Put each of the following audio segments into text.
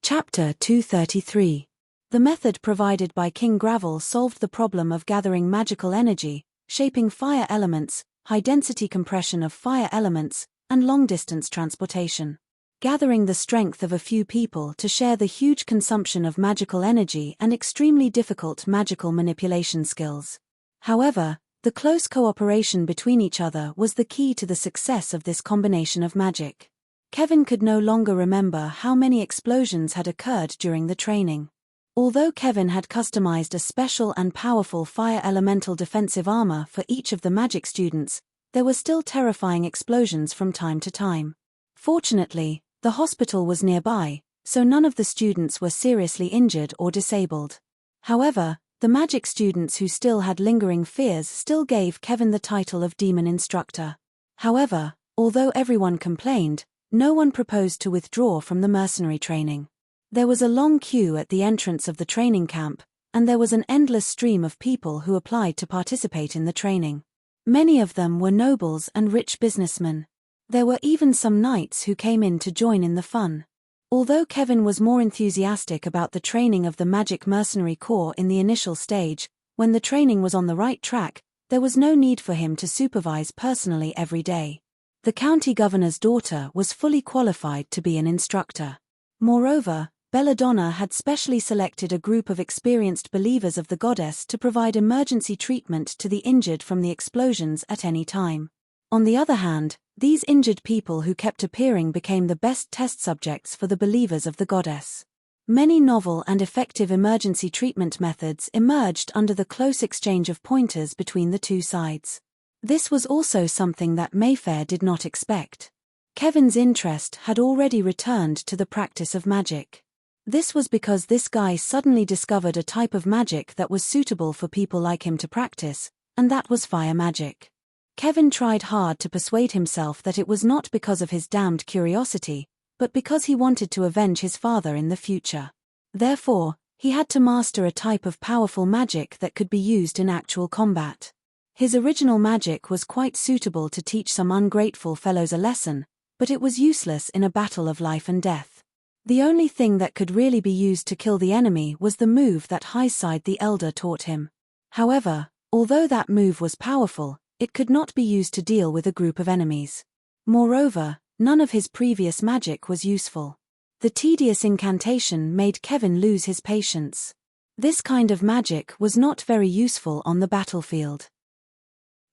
Chapter 233. The method provided by King Gravel solved the problem of gathering magical energy, shaping fire elements, high-density compression of fire elements, and long-distance transportation. Gathering the strength of a few people to share the huge consumption of magical energy and extremely difficult magical manipulation skills. However, the close cooperation between each other was the key to the success of this combination of magic. Kevin could no longer remember how many explosions had occurred during the training. Although Kevin had customized a special and powerful fire elemental defensive armor for each of the magic students, there were still terrifying explosions from time to time. Fortunately, the hospital was nearby, so none of the students were seriously injured or disabled. However, the magic students who still had lingering fears still gave Kevin the title of Demon Instructor. However, although everyone complained, no one proposed to withdraw from the mercenary training. There was a long queue at the entrance of the training camp, and there was an endless stream of people who applied to participate in the training. Many of them were nobles and rich businessmen. There were even some knights who came in to join in the fun. Although Kevin was more enthusiastic about the training of the Magic Mercenary Corps in the initial stage, when the training was on the right track, there was no need for him to supervise personally every day. The county governor's daughter was fully qualified to be an instructor. Moreover, Belladonna had specially selected a group of experienced believers of the goddess to provide emergency treatment to the injured from the explosions at any time. On the other hand, these injured people who kept appearing became the best test subjects for the believers of the goddess. Many novel and effective emergency treatment methods emerged under the close exchange of pointers between the two sides. This was also something that Mayfair did not expect. Kevin's interest had already returned to the practice of magic. This was because this guy suddenly discovered a type of magic that was suitable for people like him to practice, and that was fire magic. Kevin tried hard to persuade himself that it was not because of his damned curiosity, but because he wanted to avenge his father in the future. Therefore, he had to master a type of powerful magic that could be used in actual combat. His original magic was quite suitable to teach some ungrateful fellows a lesson, but it was useless in a battle of life and death. The only thing that could really be used to kill the enemy was the move that Highside the Elder taught him. However, although that move was powerful, it could not be used to deal with a group of enemies. Moreover, none of his previous magic was useful. The tedious incantation made Kevin lose his patience. This kind of magic was not very useful on the battlefield.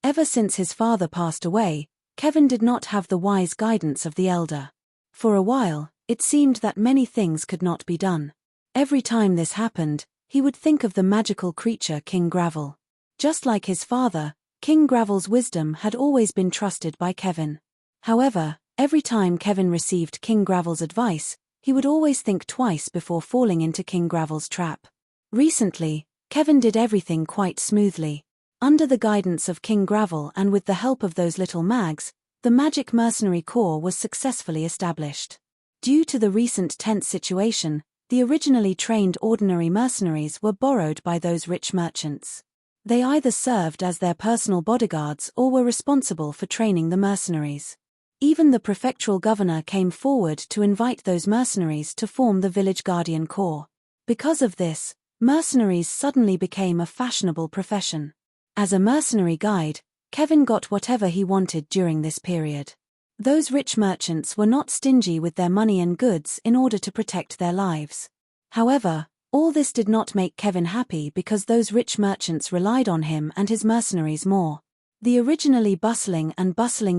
Ever since his father passed away, Kevin did not have the wise guidance of the elder. For a while, it seemed that many things could not be done. Every time this happened, he would think of the magical creature King Gravel. Just like his father, King Gravel's wisdom had always been trusted by Kevin. However, every time Kevin received King Gravel's advice, he would always think twice before falling into King Gravel's trap. Recently, Kevin did everything quite smoothly. Under the guidance of King Gravel and with the help of those little mags, the Magic Mercenary Corps was successfully established. Due to the recent tense situation, the originally trained ordinary mercenaries were borrowed by those rich merchants. They either served as their personal bodyguards or were responsible for training the mercenaries. Even the prefectural governor came forward to invite those mercenaries to form the Village Guardian Corps. Because of this, mercenaries suddenly became a fashionable profession. As a mercenary guide, Kevin got whatever he wanted during this period. Those rich merchants were not stingy with their money and goods in order to protect their lives. However, all this did not make Kevin happy because those rich merchants relied on him and his mercenaries more. The originally bustling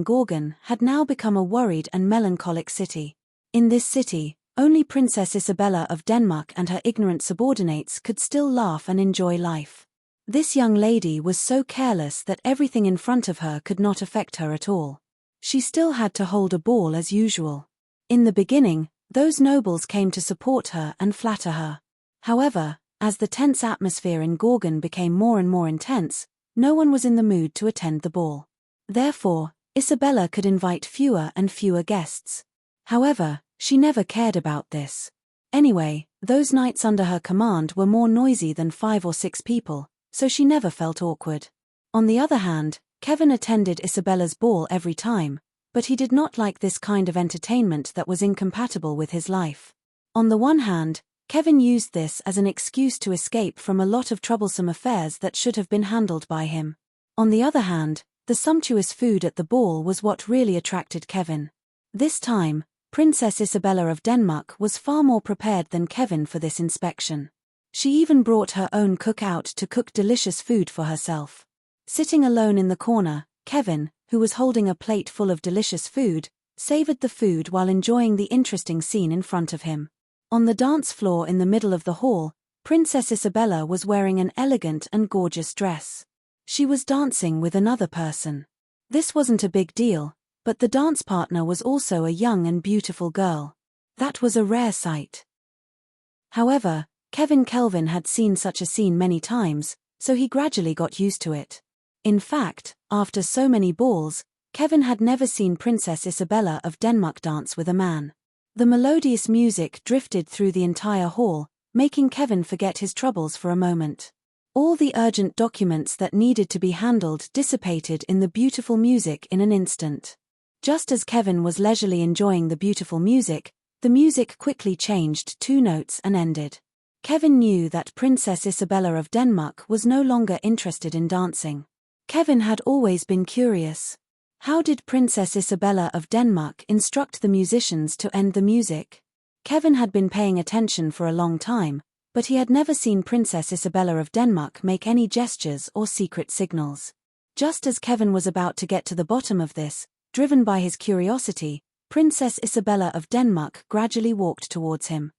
Gorgon had now become a worried and melancholic city. In this city, only Princess Isabella of Denmark and her ignorant subordinates could still laugh and enjoy life. This young lady was so careless that everything in front of her could not affect her at all. She still had to hold a ball as usual. In the beginning, those nobles came to support her and flatter her. However, as the tense atmosphere in Gorgon became more and more intense, no one was in the mood to attend the ball. Therefore, Isabella could invite fewer and fewer guests. However, she never cared about this. Anyway, those knights under her command were more noisy than 5 or 6 people, so she never felt awkward. On the other hand, Kevin attended Isabella's ball every time, but he did not like this kind of entertainment that was incompatible with his life. On the one hand, Kevin used this as an excuse to escape from a lot of troublesome affairs that should have been handled by him. On the other hand, the sumptuous food at the ball was what really attracted Kevin. This time, Princess Isabella of Denmark was far more prepared than Kevin for this inspection. She even brought her own cook out to cook delicious food for herself. Sitting alone in the corner, Kevin, who was holding a plate full of delicious food, savored the food while enjoying the interesting scene in front of him. On the dance floor in the middle of the hall, Princess Isabella was wearing an elegant and gorgeous dress. She was dancing with another person. This wasn't a big deal, but the dance partner was also a young and beautiful girl. That was a rare sight. However, Kevin Kelvin had seen such a scene many times, so he gradually got used to it. In fact, after so many balls, Kevin had never seen Princess Isabella of Denmark dance with a man. The melodious music drifted through the entire hall, making Kevin forget his troubles for a moment. All the urgent documents that needed to be handled dissipated in the beautiful music in an instant. Just as Kevin was leisurely enjoying the beautiful music, the music quickly changed 2 notes and ended. Kevin knew that Princess Isabella of Denmark was no longer interested in dancing. Kevin had always been curious. How did Princess Isabella of Denmark instruct the musicians to end the music? Kevin had been paying attention for a long time, but he had never seen Princess Isabella of Denmark make any gestures or secret signals. Just as Kevin was about to get to the bottom of this, driven by his curiosity, Princess Isabella of Denmark gradually walked towards him.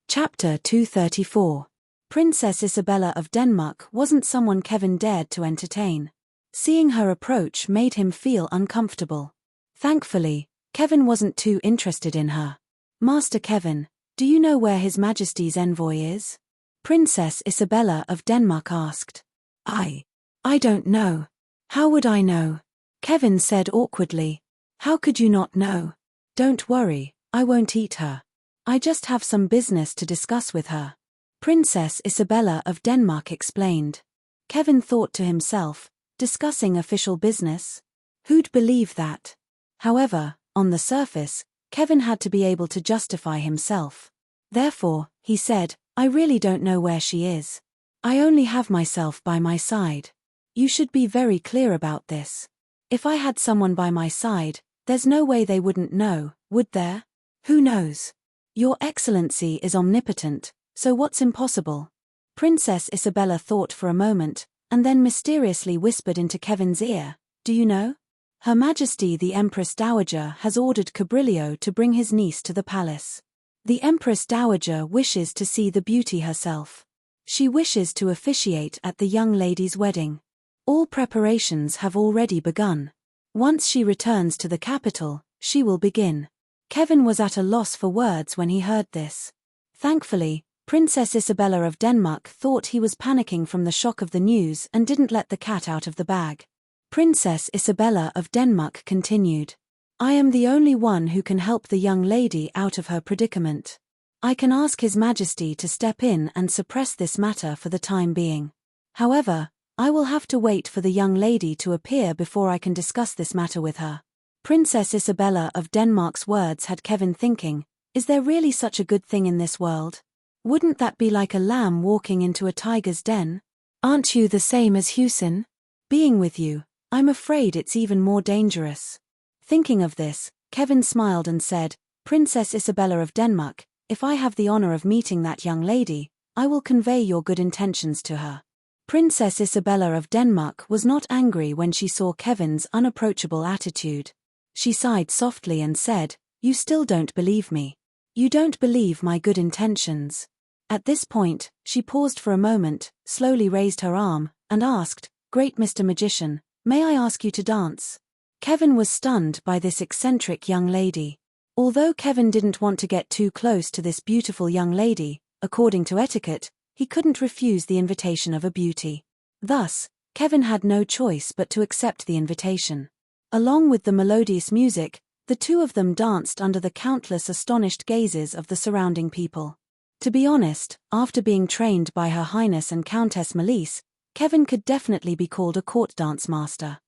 Chapter 234. Princess Isabella of Denmark wasn't someone Kevin dared to entertain. Seeing her approach made him feel uncomfortable. Thankfully, Kevin wasn't too interested in her. "Master Kevin, do you know where His Majesty's envoy is?" Princess Isabella of Denmark asked. I don't know. How would I know?" Kevin said awkwardly. "How could you not know? Don't worry, I won't eat her. I just have some business to discuss with her," Princess Isabella of Denmark explained. Kevin thought to himself, discussing official business? Who'd believe that? However, on the surface, Kevin had to be able to justify himself. Therefore, he said, "I really don't know where she is. I only have myself by my side. You should be very clear about this. If I had someone by my side, there's no way they wouldn't know, would there? Who knows? Your Excellency is omnipotent, so what's impossible?" Princess Isabella thought for a moment, and then mysteriously whispered into Kevin's ear, "Do you know? Her Majesty the Empress Dowager has ordered Cabrillo to bring his niece to the palace. The Empress Dowager wishes to see the beauty herself. She wishes to officiate at the young lady's wedding. All preparations have already begun. Once she returns to the capital, she will begin." Kevin was at a loss for words when he heard this. Thankfully, Princess Isabella of Denmark thought he was panicking from the shock of the news and didn't let the cat out of the bag. Princess Isabella of Denmark continued, "I am the only one who can help the young lady out of her predicament. I can ask His Majesty to step in and suppress this matter for the time being. However, I will have to wait for the young lady to appear before I can discuss this matter with her." Princess Isabella of Denmark's words had Kevin thinking, is there really such a good thing in this world? Wouldn't that be like a lamb walking into a tiger's den? Aren't you the same as Hussein? Being with you, I'm afraid it's even more dangerous. Thinking of this, Kevin smiled and said, "Princess Isabella of Denmark, if I have the honor of meeting that young lady, I will convey your good intentions to her." Princess Isabella of Denmark was not angry when she saw Kevin's unapproachable attitude. She sighed softly and said, "You still don't believe me. You don't believe my good intentions." At this point, she paused for a moment, slowly raised her arm, and asked, "Great Mr. Magician, may I ask you to dance?" Kevin was stunned by this eccentric young lady. Although Kevin didn't want to get too close to this beautiful young lady, according to etiquette, he couldn't refuse the invitation of a beauty. Thus, Kevin had no choice but to accept the invitation. Along with the melodious music, the two of them danced under the countless astonished gazes of the surrounding people. To be honest, after being trained by Her Highness and Countess Melisse, Kevin could definitely be called a court dance master.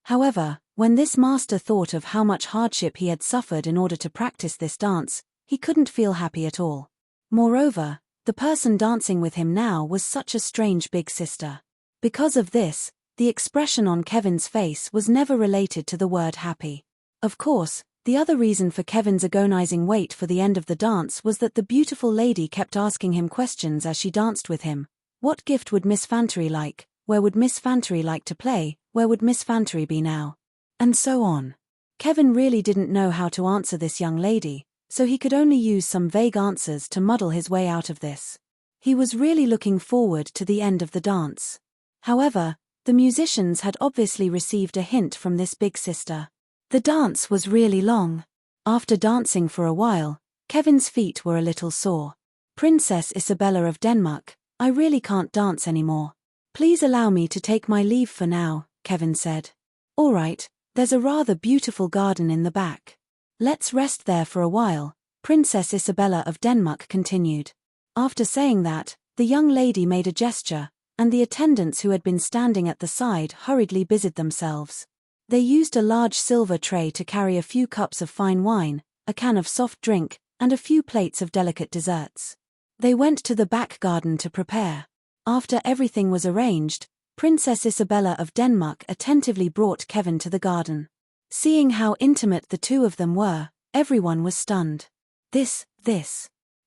However, When this master thought of how much hardship he had suffered in order to practice this dance, he couldn't feel happy at all. Moreover, the person dancing with him now was such a strange big sister. Because of this, the expression on Kevin's face was never related to the word happy. Of course, the other reason for Kevin's agonizing wait for the end of the dance was that the beautiful lady kept asking him questions as she danced with him. What gift would Miss Fantery like? Where would Miss Fantery like to play? Where would Miss Fantery be now? And so on. Kevin really didn't know how to answer this young lady, so he could only use some vague answers to muddle his way out of this. He was really looking forward to the end of the dance. However, the musicians had obviously received a hint from this big sister. The dance was really long. After dancing for a while, Kevin's feet were a little sore. Princess Isabella of Denmark, I really can't dance anymore. Please allow me to take my leave for now, Kevin said. All right, there's a rather beautiful garden in the back. Let's rest there for a while, Princess Isabella of Denmark continued. After saying that, the young lady made a gesture, and the attendants who had been standing at the side hurriedly busied themselves. They used a large silver tray to carry a few cups of fine wine, a can of soft drink, and a few plates of delicate desserts. They went to the back garden to prepare. After everything was arranged, Princess Isabella of Denmark attentively brought Kevin to the garden. Seeing how intimate the two of them were, everyone was stunned. This.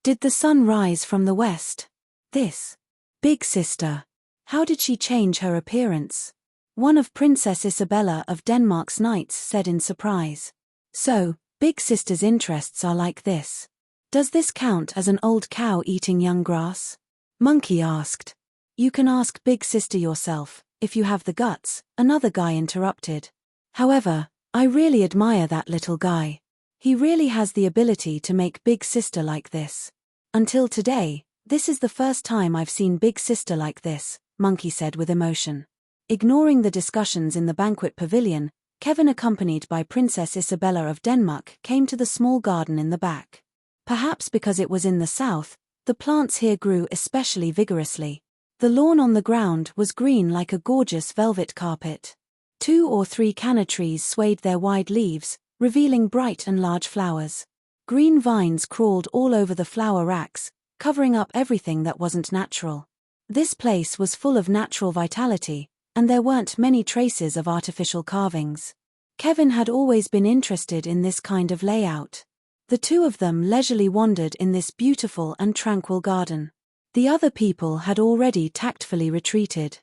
Did the sun rise from the west? This. Big sister. How did she change her appearance? One of Princess Isabella of Denmark's knights said in surprise. So, big sister's interests are like this. Does this count as an old cow eating young grass? Monkey asked. You can ask big sister yourself, if you have the guts, another guy interrupted. However, I really admire that little guy. He really has the ability to make big sister like this. Until today, this is the first time I've seen big sister like this, Monkey said with emotion. Ignoring the discussions in the banquet pavilion, Kevin, accompanied by Princess Isabella of Denmark, came to the small garden in the back. Perhaps because it was in the south, the plants here grew especially vigorously. The lawn on the ground was green like a gorgeous velvet carpet. 2 or 3 canna trees swayed their wide leaves, revealing bright and large flowers. Green vines crawled all over the flower racks, covering up everything that wasn't natural. This place was full of natural vitality, and there weren't many traces of artificial carvings. Kevin had always been interested in this kind of layout. The two of them leisurely wandered in this beautiful and tranquil garden. The other people had already tactfully retreated.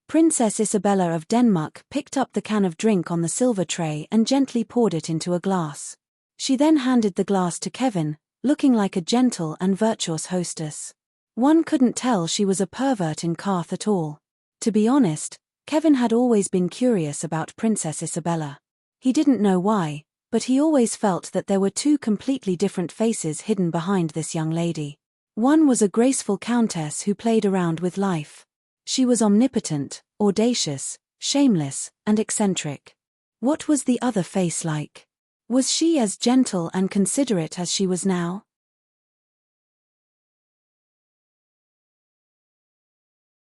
Princess Isabella of Denmark picked up the can of drink on the silver tray and gently poured it into a glass. She then handed the glass to Kevin, looking like a gentle and virtuous hostess. One couldn't tell she was a pervert in Carth at all. To be honest, Kevin had always been curious about Princess Isabella. He didn't know why, but he always felt that there were 2 completely different faces hidden behind this young lady. One was a graceful countess who played around with life. She was omnipotent, audacious, shameless, and eccentric. What was the other face like? Was she as gentle and considerate as she was now?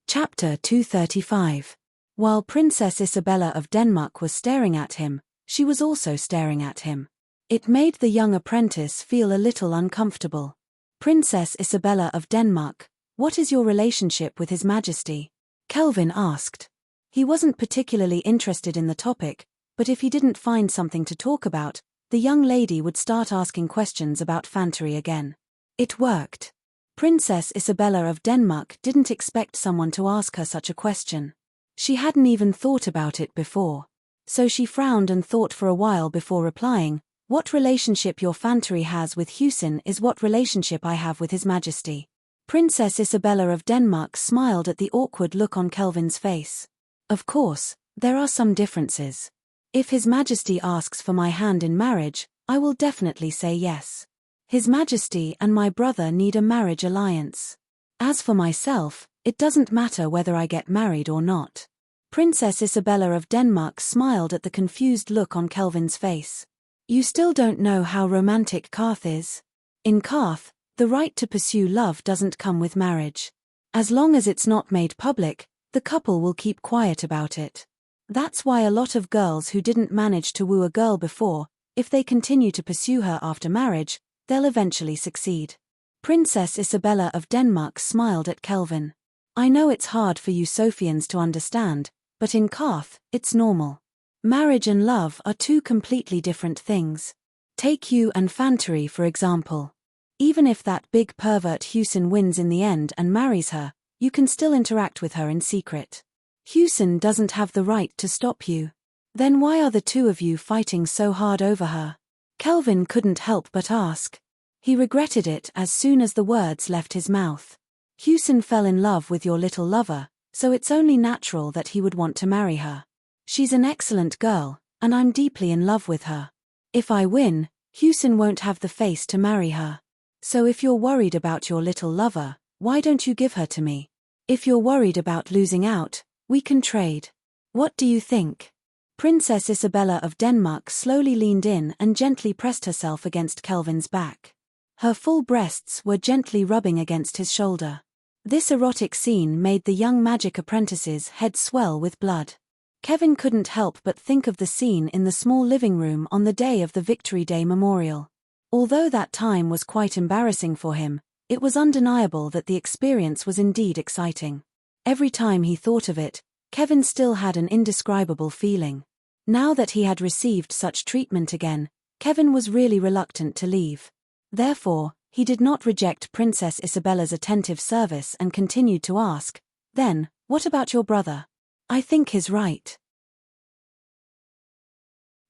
Chapter 235. While Princess Isabella of Denmark was staring at him, she was also staring at him. It made the young apprentice feel a little uncomfortable. Princess Isabella of Denmark, what is your relationship with His Majesty? Kelvin asked. He wasn't particularly interested in the topic, but if he didn't find something to talk about, the young lady would start asking questions about Fantery again. It worked. Princess Isabella of Denmark didn't expect someone to ask her such a question. She hadn't even thought about it before. So she frowned and thought for a while before replying, what relationship your Fantery has with Hussein is what relationship I have with His Majesty. Princess Isabella of Denmark smiled at the awkward look on Kelvin's face. Of course, there are some differences. If His Majesty asks for my hand in marriage, I will definitely say yes. His Majesty and my brother need a marriage alliance. As for myself, it doesn't matter whether I get married or not. Princess Isabella of Denmark smiled at the confused look on Kelvin's face. You still don't know how romantic Carth is? In Carth, the right to pursue love doesn't come with marriage. As long as it's not made public, the couple will keep quiet about it. That's why a lot of girls who didn't manage to woo a girl before, if they continue to pursue her after marriage, they'll eventually succeed. Princess Isabella of Denmark smiled at Kelvin. I know it's hard for you Sophians to understand, but in Karth, it's normal. Marriage and love are two completely different things. Take you and Fantari for example. Even if that big pervert Hewson wins in the end and marries her, you can still interact with her in secret. Hewson doesn't have the right to stop you. Then why are the two of you fighting so hard over her? Kelvin couldn't help but ask. He regretted it as soon as the words left his mouth. Hewson fell in love with your little lover, so it's only natural that he would want to marry her. She's an excellent girl, and I'm deeply in love with her. If I win, Hewson won't have the face to marry her. So if you're worried about your little lover, why don't you give her to me? If you're worried about losing out, we can trade. What do you think? Princess Isabella of Denmark slowly leaned in and gently pressed herself against Kelvin's back. Her full breasts were gently rubbing against his shoulder. This erotic scene made the young magic apprentice's head swell with blood. Kevin couldn't help but think of the scene in the small living room on the day of the Victory Day Memorial. Although that time was quite embarrassing for him, it was undeniable that the experience was indeed exciting. Every time he thought of it, Kevin still had an indescribable feeling. Now that he had received such treatment again, Kevin was really reluctant to leave. Therefore, he did not reject Princess Isabella's attentive service and continued to ask, "Then, what about your brother? I think he's right."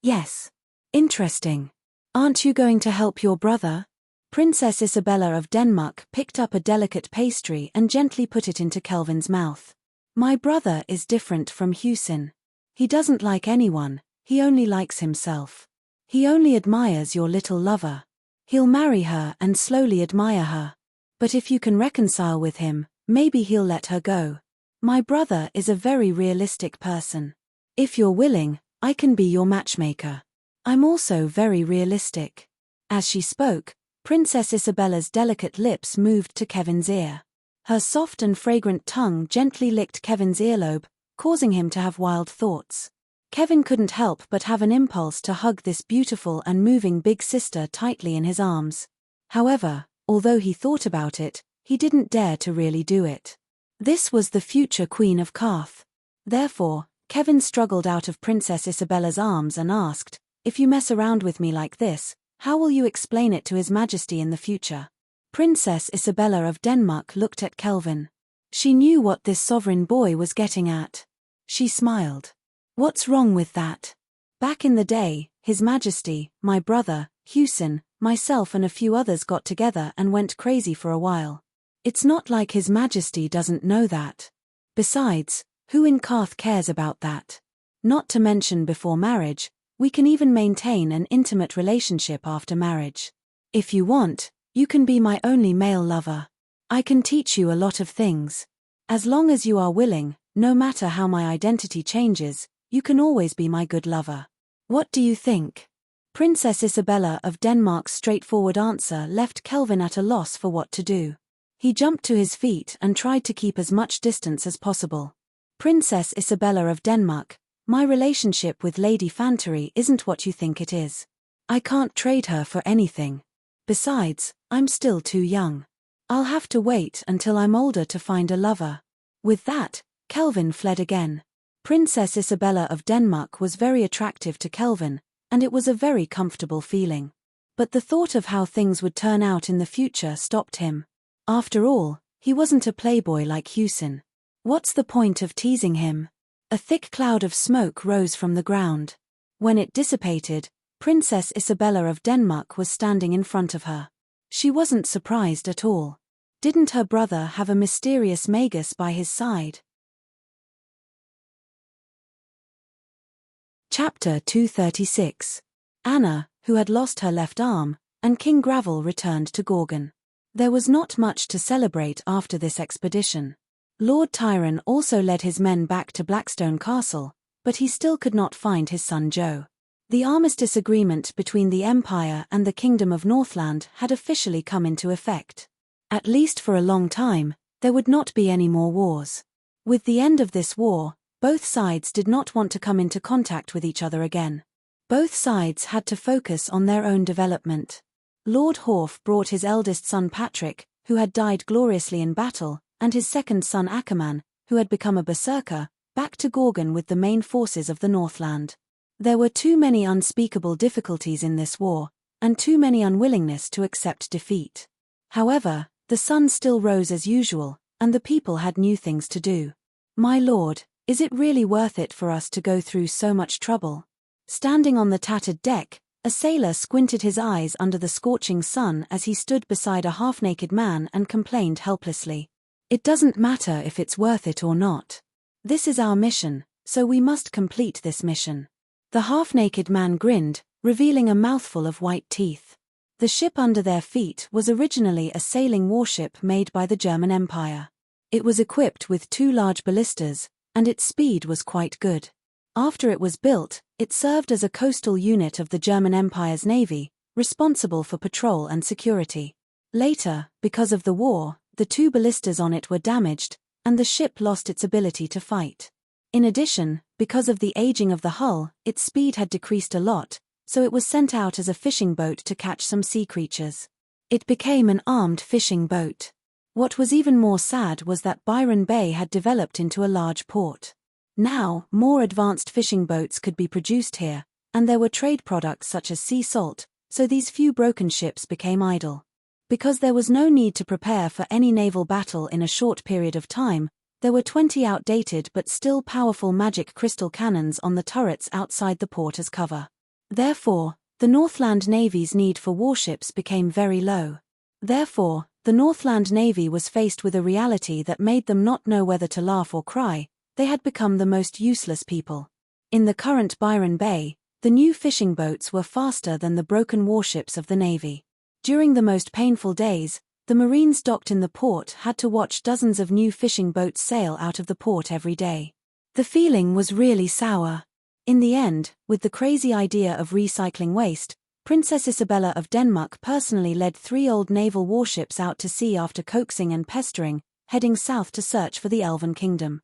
"Yes. Interesting. Aren't you going to help your brother?" Princess Isabella of Denmark picked up a delicate pastry and gently put it into Kelvin's mouth. "My brother is different from Hewson. He doesn't like anyone, he only likes himself. He only admires your little lover. He'll marry her and slowly admire her. But if you can reconcile with him, maybe he'll let her go. My brother is a very realistic person. If you're willing, I can be your matchmaker. I'm also very realistic." As she spoke, Princess Isabella's delicate lips moved to Kevin's ear. Her soft and fragrant tongue gently licked Kevin's earlobe, causing him to have wild thoughts. Kevin couldn't help but have an impulse to hug this beautiful and moving big sister tightly in his arms. However, although he thought about it, he didn't dare to really do it. This was the future Queen of Karth. Therefore, Kevin struggled out of Princess Isabella's arms and asked, "If you mess around with me like this, how will you explain it to His Majesty in the future?" Princess Isabella of Denmark looked at Kelvin. She knew what this sovereign boy was getting at. She smiled. "What's wrong with that? Back in the day, His Majesty, my brother, Hewson, myself and a few others got together and went crazy for a while. It's not like His Majesty doesn't know that. Besides, who in Karth cares about that? Not to mention before marriage, we can even maintain an intimate relationship after marriage. If you want, you can be my only male lover. I can teach you a lot of things. As long as you are willing, no matter how my identity changes, you can always be my good lover. What do you think?" Princess Isabella of Denmark's straightforward answer left Kelvin at a loss for what to do. He jumped to his feet and tried to keep as much distance as possible. "Princess Isabella of Denmark, my relationship with Lady Fantari isn't what you think it is. I can't trade her for anything. Besides, I'm still too young. I'll have to wait until I'm older to find a lover." With that, Kelvin fled again. Princess Isabella of Denmark was very attractive to Kelvin, and it was a very comfortable feeling. But the thought of how things would turn out in the future stopped him. After all, he wasn't a playboy like Hewson. What's the point of teasing him? A thick cloud of smoke rose from the ground. When it dissipated, Princess Isabella of Denmark was standing in front of her. She wasn't surprised at all. Didn't her brother have a mysterious magus by his side? Chapter 236. Anna, who had lost her left arm, and King Gravel returned to Gorgon. There was not much to celebrate after this expedition. Lord Tyron also led his men back to Blackstone Castle, but he still could not find his son Joe. The armistice agreement between the Empire and the Kingdom of Northland had officially come into effect. At least for a long time, there would not be any more wars. With the end of this war, both sides did not want to come into contact with each other again. Both sides had to focus on their own development. Lord Horf brought his eldest son Patrick, who had died gloriously in battle, and his second son Ackerman, who had become a berserker, back to Gorgon with the main forces of the Northland. There were too many unspeakable difficulties in this war, and too many unwillingness to accept defeat. However, the sun still rose as usual, and the people had new things to do. "My lord, is it really worth it for us to go through so much trouble?" Standing on the tattered deck, a sailor squinted his eyes under the scorching sun as he stood beside a half-naked man and complained helplessly. "It doesn't matter if it's worth it or not. This is our mission, so we must complete this mission." The half-naked man grinned, revealing a mouthful of white teeth. The ship under their feet was originally a sailing warship made by the German Empire. It was equipped with 2 large ballistas, and its speed was quite good. After it was built, it served as a coastal unit of the German Empire's navy, responsible for patrol and security. Later, because of the war, the 2 ballistas on it were damaged, and the ship lost its ability to fight. In addition, because of the aging of the hull, its speed had decreased a lot, so it was sent out as a fishing boat to catch some sea creatures. It became an armed fishing boat. What was even more sad was that Byron Bay had developed into a large port. Now, more advanced fishing boats could be produced here, and there were trade products such as sea salt, so these few broken ships became idle. Because there was no need to prepare for any naval battle in a short period of time, there were 20 outdated but still powerful magic crystal cannons on the turrets outside the port as cover. Therefore, the Northland Navy's need for warships became very low. Therefore, the Northland Navy was faced with a reality that made them not know whether to laugh or cry. They had become the most useless people. In the current Byron Bay, the new fishing boats were faster than the broken warships of the Navy. During the most painful days, the Marines docked in the port had to watch dozens of new fishing boats sail out of the port every day. The feeling was really sour. In the end, with the crazy idea of recycling waste, Princess Isabella of Denmark personally led 3 old naval warships out to sea after coaxing and pestering, heading south to search for the Elven Kingdom.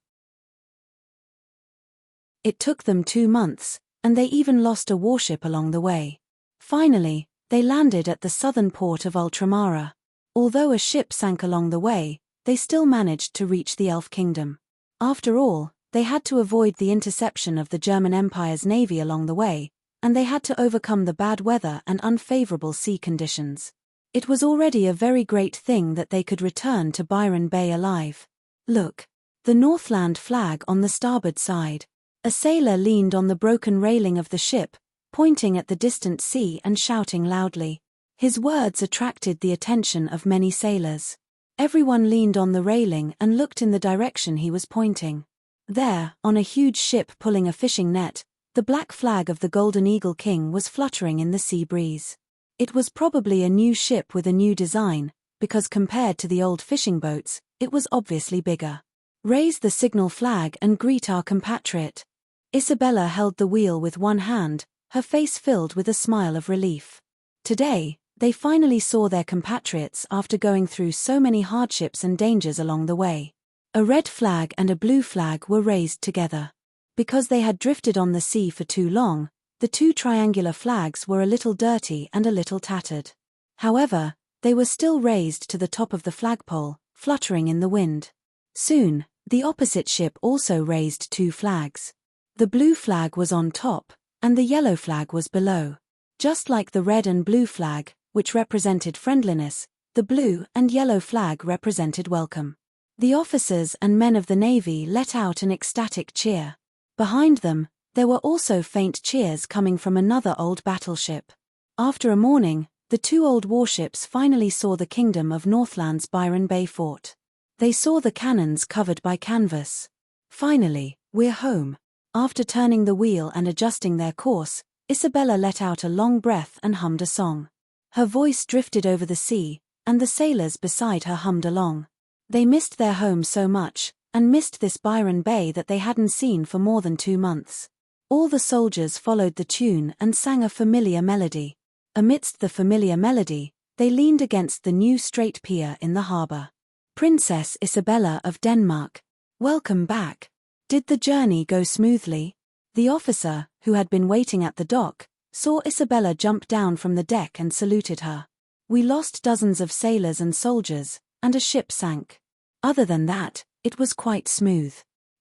It took them 2 months, and they even lost a warship along the way. Finally, they landed at the southern port of Ultramara. Although a ship sank along the way, they still managed to reach the Elf Kingdom. After all, they had to avoid the interception of the German Empire's navy along the way, and they had to overcome the bad weather and unfavorable sea conditions. It was already a very great thing that they could return to Byron Bay alive. Look! The Northland flag on the starboard side. A sailor leaned on the broken railing of the ship, pointing at the distant sea and shouting loudly. His words attracted the attention of many sailors. Everyone leaned on the railing and looked in the direction he was pointing. There, on a huge ship pulling a fishing net, the black flag of the Golden Eagle King was fluttering in the sea breeze. It was probably a new ship with a new design, because compared to the old fishing boats, it was obviously bigger. "Raise the signal flag and greet our compatriot." Isabella held the wheel with one hand, her face filled with a smile of relief. Today, they finally saw their compatriots after going through so many hardships and dangers along the way. A red flag and a blue flag were raised together. Because they had drifted on the sea for too long, the 2 triangular flags were a little dirty and a little tattered. However, they were still raised to the top of the flagpole, fluttering in the wind. Soon, the opposite ship also raised 2 flags. The blue flag was on top, and the yellow flag was below. Just like the red and blue flag, which represented friendliness, the blue and yellow flag represented welcome. The officers and men of the Navy let out an ecstatic cheer. Behind them, there were also faint cheers coming from another old battleship. After a morning, the 2 old warships finally saw the kingdom of Northland's Byron Bay fort. They saw the cannons covered by canvas. "Finally, we're home." After turning the wheel and adjusting their course, Isabella let out a long breath and hummed a song. Her voice drifted over the sea, and the sailors beside her hummed along. They missed their home so much, and missed this Byron Bay that they hadn't seen for more than 2 months. All the soldiers followed the tune and sang a familiar melody. Amidst the familiar melody, they leaned against the new straight pier in the harbor. "Princess Isabella of Denmark, Welcome back. Did the journey go smoothly? The officer, who had been waiting at the dock, saw Isabella jump down from the deck and saluted her. We lost dozens of sailors and soldiers, and a ship sank. Other than that, it was quite smooth.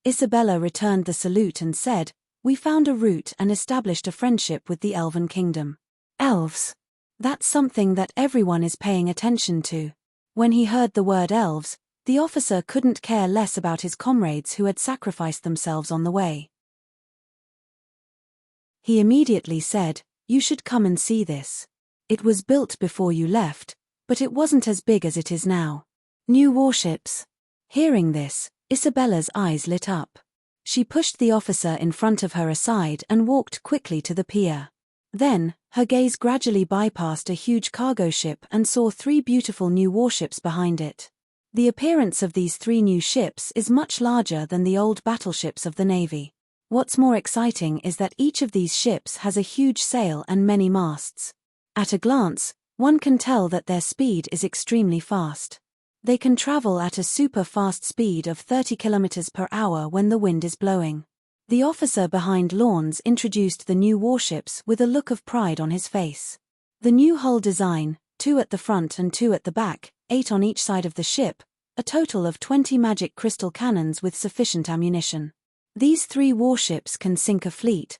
Isabella returned the salute and said, we found a route and established a friendship with the Elven Kingdom. Elves. That's something that everyone is paying attention to. When he heard the word elves, the officer couldn't care less about his comrades who had sacrificed themselves on the way. He immediately said, you should come and see this. It was built before you left, but it wasn't as big as it is now. New warships. Hearing this, Isabella's eyes lit up. She pushed the officer in front of her aside and walked quickly to the pier. Then, her gaze gradually bypassed a huge cargo ship and saw 3 beautiful new warships behind it. The appearance of these 3 new ships is much larger than the old battleships of the Navy. What's more exciting is that each of these ships has a huge sail and many masts. At a glance, one can tell that their speed is extremely fast. They can travel at a super fast speed of 30 km per hour when the wind is blowing. The officer behind Lawns introduced the new warships with a look of pride on his face. The new hull design, 2 at the front and 2 at the back, 8 on each side of the ship, a total of 20 magic crystal cannons with sufficient ammunition. These 3 warships can sink a fleet.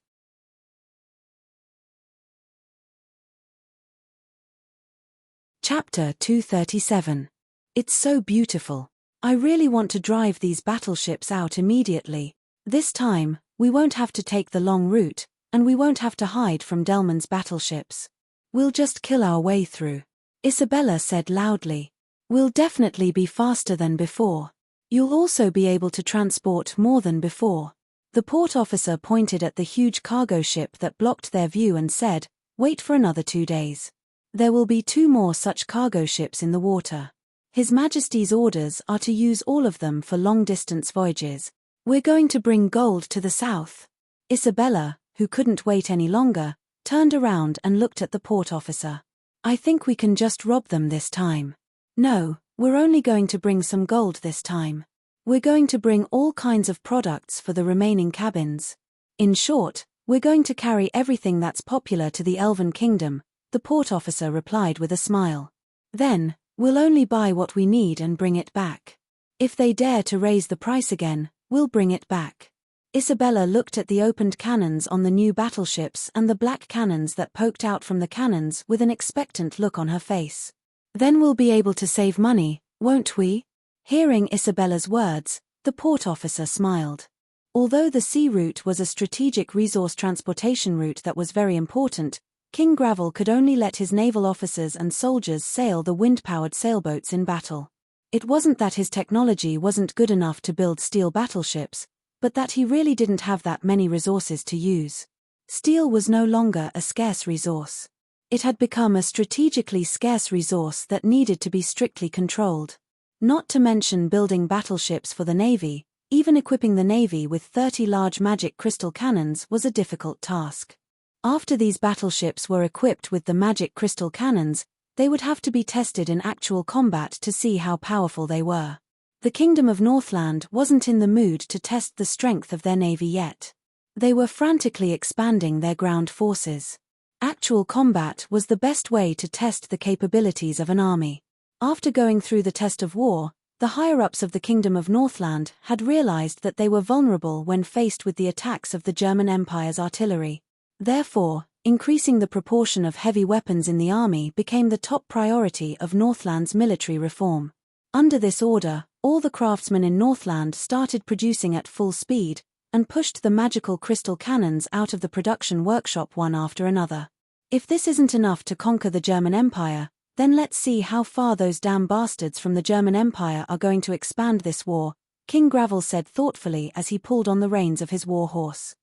Chapter 237. It's so beautiful. I really want to drive these battleships out immediately. This time, we won't have to take the long route, and we won't have to hide from Delman's battleships. We'll just kill our way through. Isabella said loudly. We'll definitely be faster than before. You'll also be able to transport more than before. The port officer pointed at the huge cargo ship that blocked their view and said, wait for another 2 days. There will be 2 more such cargo ships in the water. His Majesty's orders are to use all of them for long-distance voyages. We're going to bring gold to the south. Isabella, who couldn't wait any longer, turned around and looked at the port officer. I think we can just rob them this time. No, we're only going to bring some gold this time. We're going to bring all kinds of products for the remaining cabins. In short, we're going to carry everything that's popular to the Elven Kingdom, the port officer replied with a smile. Then, we'll only buy what we need and bring it back. If they dare to raise the price again, we'll bring it back. Isabella looked at the opened cannons on the new battleships and the black cannons that poked out from the cannons with an expectant look on her face. Then we'll be able to save money, won't we? Hearing Isabella's words, the port officer smiled. Although the sea route was a strategic resource transportation route that was very important, King Gravel could only let his naval officers and soldiers sail the wind-powered sailboats in battle. It wasn't that his technology wasn't good enough to build steel battleships, but that he really didn't have that many resources to use. Steel was no longer a scarce resource. It had become a strategically scarce resource that needed to be strictly controlled. Not to mention building battleships for the Navy, even equipping the Navy with 30 large magic crystal cannons was a difficult task. After these battleships were equipped with the magic crystal cannons, they would have to be tested in actual combat to see how powerful they were. The Kingdom of Northland wasn't in the mood to test the strength of their navy yet. They were frantically expanding their ground forces. Actual combat was the best way to test the capabilities of an army. After going through the test of war, the higher-ups of the Kingdom of Northland had realized that they were vulnerable when faced with the attacks of the German Empire's artillery. Therefore, increasing the proportion of heavy weapons in the army became the top priority of Northland's military reform. Under this order, all the craftsmen in Northland started producing at full speed, and pushed the magical crystal cannons out of the production workshop one after another. If this isn't enough to conquer the German Empire, then let's see how far those damn bastards from the German Empire are going to expand this war, King Gravel said thoughtfully as he pulled on the reins of his war horse.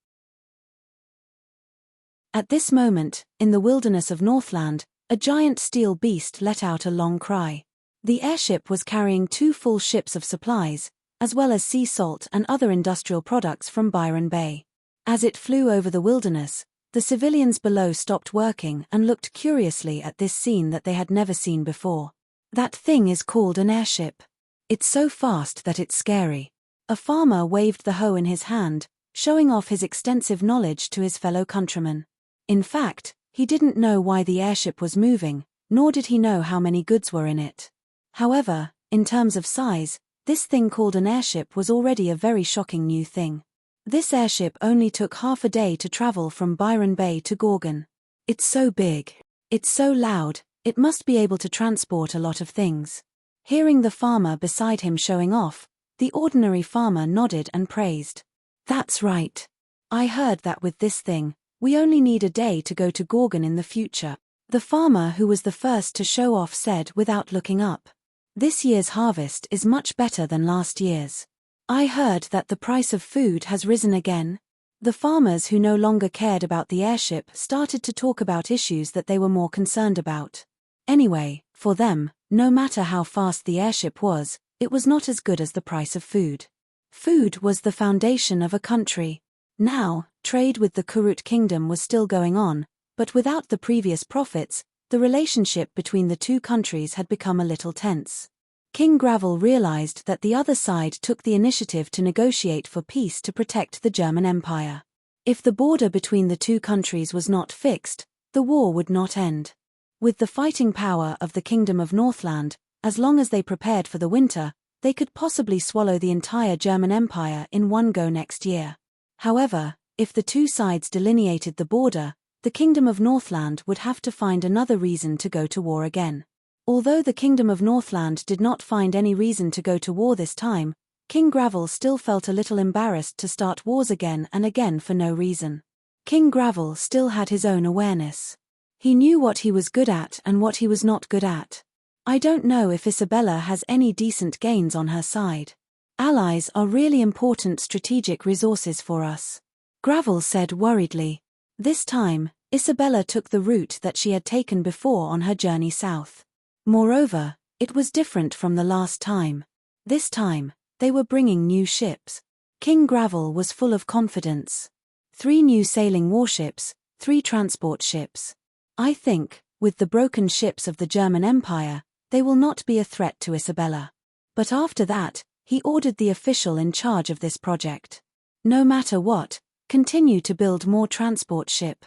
At this moment, in the wilderness of Northland, a giant steel beast let out a long cry. The airship was carrying 2 full ships of supplies, as well as sea salt and other industrial products from Byron Bay. As it flew over the wilderness, the civilians below stopped working and looked curiously at this scene that they had never seen before. That thing is called an airship. It's so fast that it's scary. A farmer waved the hoe in his hand, showing off his extensive knowledge to his fellow countrymen. In fact, he didn't know why the airship was moving, nor did he know how many goods were in it. However, in terms of size, this thing called an airship was already a very shocking new thing. This airship only took half a day to travel from Byron Bay to Gorgon. It's so big. It's so loud, it must be able to transport a lot of things. Hearing the farmer beside him showing off, the ordinary farmer nodded and praised. That's right. I heard that with this thing, we only need a day to go to Gorgon in the future. The farmer who was the first to show off said without looking up. This year's harvest is much better than last year's. I heard that the price of food has risen again. The farmers who no longer cared about the airship started to talk about issues that they were more concerned about. Anyway, for them, no matter how fast the airship was, it was not as good as the price of food. Food was the foundation of a country. Now, trade with the Kurut kingdom was still going on, but without the previous profits, the relationship between the two countries had become a little tense. King Gravel realized that the other side took the initiative to negotiate for peace to protect the German Empire. If the border between the two countries was not fixed, the war would not end. With the fighting power of the Kingdom of Northland, as long as they prepared for the winter, they could possibly swallow the entire German Empire in one go next year. However, if the two sides delineated the border, the Kingdom of Northland would have to find another reason to go to war again. Although the Kingdom of Northland did not find any reason to go to war this time, King Gravel still felt a little embarrassed to start wars again and again for no reason. King Gravel still had his own awareness. He knew what he was good at and what he was not good at. I don't know if Isabella has any decent gains on her side. Allies are really important strategic resources for us. Gravel said worriedly. This time, Isabella took the route that she had taken before on her journey south. Moreover, it was different from the last time. This time, they were bringing new ships. King Gravel was full of confidence. 3 new sailing warships, 3 transport ships. I think, with the broken ships of the German Empire, they will not be a threat to Isabella. But after that, he ordered the official in charge of this project. No matter what, continue to build more transport ship.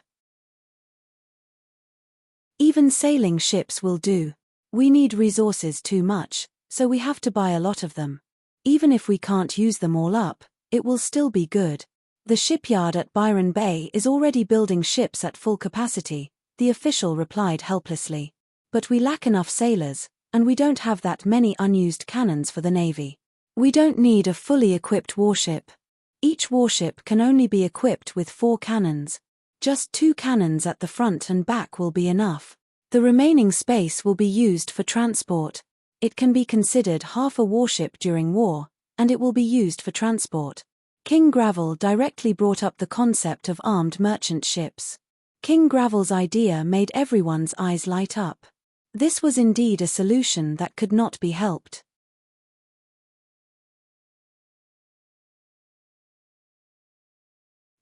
Even sailing ships will do. We need resources too much, so we have to buy a lot of them. Even if we can't use them all up, it will still be good. The shipyard at Byron Bay is already building ships at full capacity, the official replied helplessly. But we lack enough sailors, and we don't have that many unused cannons for the Navy. We don't need a fully equipped warship. Each warship can only be equipped with 4 cannons. Just 2 cannons at the front and back will be enough. The remaining space will be used for transport. It can be considered half a warship during war, and it will be used for transport. King Gravel directly brought up the concept of armed merchant ships. King Gravel's idea made everyone's eyes light up. This was indeed a solution that could not be helped.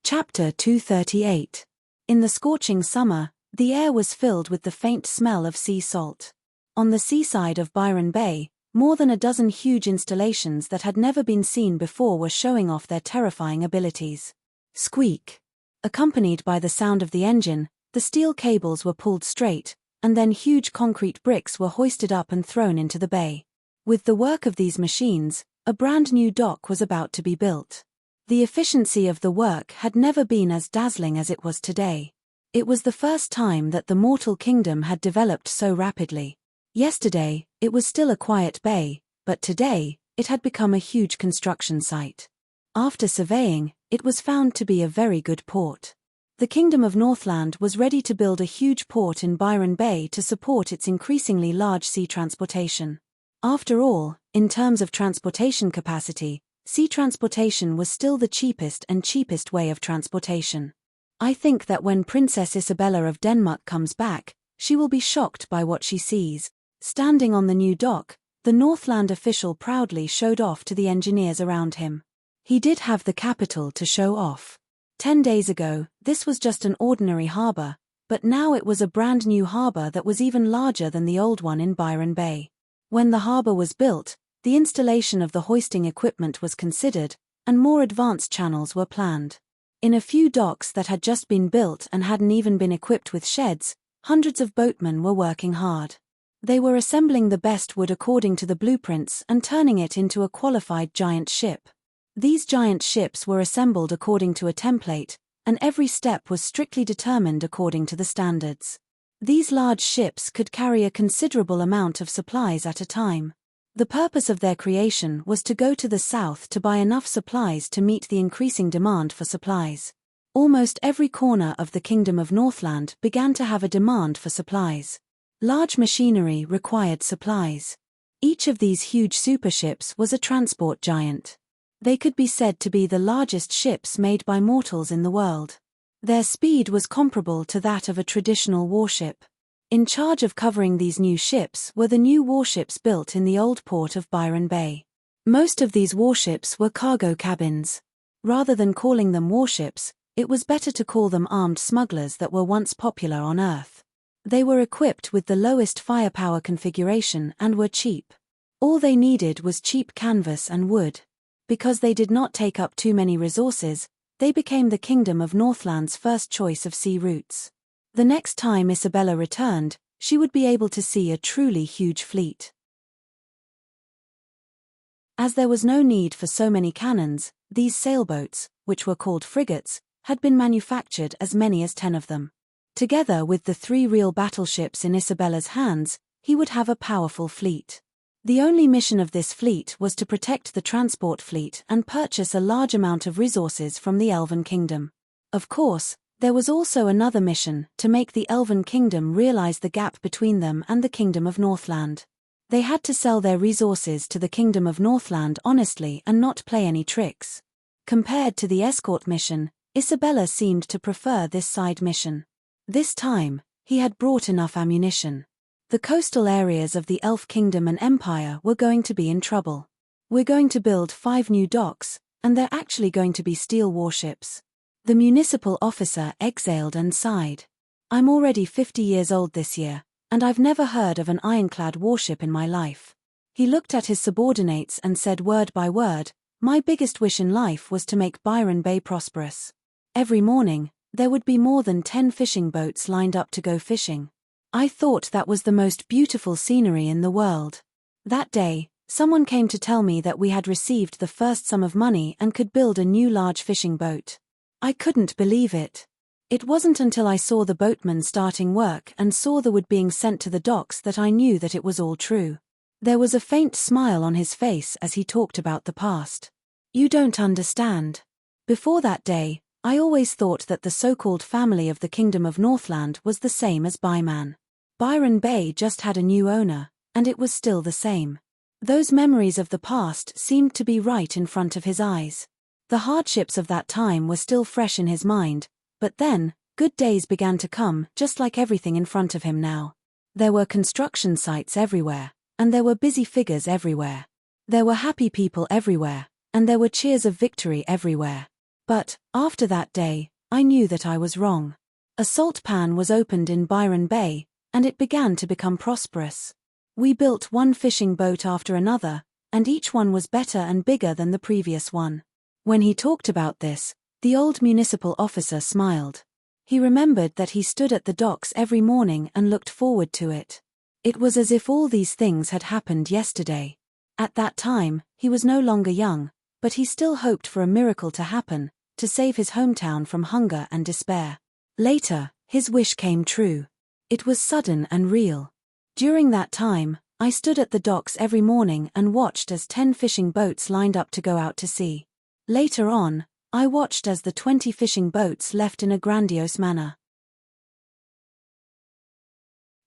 Chapter 238. In the scorching summer, the air was filled with the faint smell of sea salt. On the seaside of Byron Bay, more than a dozen huge installations that had never been seen before were showing off their terrifying abilities. Squeak! Accompanied by the sound of the engine, the steel cables were pulled straight, and then huge concrete bricks were hoisted up and thrown into the bay. With the work of these machines, a brand new dock was about to be built. The efficiency of the work had never been as dazzling as it was today. It was the first time that the mortal kingdom had developed so rapidly. Yesterday, it was still a quiet bay, but today, it had become a huge construction site. After surveying, it was found to be a very good port. The Kingdom of Northland was ready to build a huge port in Byron Bay to support its increasingly large sea transportation. After all, in terms of transportation capacity, sea transportation was still the cheapest way of transportation. I think that when Princess Isabella of Denmark comes back, she will be shocked by what she sees. Standing on the new dock, the Northland official proudly showed off to the engineers around him. He did have the capital to show off. 10 days ago, this was just an ordinary harbor, but now it was a brand new harbor that was even larger than the old one in Byron Bay. When the harbor was built, The installation of the hoisting equipment was considered, and more advanced channels were planned. In a few docks that had just been built and hadn't even been equipped with sheds, hundreds of boatmen were working hard. They were assembling the best wood according to the blueprints and turning it into a qualified giant ship. These giant ships were assembled according to a template, and every step was strictly determined according to the standards. These large ships could carry a considerable amount of supplies at a time. The purpose of their creation was to go to the south to buy enough supplies to meet the increasing demand for supplies. Almost every corner of the Kingdom of Northland began to have a demand for supplies. Large machinery required supplies. Each of these huge superships was a transport giant. They could be said to be the largest ships made by mortals in the world. Their speed was comparable to that of a traditional warship. In charge of covering these new ships were the new warships built in the old port of Byron Bay. Most of these warships were cargo cabins. Rather than calling them warships, it was better to call them armed smugglers that were once popular on Earth. They were equipped with the lowest firepower configuration and were cheap. All they needed was cheap canvas and wood. Because they did not take up too many resources, they became the Kingdom of Northland's first choice of sea routes. The next time Isabella returned, she would be able to see a truly huge fleet. As there was no need for so many cannons, these sailboats, which were called frigates, had been manufactured as many as 10 of them. Together with the 3 real battleships in Isabella's hands, he would have a powerful fleet. The only mission of this fleet was to protect the transport fleet and purchase a large amount of resources from the Elven Kingdom. Of course, there was also another mission, to make the Elven Kingdom realize the gap between them and the Kingdom of Northland. They had to sell their resources to the Kingdom of Northland honestly and not play any tricks. Compared to the escort mission, Isabella seemed to prefer this side mission. This time, he had brought enough ammunition. The coastal areas of the Elf Kingdom and Empire were going to be in trouble. We're going to build 5 new docks, and they're actually going to be steel warships. The municipal officer exhaled and sighed. I'm already 50 years old this year, and I've never heard of an ironclad warship in my life. He looked at his subordinates and said word by word, my biggest wish in life was to make Byron Bay prosperous. Every morning, there would be more than 10 fishing boats lined up to go fishing. I thought that was the most beautiful scenery in the world. That day, someone came to tell me that we had received the first sum of money and could build a new large fishing boat. I couldn't believe it. It wasn't until I saw the boatmen starting work and saw the wood being sent to the docks that I knew that it was all true. There was a faint smile on his face as he talked about the past. You don't understand. Before that day, I always thought that the so-called family of the Kingdom of Northland was the same as Byman. Byron Bay just had a new owner, and it was still the same. Those memories of the past seemed to be right in front of his eyes. The hardships of that time were still fresh in his mind, but then, good days began to come, just like everything in front of him now. There were construction sites everywhere, and there were busy figures everywhere. There were happy people everywhere, and there were cheers of victory everywhere. But, after that day, I knew that I was wrong. A salt pan was opened in Byron Bay, and it began to become prosperous. We built one fishing boat after another, and each one was better and bigger than the previous one. When he talked about this, the old municipal officer smiled. He remembered that he stood at the docks every morning and looked forward to it. It was as if all these things had happened yesterday. At that time, he was no longer young, but he still hoped for a miracle to happen, to save his hometown from hunger and despair. Later, his wish came true. It was sudden and real. During that time, I stood at the docks every morning and watched as 10 fishing boats lined up to go out to sea. Later on, I watched as the 20 fishing boats left in a grandiose manner.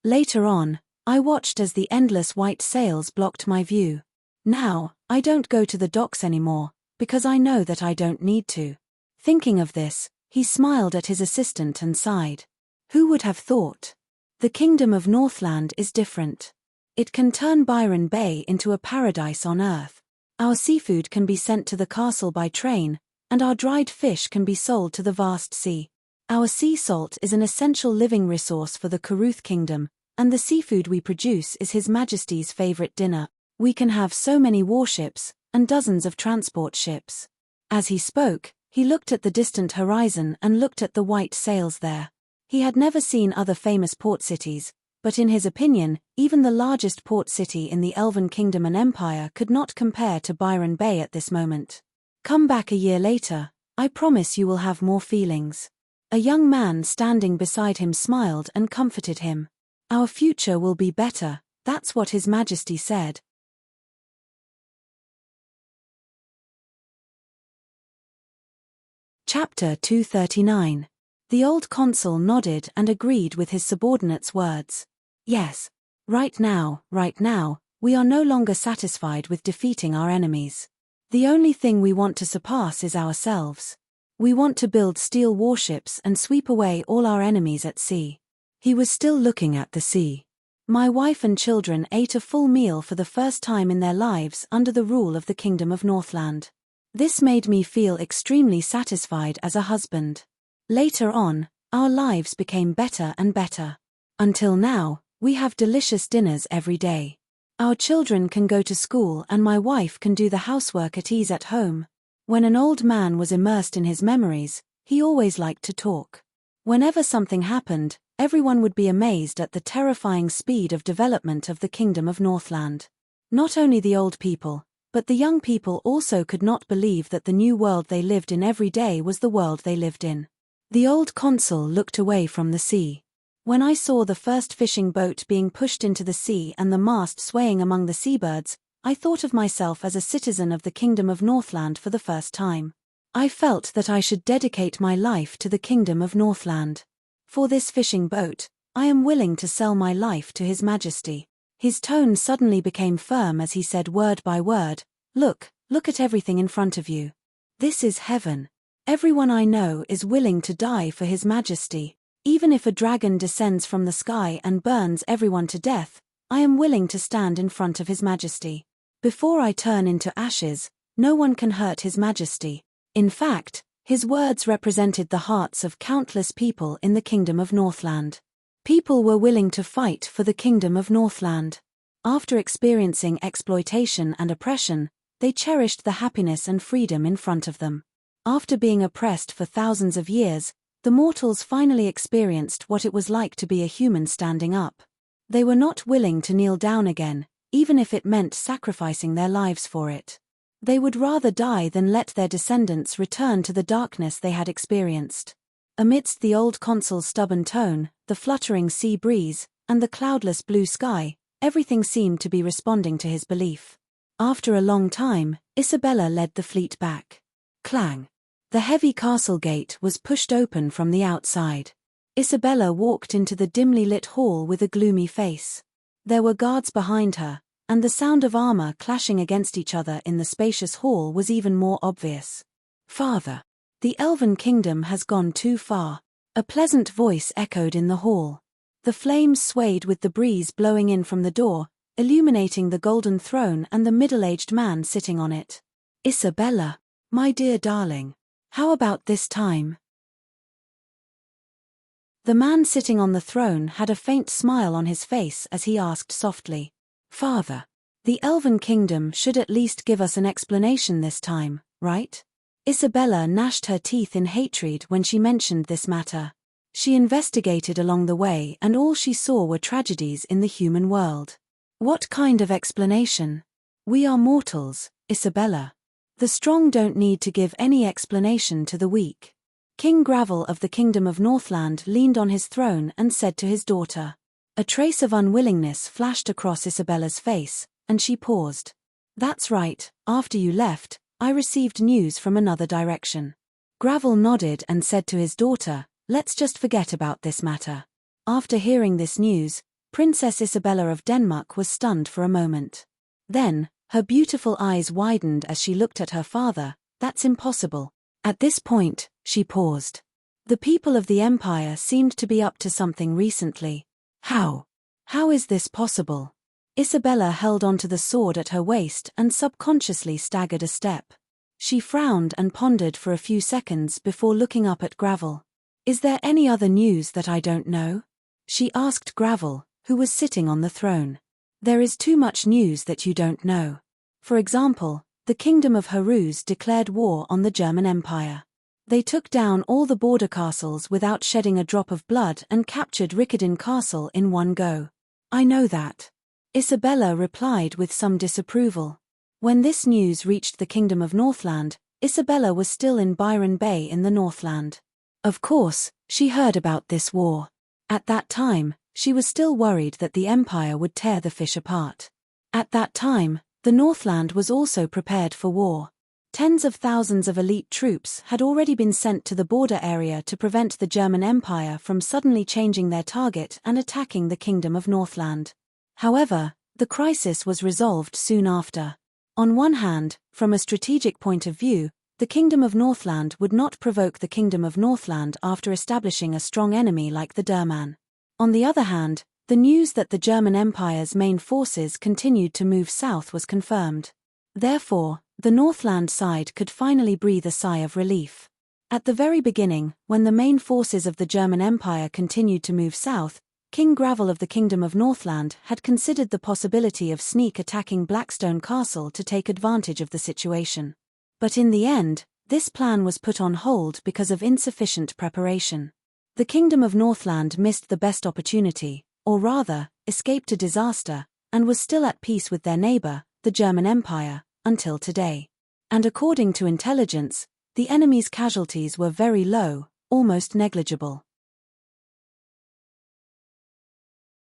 Later on, I watched as the endless white sails blocked my view. Now, I don't go to the docks anymore, because I know that I don't need to. Thinking of this, he smiled at his assistant and sighed. Who would have thought? The Kingdom of Northland is different. It can turn Byron Bay into a paradise on Earth. Our seafood can be sent to the castle by train, and our dried fish can be sold to the vast sea. Our sea salt is an essential living resource for the Karuth Kingdom, and the seafood we produce is His Majesty's favorite dinner. We can have so many warships, and dozens of transport ships. As he spoke, he looked at the distant horizon and looked at the white sails there. He had never seen other famous port cities, but in his opinion, even the largest port city in the Elven Kingdom and Empire could not compare to Byron Bay at this moment. Come back a year later, I promise you will have more feelings. A young man standing beside him smiled and comforted him. Our future will be better, that's what His Majesty said. Chapter 239. The old consul nodded and agreed with his subordinate's words. Yes. Right now, we are no longer satisfied with defeating our enemies. The only thing we want to surpass is ourselves. We want to build steel warships and sweep away all our enemies at sea. He was still looking at the sea. My wife and children ate a full meal for the first time in their lives under the rule of the Kingdom of Northland. This made me feel extremely satisfied as a husband. Later on, our lives became better and better. Until now, we have delicious dinners every day. Our children can go to school and my wife can do the housework at ease at home. When an old man was immersed in his memories, he always liked to talk. Whenever something happened, everyone would be amazed at the terrifying speed of development of the Kingdom of Northland. Not only the old people, but the young people also could not believe that the new world they lived in every day was the world they lived in. The old consul looked away from the sea. When I saw the first fishing boat being pushed into the sea and the mast swaying among the seabirds, I thought of myself as a citizen of the Kingdom of Northland for the first time. I felt that I should dedicate my life to the Kingdom of Northland. For this fishing boat, I am willing to sell my life to His Majesty. His tone suddenly became firm as he said word by word, Look at everything in front of you. This is heaven. Everyone I know is willing to die for His Majesty. Even if a dragon descends from the sky and burns everyone to death, I am willing to stand in front of His Majesty. Before I turn into ashes, no one can hurt His Majesty. In fact, his words represented the hearts of countless people in the Kingdom of Northland. People were willing to fight for the Kingdom of Northland. After experiencing exploitation and oppression, they cherished the happiness and freedom in front of them. After being oppressed for thousands of years, the mortals finally experienced what it was like to be a human standing up. They were not willing to kneel down again, even if it meant sacrificing their lives for it. They would rather die than let their descendants return to the darkness they had experienced. Amidst the old consul's stubborn tone, the fluttering sea breeze, and the cloudless blue sky, everything seemed to be responding to his belief. After a long time, Isabella led the fleet back. Clang! The heavy castle gate was pushed open from the outside. Isabella walked into the dimly lit hall with a gloomy face. There were guards behind her, and the sound of armor clashing against each other in the spacious hall was even more obvious. Father! The Elven Kingdom has gone too far. A pleasant voice echoed in the hall. The flames swayed with the breeze blowing in from the door, illuminating the golden throne and the middle-aged man sitting on it. Isabella, my dear darling, how about this time? The man sitting on the throne had a faint smile on his face as he asked softly, Father, the Elven Kingdom should at least give us an explanation this time, right? Isabella gnashed her teeth in hatred when she mentioned this matter. She investigated along the way and all she saw were tragedies in the human world. What kind of explanation? We are mortals, Isabella. The strong don't need to give any explanation to the weak. King Gravel of the Kingdom of Northland leaned on his throne and said to his daughter. A trace of unwillingness flashed across Isabella's face, and she paused. That's right, after you left, I received news from another direction. Gravel nodded and said to his daughter, Let's just forget about this matter. After hearing this news, Princess Isabella of Denmark was stunned for a moment. Then, her beautiful eyes widened as she looked at her father. That's impossible. At this point, she paused. The people of the Empire seemed to be up to something recently. How? How is this possible? Isabella held onto the sword at her waist and subconsciously staggered a step. She frowned and pondered for a few seconds before looking up at Gravel. Is there any other news that I don't know? She asked Gravel, who was sitting on the throne. There is too much news that you don't know. For example, the Kingdom of Haruz declared war on the German Empire. They took down all the border castles without shedding a drop of blood and captured Riccarden Castle in one go. I know that. Isabella replied with some disapproval. When this news reached the Kingdom of Northland, Isabella was still in Byron Bay in the Northland. Of course, she heard about this war. At that time, she was still worried that the Empire would tear the fish apart. At that time, the Northland was also prepared for war. Tens of thousands of elite troops had already been sent to the border area to prevent the German Empire from suddenly changing their target and attacking the Kingdom of Northland. However, the crisis was resolved soon after. On one hand, from a strategic point of view, the Kingdom of Northland would not provoke the Kingdom of Northland after establishing a strong enemy like the Durman. On the other hand, the news that the German Empire's main forces continued to move south was confirmed. Therefore, the Northland side could finally breathe a sigh of relief. At the very beginning, when the main forces of the German Empire continued to move south, King Gravel of the Kingdom of Northland had considered the possibility of sneak attacking Blackstone Castle to take advantage of the situation. But in the end, this plan was put on hold because of insufficient preparation. The Kingdom of Northland missed the best opportunity, or rather, escaped a disaster, and was still at peace with their neighbor, the German Empire, until today. And according to intelligence, the enemy's casualties were very low, almost negligible.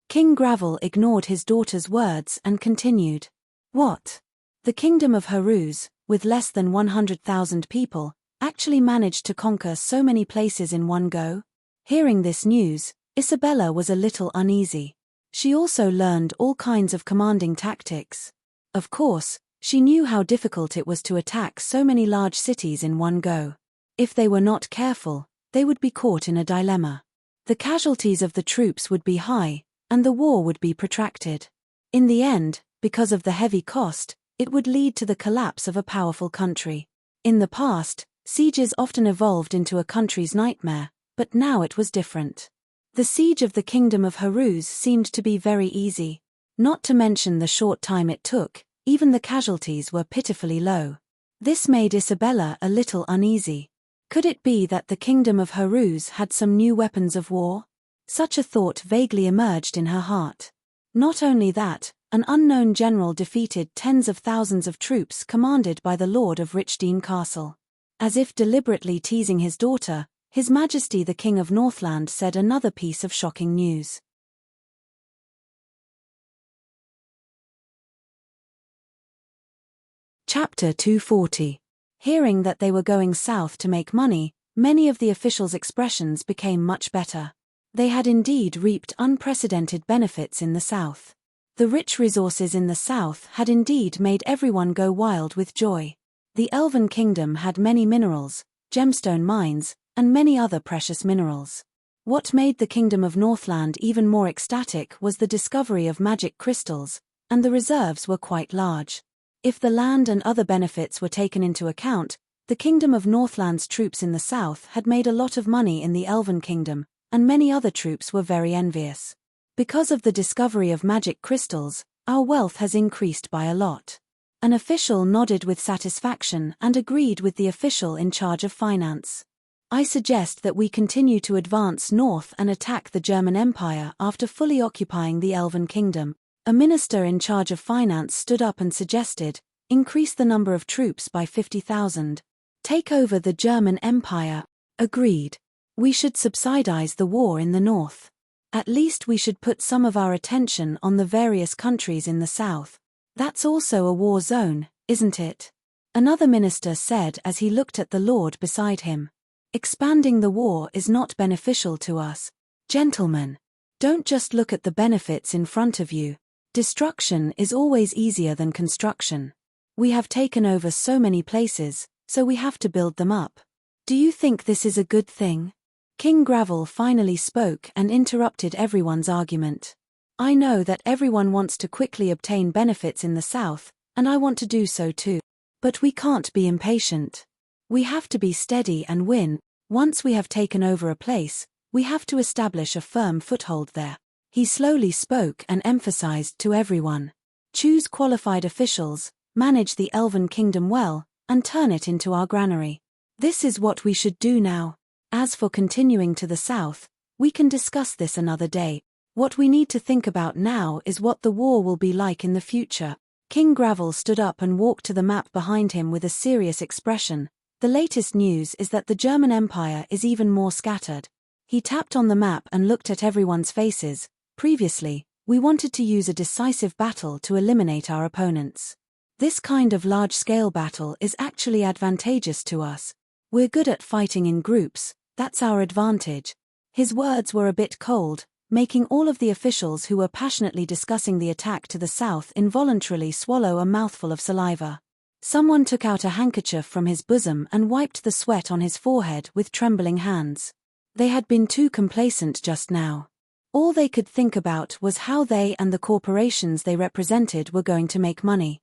King Gravel ignored his daughter's words and continued. What? The Kingdom of Haruz, with less than 100,000 people, actually managed to conquer so many places in one go? Hearing this news, Isabella was a little uneasy. She also learned all kinds of commanding tactics. Of course, she knew how difficult it was to attack so many large cities in one go. If they were not careful, they would be caught in a dilemma. The casualties of the troops would be high, and the war would be protracted. In the end, because of the heavy cost, it would lead to the collapse of a powerful country. In the past, sieges often evolved into a country's nightmare, but now it was different. The siege of the Kingdom of Haruz seemed to be very easy. Not to mention the short time it took, even the casualties were pitifully low. This made Isabella a little uneasy. Could it be that the Kingdom of Haruz had some new weapons of war? Such a thought vaguely emerged in her heart. Not only that, an unknown general defeated tens of thousands of troops commanded by the Lord of Riccarden Castle. As if deliberately teasing his daughter, His Majesty the King of Northland said another piece of shocking news. Chapter 240. Hearing that they were going south to make money, many of the officials' expressions became much better. They had indeed reaped unprecedented benefits in the south. The rich resources in the south had indeed made everyone go wild with joy. The Elven Kingdom had many minerals, gemstone mines, and many other precious minerals. What made the Kingdom of Northland even more ecstatic was the discovery of magic crystals, and the reserves were quite large. If the land and other benefits were taken into account, the Kingdom of Northland's troops in the south had made a lot of money in the Elven Kingdom, and many other troops were very envious. Because of the discovery of magic crystals, our wealth has increased by a lot. An official nodded with satisfaction and agreed with the official in charge of finance. I suggest that we continue to advance north and attack the German Empire after fully occupying the Elven Kingdom. A minister in charge of finance stood up and suggested, increase the number of troops by 50,000. Take over the German Empire. Agreed. We should subsidize the war in the north. At least we should put some of our attention on the various countries in the south. That's also a war zone, isn't it? Another minister said as he looked at the lord beside him. Expanding the war is not beneficial to us. Gentlemen, don't just look at the benefits in front of you. Destruction is always easier than construction. We have taken over so many places, so we have to build them up. Do you think this is a good thing? King Gravel finally spoke and interrupted everyone's argument. I know that everyone wants to quickly obtain benefits in the south, and I want to do so too. But we can't be impatient. We have to be steady and win. Once we have taken over a place, we have to establish a firm foothold there. He slowly spoke and emphasized to everyone. Choose qualified officials, manage the Elven Kingdom well, and turn it into our granary. This is what we should do now. As for continuing to the south, we can discuss this another day. What we need to think about now is what the war will be like in the future. King Gravel stood up and walked to the map behind him with a serious expression. The latest news is that the German Empire is even more scattered. He tapped on the map and looked at everyone's faces. Previously, we wanted to use a decisive battle to eliminate our opponents. This kind of large-scale battle is actually advantageous to us. We're good at fighting in groups, that's our advantage. His words were a bit cold, making all of the officials who were passionately discussing the attack to the south involuntarily swallow a mouthful of saliva. Someone took out a handkerchief from his bosom and wiped the sweat on his forehead with trembling hands. They had been too complacent just now. All they could think about was how they and the corporations they represented were going to make money.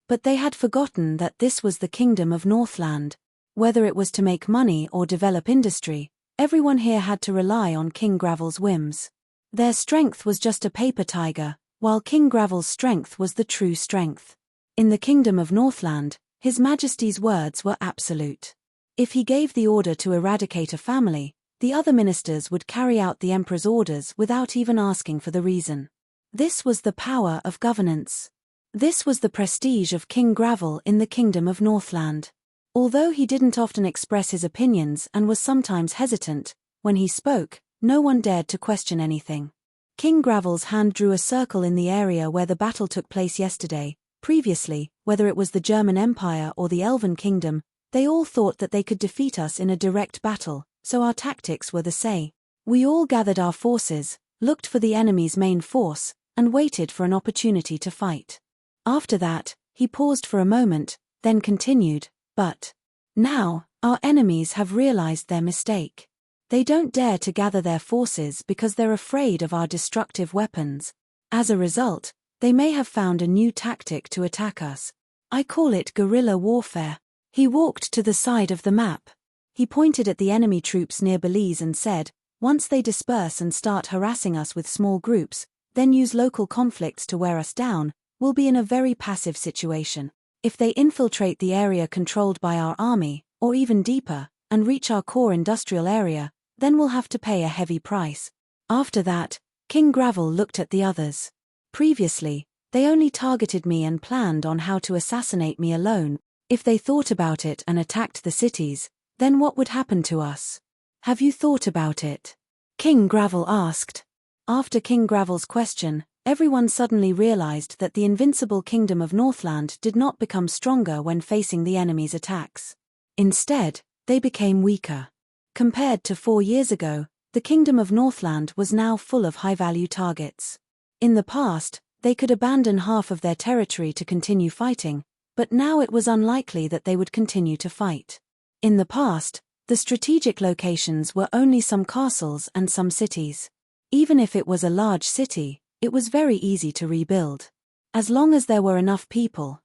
But they had forgotten that this was the Kingdom of Northland. Whether it was to make money or develop industry, everyone here had to rely on King Gravel's whims. Their strength was just a paper tiger, while King Gravel's strength was the true strength. In the Kingdom of Northland, His Majesty's words were absolute. If he gave the order to eradicate a family, the other ministers would carry out the Emperor's orders without even asking for the reason. This was the power of governance. This was the prestige of King Gravel in the Kingdom of Northland. Although he didn't often express his opinions and was sometimes hesitant, when he spoke, no one dared to question anything. King Gravel's hand drew a circle in the area where the battle took place yesterday. Previously, whether it was the German Empire or the Elven Kingdom, they all thought that they could defeat us in a direct battle, so our tactics were the same. We all gathered our forces, looked for the enemy's main force, and waited for an opportunity to fight. After that, he paused for a moment, then continued, but now, our enemies have realized their mistake. They don't dare to gather their forces because they're afraid of our destructive weapons. As a result, they may have found a new tactic to attack us. I call it guerrilla warfare. He walked to the side of the map. He pointed at the enemy troops near Belize and said, once they disperse and start harassing us with small groups, then use local conflicts to wear us down, we'll be in a very passive situation. If they infiltrate the area controlled by our army, or even deeper, and reach our core industrial area, then we'll have to pay a heavy price. After that, King Gravel looked at the others. Previously, they only targeted me and planned on how to assassinate me alone. If they thought about it and attacked the cities, then what would happen to us? Have you thought about it? King Gravel asked. After King Gravel's question, everyone suddenly realized that the invincible Kingdom of Northland did not become stronger when facing the enemy's attacks. Instead, they became weaker. Compared to 4 years ago, the Kingdom of Northland was now full of high-value targets. In the past, they could abandon half of their territory to continue fighting, but now it was unlikely that they would continue to fight. In the past, the strategic locations were only some castles and some cities. Even if it was a large city, it was very easy to rebuild. As long as there were enough people,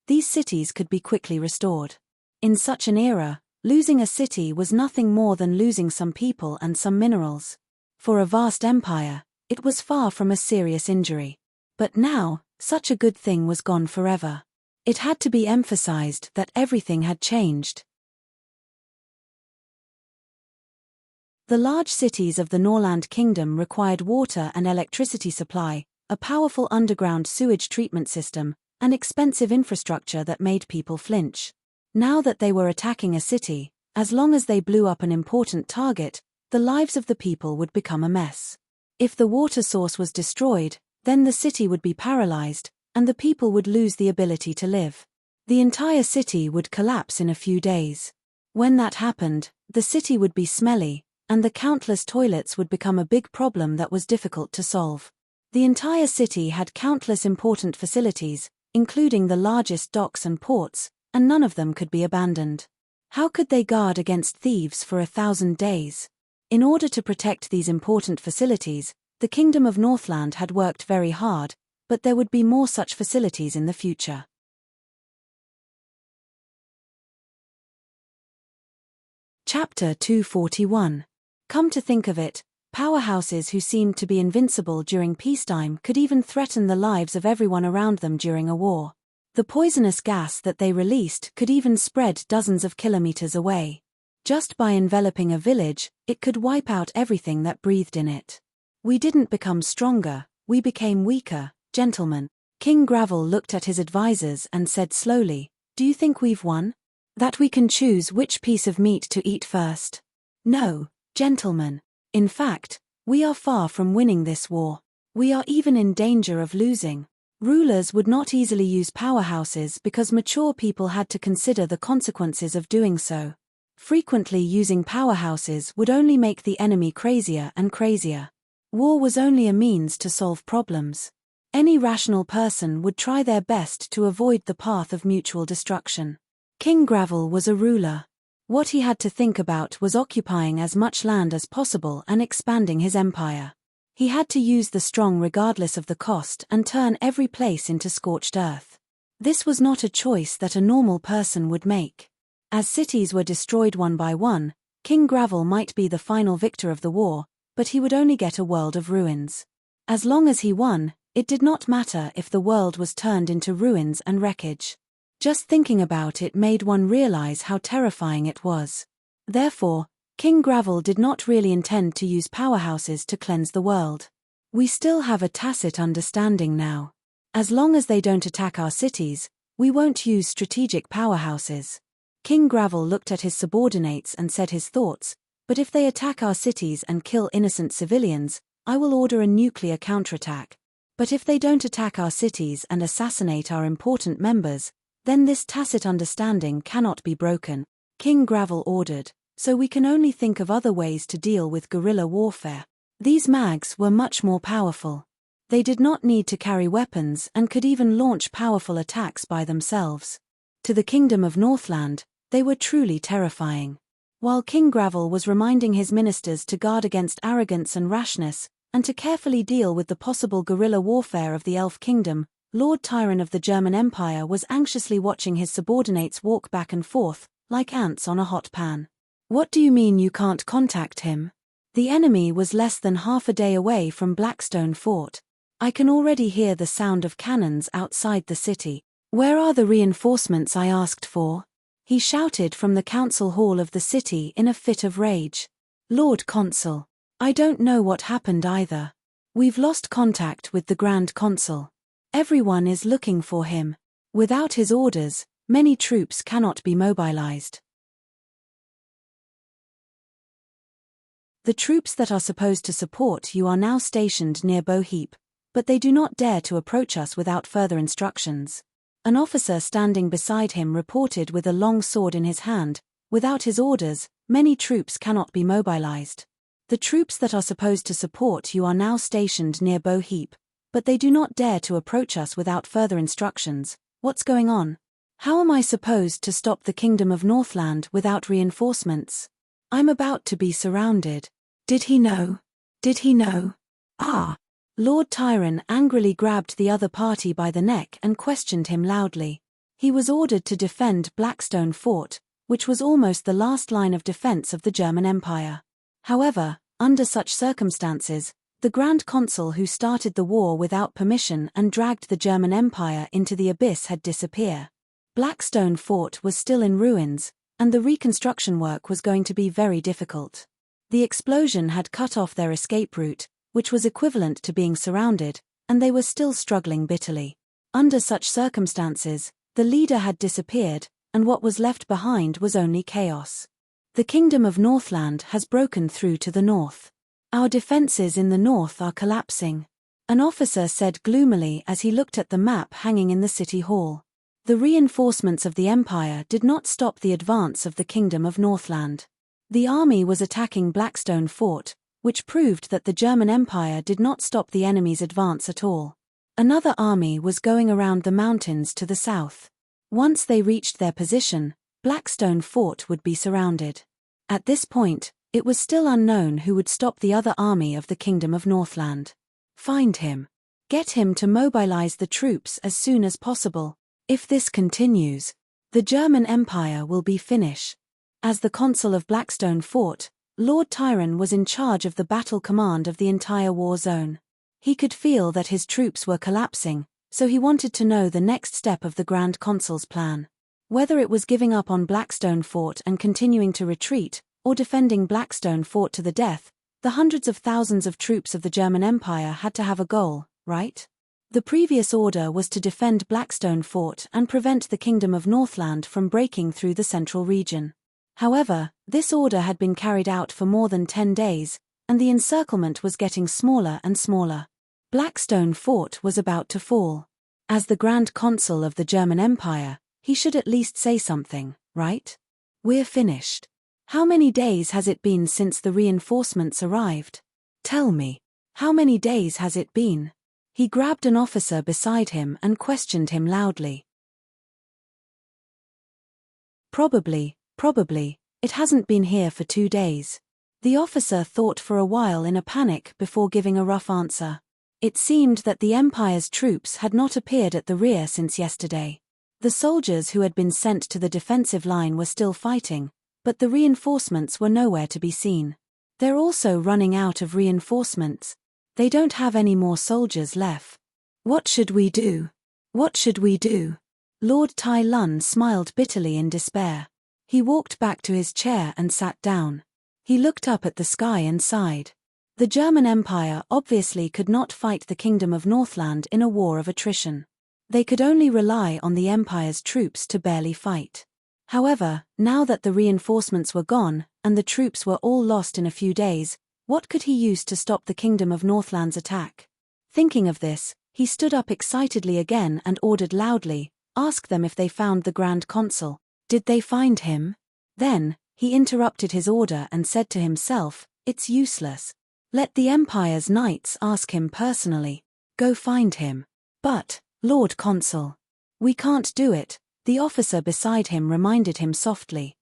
these cities could be quickly restored. In such an era, losing a city was nothing more than losing some people and some minerals. For a vast empire, it was far from a serious injury. But now, such a good thing was gone forever. It had to be emphasized that everything had changed. The large cities of the Norland Kingdom required water and electricity supply, a powerful underground sewage treatment system, and expensive infrastructure that made people flinch. Now that they were attacking a city, as long as they blew up an important target, the lives of the people would become a mess. If the water source was destroyed, then the city would be paralyzed, and the people would lose the ability to live. The entire city would collapse in a few days. When that happened, the city would be smelly, and the countless toilets would become a big problem that was difficult to solve. The entire city had countless important facilities, including the largest docks and ports, and none of them could be abandoned. How could they guard against thieves for 1,000 days? In order to protect these important facilities, the Kingdom of Northland had worked very hard, but there would be more such facilities in the future. Chapter 241. Come to think of it, powerhouses who seemed to be invincible during peacetime could even threaten the lives of everyone around them during a war. The poisonous gas that they released could even spread dozens of kilometers away. Just by enveloping a village, it could wipe out everything that breathed in it. We didn't become stronger, we became weaker, gentlemen. King Gravel looked at his advisors and said slowly, "Do you think we've won? That we can choose which piece of meat to eat first? No, gentlemen. In fact, we are far from winning this war. We are even in danger of losing." Rulers would not easily use powerhouses because mature people had to consider the consequences of doing so. Frequently using powerhouses would only make the enemy crazier and crazier. War was only a means to solve problems. Any rational person would try their best to avoid the path of mutual destruction. King Gravel was a ruler. What he had to think about was occupying as much land as possible and expanding his empire. He had to use the strong regardless of the cost and turn every place into scorched earth. This was not a choice that a normal person would make. As cities were destroyed one by one, King Gravel might be the final victor of the war, but he would only get a world of ruins. As long as he won, it did not matter if the world was turned into ruins and wreckage. Just thinking about it made one realize how terrifying it was. Therefore, King Gravel did not really intend to use powerhouses to cleanse the world. We still have a tacit understanding now. As long as they don't attack our cities, we won't use strategic powerhouses. King Gravel looked at his subordinates and said his thoughts, "But if they attack our cities and kill innocent civilians, I will order a nuclear counterattack. But if they don't attack our cities and assassinate our important members, then this tacit understanding cannot be broken," King Gravel ordered, "so we can only think of other ways to deal with guerrilla warfare." These mags were much more powerful. They did not need to carry weapons and could even launch powerful attacks by themselves. To the Kingdom of Northland, they were truly terrifying. While King Gravel was reminding his ministers to guard against arrogance and rashness, and to carefully deal with the possible guerrilla warfare of the Elf Kingdom, Lord Tyron of the German Empire was anxiously watching his subordinates walk back and forth, like ants on a hot pan. "What do you mean you can't contact him? The enemy was less than half a day away from Blackstone Fort. I can already hear the sound of cannons outside the city. Where are the reinforcements I asked for?" he shouted from the council hall of the city in a fit of rage. "Lord Consul, I don't know what happened either. We've lost contact with the Grand Consul. Everyone is looking for him. Without his orders, many troops cannot be mobilized. The troops that are supposed to support you are now stationed near Boheap, but they do not dare to approach us without further instructions." An officer standing beside him reported with a long sword in his hand, "Without his orders, many troops cannot be mobilized. The troops that are supposed to support you are now stationed near Boheap, but they do not dare to approach us without further instructions. What's going on? How am I supposed to stop the Kingdom of Northland without reinforcements? I'm about to be surrounded." Did he know? Did he know? Ah! Lord Tyron angrily grabbed the other party by the neck and questioned him loudly. He was ordered to defend Blackstone Fort, which was almost the last line of defense of the German Empire. However, under such circumstances, the Grand Consul who started the war without permission and dragged the German Empire into the abyss had disappeared. Blackstone Fort was still in ruins, and the reconstruction work was going to be very difficult. The explosion had cut off their escape route, which was equivalent to being surrounded, and they were still struggling bitterly. Under such circumstances, the leader had disappeared, and what was left behind was only chaos. The Kingdom of Northland has broken through to the north. Our defenses in the north are collapsing. An officer said gloomily as he looked at the map hanging in the city hall. The reinforcements of the Empire did not stop the advance of the Kingdom of Northland. The army was attacking Blackstone Fort, which proved that the German Empire did not stop the enemy's advance at all. Another army was going around the mountains to the south. Once they reached their position, Blackstone Fort would be surrounded. At this point, it was still unknown who would stop the other army of the Kingdom of Northland. Find him. Get him to mobilize the troops as soon as possible. If this continues, the German Empire will be finished. As the consul of Blackstone Fort, Lord Tyron was in charge of the battle command of the entire war zone. He could feel that his troops were collapsing, so he wanted to know the next step of the Grand Consul's plan. Whether it was giving up on Blackstone Fort and continuing to retreat, or defending Blackstone Fort to the death, the hundreds of thousands of troops of the German Empire had to have a goal, right? The previous order was to defend Blackstone Fort and prevent the Kingdom of Northland from breaking through the central region. However, this order had been carried out for more than 10 days, and the encirclement was getting smaller and smaller. Blackstone Fort was about to fall. As the Grand Consul of the German Empire, he should at least say something, right? We're finished. How many days has it been since the reinforcements arrived? Tell me. How many days has it been? He grabbed an officer beside him and questioned him loudly. Probably, it hasn't been here for 2 days. The officer thought for a while in a panic before giving a rough answer. It seemed that the Empire's troops had not appeared at the rear since yesterday. The soldiers who had been sent to the defensive line were still fighting, but the reinforcements were nowhere to be seen. They're also running out of reinforcements. They don't have any more soldiers left. What should we do? What should we do? Lord Tai Lun smiled bitterly in despair. He walked back to his chair and sat down. He looked up at the sky and sighed. The German Empire obviously could not fight the Kingdom of Northland in a war of attrition. They could only rely on the Empire's troops to barely fight. However, now that the reinforcements were gone, and the troops were all lost in a few days, what could he use to stop the Kingdom of Northland's attack? Thinking of this, he stood up excitedly again and ordered loudly, "Ask them if they found the Grand Consul. Did they find him?" Then, he interrupted his order and said to himself, "It's useless. Let the Empire's knights ask him personally. Go find him." "But, Lord Consul, we can't do it," the officer beside him reminded him softly.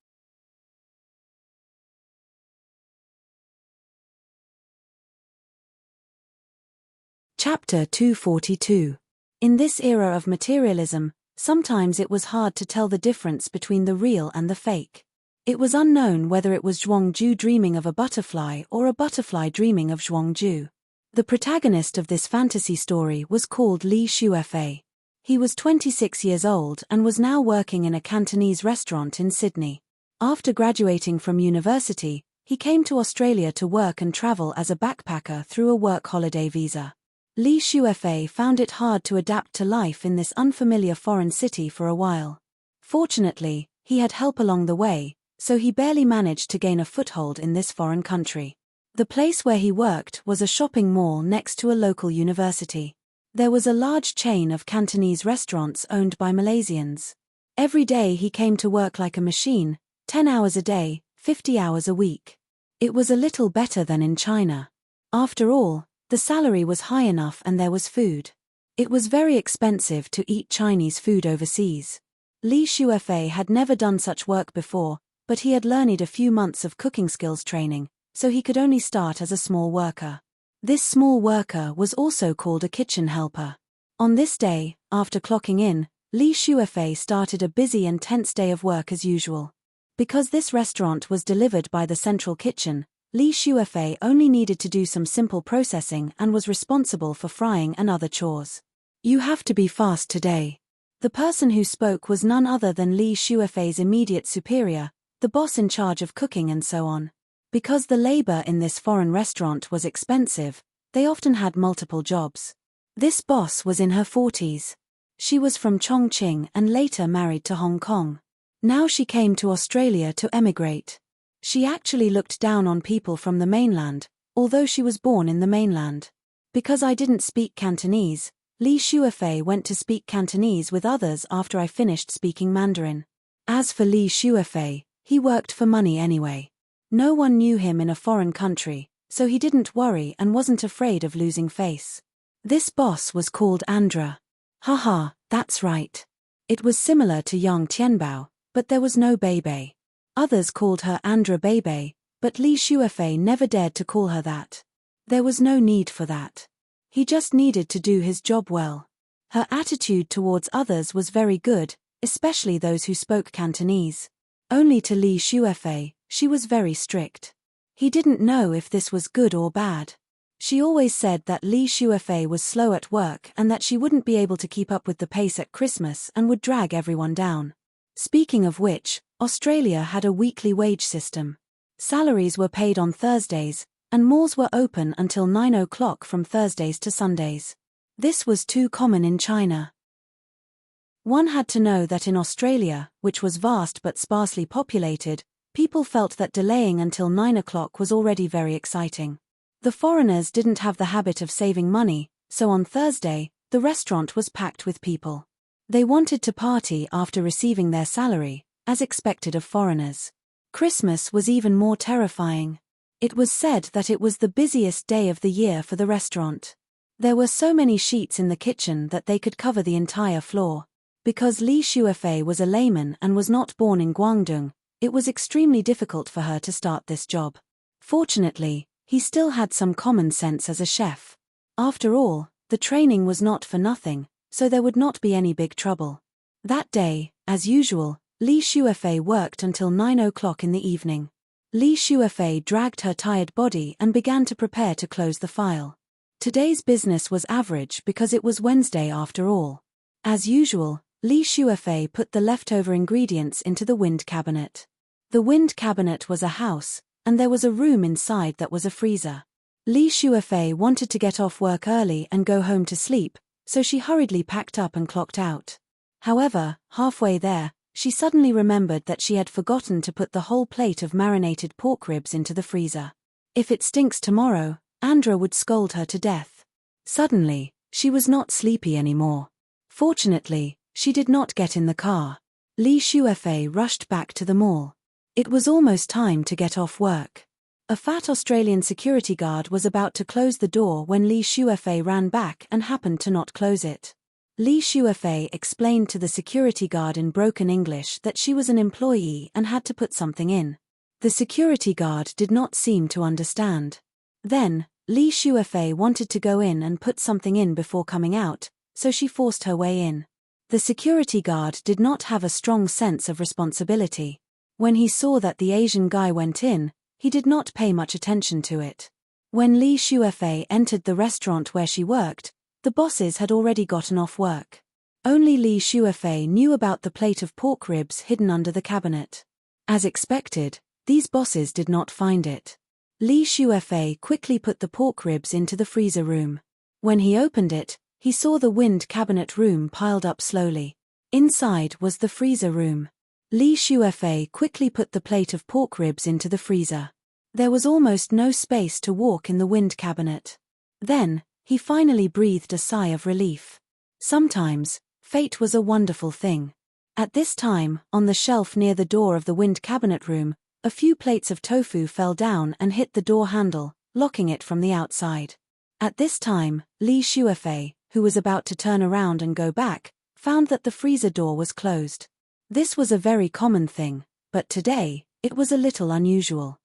Chapter 242. In this era of materialism, sometimes it was hard to tell the difference between the real and the fake. It was unknown whether it was Zhuangju dreaming of a butterfly or a butterfly dreaming of Zhuangju. The protagonist of this fantasy story was called Li Xuefei. He was 26 years old and was now working in a Cantonese restaurant in Sydney. After graduating from university, he came to Australia to work and travel as a backpacker through a work holiday visa. Li Xuefei found it hard to adapt to life in this unfamiliar foreign city for a while. Fortunately, he had help along the way, so he barely managed to gain a foothold in this foreign country. The place where he worked was a shopping mall next to a local university. There was a large chain of Cantonese restaurants owned by Malaysians. Every day he came to work like a machine, 10 hours a day, 50 hours a week. It was a little better than in China. After all, the salary was high enough and there was food. It was very expensive to eat Chinese food overseas. Li Xuefei had never done such work before, but he had learned a few months of cooking skills training, so he could only start as a small worker. This small worker was also called a kitchen helper. On this day, after clocking in, Li Xuefei started a busy and tense day of work as usual. Because this restaurant was delivered by the central kitchen, Li Xuefei only needed to do some simple processing and was responsible for frying and other chores. "You have to be fast today." The person who spoke was none other than Li Xuefei's immediate superior, the boss in charge of cooking and so on. Because the labor in this foreign restaurant was expensive, they often had multiple jobs. This boss was in her 40s. She was from Chongqing and later married to Hong Kong. Now she came to Australia to emigrate. She actually looked down on people from the mainland, although she was born in the mainland. Because I didn't speak Cantonese, Li Xuefei went to speak Cantonese with others after I finished speaking Mandarin. As for Li Xuefei, he worked for money anyway. No one knew him in a foreign country, so he didn't worry and wasn't afraid of losing face. This boss was called Andra. Haha, that's right. It was similar to Yang Tianbao, but there was no Beibei. Others called her Andra Beibei, but Li Xuefei never dared to call her that. There was no need for that. He just needed to do his job well. Her attitude towards others was very good, especially those who spoke Cantonese. Only to Li Xuefei, she was very strict. He didn't know if this was good or bad. She always said that Li Shuefei was slow at work and that she wouldn't be able to keep up with the pace at Christmas and would drag everyone down. Speaking of which, Australia had a weekly wage system. Salaries were paid on Thursdays, and malls were open until 9 o'clock from Thursdays to Sundays. This was too common in China. One had to know that in Australia, which was vast but sparsely populated, people felt that delaying until 9 o'clock was already very exciting. The foreigners didn't have the habit of saving money, so on Thursday, the restaurant was packed with people. They wanted to party after receiving their salary, as expected of foreigners. Christmas was even more terrifying. It was said that it was the busiest day of the year for the restaurant. There were so many sheets in the kitchen that they could cover the entire floor. Because Li Shuefei was a layman and was not born in Guangdong, it was extremely difficult for her to start this job. Fortunately, he still had some common sense as a chef. After all, the training was not for nothing, so there would not be any big trouble. That day, as usual, Li Shuefei worked until 9 o'clock in the evening. Li Shuefei dragged her tired body and began to prepare to close the file. Today's business was average because it was Wednesday after all. As usual, Li Shuefei put the leftover ingredients into the wind cabinet. The wind cabinet was a house, and there was a room inside that was a freezer. Li Shuefei wanted to get off work early and go home to sleep, so she hurriedly packed up and clocked out. However, halfway there, she suddenly remembered that she had forgotten to put the whole plate of marinated pork ribs into the freezer. If it stinks tomorrow, Andra would scold her to death. Suddenly, she was not sleepy anymore. Fortunately, she did not get in the car. Li Shuefei rushed back to the mall. It was almost time to get off work. A fat Australian security guard was about to close the door when Li Shuefei ran back and happened to not close it. Li Shuefei explained to the security guard in broken English that she was an employee and had to put something in. The security guard did not seem to understand. Then, Li Shuefei wanted to go in and put something in before coming out, so she forced her way in. The security guard did not have a strong sense of responsibility. When he saw that the Asian guy went in, he did not pay much attention to it. When Li Shuefei entered the restaurant where she worked, the bosses had already gotten off work. Only Li Shuefei knew about the plate of pork ribs hidden under the cabinet. As expected, these bosses did not find it. Li Shuefei quickly put the pork ribs into the freezer room. When he opened it, he saw the wind cabinet room piled up slowly. Inside was the freezer room. Li Shuefei quickly put the plate of pork ribs into the freezer. There was almost no space to walk in the wind cabinet. Then, he finally breathed a sigh of relief. Sometimes, fate was a wonderful thing. At this time, on the shelf near the door of the wind cabinet room, a few plates of tofu fell down and hit the door handle, locking it from the outside. At this time, Li Shuefei, who was about to turn around and go back, found that the freezer door was closed. This was a very common thing, but today, it was a little unusual.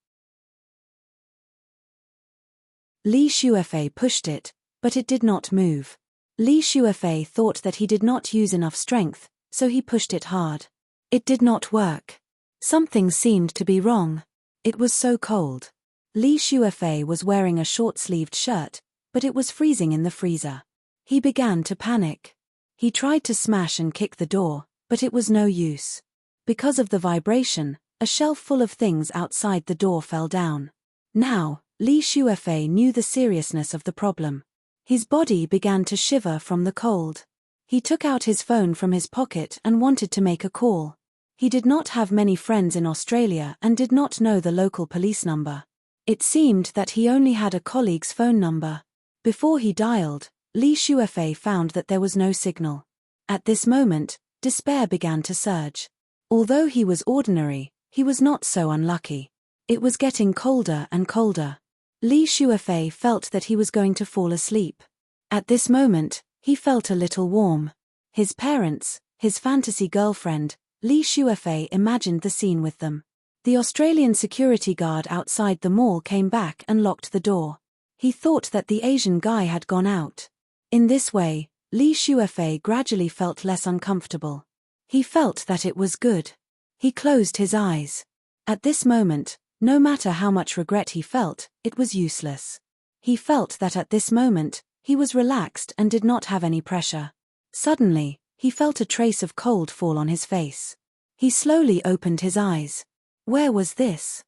Li Shuefei pushed it, but it did not move. Li Shuefei thought that he did not use enough strength, so he pushed it hard. It did not work. Something seemed to be wrong. It was so cold. Li Shuefei was wearing a short-sleeved shirt, but it was freezing in the freezer. He began to panic. He tried to smash and kick the door, but it was no use. Because of the vibration, a shelf full of things outside the door fell down. Now, Li Shuefei knew the seriousness of the problem. His body began to shiver from the cold. He took out his phone from his pocket and wanted to make a call. He did not have many friends in Australia and did not know the local police number. It seemed that he only had a colleague's phone number. Before he dialed, Li Shuefei found that there was no signal. At this moment, despair began to surge. Although he was ordinary, he was not so unlucky. It was getting colder and colder. Li Shuefei felt that he was going to fall asleep. At this moment, he felt a little warm. His parents, his fantasy girlfriend, Li Shuefei imagined the scene with them. The Australian security guard outside the mall came back and locked the door. He thought that the Asian guy had gone out. In this way, Li Shuefei gradually felt less uncomfortable. He felt that it was good. He closed his eyes. At this moment, No matter how much regret he felt, it was useless. He felt that at this moment, he was relaxed and did not have any pressure. Suddenly, he felt a trace of cold fall on his face. He slowly opened his eyes. Where was this?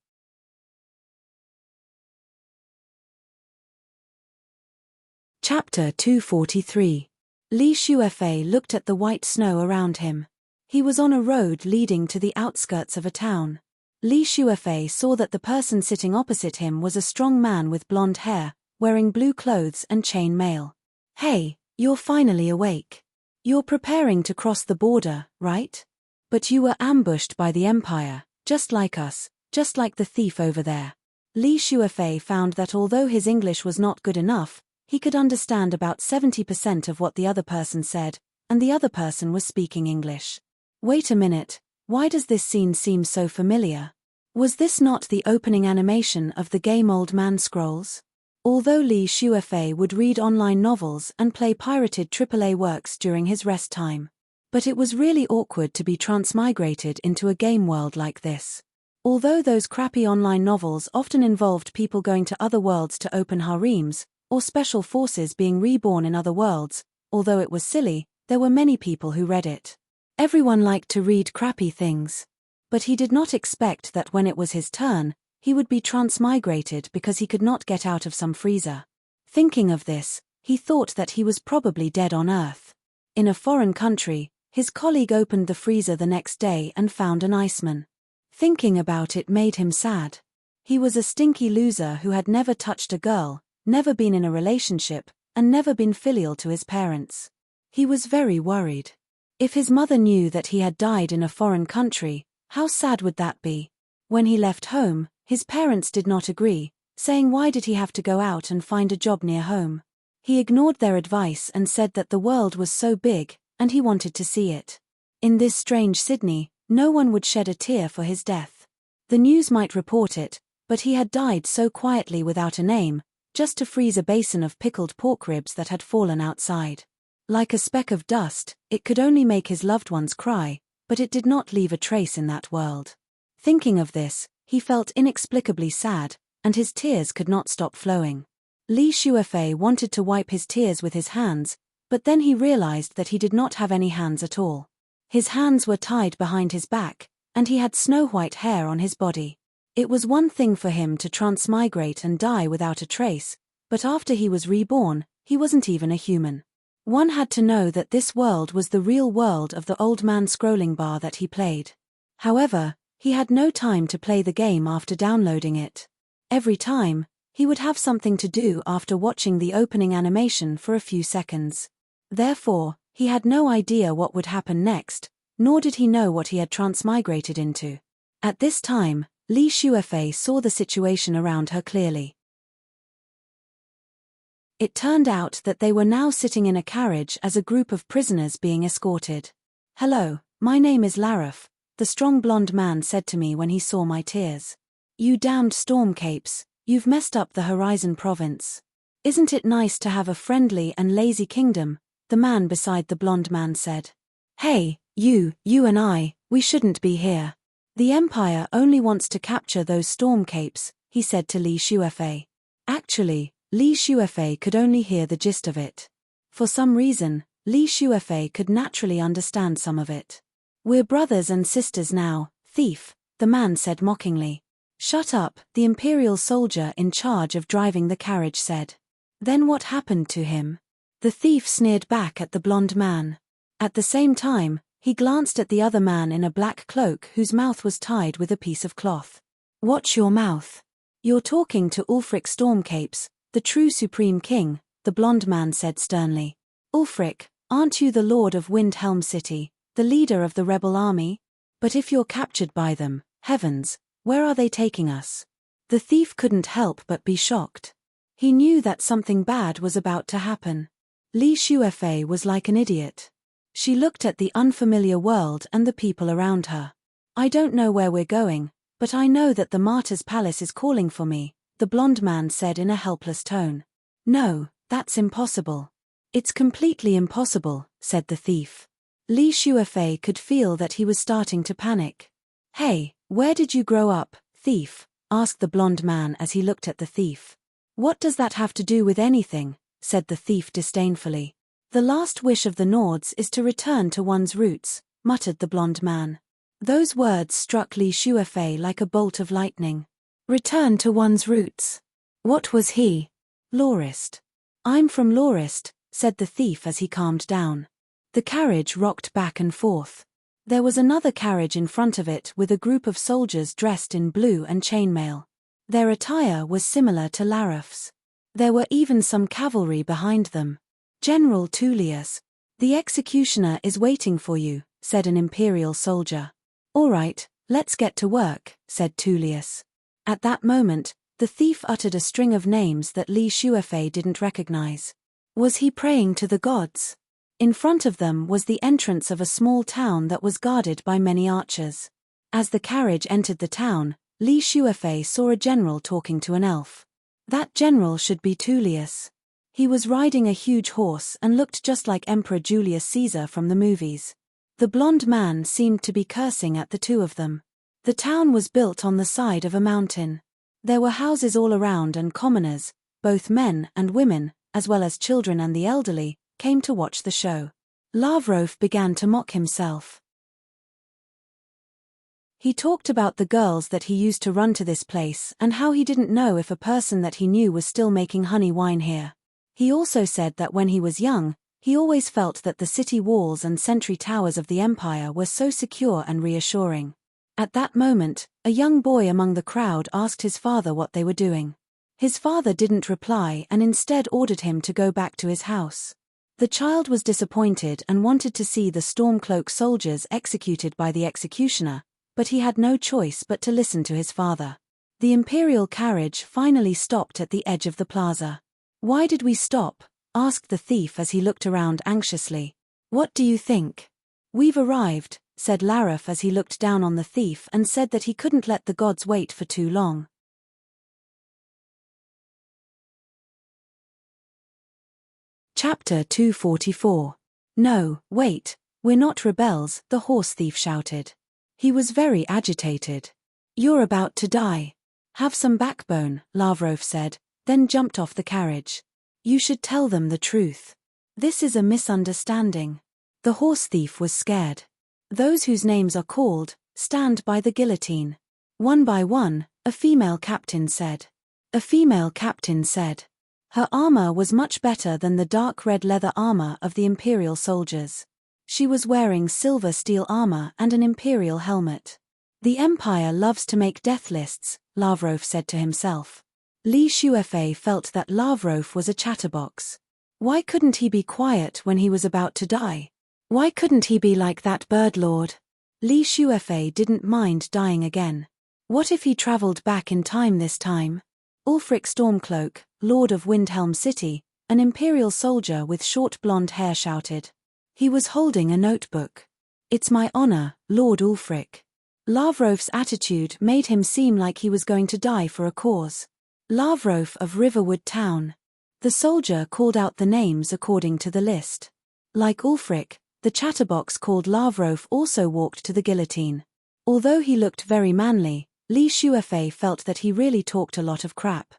Chapter 243. Li Shuefei looked at the white snow around him. He was on a road leading to the outskirts of a town. Li Shuefei saw that the person sitting opposite him was a strong man with blonde hair, wearing blue clothes and chain mail. Hey, you're finally awake. You're preparing to cross the border, right? But you were ambushed by the Empire, just like us, just like the thief over there. Li Shuefei found that although his English was not good enough, he could understand about 70% of what the other person said, and the other person was speaking English. Wait a minute, why does this scene seem so familiar? Was this not the opening animation of the game Old Man Scrolls? Although Li Shuefei would read online novels and play pirated AAA works during his rest time. But it was really awkward to be transmigrated into a game world like this. Although those crappy online novels often involved people going to other worlds to open harems, or special forces being reborn in other worlds, although it was silly, there were many people who read it. Everyone liked to read crappy things. But he did not expect that when it was his turn, he would be transmigrated because he could not get out of some freezer. Thinking of this, he thought that he was probably dead on Earth. In a foreign country, his colleague opened the freezer the next day and found an iceman. Thinking about it made him sad. He was a stinky loser who had never touched a girl, never been in a relationship, and never been filial to his parents. He was very worried. If his mother knew that he had died in a foreign country, how sad would that be? When he left home, his parents did not agree, saying why did he have to go out and find a job near home? He ignored their advice and said that the world was so big, and he wanted to see it. In this strange Sydney, no one would shed a tear for his death. The news might report it, but he had died so quietly without a name, just to freeze a basin of pickled pork ribs that had fallen outside. Like a speck of dust, it could only make his loved ones cry, but it did not leave a trace in that world. Thinking of this, he felt inexplicably sad, and his tears could not stop flowing. Li Shuefei wanted to wipe his tears with his hands, but then he realized that he did not have any hands at all. His hands were tied behind his back, and he had snow-white hair on his body. It was one thing for him to transmigrate and die without a trace, but after he was reborn, he wasn't even a human. One had to know that this world was the real world of the Old Man scrolling bar that he played. However, he had no time to play the game after downloading it. Every time, he would have something to do after watching the opening animation for a few seconds. Therefore, he had no idea what would happen next, nor did he know what he had transmigrated into. At this time, Li Shuefei saw the situation around her clearly. It turned out that they were now sitting in a carriage as a group of prisoners being escorted. "Hello, my name is Larif," the strong blonde man said to me when he saw my tears. "You damned storm capes, you've messed up the Horizon province. Isn't it nice to have a friendly and lazy kingdom?" the man beside the blonde man said. "Hey, you and I, we shouldn't be here. The Empire only wants to capture those storm capes," he said to Li Shuefei. Actually, Li Shuefei could only hear the gist of it. For some reason, Li Shuefei could naturally understand some of it. "We're brothers and sisters now, thief," the man said mockingly. "Shut up," the Imperial soldier in charge of driving the carriage said. "Then what happened to him?" The thief sneered back at the blonde man. At the same time, he glanced at the other man in a black cloak whose mouth was tied with a piece of cloth. "Watch your mouth. You're talking to Ulfric Stormcapes, the true Supreme King," the blonde man said sternly. "Ulfric, aren't you the Lord of Windhelm City, the leader of the rebel army? But if you're captured by them, heavens, where are they taking us?" The thief couldn't help but be shocked. He knew that something bad was about to happen. Li Shuefei was like an idiot. She looked at the unfamiliar world and the people around her. "I don't know where we're going, but I know that the Martyr's Palace is calling for me," the blonde man said in a helpless tone. "No, that's impossible." "It's completely impossible," said the thief. Li Shuefei could feel that he was starting to panic. "Hey, where did you grow up, thief?" asked the blond man as he looked at the thief. What does that have to do with anything? Said the thief disdainfully. The last wish of the Nords is to return to one's roots, muttered the blond man. Those words struck Li Shuefei like a bolt of lightning. Return to one's roots. What was he? Laurist. I'm from Laurist, said the thief as he calmed down. The carriage rocked back and forth. There was another carriage in front of it with a group of soldiers dressed in blue and chainmail. Their attire was similar to Laraf's. There were even some cavalry behind them. General Tullius, the executioner is waiting for you, said an imperial soldier. All right, let's get to work, said Tullius. At that moment, the thief uttered a string of names that Li Shuefei didn't recognize. Was he praying to the gods? In front of them was the entrance of a small town that was guarded by many archers. As the carriage entered the town, Li Shuefei saw a general talking to an elf. That general should be Tullius. He was riding a huge horse and looked just like Emperor Julius Caesar from the movies. The blond man seemed to be cursing at the two of them. The town was built on the side of a mountain. There were houses all around and commoners, both men and women, as well as children and the elderly, came to watch the show. Lavrov began to mock himself. He talked about the girls that he used to run to this place and how he didn't know if a person that he knew was still making honey wine here. He also said that when he was young, he always felt that the city walls and sentry towers of the empire were so secure and reassuring. At that moment, a young boy among the crowd asked his father what they were doing. His father didn't reply and instead ordered him to go back to his house. The child was disappointed and wanted to see the Stormcloak soldiers executed by the executioner, but he had no choice but to listen to his father. The imperial carriage finally stopped at the edge of the plaza. Why did we stop? Asked the thief as he looked around anxiously. What do you think? We've arrived, said Laraf as he looked down on the thief and said that he couldn't let the gods wait for too long. Chapter 244. No, wait, we're not rebels, the horse thief shouted. He was very agitated. You're about to die. Have some backbone, Lavrov said, then jumped off the carriage. You should tell them the truth. This is a misunderstanding. The horse thief was scared. Those whose names are called, stand by the guillotine. One by one, a female captain said. A female captain said. Her armor was much better than the dark red leather armor of the imperial soldiers. She was wearing silver steel armor and an imperial helmet. The empire loves to make death lists, Lavrov said to himself. Li Shuefei felt that Lavrov was a chatterbox. Why couldn't he be quiet when he was about to die? Why couldn't he be like that bird lord? Li Shuefei didn't mind dying again. What if he traveled back in time this time? Ulfric Stormcloak, Lord of Windhelm City, an imperial soldier with short blonde hair shouted. He was holding a notebook. It's my honor, Lord Ulfric. Lavrov's attitude made him seem like he was going to die for a cause. Lavrov of Riverwood Town. The soldier called out the names according to the list. Like Ulfric, the chatterbox called Lavrov also walked to the guillotine. Although he looked very manly, Li Shuefei felt that he really talked a lot of crap.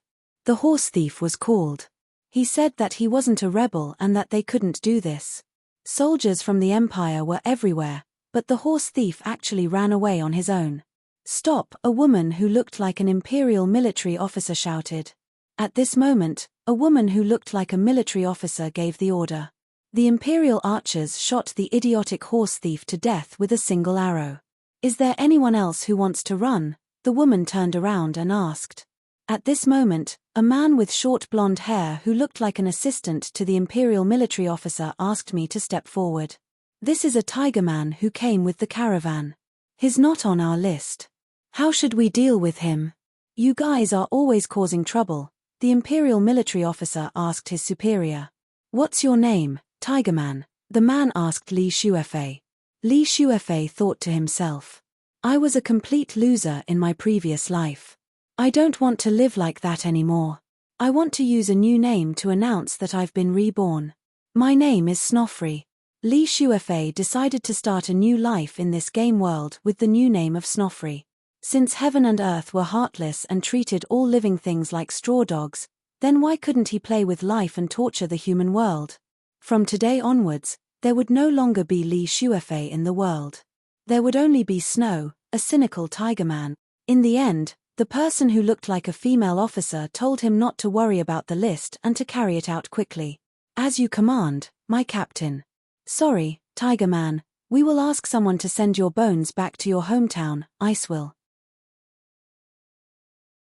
The horse thief was called. He said that he wasn't a rebel and that they couldn't do this. Soldiers from the empire were everywhere, but the horse thief actually ran away on his own. Stop, a woman who looked like an imperial military officer shouted. At this moment, a woman who looked like a military officer gave the order. The imperial archers shot the idiotic horse thief to death with a single arrow. Is there anyone else who wants to run? The woman turned around and asked. At this moment, a man with short blonde hair who looked like an assistant to the imperial military officer asked me to step forward. This is a tiger man who came with the caravan. He's not on our list. How should we deal with him? You guys are always causing trouble, the imperial military officer asked his superior. What's your name, Tiger Man? The man asked Li Shuefei. Li Shuefei thought to himself. I was a complete loser in my previous life. I don't want to live like that anymore. I want to use a new name to announce that I've been reborn. My name is Snofri. Li Shuefei decided to start a new life in this game world with the new name of Snofri. Since heaven and earth were heartless and treated all living things like straw dogs, then why couldn't he play with life and torture the human world? From today onwards, there would no longer be Li Shuefei in the world. There would only be Snow, a cynical tiger man. In the end, the person who looked like a female officer told him not to worry about the list and to carry it out quickly. As you command, my captain. Sorry, Tiger Man, we will ask someone to send your bones back to your hometown, Icewill.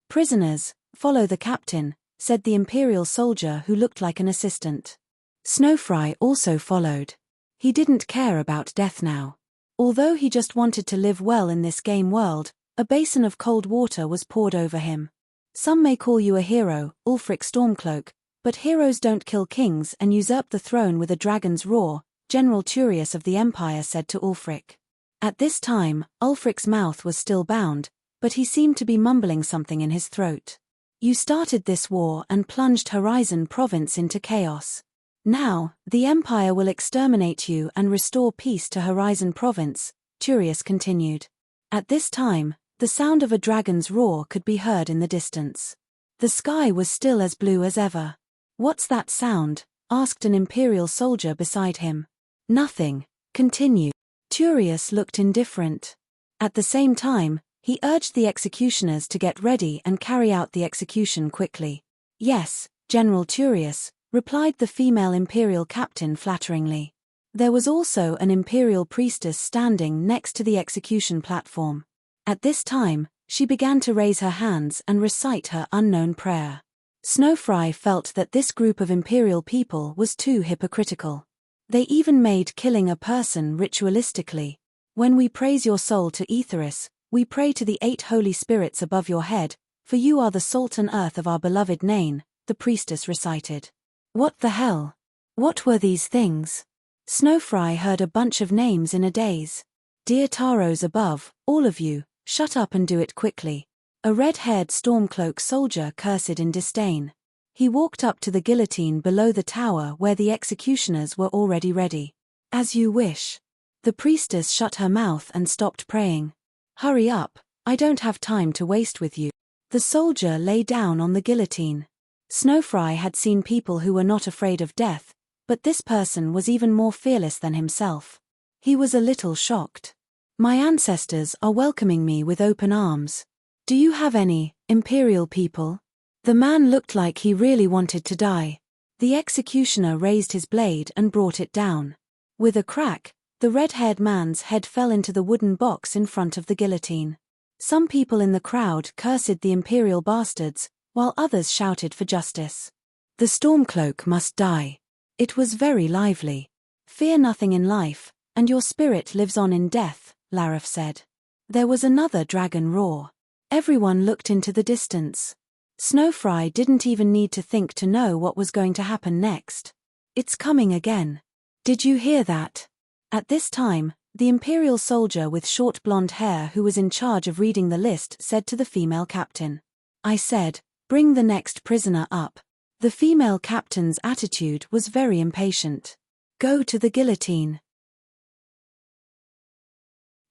Prisoners, follow the captain, said the Imperial soldier who looked like an assistant. Snowfry also followed. He didn't care about death now. Although he just wanted to live well in this game world, a basin of cold water was poured over him. Some may call you a hero, Ulfric Stormcloak, but heroes don't kill kings and usurp the throne with a dragon's roar, General Turius of the Empire said to Ulfric. At this time, Ulfric's mouth was still bound, but he seemed to be mumbling something in his throat. You started this war and plunged Horizon Province into chaos. Now, the Empire will exterminate you and restore peace to Horizon Province, Turius continued. At this time, the sound of a dragon's roar could be heard in the distance. The sky was still as blue as ever. What's that sound? Asked an Imperial soldier beside him. Nothing, continued. Turius looked indifferent. At the same time, he urged the executioners to get ready and carry out the execution quickly. Yes, General Turius, replied the female Imperial captain flatteringly. There was also an Imperial priestess standing next to the execution platform. At this time, she began to raise her hands and recite her unknown prayer. Snowfry felt that this group of Imperial people was too hypocritical. They even made killing a person ritualistically. When we praise your soul to Aetheris, we pray to the 8 holy spirits above your head, for you are the salt and earth of our beloved Nain, the priestess recited. What the hell? What were these things? Snowfry heard a bunch of names in a daze. Dear Taros above, all of you, shut up and do it quickly. A red-haired Stormcloak soldier cursed in disdain. He walked up to the guillotine below the tower where the executioners were already ready. As you wish. The priestess shut her mouth and stopped praying. Hurry up, I don't have time to waste with you. The soldier lay down on the guillotine. Snowfry had seen people who were not afraid of death, but this person was even more fearless than himself. He was a little shocked. My ancestors are welcoming me with open arms. Do you have any, Imperial people? The man looked like he really wanted to die. The executioner raised his blade and brought it down. With a crack, the red-haired man's head fell into the wooden box in front of the guillotine. Some people in the crowd cursed the Imperial bastards, while others shouted for justice. The Stormcloak must die. It was very lively. Fear nothing in life, and your spirit lives on in death, Larif said. There was another dragon roar. Everyone looked into the distance. Snowfry didn't even need to think to know what was going to happen next. It's coming again. Did you hear that? At this time, the Imperial soldier with short blonde hair who was in charge of reading the list said to the female captain. I said, bring the next prisoner up. The female captain's attitude was very impatient. Go to the guillotine.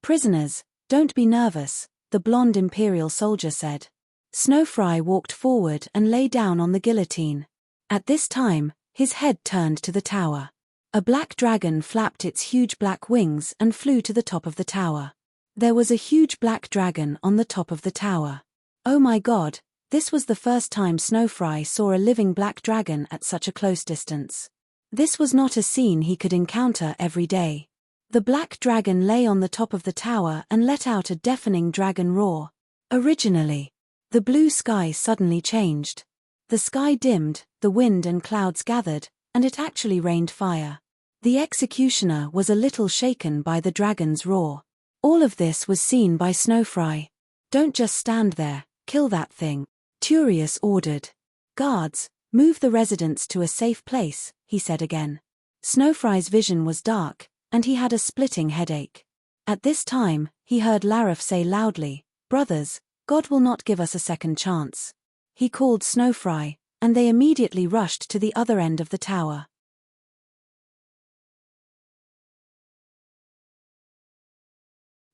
Prisoners, don't be nervous, the blonde Imperial soldier said. Snowfry walked forward and lay down on the guillotine. At this time, his head turned to the tower. A black dragon flapped its huge black wings and flew to the top of the tower. There was a huge black dragon on the top of the tower. Oh my God! This was the first time Snowfry saw a living black dragon at such a close distance. This was not a scene he could encounter every day. The black dragon lay on the top of the tower and let out a deafening dragon roar. Originally, the blue sky suddenly changed. The sky dimmed, the wind and clouds gathered, and it actually rained fire. The executioner was a little shaken by the dragon's roar. All of this was seen by Snowfry. Don't just stand there, kill that thing. Turius ordered. Guards, move the residents to a safe place, he said again. Snowfry's vision was dark, and he had a splitting headache. At this time, he heard Larif say loudly, Brothers, God will not give us a second chance. He called Snowfry, and they immediately rushed to the other end of the tower.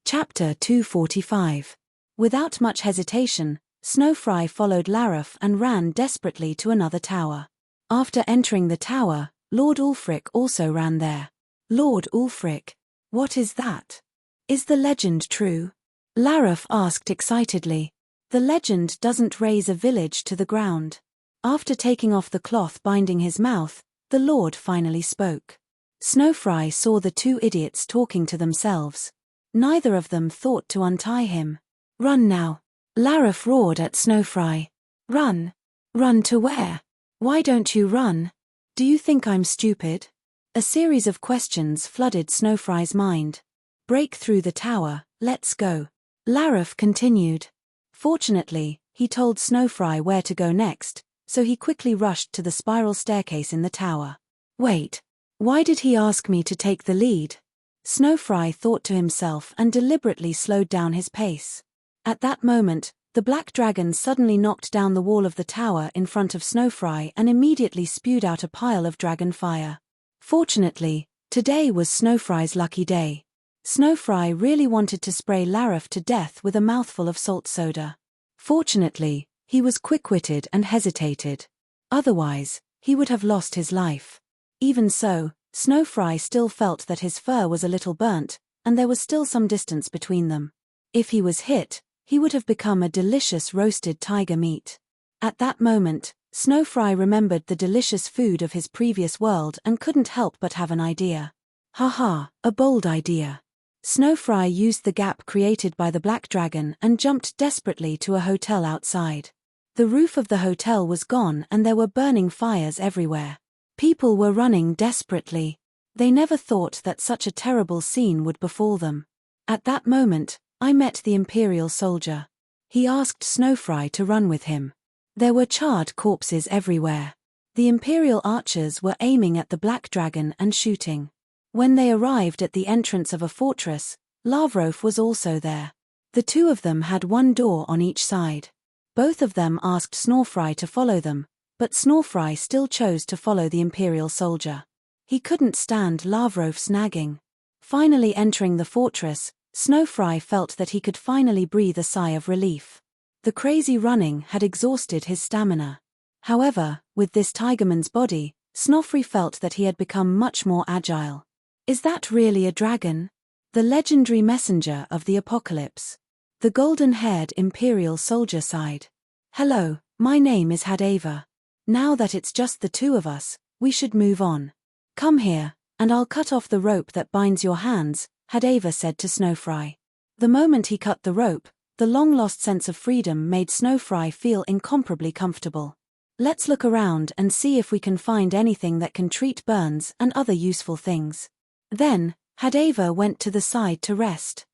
Chapter 245. Without much hesitation, Snowfry followed Laraf and ran desperately to another tower. After entering the tower, Lord Ulfric also ran there. Lord Ulfric, what is that? Is the legend true? Laraf asked excitedly. The legend doesn't raze a village to the ground. After taking off the cloth binding his mouth, the Lord finally spoke. Snowfry saw the two idiots talking to themselves. Neither of them thought to untie him. Run now! Laraf roared at Snowfry. Run! Run to where? Why don't you run? Do you think I'm stupid? A series of questions flooded Snowfry's mind. Break through the tower, let's go. Laraf continued. Fortunately, he told Snowfry where to go next, so he quickly rushed to the spiral staircase in the tower. Wait, why did he ask me to take the lead? Snowfry thought to himself and deliberately slowed down his pace. At that moment, the black dragon suddenly knocked down the wall of the tower in front of Snowfry and immediately spewed out a pile of dragon fire. Fortunately, today was Snowfry's lucky day. Snowfry really wanted to spray Laraf to death with a mouthful of salt soda. Fortunately, he was quick-witted and hesitated. Otherwise, he would have lost his life. Even so, Snowfry still felt that his fur was a little burnt, and there was still some distance between them. If he was hit, he would have become a delicious roasted tiger meat. At that moment, Snowfry remembered the delicious food of his previous world and couldn't help but have an idea. Haha, a bold idea. Snowfry used the gap created by the black dragon and jumped desperately to a hotel outside. The roof of the hotel was gone and there were burning fires everywhere. People were running desperately. They never thought that such a terrible scene would befall them. At that moment, I met the Imperial soldier. He asked Snowfry to run with him. There were charred corpses everywhere. The Imperial archers were aiming at the black dragon and shooting. When they arrived at the entrance of a fortress, Lavrov was also there. The two of them had one door on each side. Both of them asked Snowfry to follow them, but Snowfry still chose to follow the Imperial soldier. He couldn't stand Lavrov's nagging. Finally entering the fortress, Snowfry felt that he could finally breathe a sigh of relief. The crazy running had exhausted his stamina. However, with this tigerman's body, Snowfry felt that he had become much more agile. Is that really a dragon? The legendary messenger of the apocalypse. The golden-haired Imperial soldier sighed. Hello, my name is Hadeva. Now that it's just the two of us, we should move on. Come here, and I'll cut off the rope that binds your hands, Hadeva said to Snowfry. The moment he cut the rope, the long-lost sense of freedom made Snowfry feel incomparably comfortable. Let's look around and see if we can find anything that can treat burns and other useful things. Then, Hadeva went to the side to rest.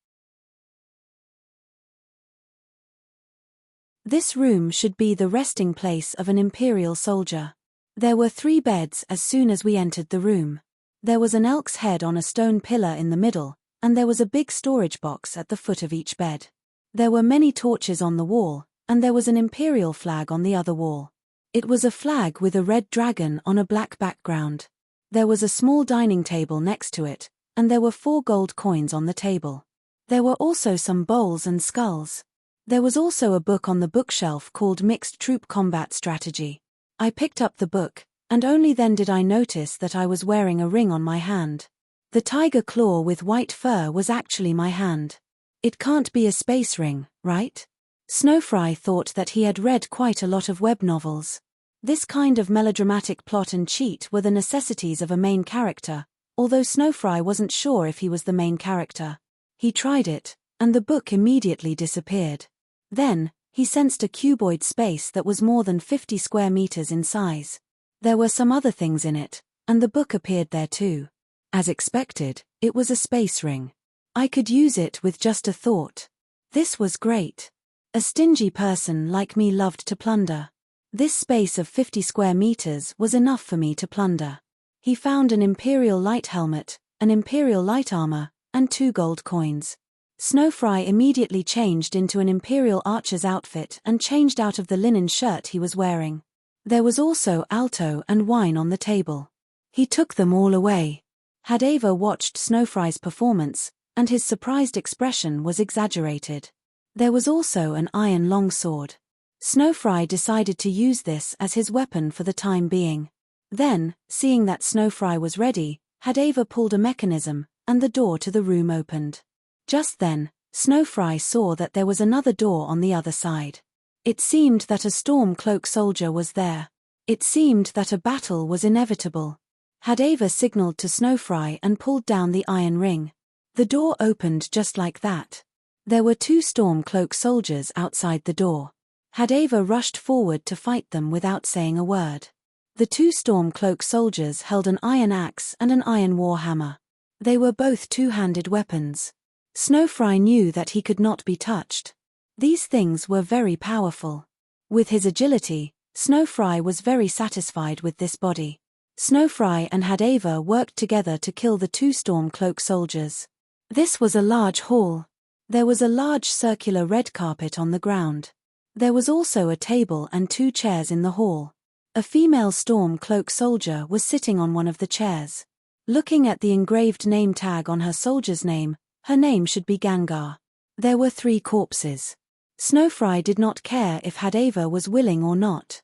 This room should be the resting place of an Imperial soldier. There were 3 beds as soon as we entered the room. There was an elk's head on a stone pillar in the middle, and there was a big storage box at the foot of each bed. There were many torches on the wall, and there was an Imperial flag on the other wall. It was a flag with a red dragon on a black background. There was a small dining table next to it, and there were 4 gold coins on the table. There were also some bowls and skulls. There was also a book on the bookshelf called Mixed Troop Combat Strategy. I picked up the book, and only then did I notice that I was wearing a ring on my hand. The tiger claw with white fur was actually my hand. It can't be a space ring, right? Snowfry thought that he had read quite a lot of web novels. This kind of melodramatic plot and cheat were the necessities of a main character, although Snowfry wasn't sure if he was the main character. He tried it, and the book immediately disappeared. Then, he sensed a cuboid space that was more than 50 square meters in size. There were some other things in it, and the book appeared there too. As expected, it was a space ring. I could use it with just a thought. This was great. A stingy person like me loved to plunder. This space of 50 square meters was enough for me to plunder. He found an Imperial light helmet, an Imperial light armor, and 2 gold coins. Snowfry immediately changed into an Imperial archer's outfit and changed out of the linen shirt he was wearing. There was also Alto and wine on the table. He took them all away. Hadeva watched Snowfry's performance, and his surprised expression was exaggerated. There was also an iron longsword. Snowfry decided to use this as his weapon for the time being. Then, seeing that Snowfry was ready, Hadeva pulled a mechanism, and the door to the room opened. Just then, Snowfry saw that there was another door on the other side. It seemed that a storm cloak soldier was there. It seemed that a battle was inevitable. Hadeva signaled to Snowfry and pulled down the iron ring. The door opened just like that. There were 2 storm cloak soldiers outside the door. Hadeva rushed forward to fight them without saying a word. The 2 storm cloak soldiers held an iron axe and an iron warhammer. They were both 2-handed weapons. Snowfry knew that he could not be touched. These things were very powerful. With his agility, Snowfry was very satisfied with this body. Snowfry and Hadeva worked together to kill the 2 storm cloak soldiers. This was a large hall. There was a large circular red carpet on the ground. There was also a table and 2 chairs in the hall. A female storm cloak soldier was sitting on one of the chairs. Looking at the engraved name tag on her soldier's name, her name should be Gangar. There were 3 corpses. Snowfry did not care if Hadeva was willing or not.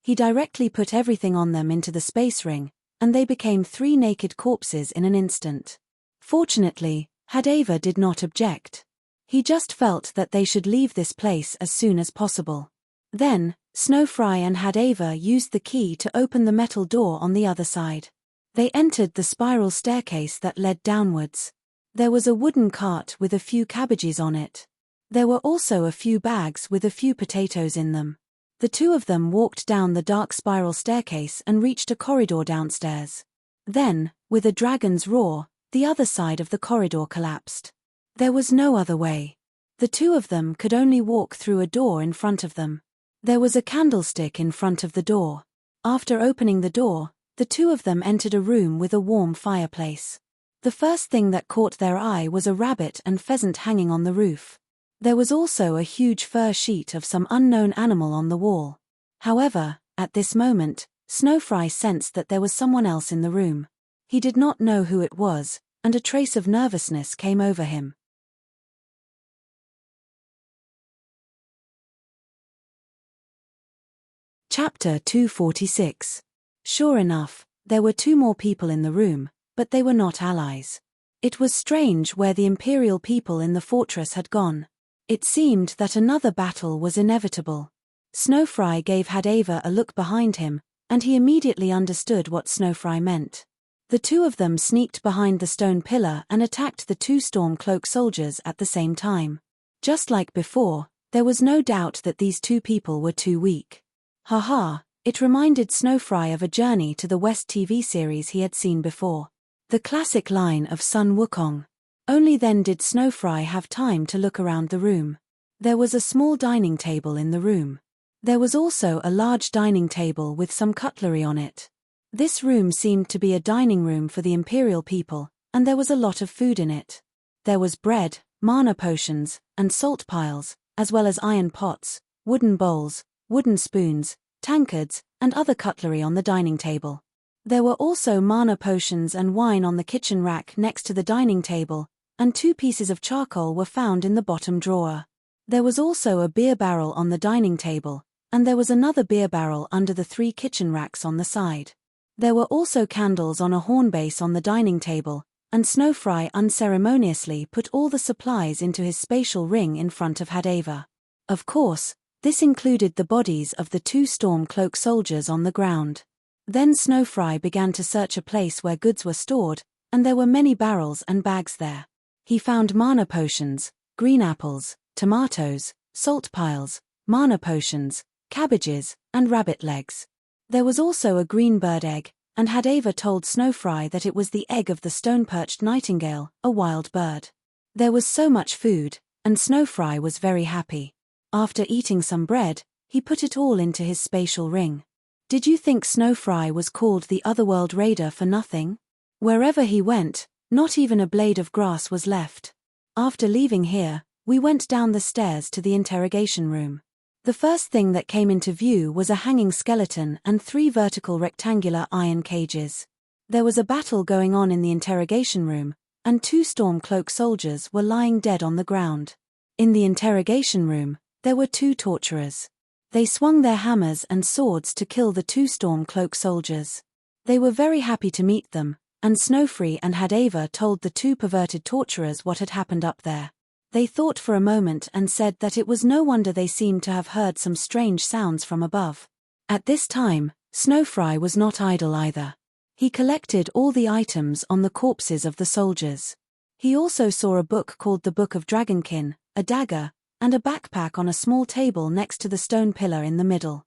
He directly put everything on them into the space ring, and they became 3 naked corpses in an instant. Fortunately, Hadeva did not object. He just felt that they should leave this place as soon as possible. Then, Snowfry and Hadeva used the key to open the metal door on the other side. They entered the spiral staircase that led downwards. There was a wooden cart with a few cabbages on it. There were also a few bags with a few potatoes in them. The 2 of them walked down the dark spiral staircase and reached a corridor downstairs. Then, with a dragon's roar, the other side of the corridor collapsed. There was no other way. The 2 of them could only walk through a door in front of them. There was a candlestick in front of the door. After opening the door, the 2 of them entered a room with a warm fireplace. The first thing that caught their eye was a rabbit and pheasant hanging on the roof. There was also a huge fur sheet of some unknown animal on the wall. However, at this moment, Snowfry sensed that there was someone else in the room. He did not know who it was, and a trace of nervousness came over him. Chapter 246. Sure enough, there were 2 more people in the room, but they were not allies. It was strange where the imperial people in the fortress had gone. It seemed that another battle was inevitable. Snowfry gave Hadeva a look behind him, and he immediately understood what Snowfry meant. The 2 of them sneaked behind the stone pillar and attacked the 2 storm cloak soldiers at the same time. Just like before, there was no doubt that these 2 people were too weak. Haha, it reminded Snowfry of a Journey to the West TV series he had seen before. The classic line of Sun Wukong. Only then did Snowfry have time to look around the room. There was a small dining table in the room. There was also a large dining table with some cutlery on it. This room seemed to be a dining room for the imperial people, and there was a lot of food in it. There was bread, mana potions, and salt piles, as well as iron pots, wooden bowls, wooden spoons, tankards, and other cutlery on the dining table. There were also mana potions and wine on the kitchen rack next to the dining table, and 2 pieces of charcoal were found in the bottom drawer. There was also a beer barrel on the dining table, and there was another beer barrel under the 3 kitchen racks on the side. There were also candles on a horn base on the dining table, and Snowfry unceremoniously put all the supplies into his spatial ring in front of Hadeva. Of course, this included the bodies of the 2 storm cloak soldiers on the ground. Then Snowfry began to search a place where goods were stored, and there were many barrels and bags there. He found mana potions, green apples, tomatoes, salt piles, mana potions, cabbages, and rabbit legs. There was also a green bird egg, and Hadeva told Snowfry that it was the egg of the stone-perched nightingale, a wild bird. There was so much food, and Snowfry was very happy. After eating some bread, he put it all into his spatial ring. Did you think Snowfry was called the Otherworld Raider for nothing? Wherever he went, not even a blade of grass was left. After leaving here, we went down the stairs to the interrogation room. The first thing that came into view was a hanging skeleton and 3 vertical rectangular iron cages. There was a battle going on in the interrogation room, and 2 Stormcloak soldiers were lying dead on the ground. In the interrogation room, there were 2 torturers. They swung their hammers and swords to kill the 2 Stormcloak soldiers. They were very happy to meet them, and Snowfree and Hadava told the 2 perverted torturers what had happened up there. They thought for a moment and said that it was no wonder they seemed to have heard some strange sounds from above. At this time, Snowfree was not idle either. He collected all the items on the corpses of the soldiers. He also saw a book called the Book of Dragonkin, a dagger, and a backpack on a small table next to the stone pillar in the middle.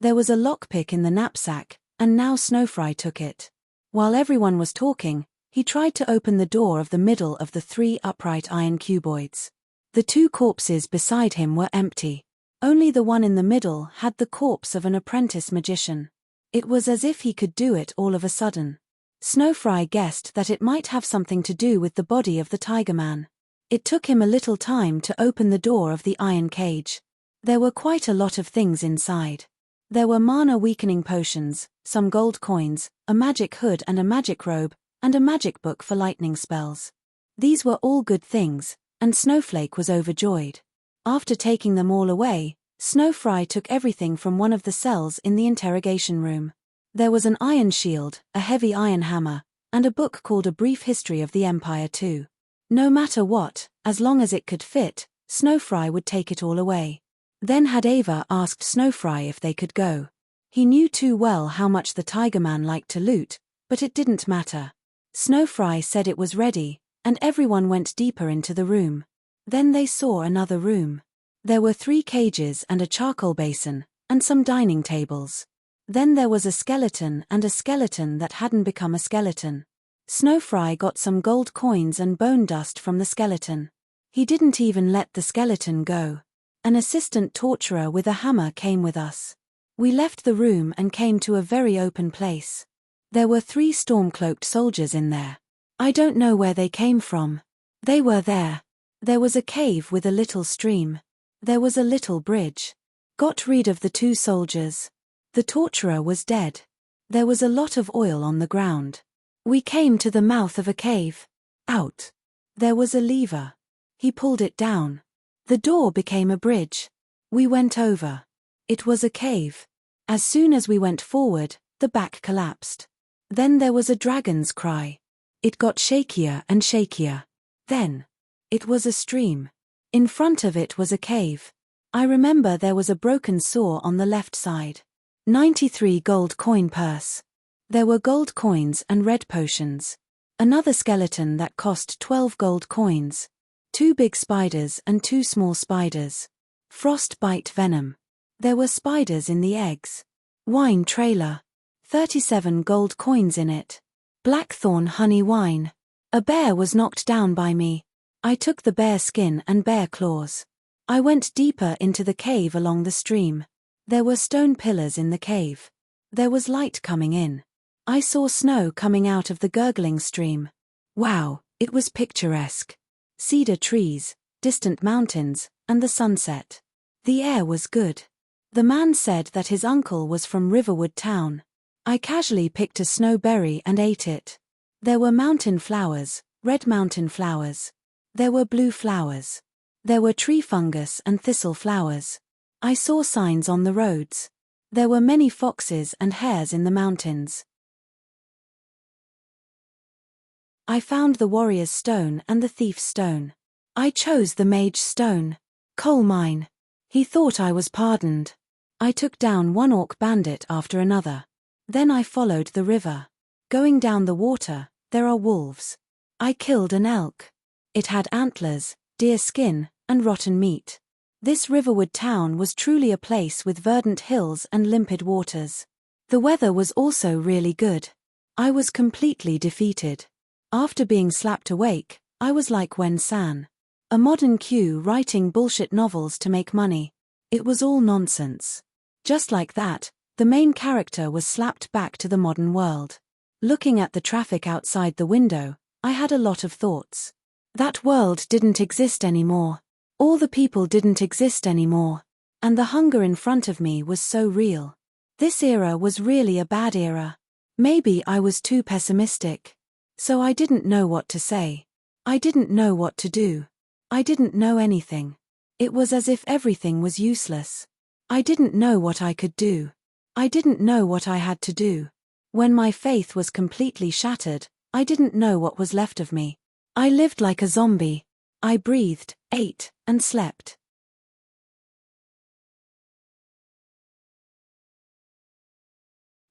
There was a lockpick in the knapsack, and now Snowfree took it. While everyone was talking, he tried to open the door of the middle of the 3 upright iron cuboids. The 2 corpses beside him were empty. Only the one in the middle had the corpse of an apprentice magician. It was as if he could do it all of a sudden. Snowfree guessed that it might have something to do with the body of the Tiger Man. It took him a little time to open the door of the iron cage. There were quite a lot of things inside. There were mana-weakening potions, some gold coins, a magic hood and a magic robe, and a magic book for lightning spells. These were all good things, and Snowflake was overjoyed. After taking them all away, Snowfree took everything from one of the cells in the interrogation room. There was an iron shield, a heavy iron hammer, and a book called A Brief History of the Empire too. No matter what, as long as it could fit, Snowfree would take it all away. Then Hadava asked Snowfree if they could go. He knew too well how much the Tiger Man liked to loot, but it didn't matter. Snowfree said it was ready, and everyone went deeper into the room. Then they saw another room. There were 3 cages and a charcoal basin, and some dining tables. Then there was a skeleton and a skeleton that hadn't become a skeleton. Snowfree got some gold coins and bone dust from the skeleton. He didn't even let the skeleton go. An assistant torturer with a hammer came with us. We left the room and came to a very open place. There were 3 storm-cloaked soldiers in there. I don't know where they came from. They were there. There was a cave with a little stream. There was a little bridge. Got rid of the 2 soldiers. The torturer was dead. There was a lot of oil on the ground. We came to the mouth of a cave. Out. There was a lever. He pulled it down. The door became a bridge. We went over. It was a cave. As soon as we went forward, the back collapsed. Then there was a dragon's cry. It got shakier and shakier. Then. It was a stream. In front of it was a cave. I remember there was a broken saw on the left side. 93 gold coin purse. There were gold coins and red potions. Another skeleton that cost 12 gold coins. 2 big spiders and 2 small spiders. Frostbite venom. There were spiders in the eggs. Wine trailer. 37 gold coins in it. Blackthorn honey wine. A bear was knocked down by me. I took the bear skin and bear claws. I went deeper into the cave along the stream. There were stone pillars in the cave. There was light coming in. I saw snow coming out of the gurgling stream. Wow, it was picturesque. Cedar trees, distant mountains, and the sunset. The air was good. The man said that his uncle was from Riverwood Town. I casually picked a snowberry and ate it. There were mountain flowers, red mountain flowers. There were blue flowers. There were tree fungus and thistle flowers. I saw signs on the roads. There were many foxes and hares in the mountains. I found the warrior's stone and the thief's stone. I chose the mage's stone. Coal mine. He thought I was pardoned. I took down one orc bandit after another. Then I followed the river. Going down the water, there are wolves. I killed an elk. It had antlers, deer skin, and rotten meat. This Riverwood town was truly a place with verdant hills and limpid waters. The weather was also really good. I was completely defeated. After being slapped awake, I was like Wen San. A modern Q writing bullshit novels to make money. It was all nonsense. Just like that, the main character was slapped back to the modern world. Looking at the traffic outside the window, I had a lot of thoughts. That world didn't exist anymore. All the people didn't exist anymore. And the hunger in front of me was so real. This era was really a bad era. Maybe I was too pessimistic. So I didn't know what to say. I didn't know what to do. I didn't know anything. It was as if everything was useless. I didn't know what I could do. I didn't know what I had to do. When my faith was completely shattered, I didn't know what was left of me. I lived like a zombie. I breathed, ate, and slept.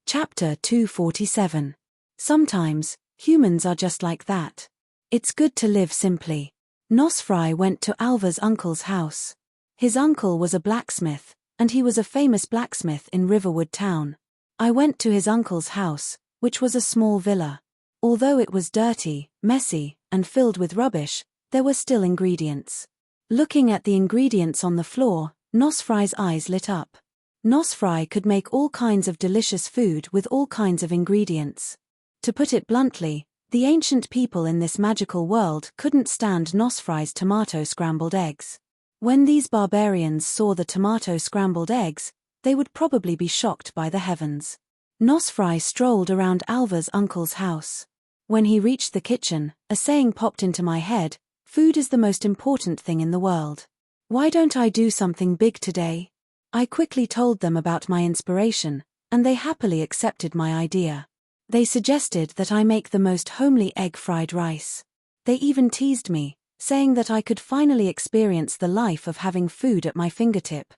Chapter 247. Sometimes, humans are just like that. It's good to live simply. Nosfry went to Alva's uncle's house. His uncle was a blacksmith, and he was a famous blacksmith in Riverwood town. I went to his uncle's house, which was a small villa. Although it was dirty, messy, and filled with rubbish, there were still ingredients. Looking at the ingredients on the floor, Nosfry's eyes lit up. Nosfry could make all kinds of delicious food with all kinds of ingredients. To put it bluntly, the ancient people in this magical world couldn't stand Nosfry's tomato scrambled eggs. When these barbarians saw the tomato scrambled eggs, they would probably be shocked by the heavens. Nosfry strolled around Alva's uncle's house. When he reached the kitchen, a saying popped into my head: food is the most important thing in the world. Why don't I do something big today? I quickly told them about my inspiration, and they happily accepted my idea. They suggested that I make the most homely egg fried rice. They even teased me, saying that I could finally experience the life of having food at my fingertip.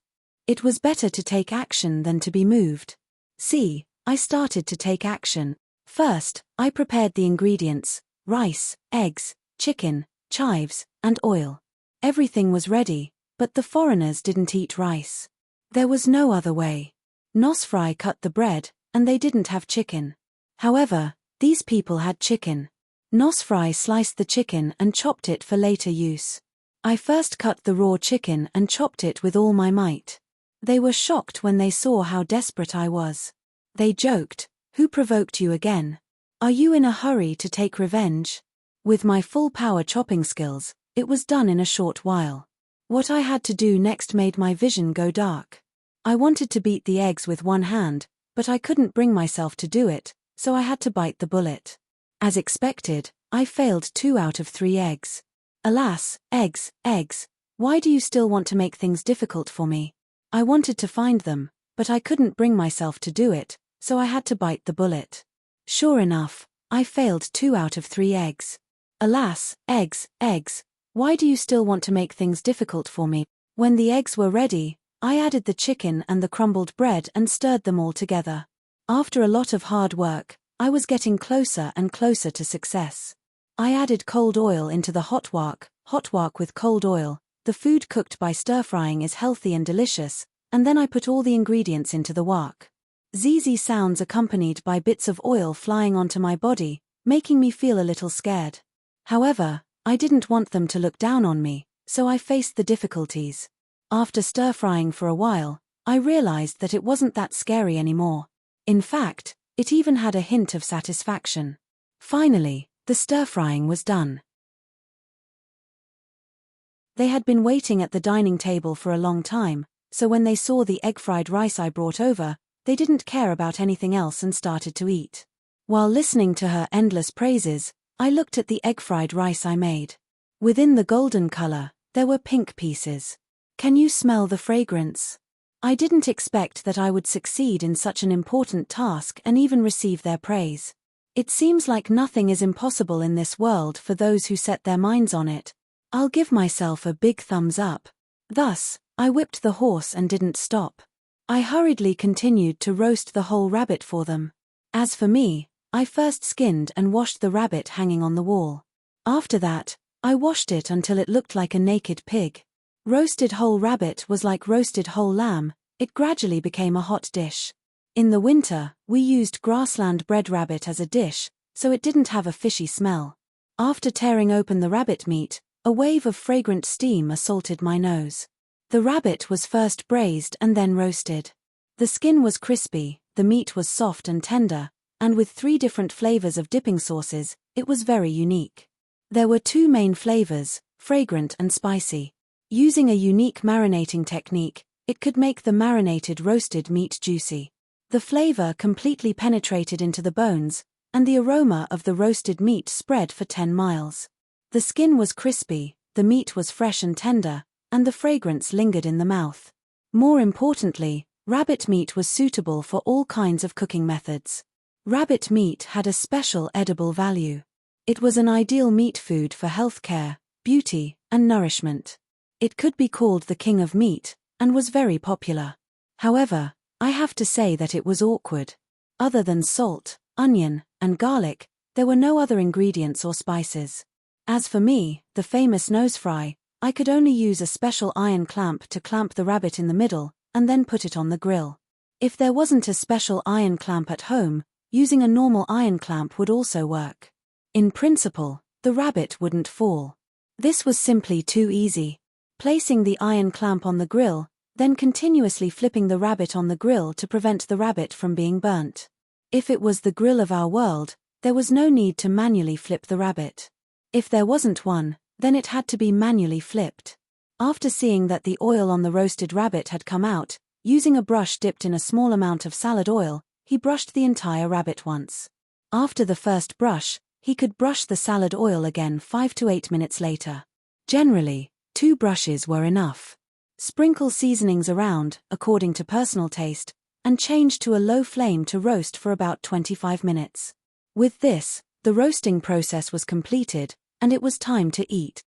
It was better to take action than to be moved. See, I started to take action. First, I prepared the ingredients: rice, eggs, chicken, chives, and oil. Everything was ready, but the foreigners didn't eat rice. There was no other way. Nosfry cut the bread, and they didn't have chicken. However, these people had chicken. Nosfry sliced the chicken and chopped it for later use. I first cut the raw chicken and chopped it with all my might. They were shocked when they saw how desperate I was. They joked, "Who provoked you again? Are you in a hurry to take revenge?" With my full power chopping skills, it was done in a short while. What I had to do next made my vision go dark. I wanted to beat the eggs with one hand, but I couldn't bring myself to do it, so I had to bite the bullet. As expected, I failed 2 out of 3 eggs. Alas, eggs, why do you still want to make things difficult for me? I wanted to find them, but I couldn't bring myself to do it, so I had to bite the bullet. Sure enough, I failed 2 out of 3 eggs. Alas, eggs, why do you still want to make things difficult for me? When the eggs were ready, I added the chicken and the crumbled bread and stirred them all together. After a lot of hard work, I was getting closer and closer to success. I added cold oil into the hot wok with cold oil. The food cooked by stir-frying is healthy and delicious, and then I put all the ingredients into the wok. Zzz sounds accompanied by bits of oil flying onto my body, making me feel a little scared. However, I didn't want them to look down on me, so I faced the difficulties. After stir-frying for a while, I realized that it wasn't that scary anymore. In fact, it even had a hint of satisfaction. Finally, the stir-frying was done. They had been waiting at the dining table for a long time, so when they saw the egg-fried rice I brought over, they didn't care about anything else and started to eat. While listening to her endless praises, I looked at the egg-fried rice I made. Within the golden color, there were pink pieces. Can you smell the fragrance? I didn't expect that I would succeed in such an important task and even receive their praise. It seems like nothing is impossible in this world for those who set their minds on it. I'll give myself a big thumbs up. Thus, I whipped the horse and didn't stop. I hurriedly continued to roast the whole rabbit for them. As for me, I first skinned and washed the rabbit hanging on the wall. After that, I washed it until it looked like a naked pig. Roasted whole rabbit was like roasted whole lamb. It gradually became a hot dish. In the winter, we used grassland bred rabbit as a dish, so it didn't have a fishy smell. After tearing open the rabbit meat, a wave of fragrant steam assaulted my nose. The rabbit was first braised and then roasted. The skin was crispy, the meat was soft and tender, and with 3 different flavors of dipping sauces, it was very unique. There were 2 main flavors, fragrant and spicy. Using a unique marinating technique, it could make the marinated roasted meat juicy. The flavor completely penetrated into the bones, and the aroma of the roasted meat spread for 10 miles. The skin was crispy, the meat was fresh and tender, and the fragrance lingered in the mouth. More importantly, rabbit meat was suitable for all kinds of cooking methods. Rabbit meat had a special edible value. It was an ideal meat food for healthcare, beauty, and nourishment. It could be called the king of meat, and was very popular. However, I have to say that it was awkward. Other than salt, onion, and garlic, there were no other ingredients or spices. As for me, the famous nose fry, I could only use a special iron clamp to clamp the rabbit in the middle, and then put it on the grill. If there wasn't a special iron clamp at home, using a normal iron clamp would also work. In principle, the rabbit wouldn't fall. This was simply too easy. Placing the iron clamp on the grill, then continuously flipping the rabbit on the grill to prevent the rabbit from being burnt. If it was the grill of our world, there was no need to manually flip the rabbit. If there wasn't one, then it had to be manually flipped. After seeing that the oil on the roasted rabbit had come out, using a brush dipped in a small amount of salad oil, he brushed the entire rabbit once. After the first brush, he could brush the salad oil again 5 to 8 minutes later. Generally, 2 brushes were enough. Sprinkle seasonings around, according to personal taste, and change to a low flame to roast for about 25 minutes. With this, the roasting process was completed, and it was time to eat.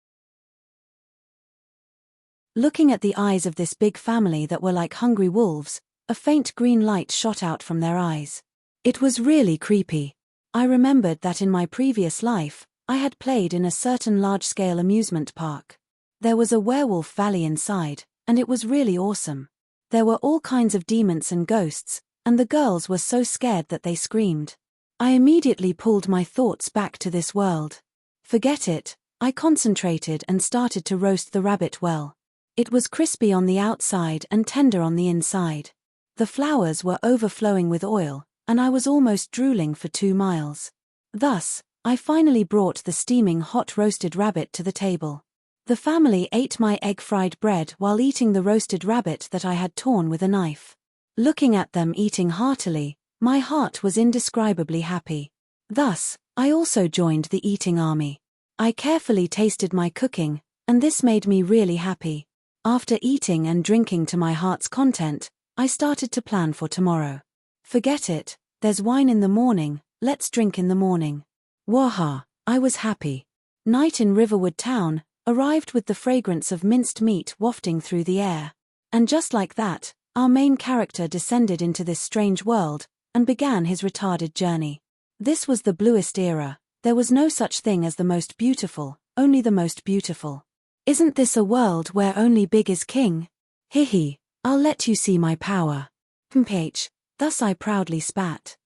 Looking at the eyes of this big family that were like hungry wolves, a faint green light shot out from their eyes. It was really creepy. I remembered that in my previous life, I had played in a certain large-scale amusement park. There was a werewolf valley inside, and it was really awesome. There were all kinds of demons and ghosts, and the girls were so scared that they screamed. I immediately pulled my thoughts back to this world. Forget it, I concentrated and started to roast the rabbit well. It was crispy on the outside and tender on the inside. The flowers were overflowing with oil, and I was almost drooling for 2 miles. Thus, I finally brought the steaming hot roasted rabbit to the table. The family ate my egg-fried bread while eating the roasted rabbit that I had torn with a knife. Looking at them eating heartily, my heart was indescribably happy. Thus, I also joined the eating army. I carefully tasted my cooking, and this made me really happy. After eating and drinking to my heart's content, I started to plan for tomorrow. Forget it, there's wine in the morning, let's drink in the morning. Waha, I was happy. Night in Riverwood Town arrived with the fragrance of minced meat wafting through the air. And just like that, our main character descended into this strange world, and began his retarded journey. This was the bluest era, there was no such thing as the most beautiful, only the most beautiful. Isn't this a world where only big is king? Hihi, I'll let you see my power. Mph, thus I proudly spat.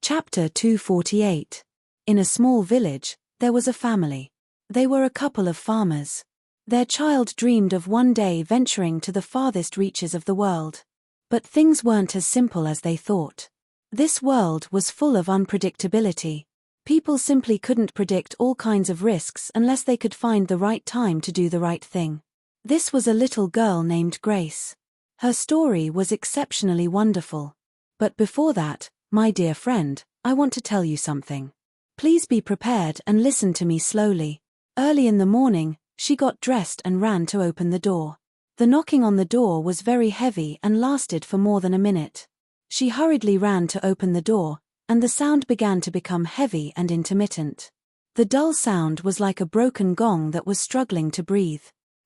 Chapter 248. In a small village, there was a family. They were a couple of farmers. Their child dreamed of one day venturing to the farthest reaches of the world. But things weren't as simple as they thought. This world was full of unpredictability. People simply couldn't predict all kinds of risks unless they could find the right time to do the right thing. This was a little girl named Grace. Her story was exceptionally wonderful. But before that, my dear friend, I want to tell you something. Please be prepared and listen to me slowly. Early in the morning, she got dressed and ran to open the door. The knocking on the door was very heavy and lasted for more than a minute. She hurriedly ran to open the door, and the sound began to become heavy and intermittent. The dull sound was like a broken gong that was struggling to breathe.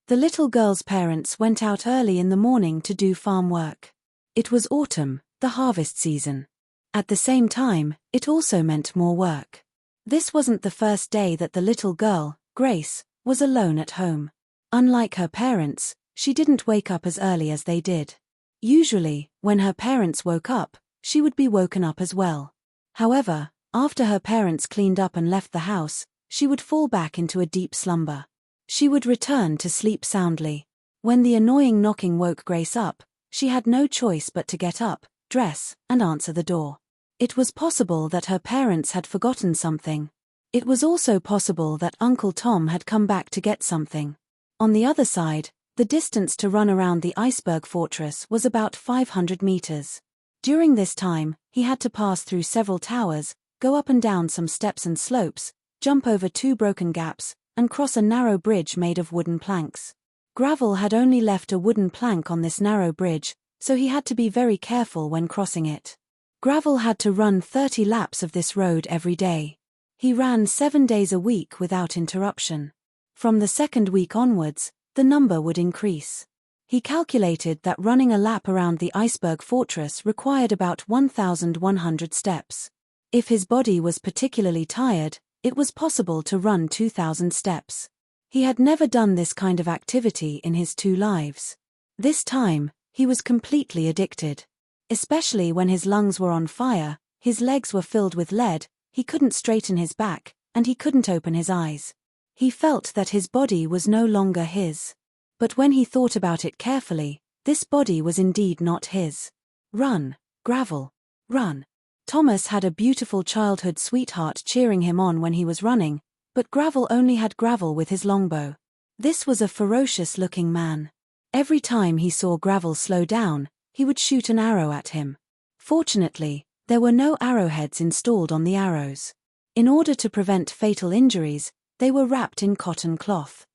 The little girl's parents went out early in the morning to do farm work. It was autumn, the harvest season. At the same time, it also meant more work. This wasn't the first day that the little girl, Grace, was alone at home. Unlike her parents, she didn't wake up as early as they did. Usually, when her parents woke up, she would be woken up as well. However, after her parents cleaned up and left the house, she would fall back into a deep slumber. She would return to sleep soundly. When the annoying knocking woke Grace up, she had no choice but to get up, dress, and answer the door. It was possible that her parents had forgotten something. It was also possible that Uncle Tom had come back to get something. On the other side, the distance to run around the iceberg fortress was about 500 meters. During this time, he had to pass through several towers, go up and down some steps and slopes, jump over 2 broken gaps, and cross a narrow bridge made of wooden planks. Gravel had only left a wooden plank on this narrow bridge, so he had to be very careful when crossing it. Gravel had to run 30 laps of this road every day. He ran 7 days a week without interruption. From the second week onwards, the number would increase. He calculated that running a lap around the iceberg fortress required about 1,100 steps. If his body was particularly tired, it was possible to run 2,000 steps. He had never done this kind of activity in his 2 lives. This time, he was completely addicted. Especially when his lungs were on fire, his legs were filled with lead, he couldn't straighten his back, and he couldn't open his eyes. He felt that his body was no longer his. But when he thought about it carefully, this body was indeed not his. Run, Gravel, run. Thomas had a beautiful childhood sweetheart cheering him on when he was running, but Gravel only had Gravel with his longbow. This was a ferocious-looking man. Every time he saw Gravel slow down, he would shoot an arrow at him. Fortunately, there were no arrowheads installed on the arrows. In order to prevent fatal injuries, they were wrapped in cotton cloth.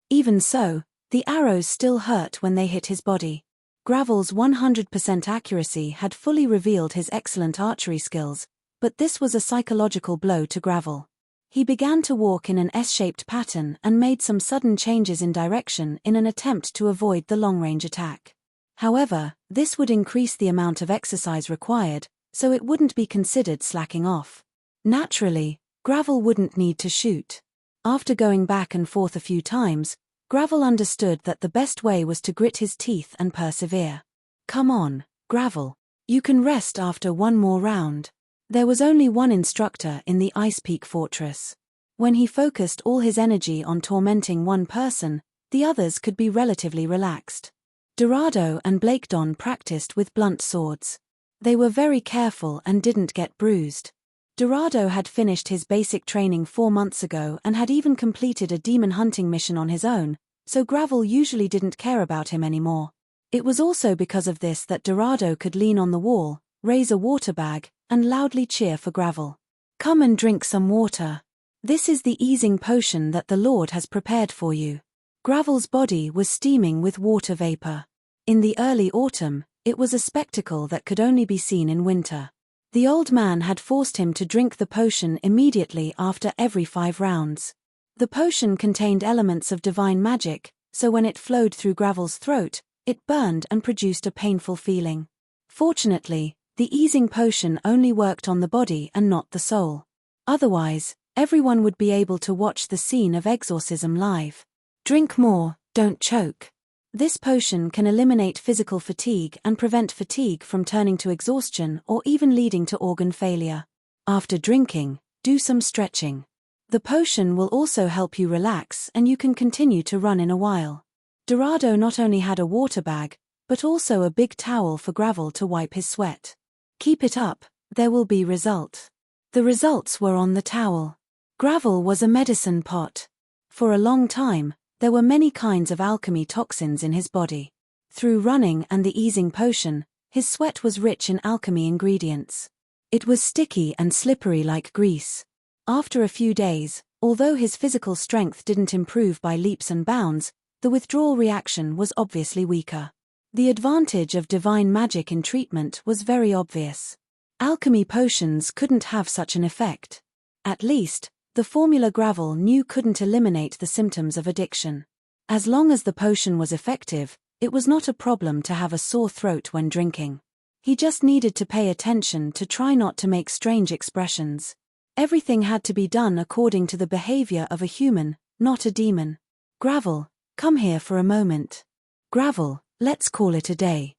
Even so, the arrows still hurt when they hit his body. Gravel's 100% accuracy had fully revealed his excellent archery skills, but this was a psychological blow to Gravel. He began to walk in an S-shaped pattern and made some sudden changes in direction in an attempt to avoid the long-range attack. However, this would increase the amount of exercise required, so it wouldn't be considered slacking off. Naturally, Gravel wouldn't need to shoot. After going back and forth a few times, Gravel understood that the best way was to grit his teeth and persevere. Come on, Gravel. You can rest after one more round. There was only one instructor in the Ice Peak Fortress. When he focused all his energy on tormenting one person, the others could be relatively relaxed. Dorado and Blakedon practiced with blunt swords. They were very careful and didn't get bruised. Dorado had finished his basic training 4 months ago and had even completed a demon hunting mission on his own, so Gravel usually didn't care about him anymore. It was also because of this that Dorado could lean on the wall, raise a water bag, and loudly cheer for Gravel. Come and drink some water. This is the easing potion that the Lord has prepared for you. Gravel's body was steaming with water vapor. In the early autumn, it was a spectacle that could only be seen in winter. The old man had forced him to drink the potion immediately after every 5 rounds. The potion contained elements of divine magic, so when it flowed through Gravel's throat, it burned and produced a painful feeling. Fortunately, the easing potion only worked on the body and not the soul. Otherwise, everyone would be able to watch the scene of exorcism live. Drink more, don't choke. This potion can eliminate physical fatigue and prevent fatigue from turning to exhaustion or even leading to organ failure. After drinking, do some stretching. The potion will also help you relax and you can continue to run in a while. Dorado not only had a water bag, but also a big towel for Gravel to wipe his sweat. Keep it up, there will be result. The results were on the towel. Gravel was a medicine pot. For a long time, there were many kinds of alchemy toxins in his body. Through running and the easing potion, his sweat was rich in alchemy ingredients. It was sticky and slippery like grease. After a few days, although his physical strength didn't improve by leaps and bounds, the withdrawal reaction was obviously weaker. The advantage of divine magic in treatment was very obvious. Alchemy potions couldn't have such an effect. At least, the formula Gravel knew couldn't eliminate the symptoms of addiction. As long as the potion was effective, it was not a problem to have a sore throat when drinking. He just needed to pay attention to try not to make strange expressions. Everything had to be done according to the behavior of a human, not a demon. Gravel, come here for a moment. Gravel, let's call it a day.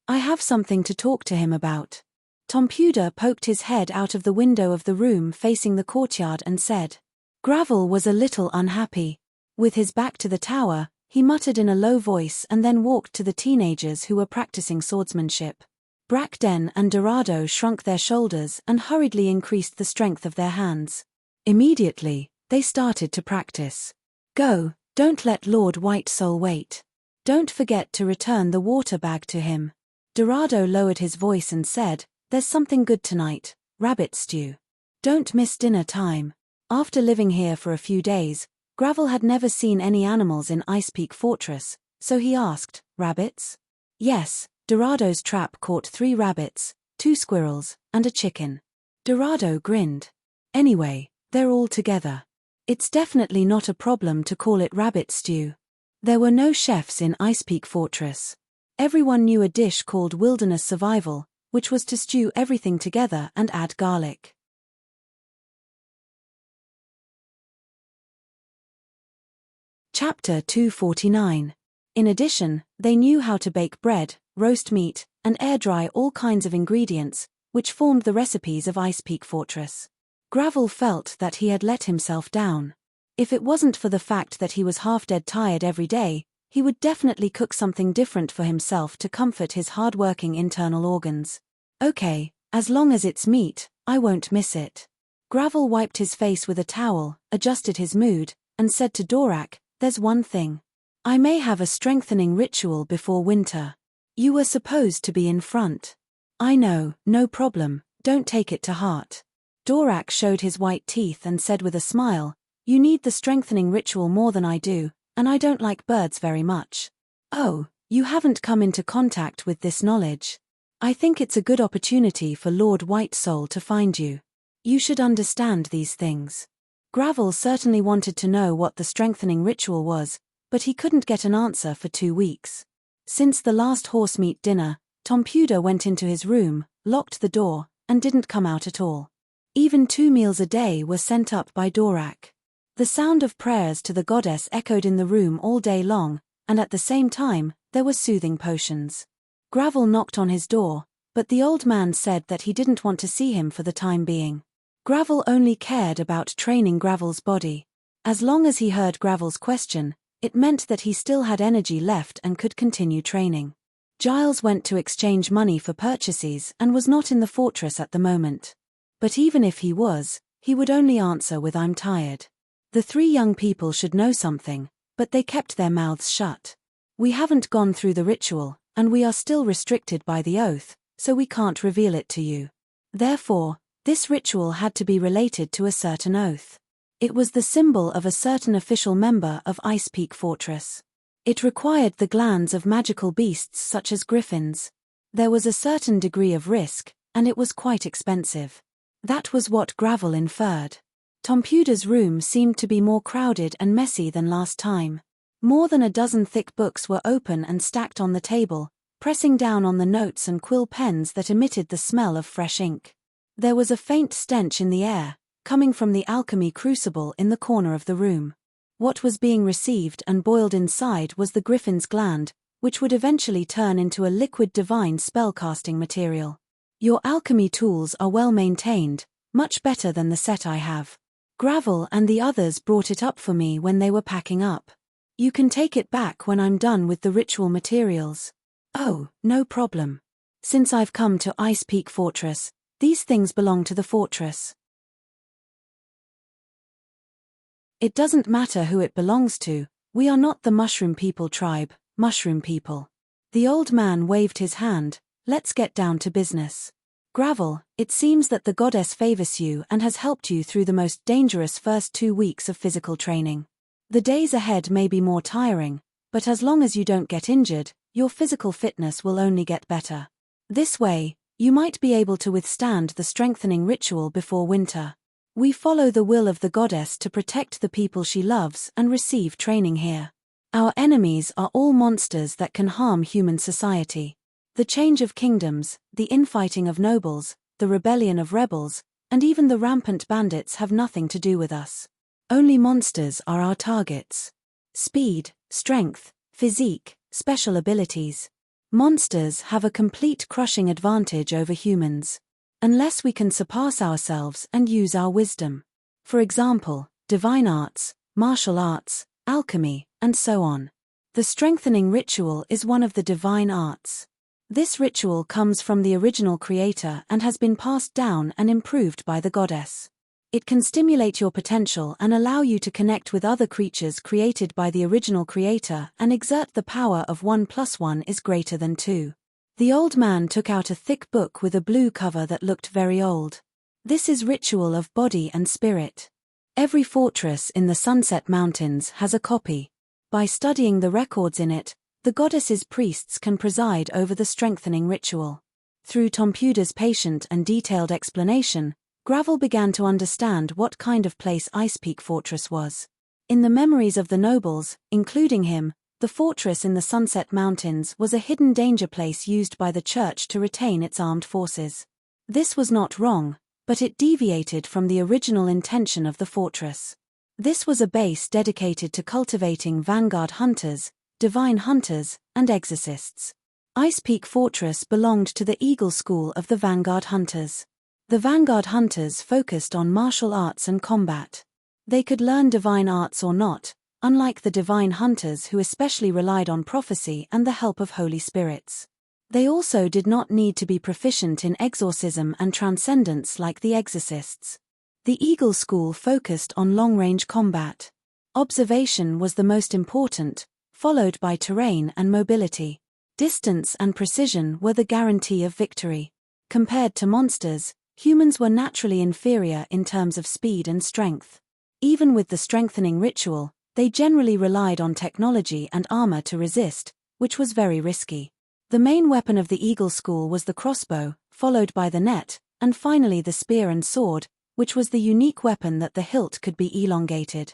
I have something to talk to him about. Tompuda poked his head out of the window of the room facing the courtyard and said. Gravel was a little unhappy. With his back to the tower, he muttered in a low voice and then walked to the teenagers who were practicing swordsmanship. Blakedon and Dorado shrunk their shoulders and hurriedly increased the strength of their hands. Immediately, they started to practice. Go, don't let Lord White Soul wait. Don't forget to return the water bag to him. Dorado lowered his voice and said, there's something good tonight, rabbit stew. Don't miss dinner time. After living here for a few days, Gravel had never seen any animals in Ice Peak Fortress, so he asked, rabbits? Yes, Dorado's trap caught 3 rabbits, 2 squirrels, and a chicken. Dorado grinned. Anyway, they're all together. It's definitely not a problem to call it rabbit stew. There were no chefs in Ice Peak Fortress. Everyone knew a dish called wilderness survival, which was to stew everything together and add garlic. Chapter 249. In addition, they knew how to bake bread, roast meat, and air-dry all kinds of ingredients, which formed the recipes of Ice Peak Fortress. Gravel felt that he had let himself down. If it wasn't for the fact that he was half-dead tired every day, he would definitely cook something different for himself to comfort his hard-working internal organs. Okay, as long as it's meat, I won't miss it. Gravel wiped his face with a towel, adjusted his mood, and said to Dorak, there's one thing. I may have a strengthening ritual before winter. You were supposed to be in front. I know, no problem, don't take it to heart. Dorak showed his white teeth and said with a smile, you need the strengthening ritual more than I do, and I don't like birds very much. Oh, you haven't come into contact with this knowledge. I think it's a good opportunity for Lord White Soul to find you. You should understand these things. Gravel certainly wanted to know what the strengthening ritual was, but he couldn't get an answer for 2 weeks. Since the last horse meat dinner, Tom Pewter went into his room, locked the door, and didn't come out at all. Even 2 meals a day were sent up by Dorak. The sound of prayers to the goddess echoed in the room all day long, and at the same time, there were soothing potions. Gravel knocked on his door, but the old man said that he didn't want to see him for the time being. Gravel only cared about training Gravel's body. As long as he heard Gravel's question, it meant that he still had energy left and could continue training. Giles went to exchange money for purchases and was not in the fortress at the moment. But even if he was, he would only answer with I'm tired. The 3 young people should know something, but they kept their mouths shut. We haven't gone through the ritual, and we are still restricted by the oath, so we can't reveal it to you. Therefore, this ritual had to be related to a certain oath. It was the symbol of a certain official member of Ice Peak Fortress. It required the glands of magical beasts such as griffins. There was a certain degree of risk, and it was quite expensive. That was what Gravel inferred. Tom Pewter's room seemed to be more crowded and messy than last time. More than a dozen thick books were open and stacked on the table, pressing down on the notes and quill pens that emitted the smell of fresh ink. There was a faint stench in the air, coming from the alchemy crucible in the corner of the room. What was being received and boiled inside was the griffin's gland, which would eventually turn into a liquid divine spellcasting material. Your alchemy tools are well maintained, much better than the set I have. Gravel and the others brought it up for me when they were packing up. You can take it back when I'm done with the ritual materials. Oh, no problem. Since I've come to Ice Peak Fortress, these things belong to the fortress. It doesn't matter who it belongs to, we are not the Mushroom People tribe, Mushroom People. The old man waved his hand, let's get down to business. Gravel, it seems that the goddess favors you and has helped you through the most dangerous first 2 weeks of physical training. The days ahead may be more tiring, but as long as you don't get injured, your physical fitness will only get better. This way, you might be able to withstand the strengthening ritual before winter. We follow the will of the goddess to protect the people she loves and receive training here. Our enemies are all monsters that can harm human society. The change of kingdoms, the infighting of nobles, the rebellion of rebels, and even the rampant bandits have nothing to do with us. Only monsters are our targets. Speed, strength, physique, special abilities. Monsters have a complete crushing advantage over humans. Unless we can surpass ourselves and use our wisdom. For example, divine arts, martial arts, alchemy, and so on. The strengthening ritual is one of the divine arts. This ritual comes from the original creator and has been passed down and improved by the goddess. It can stimulate your potential and allow you to connect with other creatures created by the original creator and exert the power of 1 + 1 is greater than 2. The old man took out a thick book with a blue cover that looked very old. This is Ritual of Body and Spirit. Every fortress in the Sunset Mountains has a copy. By studying the records in it, the goddess's priests can preside over the strengthening ritual. Through Tompuda's patient and detailed explanation, Gravel began to understand what kind of place Ice Peak Fortress was. In the memories of the nobles, including him, the fortress in the Sunset Mountains was a hidden danger place used by the church to retain its armed forces. This was not wrong, but it deviated from the original intention of the fortress. This was a base dedicated to cultivating vanguard hunters, divine hunters, and exorcists. Ice Peak Fortress belonged to the Eagle School of the Vanguard Hunters. The Vanguard Hunters focused on martial arts and combat. They could learn divine arts or not, unlike the divine hunters who especially relied on prophecy and the help of holy spirits. They also did not need to be proficient in exorcism and transcendence like the exorcists. The Eagle School focused on long-range combat. Observation was the most important, followed by terrain and mobility. Distance and precision were the guarantee of victory. Compared to monsters, humans were naturally inferior in terms of speed and strength. Even with the strengthening ritual, they generally relied on technology and armor to resist, which was very risky. The main weapon of the Eagle School was the crossbow, followed by the net, and finally the spear and sword, which was the unique weapon that the hilt could be elongated.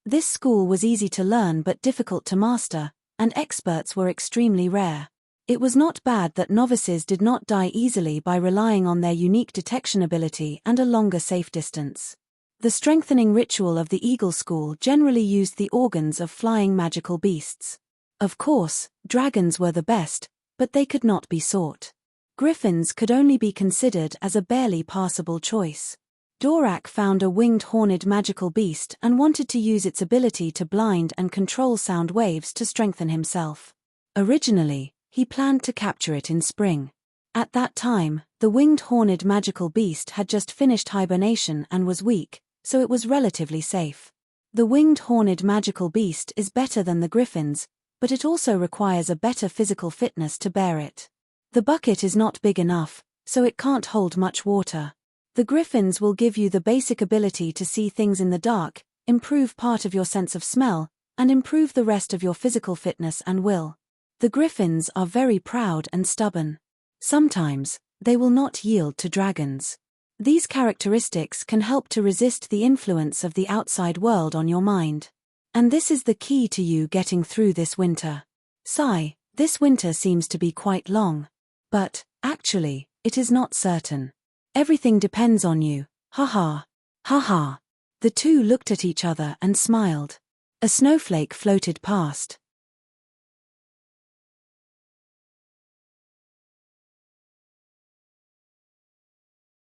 This school was easy to learn but difficult to master, and experts were extremely rare. It was not bad that novices did not die easily by relying on their unique detection ability and a longer safe distance. The strengthening ritual of the Eagle School generally used the organs of flying magical beasts. Of course, dragons were the best, but they could not be sought. Griffins could only be considered as a barely passable choice. Dorak found a winged horned magical beast and wanted to use its ability to blind and control sound waves to strengthen himself. Originally, he planned to capture it in spring. At that time, the winged horned magical beast had just finished hibernation and was weak, so it was relatively safe. The winged horned magical beast is better than the griffins, but it also requires a better physical fitness to bear it. The bucket is not big enough, so it can't hold much water. The griffins will give you the basic ability to see things in the dark, improve part of your sense of smell, and improve the rest of your physical fitness and will. The griffins are very proud and stubborn. Sometimes, they will not yield to dragons. These characteristics can help to resist the influence of the outside world on your mind. And this is the key to you getting through this winter. Sigh, this winter seems to be quite long. But, actually, it is not certain. Everything depends on you, haha. Haha. The two looked at each other and smiled. A snowflake floated past.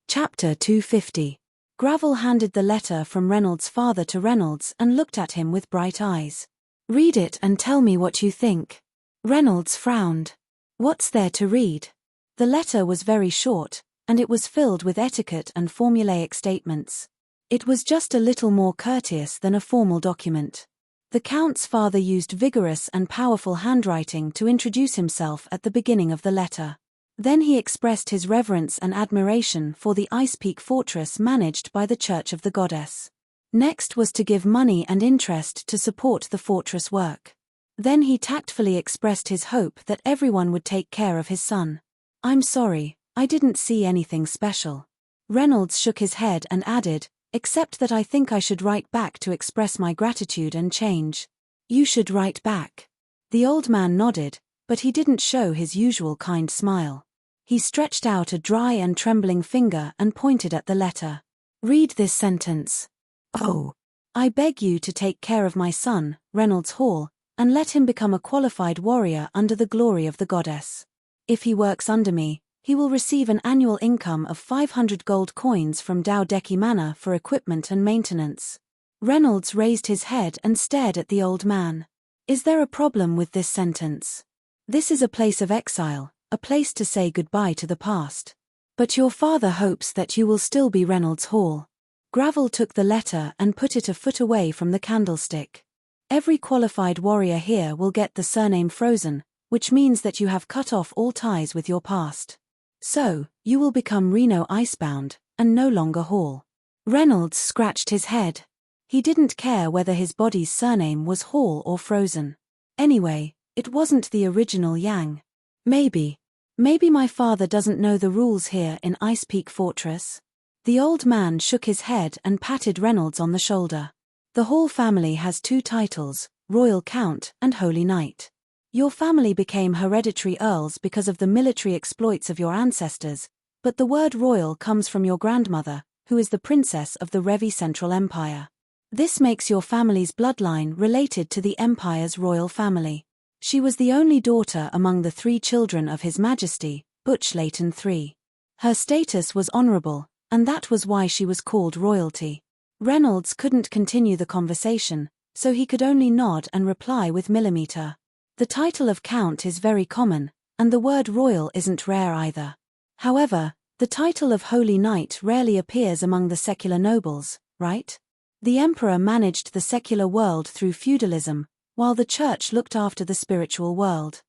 Chapter 250. Gravel handed the letter from Reynolds' father to Reynolds and looked at him with bright eyes. Read it and tell me what you think. Reynolds frowned. What's there to read? The letter was very short, and it was filled with etiquette and formulaic statements. It was just a little more courteous than a formal document. The Count's father used vigorous and powerful handwriting to introduce himself at the beginning of the letter. Then he expressed his reverence and admiration for the Ice Peak Fortress managed by the Church of the Goddess. Next was to give money and interest to support the fortress work. Then he tactfully expressed his hope that everyone would take care of his son. I'm sorry, I didn't see anything special. Reynolds shook his head and added, except that I think I should write back to express my gratitude and change. You should write back. The old man nodded, but he didn't show his usual kind smile. He stretched out a dry and trembling finger and pointed at the letter. Read this sentence. Oh. I beg you to take care of my son, Reynolds Hall, and let him become a qualified warrior under the glory of the goddess. If he works under me, he will receive an annual income of 500 gold coins from Dowdeki Manor for equipment and maintenance. Reynolds raised his head and stared at the old man. Is there a problem with this sentence? This is a place of exile, a place to say goodbye to the past. But your father hopes that you will still be Reynolds Hall. Gravel took the letter and put it a foot away from the candlestick. Every qualified warrior here will get the surname Frozen, which means that you have cut off all ties with your past. So, you will become Reno Icebound, and no longer Hall. Reynolds scratched his head. He didn't care whether his body's surname was Hall or Frozen. Anyway, it wasn't the original Yang. Maybe my father doesn't know the rules here in Ice Peak Fortress. The old man shook his head and patted Reynolds on the shoulder. The Hall family has 2 titles, Royal Count and Holy Knight. Your family became hereditary earls because of the military exploits of your ancestors, but the word royal comes from your grandmother, who is the princess of the Revi Central Empire. This makes your family's bloodline related to the Empire's royal family. She was the only daughter among the 3 children of His Majesty, Butch Layton III. Her status was honorable, and that was why she was called royalty. Reynolds couldn't continue the conversation, so he could only nod and reply with millimeter. The title of Count is very common, and the word royal isn't rare either. However, the title of Holy Knight rarely appears among the secular nobles, right? The emperor managed the secular world through feudalism, while the church looked after the spiritual world.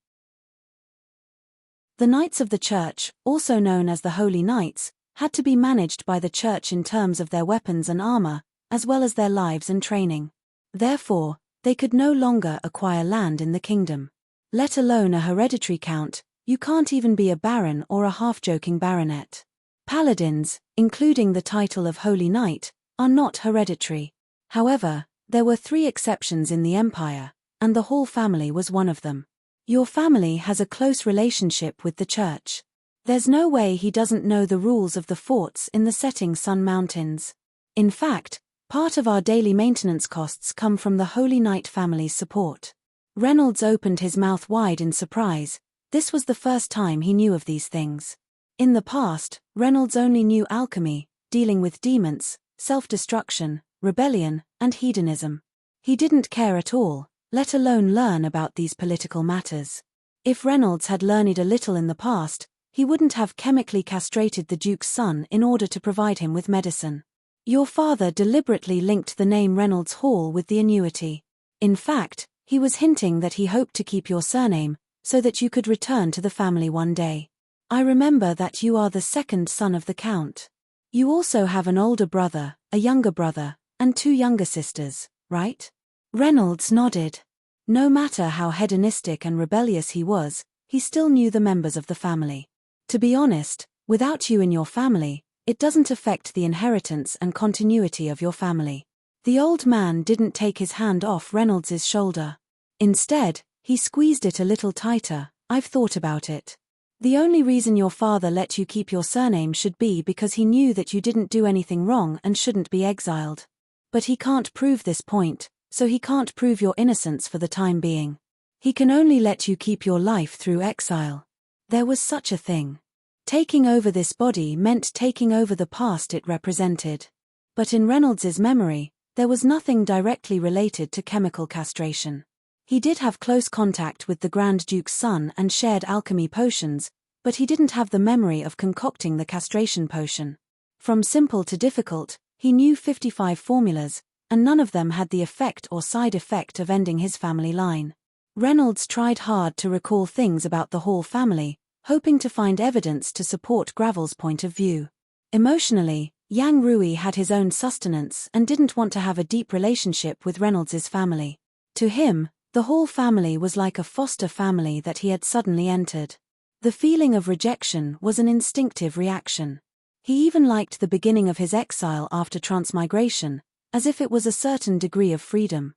The knights of the church, also known as the Holy Knights, had to be managed by the church in terms of their weapons and armor, as well as their lives and training. Therefore, they could no longer acquire land in the kingdom. Let alone a hereditary count, you can't even be a baron or a half-joking baronet. Paladins, including the title of Holy Knight, are not hereditary. However, there were 3 exceptions in the Empire, and the Hall family was one of them. Your family has a close relationship with the church. There's no way he doesn't know the rules of the forts in the setting Sun Mountains. In fact, part of our daily maintenance costs come from the Holy Knight family's support. Reynolds opened his mouth wide in surprise. This was the first time he knew of these things. In the past, Reynolds only knew alchemy, dealing with demons, self-destruction, rebellion, and hedonism. He didn't care at all, let alone learn about these political matters. If Reynolds had learned a little in the past, he wouldn't have chemically castrated the Duke's son in order to provide him with medicine. Your father deliberately linked the name Reynolds Hall with the annuity. In fact, he was hinting that he hoped to keep your surname, so that you could return to the family one day. I remember that you are the 2nd son of the Count. You also have an older brother, a younger brother, and 2 younger sisters, right? Reynolds nodded. No matter how hedonistic and rebellious he was, he still knew the members of the family. To be honest, without you in your family, it doesn't affect the inheritance and continuity of your family. The old man didn't take his hand off Reynolds's shoulder. Instead, he squeezed it a little tighter. I've thought about it. The only reason your father let you keep your surname should be because he knew that you didn't do anything wrong and shouldn't be exiled. But he can't prove this point, so he can't prove your innocence for the time being. He can only let you keep your life through exile. There was such a thing. Taking over this body meant taking over the past it represented. But in Reynolds's memory, there was nothing directly related to chemical castration. He did have close contact with the Grand Duke's son and shared alchemy potions, but he didn't have the memory of concocting the castration potion. From simple to difficult, he knew 55 formulas, and none of them had the effect or side effect of ending his family line. Reynolds tried hard to recall things about the Hall family, hoping to find evidence to support Gravel's point of view. Emotionally, Yang Rui had his own sustenance and didn't want to have a deep relationship with Reynolds's family. To him, the Hall family was like a foster family that he had suddenly entered. The feeling of rejection was an instinctive reaction. He even liked the beginning of his exile after transmigration, as if it was a certain degree of freedom.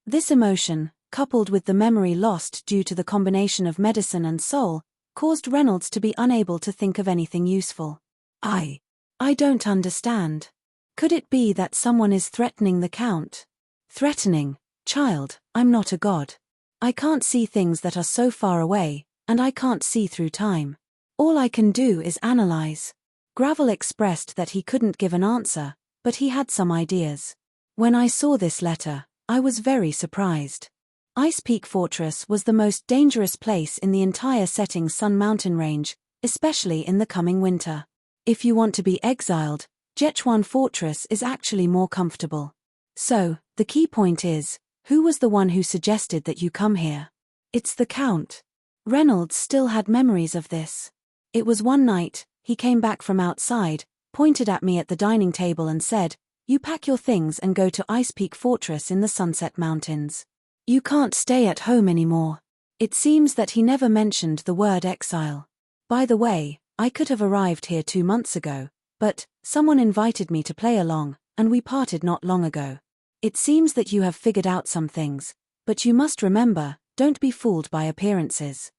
This emotion, coupled with the memory lost due to the combination of medicine and soul, caused Reynolds to be unable to think of anything useful. I don't understand. Could it be that someone is threatening the Count? Threatening? Child, I'm not a god. I can't see things that are so far away, and I can't see through time. All I can do is analyze. Gravel expressed that he couldn't give an answer, but he had some ideas. When I saw this letter, I was very surprised. Ice Peak Fortress was the most dangerous place in the entire setting Sun mountain range, especially in the coming winter. If you want to be exiled, Jechuan Fortress is actually more comfortable. So, the key point is, who was the one who suggested that you come here? It's the Count. Reynolds still had memories of this. It was one night, he came back from outside, pointed at me at the dining table and said, "You pack your things and go to Ice Peak Fortress in the Sunset Mountains. You can't stay at home anymore." It seems that he never mentioned the word exile. By the way, I could have arrived here 2 months ago, but someone invited me to play along, and we parted not long ago. It seems that you have figured out some things, but you must remember, don't be fooled by appearances.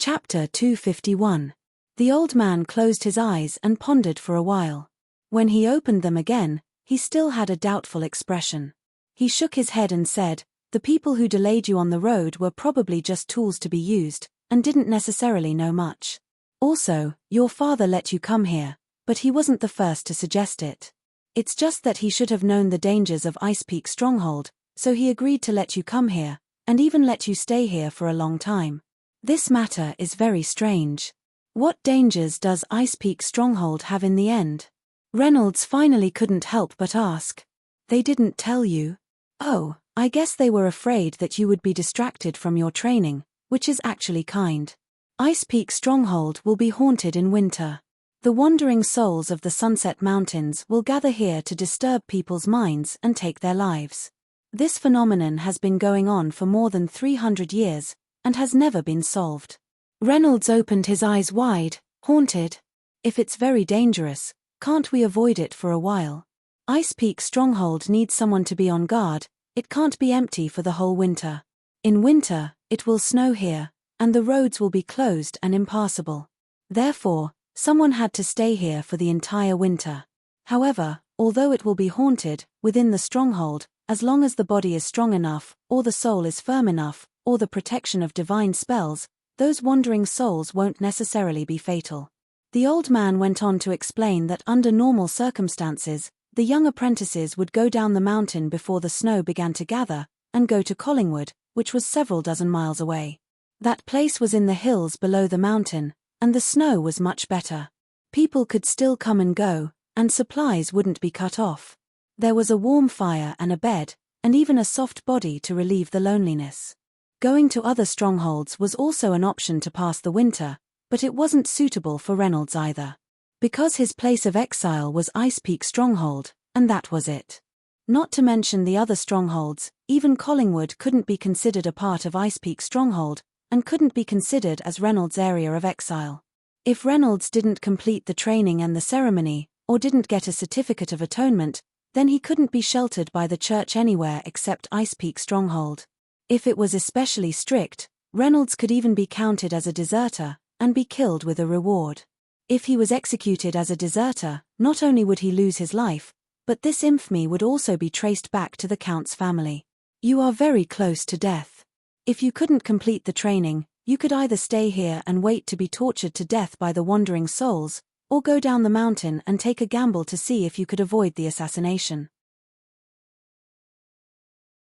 Chapter 251. The old man closed his eyes and pondered for a while. When he opened them again, he still had a doubtful expression. He shook his head and said, "The people who delayed you on the road were probably just tools to be used, and didn't necessarily know much. Also, your father let you come here, but he wasn't the first to suggest it. It's just that he should have known the dangers of Ice Peak Stronghold, so he agreed to let you come here, and even let you stay here for a long time. This matter is very strange. What dangers does Ice Peak Stronghold have in the end?" Reynolds finally couldn't help but ask. "They didn't tell you?" "Oh, I guess they were afraid that you would be distracted from your training, which is actually kind. Ice Peak Stronghold will be haunted in winter. The wandering souls of the Sunset Mountains will gather here to disturb people's minds and take their lives. This phenomenon has been going on for more than 300 years, and has never been solved." Reynolds opened his eyes wide. Haunted? If it's very dangerous, can't we avoid it for a while? Ice Peak Stronghold needs someone to be on guard. It can't be empty for the whole winter. In winter, it will snow here, and the roads will be closed and impassable. Therefore, someone had to stay here for the entire winter. However, although it will be haunted, within the stronghold, as long as the body is strong enough, or the soul is firm enough, or the protection of divine spells, those wandering souls won't necessarily be fatal. The old man went on to explain that under normal circumstances, the young apprentices would go down the mountain before the snow began to gather, and go to Collingwood, which was several dozen miles away. That place was in the hills below the mountain, and the snow was much better. People could still come and go, and supplies wouldn't be cut off. There was a warm fire and a bed, and even a soft body to relieve the loneliness. Going to other strongholds was also an option to pass the winter, but it wasn't suitable for Reynolds either. Because his place of exile was Ice Peak Stronghold, and that was it. Not to mention the other strongholds, even Collingwood couldn't be considered a part of Ice Peak Stronghold, and couldn't be considered as Reynolds' area of exile. If Reynolds didn't complete the training and the ceremony, or didn't get a certificate of atonement, then he couldn't be sheltered by the church anywhere except Ice Peak Stronghold. If it was especially strict, Reynolds could even be counted as a deserter, and be killed with a reward. If he was executed as a deserter, not only would he lose his life, but this infamy would also be traced back to the Count's family. You are very close to death. If you couldn't complete the training, you could either stay here and wait to be tortured to death by the wandering souls, or go down the mountain and take a gamble to see if you could avoid the assassination.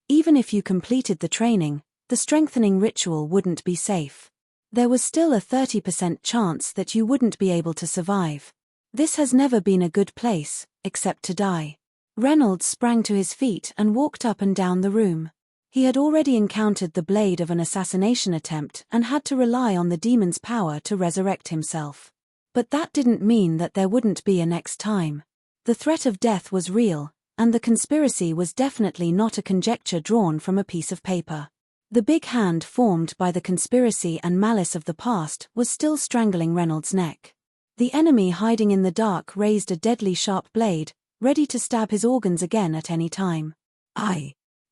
Even if you completed the training, the strengthening ritual wouldn't be safe. There was still a 30% chance that you wouldn't be able to survive. This has never been a good place, except to die. Reynolds sprang to his feet and walked up and down the room. He had already encountered the blade of an assassination attempt and had to rely on the demon's power to resurrect himself. But that didn't mean that there wouldn't be a next time. The threat of death was real, and the conspiracy was definitely not a conjecture drawn from a piece of paper. The big hand formed by the conspiracy and malice of the past was still strangling Reynolds' neck. The enemy hiding in the dark raised a deadly sharp blade, ready to stab his organs again at any time.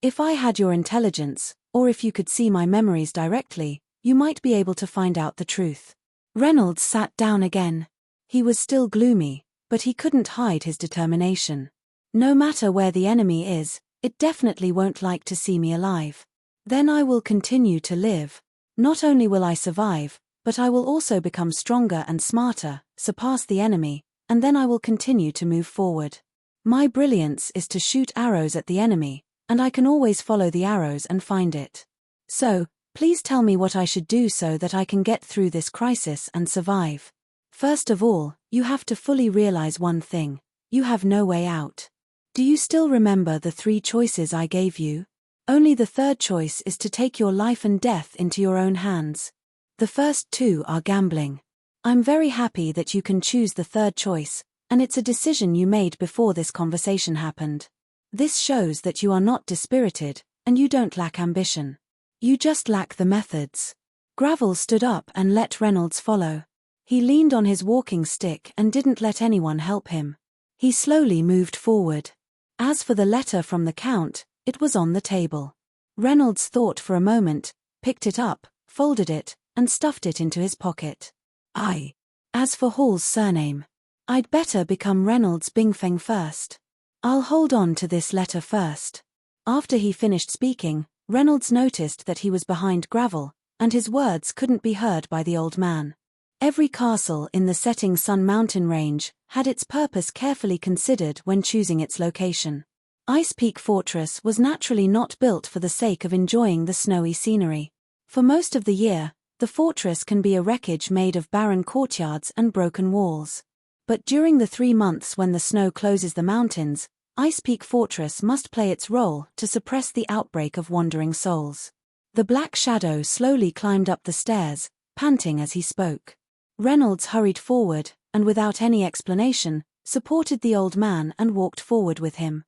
If I had your intelligence, or if you could see my memories directly, you might be able to find out the truth. Reynolds sat down again. He was still gloomy, but he couldn't hide his determination. No matter where the enemy is, it definitely won't like to see me alive. Then I will continue to live. Not only will I survive, but I will also become stronger and smarter, surpass the enemy, and then I will continue to move forward. My brilliance is to shoot arrows at the enemy, and I can always follow the arrows and find it. So, please tell me what I should do so that I can get through this crisis and survive. First of all, you have to fully realize one thing. You have no way out. Do you still remember the 3 choices I gave you? Only the third choice is to take your life and death into your own hands. The first 2 are gambling. I'm very happy that you can choose the third choice, and it's a decision you made before this conversation happened. This shows that you are not dispirited, and you don't lack ambition. You just lack the methods. Gravel stood up and let Reynolds follow. He leaned on his walking stick and didn't let anyone help him. He slowly moved forward. As for the letter from the Count, it was on the table. Reynolds thought for a moment, picked it up, folded it, and stuffed it into his pocket. As for Hall's surname, I'd better become Reynolds Bingfeng first. I'll hold on to this letter first. After he finished speaking, Reynolds noticed that he was behind Gravel, and his words couldn't be heard by the old man. Every castle in the Setting Sun mountain range had its purpose carefully considered when choosing its location. Ice Peak Fortress was naturally not built for the sake of enjoying the snowy scenery. For most of the year, the fortress can be a wreckage made of barren courtyards and broken walls. But during the 3 months when the snow closes the mountains, Ice Peak Fortress must play its role to suppress the outbreak of wandering souls. The Black Shadow slowly climbed up the stairs, panting as he spoke. Reynolds hurried forward, and without any explanation, supported the old man and walked forward with him.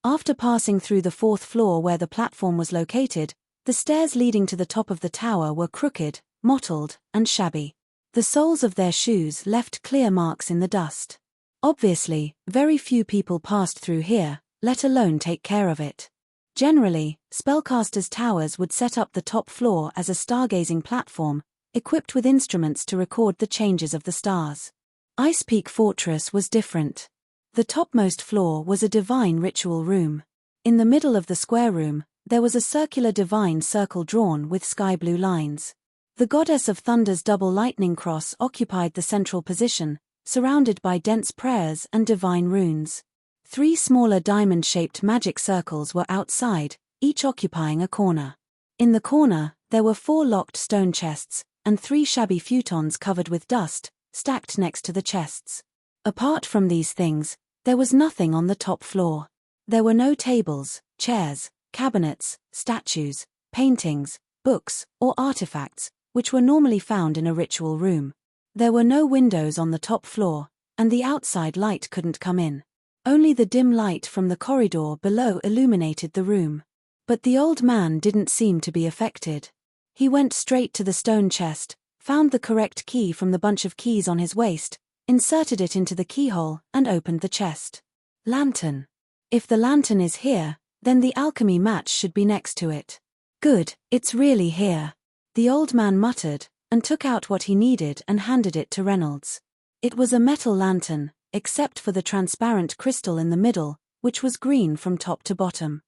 After passing through the 4th floor where the platform was located, the stairs leading to the top of the tower were crooked, mottled, and shabby. The soles of their shoes left clear marks in the dust. Obviously, very few people passed through here, let alone take care of it. Generally, spellcasters' towers would set up the top floor as a stargazing platform, equipped with instruments to record the changes of the stars. Ice Peak Fortress was different. The topmost floor was a divine ritual room. In the middle of the square room, there was a circular divine circle drawn with sky blue lines. The goddess of thunder's double lightning cross occupied the central position, surrounded by dense prayers and divine runes. 3 smaller diamond-shaped magic circles were outside, each occupying a corner. In the corner, there were 4 locked stone chests, and 3 shabby futons covered with dust, stacked next to the chests. Apart from these things, there was nothing on the top floor. There were no tables, chairs, cabinets, statues, paintings, books, or artifacts, which were normally found in a ritual room. There were no windows on the top floor, and the outside light couldn't come in. Only the dim light from the corridor below illuminated the room. But the old man didn't seem to be affected. He went straight to the stone chest, found the correct key from the bunch of keys on his waist, inserted it into the keyhole, and opened the chest. Lantern. If the lantern is here, then the alchemy match should be next to it. Good, it's really here. The old man muttered, and took out what he needed and handed it to Reynolds. It was a metal lantern, except for the transparent crystal in the middle, which was green from top to bottom.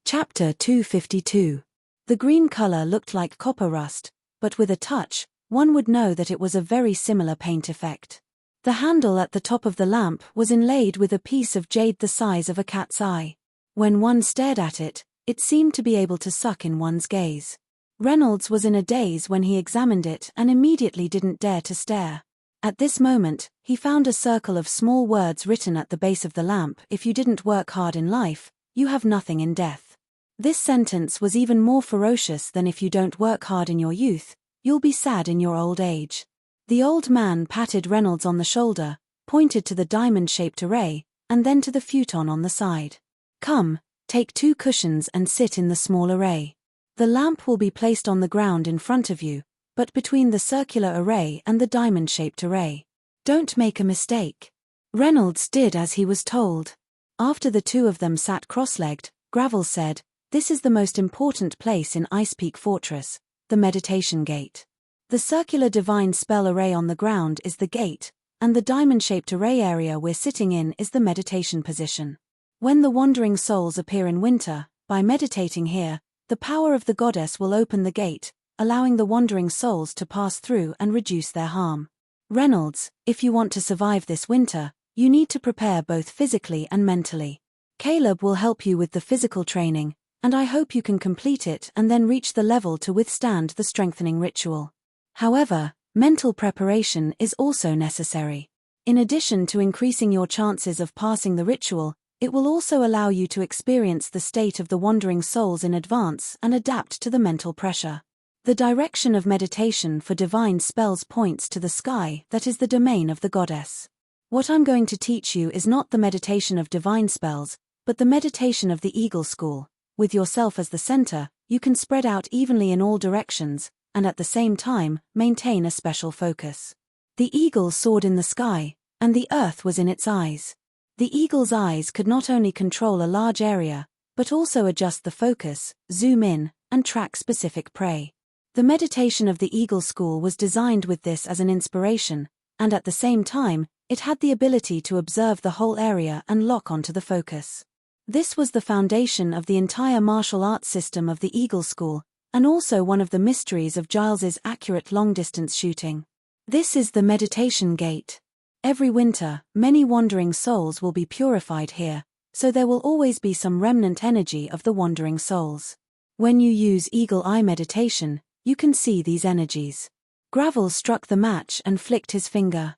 Chapter 252. The green color looked like copper rust, but with a touch, one would know that it was a very similar paint effect. The handle at the top of the lamp was inlaid with a piece of jade the size of a cat's eye. When one stared at it, it seemed to be able to suck in one's gaze. Reynolds was in a daze when he examined it and immediately didn't dare to stare. At this moment, he found a circle of small words written at the base of the lamp: if you didn't work hard in life, you have nothing in death. This sentence was even more ferocious than if you don't work hard in your youth, you'll be sad in your old age. The old man patted Reynolds on the shoulder, pointed to the diamond-shaped array, and then to the futon on the side. Come, take 2 cushions and sit in the small array. The lamp will be placed on the ground in front of you, but between the circular array and the diamond-shaped array. Don't make a mistake. Reynolds did as he was told. After the 2 of them sat cross-legged, Gravel said, "This is the most important place in Ice Peak Fortress, the meditation gate. The circular divine spell array on the ground is the gate, and the diamond-shaped array area we're sitting in is the meditation position. When the wandering souls appear in winter, by meditating here, the power of the goddess will open the gate, allowing the wandering souls to pass through and reduce their harm. Reynolds, if you want to survive this winter, you need to prepare both physically and mentally. Caleb will help you with the physical training, and I hope you can complete it and then reach the level to withstand the strengthening ritual. However, mental preparation is also necessary. In addition to increasing your chances of passing the ritual, it will also allow you to experience the state of the wandering souls in advance and adapt to the mental pressure. The direction of meditation for divine spells points to the sky that is the domain of the goddess. What I'm going to teach you is not the meditation of divine spells, but the meditation of the eagle school. With yourself as the center, you can spread out evenly in all directions, and at the same time, maintain a special focus. The eagle soared in the sky, and the earth was in its eyes. The eagle's eyes could not only control a large area, but also adjust the focus, zoom in, and track specific prey. The meditation of the eagle school was designed with this as an inspiration, and at the same time, it had the ability to observe the whole area and lock onto the focus. This was the foundation of the entire martial arts system of the eagle school, and also one of the mysteries of Giles's accurate long-distance shooting. This is the meditation gate. Every winter, many wandering souls will be purified here, so there will always be some remnant energy of the wandering souls. When you use eagle eye meditation, you can see these energies. Gravel struck the match and flicked his finger.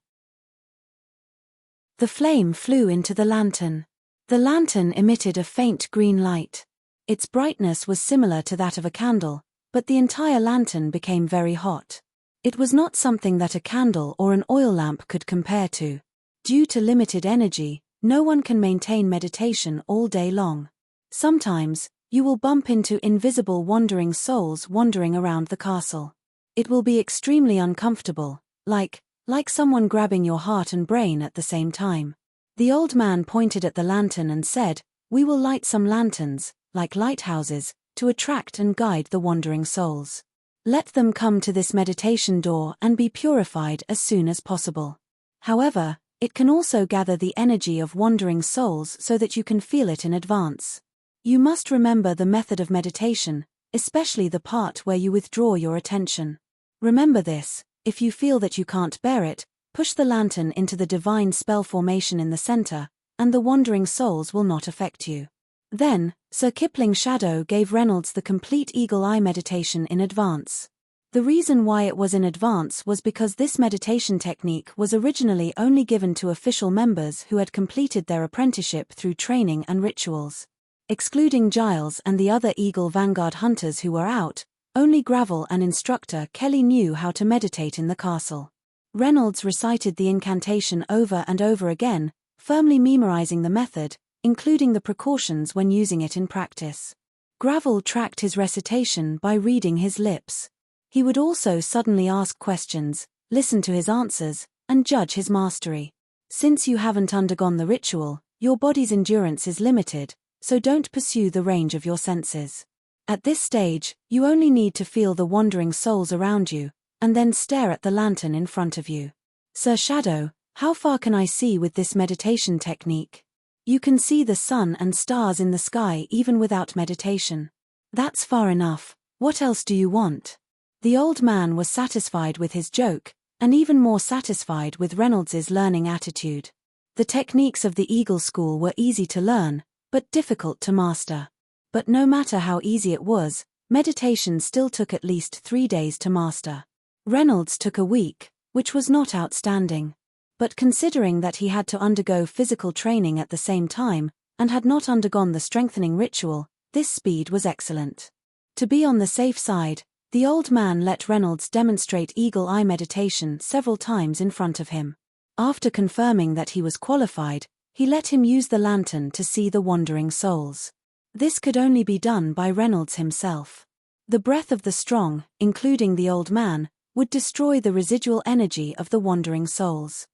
The flame flew into the lantern. The lantern emitted a faint green light. Its brightness was similar to that of a candle, but the entire lantern became very hot. It was not something that a candle or an oil lamp could compare to. Due to limited energy, no one can maintain meditation all day long. Sometimes, you will bump into invisible wandering souls wandering around the castle. It will be extremely uncomfortable, like someone grabbing your heart and brain at the same time. The old man pointed at the lantern and said, "We will light some lanterns, like lighthouses, to attract and guide the wandering souls. Let them come to this meditation door and be purified as soon as possible." However, it can also gather the energy of wandering souls so that you can feel it in advance. You must remember the method of meditation, especially the part where you withdraw your attention. Remember this: if you feel that you can't bear it, push the lantern into the divine spell formation in the center, and the wandering souls will not affect you. Then, Sir Kipling's shadow gave Reynolds the complete eagle eye meditation in advance. The reason why it was in advance was because this meditation technique was originally only given to official members who had completed their apprenticeship through training and rituals. Excluding Giles and the other Eagle Vanguard hunters who were out, only Gravel and instructor Kelly knew how to meditate in the castle. Reynolds recited the incantation over and over again, firmly memorizing the method, including the precautions when using it in practice. Gravel tracked his recitation by reading his lips. He would also suddenly ask questions, listen to his answers, and judge his mastery. Since you haven't undergone the ritual, your body's endurance is limited, so don't pursue the range of your senses. At this stage, you only need to feel the wandering souls around you, and then stare at the lantern in front of you. "Sir Shadow, how far can I see with this meditation technique?" "You can see the sun and stars in the sky even without meditation." "That's far enough. What else do you want?" The old man was satisfied with his joke, and even more satisfied with Reynolds's learning attitude. The techniques of the Eagle School were easy to learn, but difficult to master. But no matter how easy it was, meditation still took at least 3 days to master. Reynolds took a week, which was not outstanding. But considering that he had to undergo physical training at the same time, and had not undergone the strengthening ritual, this speed was excellent. To be on the safe side, the old man let Reynolds demonstrate eagle eye meditation several times in front of him. After confirming that he was qualified, he let him use the lantern to see the wandering souls. This could only be done by Reynolds himself. The breath of the strong, including the old man, would destroy the residual energy of the wandering souls.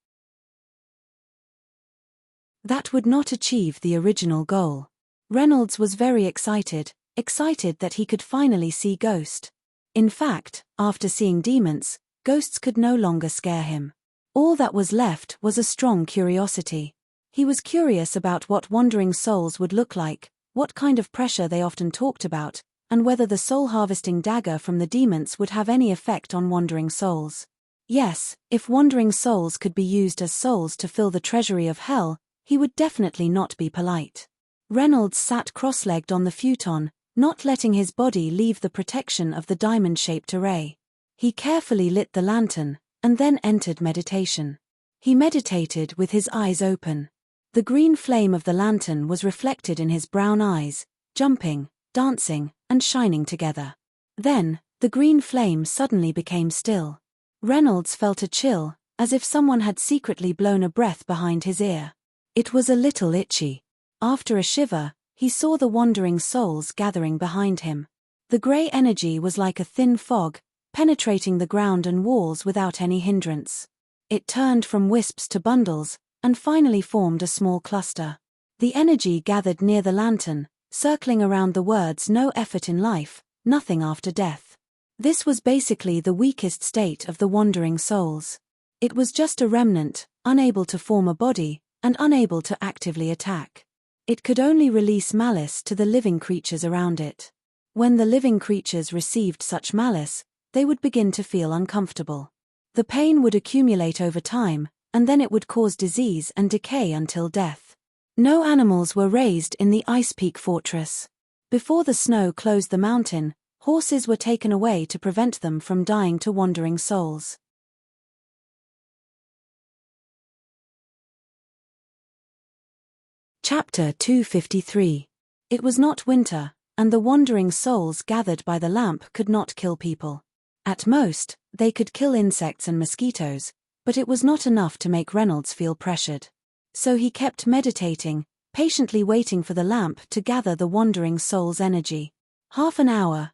That would not achieve the original goal. Reynolds was very excited that he could finally see Ghost. In fact, after seeing demons, ghosts could no longer scare him. All that was left was a strong curiosity. He was curious about what wandering souls would look like, what kind of pressure they often talked about, and whether the soul-harvesting dagger from the demons would have any effect on wandering souls. Yes, if wandering souls could be used as souls to fill the treasury of hell, he would definitely not be polite. Reynolds sat cross-legged on the futon, not letting his body leave the protection of the diamond-shaped array. He carefully lit the lantern, and then entered meditation. He meditated with his eyes open. The green flame of the lantern was reflected in his brown eyes, jumping, dancing, and shining together. Then, the green flame suddenly became still. Reynolds felt a chill, as if someone had secretly blown a breath behind his ear. It was a little itchy. After a shiver, he saw the wandering souls gathering behind him. The grey energy was like a thin fog, penetrating the ground and walls without any hindrance. It turned from wisps to bundles, and finally formed a small cluster. The energy gathered near the lantern, circling around the words "no effort in life, nothing after death." This was basically the weakest state of the wandering souls. It was just a remnant, unable to form a body, and unable to actively attack. It could only release malice to the living creatures around it. When the living creatures received such malice, they would begin to feel uncomfortable. The pain would accumulate over time, and then it would cause disease and decay until death. No animals were raised in the Ice Peak Fortress. Before the snow closed the mountain, horses were taken away to prevent them from dying to wandering souls. Chapter 253. It was not winter, and the wandering souls gathered by the lamp could not kill people. At most, they could kill insects and mosquitoes, but it was not enough to make Reynolds feel pressured. So he kept meditating, patiently waiting for the lamp to gather the wandering soul's energy. Half an hour,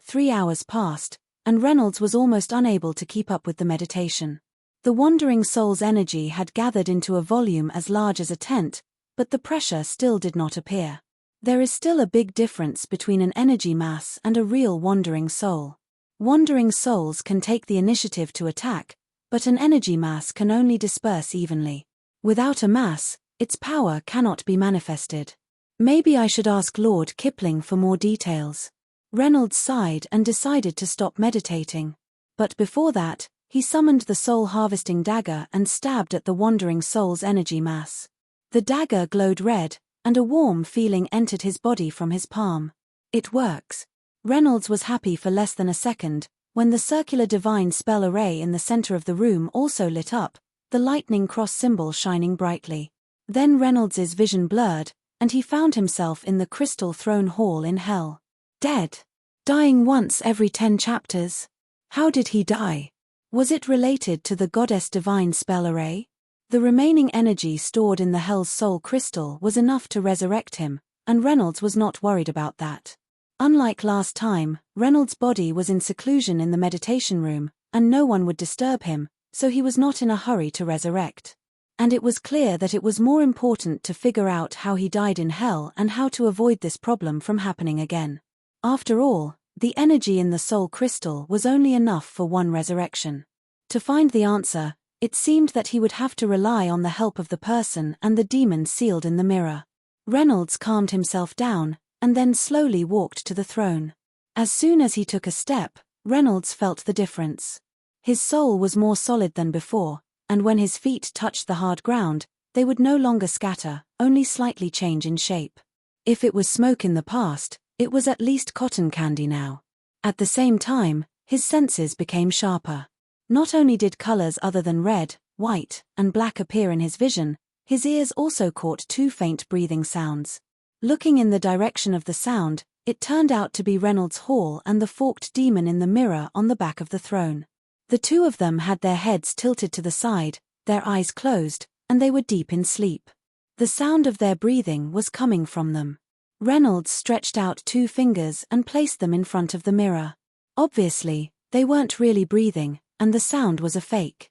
3 hours passed, and Reynolds was almost unable to keep up with the meditation. The wandering soul's energy had gathered into a volume as large as a tent, but the pressure still did not appear. There is still a big difference between an energy mass and a real wandering soul. Wandering souls can take the initiative to attack, but an energy mass can only disperse evenly. Without a mass, its power cannot be manifested. Maybe I should ask Lord Kipling for more details. Reynolds sighed and decided to stop meditating. But before that, he summoned the soul-harvesting dagger and stabbed at the wandering soul's energy mass. The dagger glowed red, and a warm feeling entered his body from his palm. It works. Reynolds was happy for less than a second, when the circular divine spell array in the center of the room also lit up, the lightning cross symbol shining brightly. Then Reynolds's vision blurred, and he found himself in the crystal throne hall in hell. Dead. Dying once every 10 chapters. How did he die? Was it related to the goddess divine spell array? The remaining energy stored in the hell's soul crystal was enough to resurrect him, and Reynolds was not worried about that. Unlike last time, Reynolds' body was in seclusion in the meditation room, and no one would disturb him, so he was not in a hurry to resurrect. And it was clear that it was more important to figure out how he died in hell and how to avoid this problem from happening again. After all, the energy in the soul crystal was only enough for one resurrection. To find the answer, it seemed that he would have to rely on the help of the person and the demon sealed in the mirror. Reynolds calmed himself down, and then slowly walked to the throne. As soon as he took a step, Reynolds felt the difference. His soul was more solid than before, and when his feet touched the hard ground, they would no longer scatter, only slightly change in shape. If it was smoke in the past, it was at least cotton candy now. At the same time, his senses became sharper. Not only did colors other than red, white, and black appear in his vision, his ears also caught 2 faint breathing sounds. Looking in the direction of the sound, it turned out to be Reynolds' Hall and the forked demon in the mirror on the back of the throne. The two of them had their heads tilted to the side, their eyes closed, and they were deep in sleep. The sound of their breathing was coming from them. Reynolds stretched out 2 fingers and placed them in front of the mirror. Obviously, they weren't really breathing, and the sound was a fake.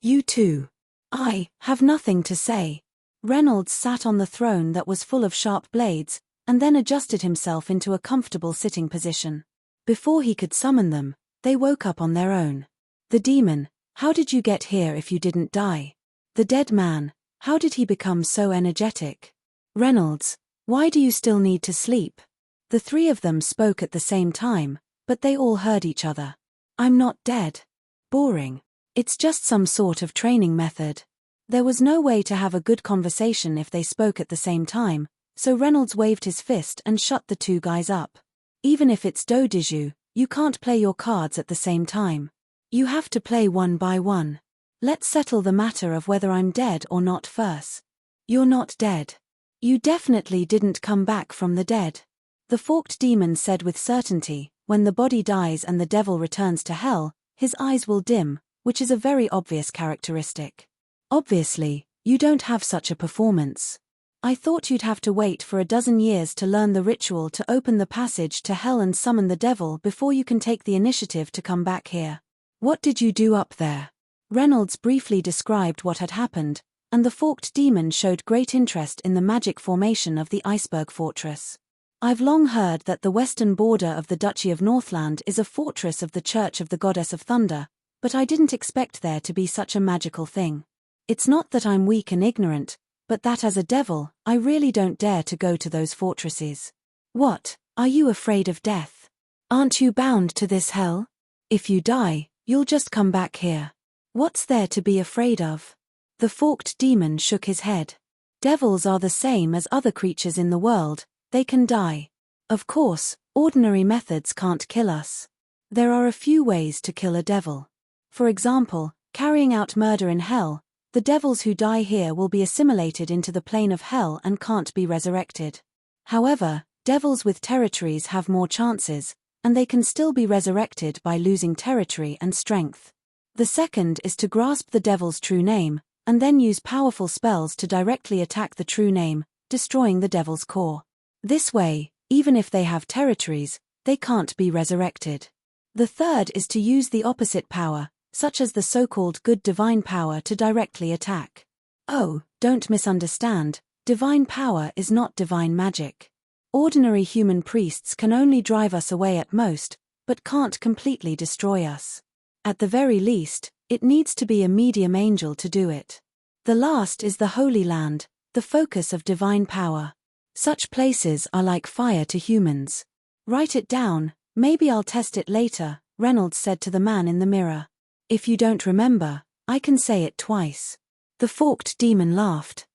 You two. I have nothing to say. Reynolds sat on the throne that was full of sharp blades, and then adjusted himself into a comfortable sitting position. Before he could summon them, they woke up on their own. The demon, how did you get here if you didn't die? The dead man, how did he become so energetic? Reynolds, Why do you still need to sleep? The three of them spoke at the same time, but they all heard each other. I'm not dead. Boring. It's just some sort of training method. There was no way to have a good conversation if they spoke at the same time, so Reynolds waved his fist and shut the two guys up. Even if it's dos de jeu, you can't play your cards at the same time. You have to play one by one. Let's settle the matter of whether I'm dead or not first. You're not dead. You definitely didn't come back from the dead. The forked demon said with certainty, when the body dies and the devil returns to hell, his eyes will dim, which is a very obvious characteristic. Obviously, you don't have such a performance. I thought you'd have to wait for a dozen years to learn the ritual to open the passage to hell and summon the devil before you can take the initiative to come back here. What did you do up there? Reynolds briefly described what had happened, and the forked demon showed great interest in the magic formation of the iceberg fortress. I've long heard that the western border of the Duchy of Northland is a fortress of the Church of the Goddess of Thunder, but I didn't expect there to be such a magical thing. It's not that I'm weak and ignorant, but that as a devil, I really don't dare to go to those fortresses. What, are you afraid of death? Aren't you bound to this hell? If you die, you'll just come back here. What's there to be afraid of? The forked demon shook his head. Devils are the same as other creatures in the world, they can die. Of course, ordinary methods can't kill us. There are a few ways to kill a devil. For example, carrying out murder in hell. The devils who die here will be assimilated into the plane of hell and can't be resurrected. However, devils with territories have more chances, and they can still be resurrected by losing territory and strength. The second is to grasp the devil's true name, and then use powerful spells to directly attack the true name, destroying the devil's core. This way, even if they have territories, they can't be resurrected. The third is to use the opposite power, such as the so-called good divine power, to directly attack. Oh, don't misunderstand, divine power is not divine magic. Ordinary human priests can only drive us away at most, but can't completely destroy us. At the very least, it needs to be a medium angel to do it. The last is the Holy Land, the focus of divine power. Such places are like fire to humans. Write it down, maybe I'll test it later, Reynolds said to the man in the mirror. If you don't remember, I can say it twice. The forked demon laughed.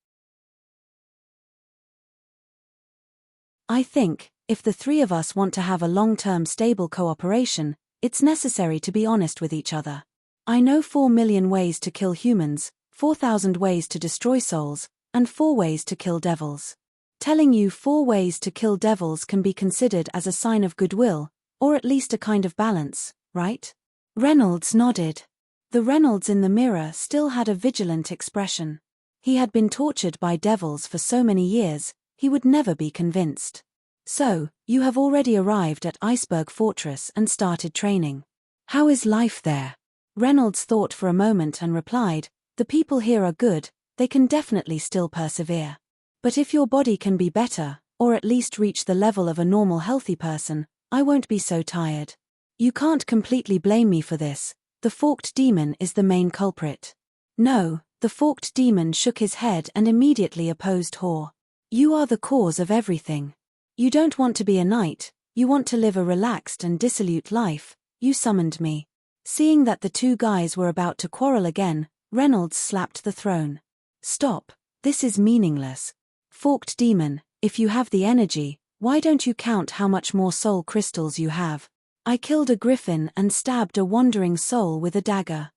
I think, if the three of us want to have a long-term stable cooperation, it's necessary to be honest with each other. I know 4 million ways to kill humans, 4,000 ways to destroy souls, and 4 ways to kill devils. Telling you 4 ways to kill devils can be considered as a sign of goodwill, or at least a kind of balance, right? Reynolds nodded. The Reynolds in the mirror still had a vigilant expression. He had been tortured by devils for so many years, he would never be convinced. So, you have already arrived at Iceberg Fortress and started training. How is life there? Reynolds thought for a moment and replied, the people here are good, they can definitely still persevere. But if your body can be better, or at least reach the level of a normal healthy person, I won't be so tired. You can't completely blame me for this, the forked demon is the main culprit. No, the forked demon shook his head and immediately opposed Hor. You are the cause of everything. You don't want to be a knight, you want to live a relaxed and dissolute life, you summoned me. Seeing that the two guys were about to quarrel again, Reynolds slapped the throne. Stop, this is meaningless. Forked demon, if you have the energy, why don't you count how much more soul crystals you have? I killed a griffin and stabbed a wandering soul with a dagger.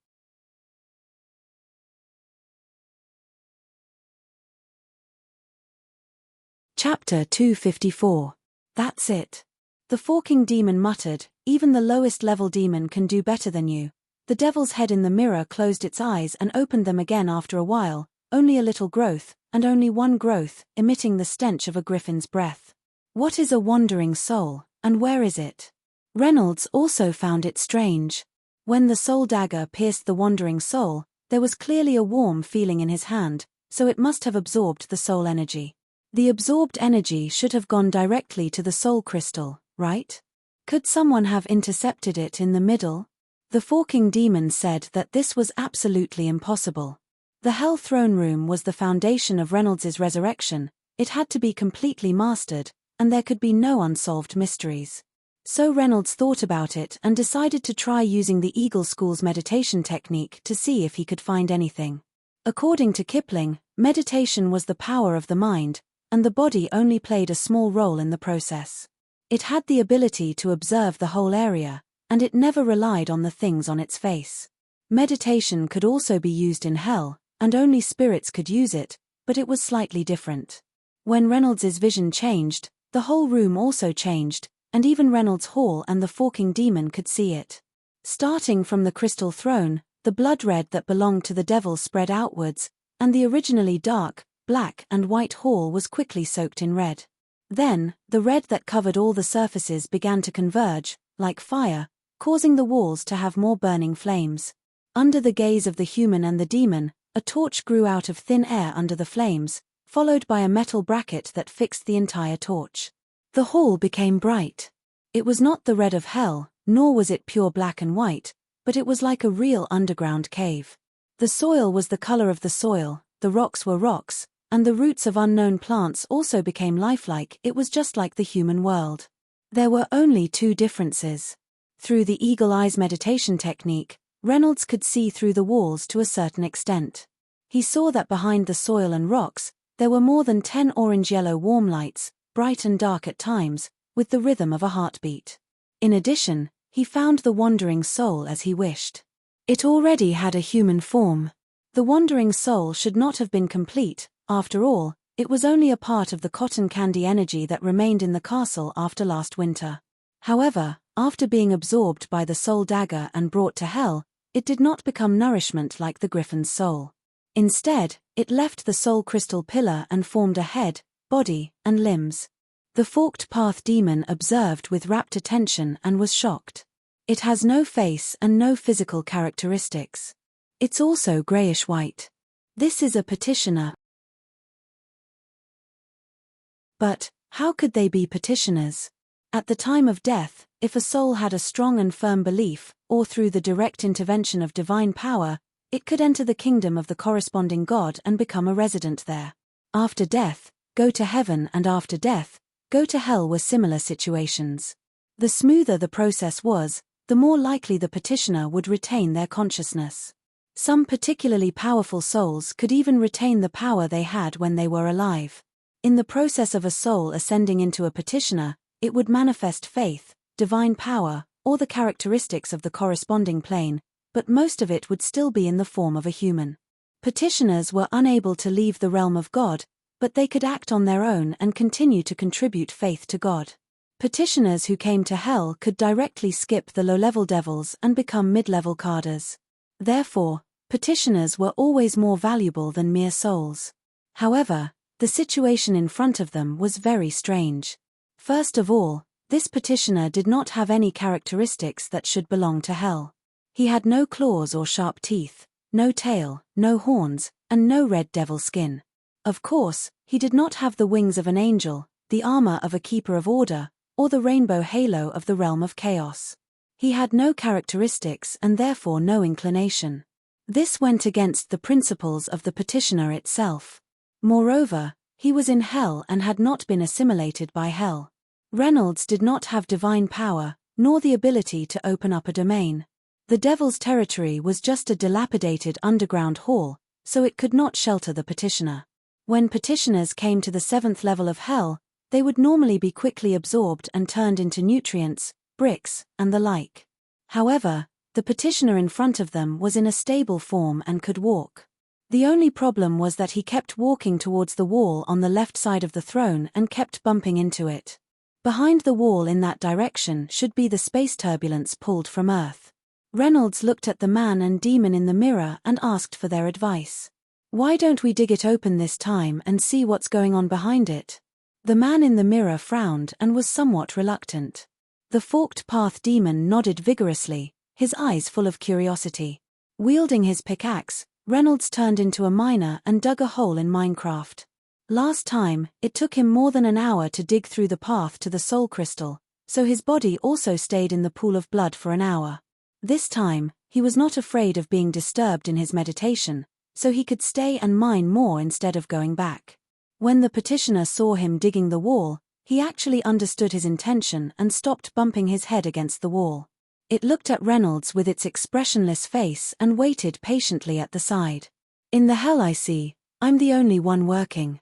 Chapter 254. That's it. The forking demon muttered, even the lowest level demon can do better than you. The devil's head in the mirror closed its eyes and opened them again after a while, only a little growth, and only one growth, emitting the stench of a griffin's breath. What is a wandering soul, and where is it? Reynolds also found it strange. When the soul dagger pierced the wandering soul, there was clearly a warm feeling in his hand, so it must have absorbed the soul energy. The absorbed energy should have gone directly to the soul crystal, right? Could someone have intercepted it in the middle? The forking demon said that this was absolutely impossible. The Hell Throne Room was the foundation of Reynolds's resurrection, It had to be completely mastered, and there could be no unsolved mysteries. So Reynolds thought about it and decided to try using the Eagle School's meditation technique to see if he could find anything. According to Kipling, meditation was the power of the mind, and the body only played a small role in the process. It had the ability to observe the whole area, and it never relied on the things on its face. Meditation could also be used in hell, and only spirits could use it, but it was slightly different. When Reynolds's vision changed, the whole room also changed, and even Reynolds' Hall and the forking demon could see it. Starting from the crystal throne, the blood red that belonged to the devil spread outwards, and the originally dark, black and white hall was quickly soaked in red. Then, the red that covered all the surfaces began to converge, like fire, causing the walls to have more burning flames. Under the gaze of the human and the demon, a torch grew out of thin air under the flames, followed by a metal bracket that fixed the entire torch. The hall became bright. It was not the red of hell, nor was it pure black and white, but it was like a real underground cave. The soil was the color of the soil, the rocks were rocks, and the roots of unknown plants also became lifelike. It was just like the human world. There were only two differences. Through the eagle eyes meditation technique, Reynolds could see through the walls to a certain extent. He saw that behind the soil and rocks, there were more than 10 orange-yellow warm lights, bright and dark at times, with the rhythm of a heartbeat. In addition, he found the wandering soul as he wished. It already had a human form. The wandering soul should not have been complete, after all, it was only a part of the cotton candy energy that remained in the castle after last winter. However, after being absorbed by the soul dagger and brought to hell, it did not become nourishment like the griffin's soul. Instead, it left the soul crystal pillar and formed a head, body, and limbs. The forked path demon observed with rapt attention and was shocked. It has no face and no physical characteristics. It's also grayish-white. This is a petitioner. But, how could they be petitioners? At the time of death, if a soul had a strong and firm belief, or through the direct intervention of divine power, it could enter the kingdom of the corresponding God and become a resident there. After death, go to heaven, and after death, go to hell were similar situations. The smoother the process was, the more likely the petitioner would retain their consciousness. Some particularly powerful souls could even retain the power they had when they were alive. In the process of a soul ascending into a petitioner, it would manifest faith, divine power, or the characteristics of the corresponding plane, but most of it would still be in the form of a human. Petitioners were unable to leave the realm of God, but they could act on their own and continue to contribute faith to God. Petitioners who came to hell could directly skip the low-level devils and become mid-level cadres. Therefore, petitioners were always more valuable than mere souls. However, the situation in front of them was very strange. First of all, this petitioner did not have any characteristics that should belong to hell. He had no claws or sharp teeth, no tail, no horns, and no red devil skin. Of course, he did not have the wings of an angel, the armor of a keeper of order, or the rainbow halo of the realm of chaos. He had no characteristics and therefore no inclination. This went against the principles of the petitioner itself. Moreover, he was in hell and had not been assimilated by hell. Reynolds did not have divine power, nor the ability to open up a domain. The devil's territory was just a dilapidated underground hall, so it could not shelter the petitioner. When petitioners came to the 7th level of hell, they would normally be quickly absorbed and turned into nutrients, bricks, and the like. However, the petitioner in front of them was in a stable form and could walk. The only problem was that he kept walking towards the wall on the left side of the throne and kept bumping into it. Behind the wall in that direction should be the space turbulence pulled from Earth. Reynolds looked at the man and demon in the mirror and asked for their advice. "Why don't we dig it open this time and see what's going on behind it?" The man in the mirror frowned and was somewhat reluctant. The forked path demon nodded vigorously, his eyes full of curiosity. Wielding his pickaxe, Reynolds turned into a miner and dug a hole in Minecraft. Last time, it took him more than an hour to dig through the path to the soul crystal, so his body also stayed in the pool of blood for an hour. This time, he was not afraid of being disturbed in his meditation, so he could stay and mine more instead of going back. When the petitioner saw him digging the wall, he actually understood his intention and stopped bumping his head against the wall. It looked at Reynolds with its expressionless face and waited patiently at the side. "In the hell I see, I'm the only one working."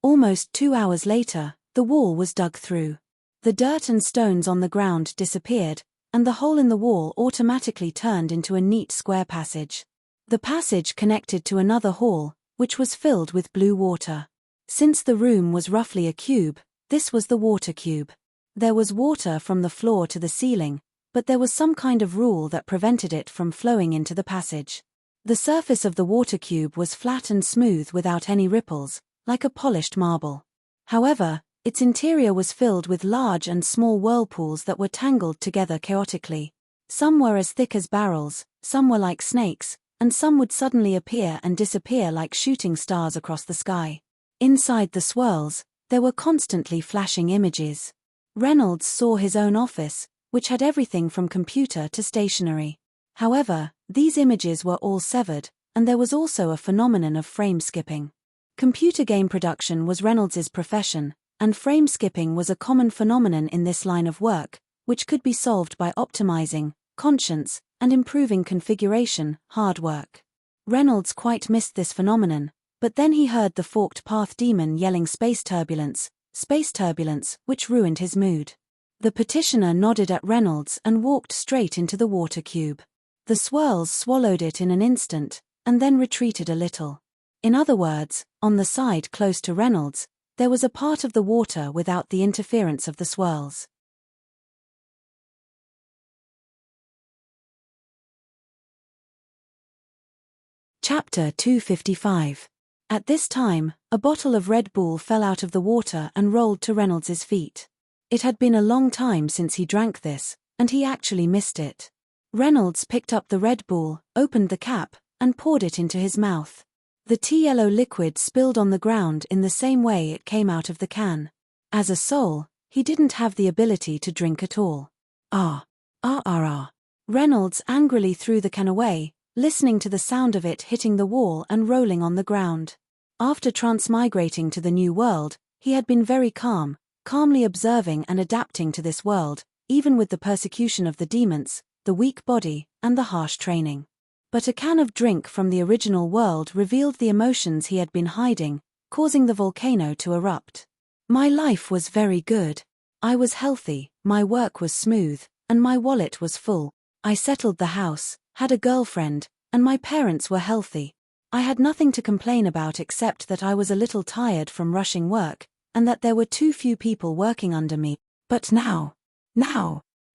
Almost 2 hours later, the wall was dug through. The dirt and stones on the ground disappeared, and the hole in the wall automatically turned into a neat square passage. The passage connected to another hall, which was filled with blue water. Since the room was roughly a cube, this was the water cube. There was water from the floor to the ceiling, but there was some kind of rule that prevented it from flowing into the passage. The surface of the water cube was flat and smooth without any ripples, like a polished marble. However, its interior was filled with large and small whirlpools that were tangled together chaotically. Some were as thick as barrels, some were like snakes, and some would suddenly appear and disappear like shooting stars across the sky. Inside the swirls, there were constantly flashing images. Reynolds saw his own office, which had everything from computer to stationery. However, these images were all severed, and there was also a phenomenon of frame skipping. Computer game production was Reynolds's profession, and frame skipping was a common phenomenon in this line of work, which could be solved by optimizing, conscience, and improving configuration, hard work. Reynolds quite missed this phenomenon, but then he heard the forked path demon yelling space turbulence, which ruined his mood. The petitioner nodded at Reynolds and walked straight into the water cube. The swirls swallowed it in an instant, and then retreated a little. In other words, on the side close to Reynolds, there was a part of the water without the interference of the swirls. Chapter 255. At this time, a bottle of Red Bull fell out of the water and rolled to Reynolds's feet. It had been a long time since he drank this, and he actually missed it. Reynolds picked up the Red Bull, opened the cap, and poured it into his mouth. The tea-yellow liquid spilled on the ground in the same way it came out of the can. As a soul, he didn't have the ability to drink at all. Reynolds angrily threw the can away, listening to the sound of it hitting the wall and rolling on the ground. After transmigrating to the new world, he had been very calmly observing and adapting to this world, even with the persecution of the demons, the weak body, and the harsh training. But a can of drink from the original world revealed the emotions he had been hiding, causing the volcano to erupt. My life was very good. I was healthy, my work was smooth, and my wallet was full. I settled the house, had a girlfriend, and my parents were healthy. I had nothing to complain about except that I was a little tired from rushing work, and that there were too few people working under me. But now,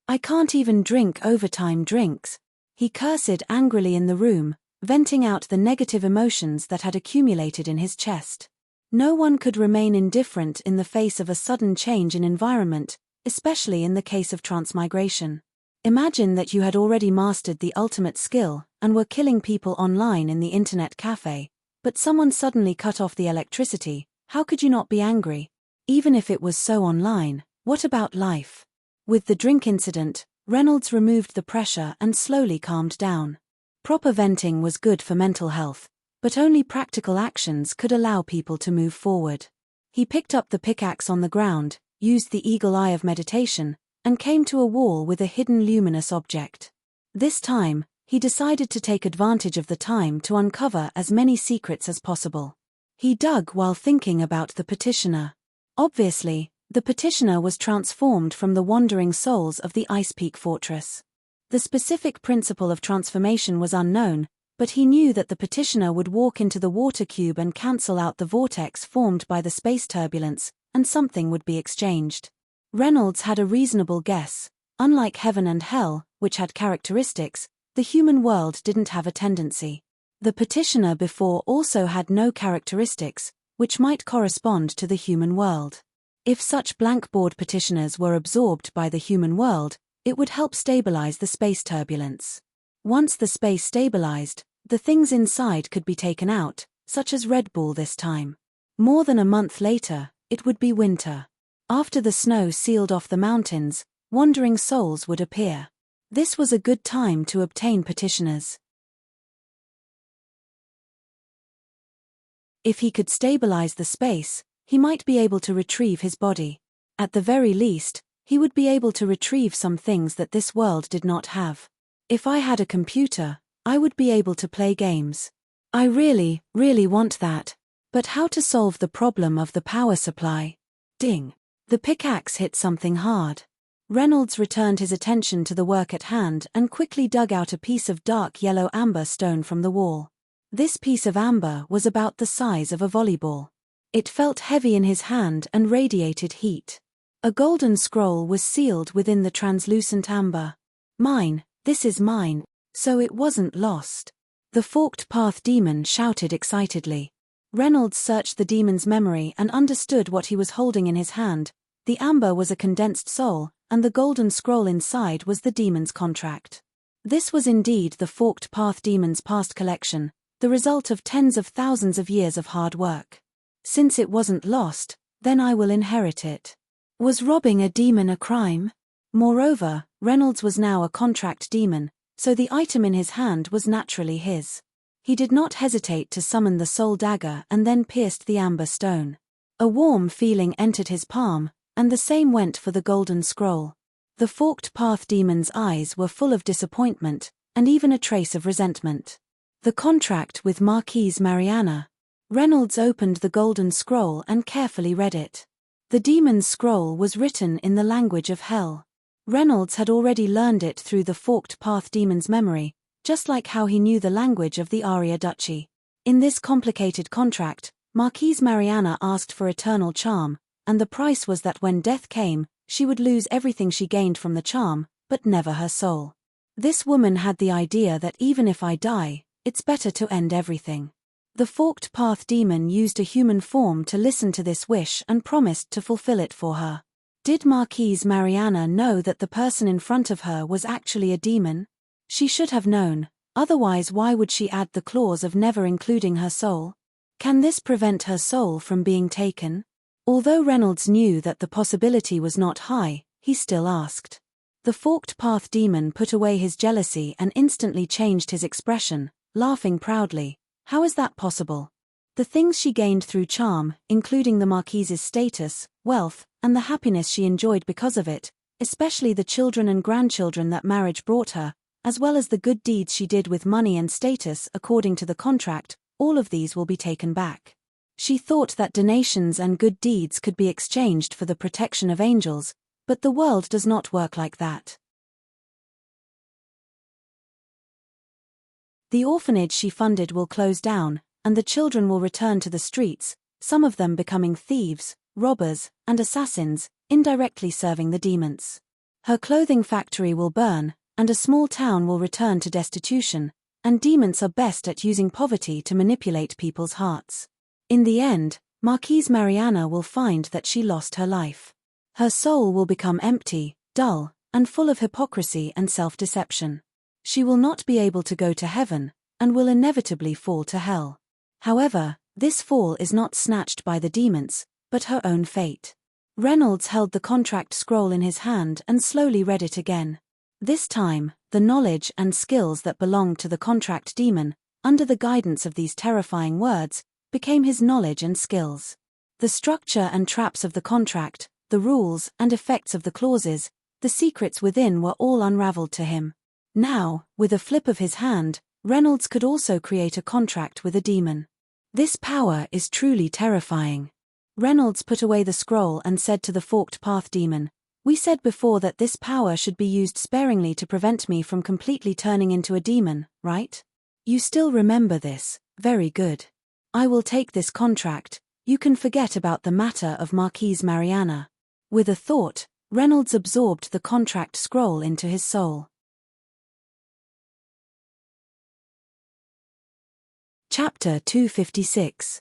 I can't even drink overtime drinks. He cursed angrily in the room, venting out the negative emotions that had accumulated in his chest. No one could remain indifferent in the face of a sudden change in environment, especially in the case of transmigration. Imagine that you had already mastered the ultimate skill and were killing people online in the internet cafe, but someone suddenly cut off the electricity. How could you not be angry? Even if it was so online, what about life? With the drink incident, Reynolds removed the pressure and slowly calmed down. Proper venting was good for mental health, but only practical actions could allow people to move forward. He picked up the pickaxe on the ground, used the eagle eye of meditation, and came to a wall with a hidden luminous object. This time, he decided to take advantage of the time to uncover as many secrets as possible. He dug while thinking about the petitioner. Obviously, the petitioner was transformed from the wandering souls of the Ice Peak Fortress. The specific principle of transformation was unknown, but he knew that the petitioner would walk into the water cube and cancel out the vortex formed by the space turbulence, and something would be exchanged. Reynolds had a reasonable guess. Unlike heaven and hell, which had characteristics, the human world didn't have a tendency. The petitioner before also had no characteristics, which might correspond to the human world. If such blankboard petitioners were absorbed by the human world, it would help stabilize the space turbulence. Once the space stabilized, the things inside could be taken out, such as Red Bull this time. More than a month later, it would be winter. After the snow sealed off the mountains, wandering souls would appear. This was a good time to obtain petitioners. If he could stabilize the space, he might be able to retrieve his body. At the very least, he would be able to retrieve some things that this world did not have. If I had a computer, I would be able to play games. I really, really want that. But how to solve the problem of the power supply? Ding! The pickaxe hit something hard. Reynolds returned his attention to the work at hand and quickly dug out a piece of dark yellow amber stone from the wall. This piece of amber was about the size of a volleyball. It felt heavy in his hand and radiated heat. A golden scroll was sealed within the translucent amber. Mine, this is mine, so it wasn't lost. The forked path demon shouted excitedly. Reynolds searched the demon's memory and understood what he was holding in his hand. The amber was a condensed soul, and the golden scroll inside was the demon's contract. This was indeed the forked path demon's past collection, the result of tens of thousands of years of hard work. Since it wasn't lost, then I will inherit it. Was robbing a demon a crime? Moreover, Reynolds was now a contract demon, so the item in his hand was naturally his. He did not hesitate to summon the soul dagger and then pierced the amber stone. A warm feeling entered his palm, and the same went for the golden scroll. The forked path demon's eyes were full of disappointment, and even a trace of resentment. The contract with Marquise Mariana. Reynolds opened the golden scroll and carefully read it. The demon's scroll was written in the language of hell. Reynolds had already learned it through the forked path demon's memory, just like how he knew the language of the Aria Duchy. In this complicated contract, Marquise Mariana asked for eternal charm, and the price was that when death came, she would lose everything she gained from the charm, but never her soul. This woman had the idea that even if I die, it's better to end everything. The forked path demon used a human form to listen to this wish and promised to fulfill it for her. Did Marquise Mariana know that the person in front of her was actually a demon? She should have known, otherwise why would she add the clause of never including her soul? Can this prevent her soul from being taken? Although Reynolds knew that the possibility was not high, he still asked. The forked path demon put away his jealousy and instantly changed his expression, laughing proudly. How is that possible? The things she gained through charm, including the Marquise's status, wealth, and the happiness she enjoyed because of it, especially the children and grandchildren that marriage brought her, as well as the good deeds she did with money and status according to the contract, all of these will be taken back. She thought that donations and good deeds could be exchanged for the protection of angels, but the world does not work like that. The orphanage she funded will close down, and the children will return to the streets, some of them becoming thieves, robbers, and assassins, indirectly serving the demons. Her clothing factory will burn, and a small town will return to destitution, and demons are best at using poverty to manipulate people's hearts. In the end, Marquise Mariana will find that she lost her life. Her soul will become empty, dull, and full of hypocrisy and self-deception. She will not be able to go to heaven, and will inevitably fall to hell. However, this fall is not snatched by the demons, but her own fate. Reynolds held the contract scroll in his hand and slowly read it again. This time, the knowledge and skills that belonged to the contract demon, under the guidance of these terrifying words, became his knowledge and skills. The structure and traps of the contract, the rules and effects of the clauses, the secrets within were all unraveled to him. Now, with a flip of his hand, Reynolds could also create a contract with a demon. This power is truly terrifying. Reynolds put away the scroll and said to the forked path demon, "We said before that this power should be used sparingly to prevent me from completely turning into a demon, right? You still remember this, very good. I will take this contract, you can forget about the matter of Marquise Mariana." With a thought, Reynolds absorbed the contract scroll into his soul. Chapter 256.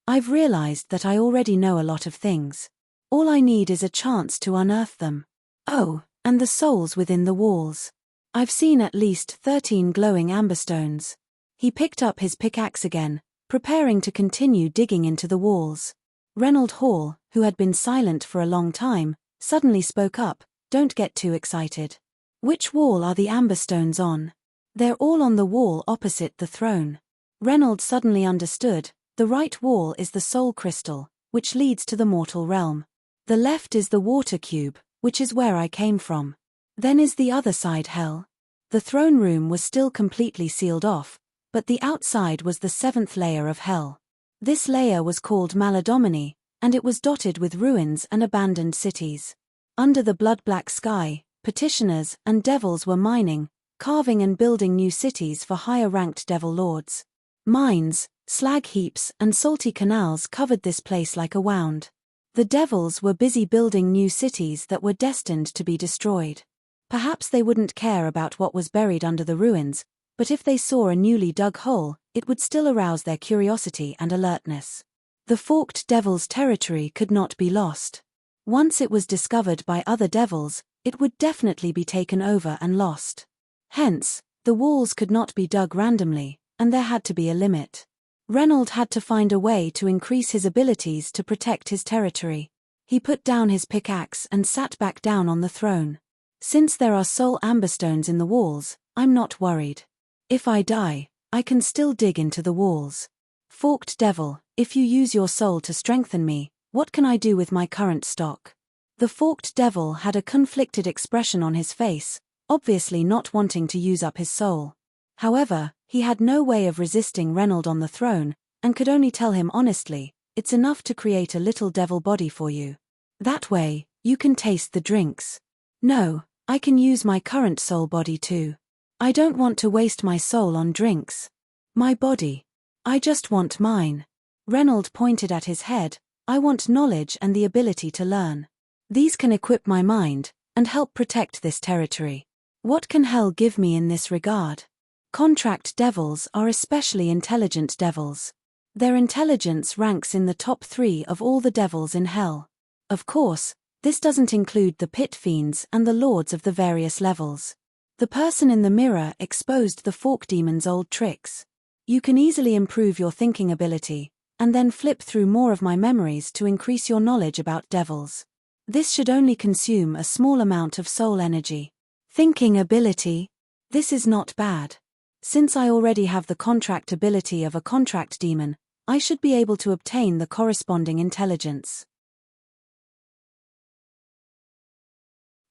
I've realized that I already know a lot of things. All I need is a chance to unearth them. Oh, and the souls within the walls. I've seen at least 13 glowing amberstones. He picked up his pickaxe again, preparing to continue digging into the walls. Reynold Hall, who had been silent for a long time, suddenly spoke up, "Don't get too excited. Which wall are the amberstones on?" "They're all on the wall opposite the throne." Reynold suddenly understood, The right wall is the soul crystal, which leads to the mortal realm. The left is the water cube, which is where I came from. Then is the other side hell. The throne room was still completely sealed off, but the outside was the seventh layer of hell. This layer was called Maladomini, and it was dotted with ruins and abandoned cities. Under the blood-black sky, petitioners and devils were mining, carving and building new cities for higher-ranked devil lords. Mines, slag heaps and salty canals covered this place like a wound. The devils were busy building new cities that were destined to be destroyed. Perhaps they wouldn't care about what was buried under the ruins, but if they saw a newly dug hole, it would still arouse their curiosity and alertness. The forked devil's territory could not be lost. Once it was discovered by other devils, it would definitely be taken over and lost. Hence, the walls could not be dug randomly, and there had to be a limit. Reynold had to find a way to increase his abilities to protect his territory. He put down his pickaxe and sat back down on the throne. Since there are soul amberstones in the walls, I'm not worried. If I die, I can still dig into the walls. Forked devil, if you use your soul to strengthen me, what can I do with my current stock? The forked devil had a conflicted expression on his face, obviously not wanting to use up his soul. However, he had no way of resisting Reynold on the throne, and could only tell him honestly, it's enough to create a little devil body for you. That way, you can taste the drinks. No, I can use my current soul body too. I don't want to waste my soul on drinks. My body. I just want mine. Reynold pointed at his head. I want knowledge and the ability to learn. These can equip my mind, and help protect this territory. What can hell give me in this regard? Contract devils are especially intelligent devils. Their intelligence ranks in the top 3 of all the devils in hell. Of course, this doesn't include the pit fiends and the lords of the various levels. The person in the mirror exposed the fork demon's old tricks. You can easily improve your thinking ability, and then flip through more of my memories to increase your knowledge about devils. This should only consume a small amount of soul energy. Thinking ability? This is not bad. Since I already have the contract ability of a contract demon, I should be able to obtain the corresponding intelligence.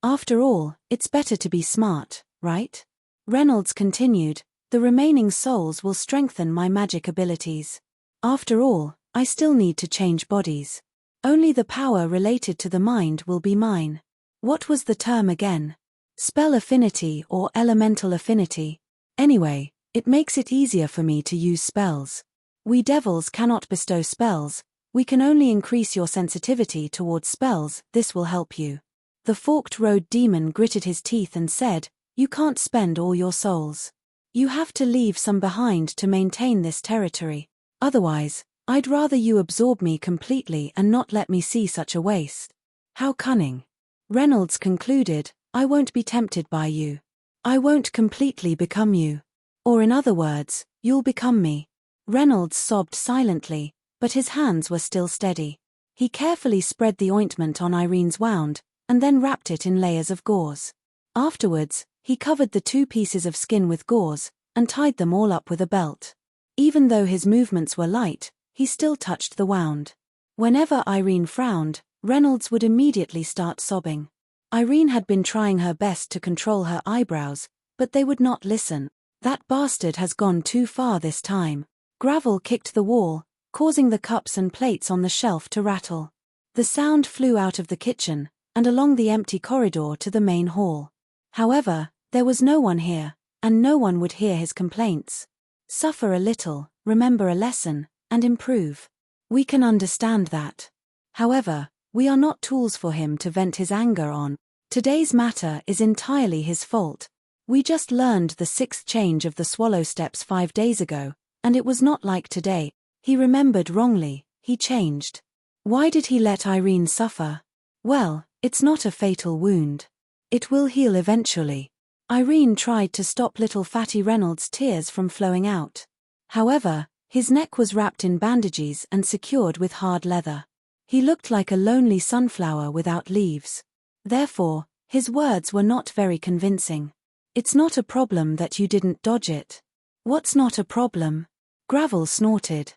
After all, it's better to be smart, right? Reynolds continued, the remaining souls will strengthen my magic abilities. After all, I still need to change bodies. Only the power related to the mind will be mine. What was the term again? Spell affinity or elemental affinity? Anyway, it makes it easier for me to use spells. We devils cannot bestow spells, we can only increase your sensitivity towards spells, this will help you. The forked road demon gritted his teeth and said, you can't spend all your souls. You have to leave some behind to maintain this territory. Otherwise, I'd rather you absorb me completely and not let me see such a waste. How cunning. Reynolds concluded, I won't be tempted by you. I won't completely become you. Or in other words, you'll become me. Reynolds sobbed silently, but his hands were still steady. He carefully spread the ointment on Irene's wound, and then wrapped it in layers of gauze. Afterwards, he covered the 2 pieces of skin with gauze, and tied them all up with a belt. Even though his movements were light, he still touched the wound. Whenever Irene frowned, Reynolds would immediately start sobbing. Irene had been trying her best to control her eyebrows, but they would not listen. That bastard has gone too far this time. Gravel kicked the wall, causing the cups and plates on the shelf to rattle. The sound flew out of the kitchen, and along the empty corridor to the main hall. However, there was no one here, and no one would hear his complaints. Suffer a little, remember a lesson, and improve. We can understand that. However, we are not tools for him to vent his anger on. Today's matter is entirely his fault. We just learned the 6th change of the swallow steps 5 days ago, and it was not like today. He remembered wrongly, he changed. Why did he let Irene suffer? Well, it's not a fatal wound. It will heal eventually. Irene tried to stop little fatty Reynolds' tears from flowing out. However, his neck was wrapped in bandages and secured with hard leather. He looked like a lonely sunflower without leaves. Therefore, his words were not very convincing. It's not a problem that you didn't dodge it. What's not a problem? Gravel snorted.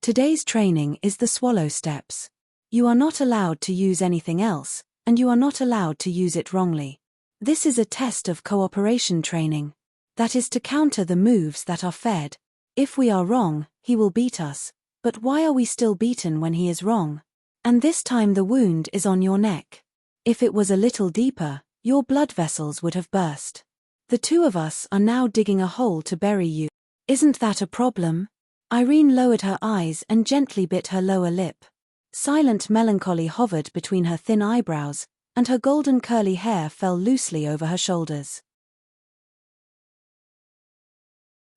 Today's training is the swallow steps. You are not allowed to use anything else, and you are not allowed to use it wrongly. This is a test of cooperation training. That is to counter the moves that are fed. If we are wrong, he will beat us. But why are we still beaten when he is wrong? And this time the wound is on your neck. If it was a little deeper, your blood vessels would have burst. The two of us are now digging a hole to bury you. Isn't that a problem? Irene lowered her eyes and gently bit her lower lip. Silent melancholy hovered between her thin eyebrows, and her golden curly hair fell loosely over her shoulders.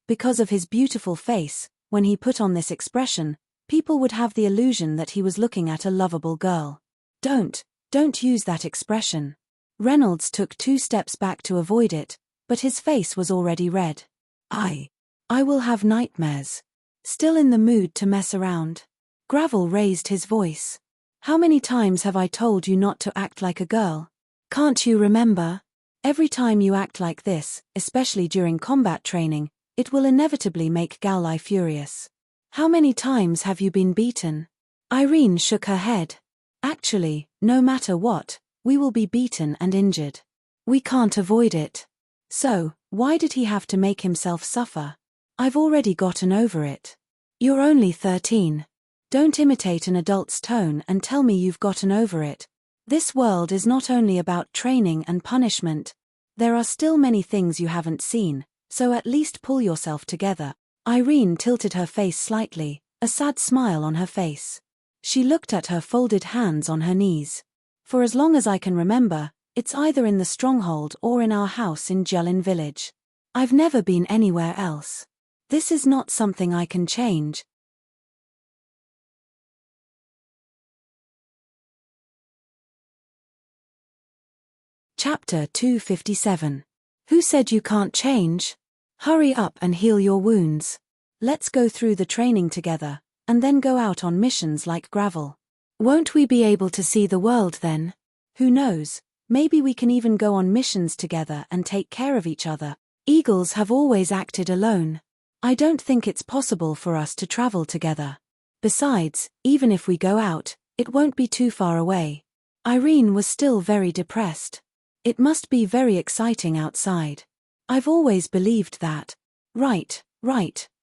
Because of his beautiful face, when he put on this expression, people would have the illusion that he was looking at a lovable girl. Don't use that expression. Reynolds took 2 steps back to avoid it, but his face was already red. I will have nightmares. Still in the mood to mess around? Gravel raised his voice. How many times have I told you not to act like a girl? Can't you remember? Every time you act like this, especially during combat training, it will inevitably make Galli furious. How many times have you been beaten? Irene shook her head. Actually, no matter what, we will be beaten and injured. We can't avoid it. So, why did he have to make himself suffer? I've already gotten over it. You're only 13. Don't imitate an adult's tone and tell me you've gotten over it. This world is not only about training and punishment. There are still many things you haven't seen, so at least pull yourself together. Irene tilted her face slightly, a sad smile on her face. She looked at her folded hands on her knees. For as long as I can remember, it's either in the stronghold or in our house in Jullin village. I've never been anywhere else. This is not something I can change. Chapter 257. Who said you can't change? Hurry up and heal your wounds. Let's go through the training together, and then go out on missions like Gravel. Won't we be able to see the world then? Who knows, maybe we can even go on missions together and take care of each other. Eagles have always acted alone. I don't think it's possible for us to travel together. Besides, even if we go out, it won't be too far away. Irene was still very depressed. It must be very exciting outside. I've always believed that. Right.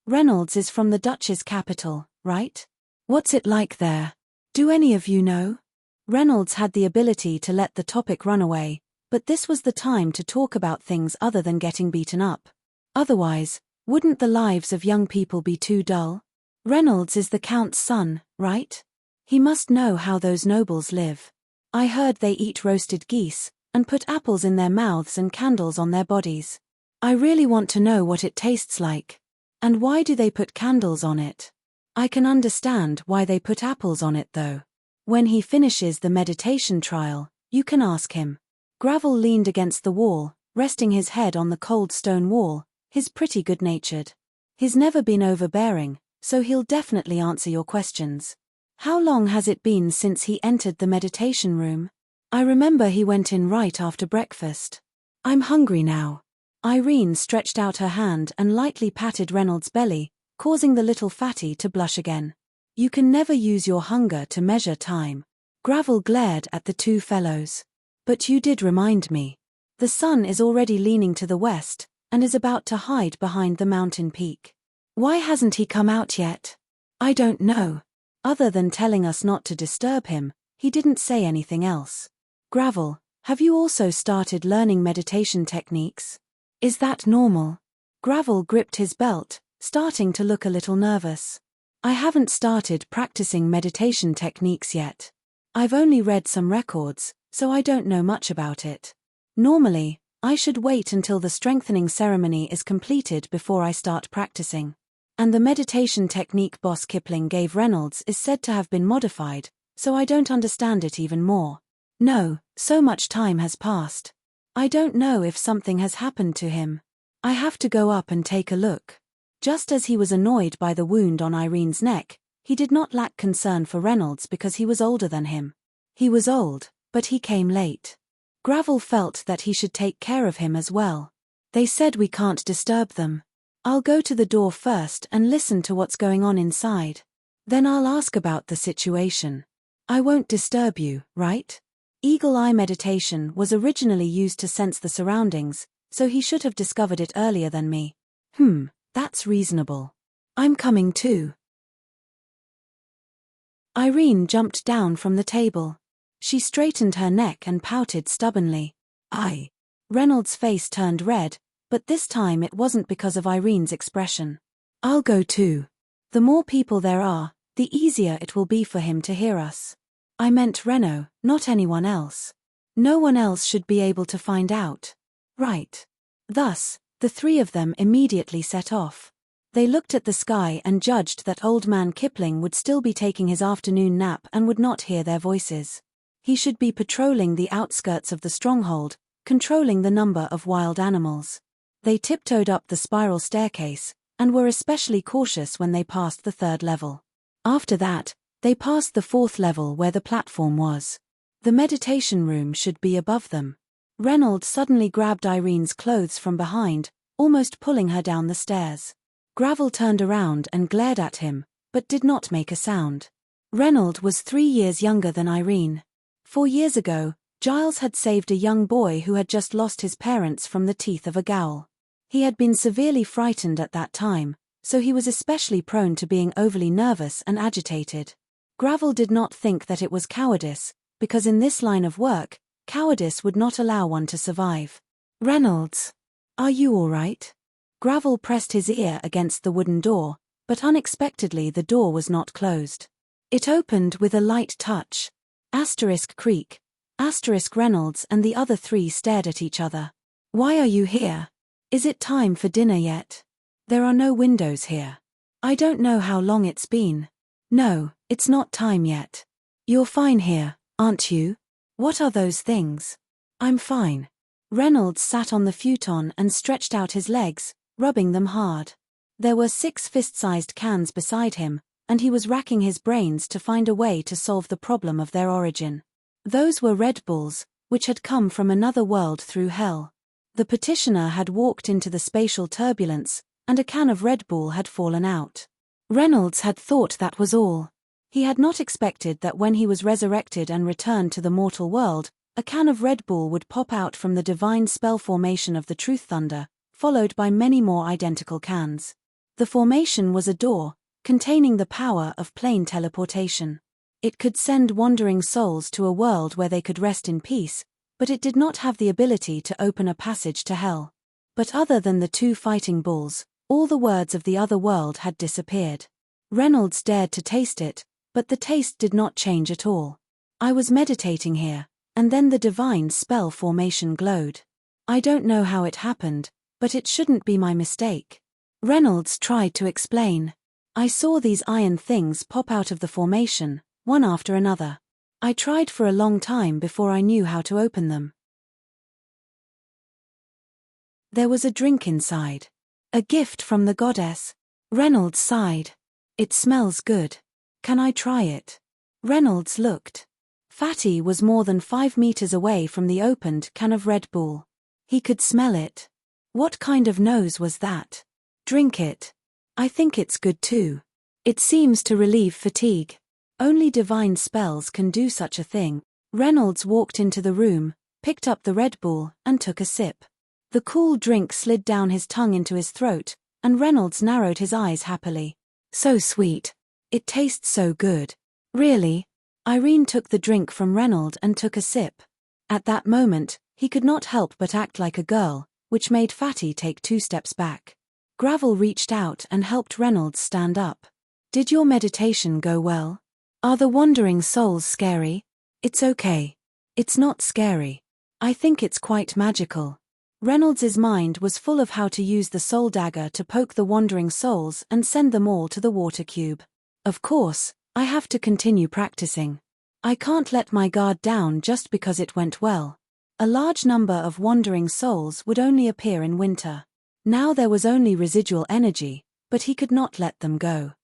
Reynolds is from the Dutch's capital, right? What's it like there? Do any of you know? Reynolds had the ability to let the topic run away, but this was the time to talk about things other than getting beaten up. Otherwise, wouldn't the lives of young people be too dull? Reynolds is the Count's son, right? He must know how those nobles live. I heard they eat roasted geese, and put apples in their mouths and candles on their bodies. I really want to know what it tastes like. And why do they put candles on it? I can understand why they put apples on it though. When he finishes the meditation trial, you can ask him. Gravel leaned against the wall, resting his head on the cold stone wall. He's pretty good-natured. He's never been overbearing, so he'll definitely answer your questions. How long has it been since he entered the meditation room? I remember he went in right after breakfast. I'm hungry now. Irene stretched out her hand and lightly patted Reynolds' belly, causing the little fatty to blush again. You can never use your hunger to measure time. Gravel glared at the two fellows. But you did remind me. The sun is already leaning to the west, and is about to hide behind the mountain peak. Why hasn't he come out yet? I don't know. Other than telling us not to disturb him, he didn't say anything else. Gravel, have you also started learning meditation techniques? Is that normal? Gravel gripped his belt, starting to look a little nervous. I haven't started practicing meditation techniques yet. I've only read some records, so I don't know much about it. Normally, I should wait until the strengthening ceremony is completed before I start practicing. And the meditation technique Boss Kipling gave Reynolds is said to have been modified, so I don't understand it even more. No, so much time has passed. I don't know if something has happened to him. I have to go up and take a look. Just as he was annoyed by the wound on Irene's neck, he did not lack concern for Reynolds because he was older than him. He was old, but he came late. Gravel felt that he should take care of him as well. They said we can't disturb them. I'll go to the door first and listen to what's going on inside. Then I'll ask about the situation. I won't disturb you, right? Eagle eye meditation was originally used to sense the surroundings, so he should have discovered it earlier than me. That's reasonable. I'm coming too. Irene jumped down from the table. She straightened her neck and pouted stubbornly. Reynolds' face turned red, but this time it wasn't because of Irene's expression. I'll go too. The more people there are, the easier it will be for him to hear us. I meant Reno, not anyone else. No one else should be able to find out. Right. Thus, the three of them immediately set off. They looked at the sky and judged that Old Man Kipling would still be taking his afternoon nap and would not hear their voices. He should be patrolling the outskirts of the stronghold, controlling the number of wild animals. They tiptoed up the spiral staircase, and were especially cautious when they passed the third level. After that, they passed the fourth level where the platform was. The meditation room should be above them. Reynolds suddenly grabbed Irene's clothes from behind, almost pulling her down the stairs. Gravel turned around and glared at him, but did not make a sound. Reynolds was 3 years younger than Irene. 4 years ago, Giles had saved a young boy who had just lost his parents from the teeth of a ghoul. He had been severely frightened at that time, so he was especially prone to being overly nervous and agitated. Gravel did not think that it was cowardice, because in this line of work, cowardice would not allow one to survive. Reynolds, are you all right? Gravel pressed his ear against the wooden door, but unexpectedly the door was not closed. It opened with a light touch. Creak. Reynolds and the other three stared at each other. Why are you here? Is it time for dinner yet? There are no windows here. I don't know how long it's been. No, it's not time yet. You're fine here, aren't you? What are those things? I'm fine. Reynolds sat on the futon and stretched out his legs, rubbing them hard. There were 6 fist-sized cans beside him, and he was racking his brains to find a way to solve the problem of their origin. Those were Red Bulls, which had come from another world through hell. The petitioner had walked into the spatial turbulence, and a can of Red Bull had fallen out. Reynolds had thought that was all. He had not expected that when he was resurrected and returned to the mortal world, a can of Red Bull would pop out from the divine spell formation of the Truth Thunder, followed by many more identical cans. The formation was a door, containing the power of plane teleportation. It could send wandering souls to a world where they could rest in peace, but it did not have the ability to open a passage to hell. But other than the 2 fighting bulls, all the words of the other world had disappeared. Reynolds dared to taste it, but the taste did not change at all. I was meditating here, and then the divine spell formation glowed. I don't know how it happened, but it shouldn't be my mistake. Reynolds tried to explain. I saw these iron things pop out of the formation, one after another. I tried for a long time before I knew how to open them. There was a drink inside. A gift from the goddess. Reynolds sighed. It smells good. Can I try it? Reynolds looked. Fatty was more than 5 meters away from the opened can of Red Bull. He could smell it. What kind of nose was that? Drink it. I think it's good too. It seems to relieve fatigue. Only divine spells can do such a thing. Reynolds walked into the room, picked up the Red Bull, and took a sip. The cool drink slid down his tongue into his throat, and Reynolds narrowed his eyes happily. So sweet. It tastes so good. Really? Irene took the drink from Reynolds and took a sip. At that moment, he could not help but act like a girl, which made Fatty take 2 steps back. Gravel reached out and helped Reynolds stand up. Did your meditation go well? Are the wandering souls scary? It's okay. It's not scary. I think it's quite magical. Reynolds's mind was full of how to use the soul dagger to poke the wandering souls and send them all to the water cube. Of course, I have to continue practicing. I can't let my guard down just because it went well. A large number of wandering souls would only appear in winter. Now there was only residual energy, but he could not let them go.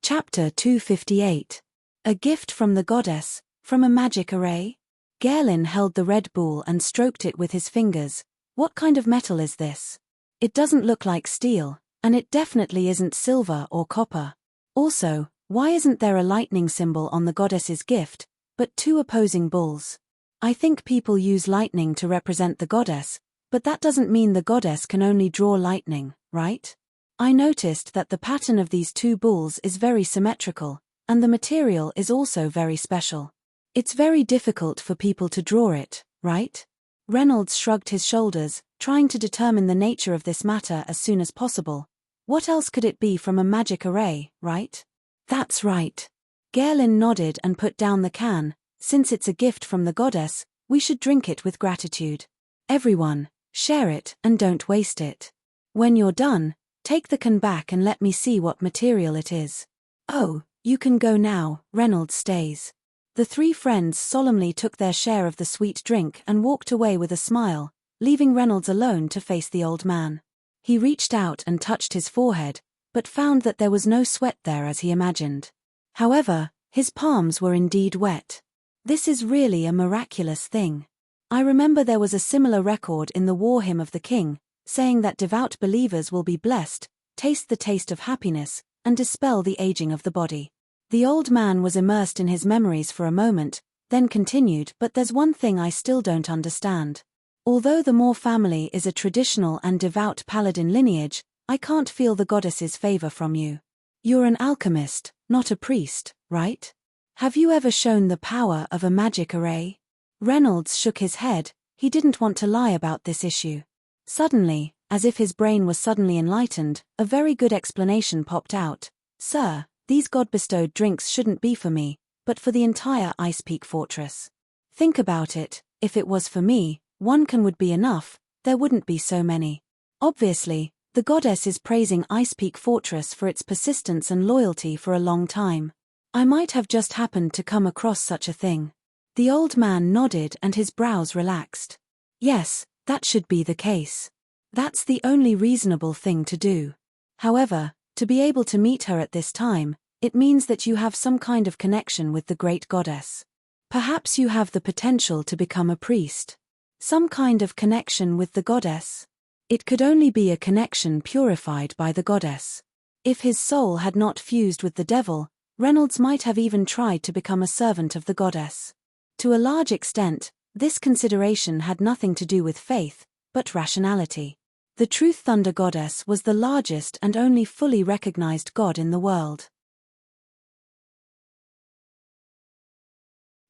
Chapter 258. A gift from the goddess, from a magic array? Gerlin held the Red Bull and stroked it with his fingers, What kind of metal is this? It doesn't look like steel, and it definitely isn't silver or copper. Also, why isn't there a lightning symbol on the goddess's gift, but two opposing bulls? I think people use lightning to represent the goddess, but that doesn't mean the goddess can only draw lightning, right? I noticed that the pattern of these two bulls is very symmetrical, and the material is also very special. It's very difficult for people to draw it, right? Reynolds shrugged his shoulders, trying to determine the nature of this matter as soon as possible. What else could it be from a magic array, right? That's right. Gerlin nodded and put down the can. Since it's a gift from the goddess, we should drink it with gratitude. Everyone, share it and don't waste it. When you're done, take the can back and let me see what material it is. Oh, you can go now, Reynolds stays. The three friends solemnly took their share of the sweet drink and walked away with a smile, leaving Reynolds alone to face the old man. He reached out and touched his forehead, but found that there was no sweat there as he imagined. However, his palms were indeed wet. This is really a miraculous thing. I remember there was a similar record in the War Hymn of the King, saying that devout believers will be blessed, taste the taste of happiness, and dispel the aging of the body. The old man was immersed in his memories for a moment, then continued, but there's one thing I still don't understand. Although the Moore family is a traditional and devout paladin lineage, I can't feel the goddess's favor from you. You're an alchemist, not a priest, right? Have you ever shown the power of a magic array? Reynolds shook his head. He didn't want to lie about this issue. Suddenly, as if his brain was suddenly enlightened, a very good explanation popped out. Sir, these god-bestowed drinks shouldn't be for me, but for the entire Ice Peak Fortress. Think about it, if it was for me, one can would be enough, there wouldn't be so many. Obviously, the goddess is praising Ice Peak Fortress for its persistence and loyalty for a long time. I might have just happened to come across such a thing. The old man nodded and his brows relaxed. Yes, that should be the case. That's the only reasonable thing to do. However, to be able to meet her at this time, it means that you have some kind of connection with the great goddess. Perhaps you have the potential to become a priest. Some kind of connection with the goddess. It could only be a connection purified by the goddess. If his soul had not fused with the devil, Reynolds might have even tried to become a servant of the goddess. To a large extent, this consideration had nothing to do with faith, but rationality. The Truth Thunder Goddess was the largest and only fully recognized god in the world.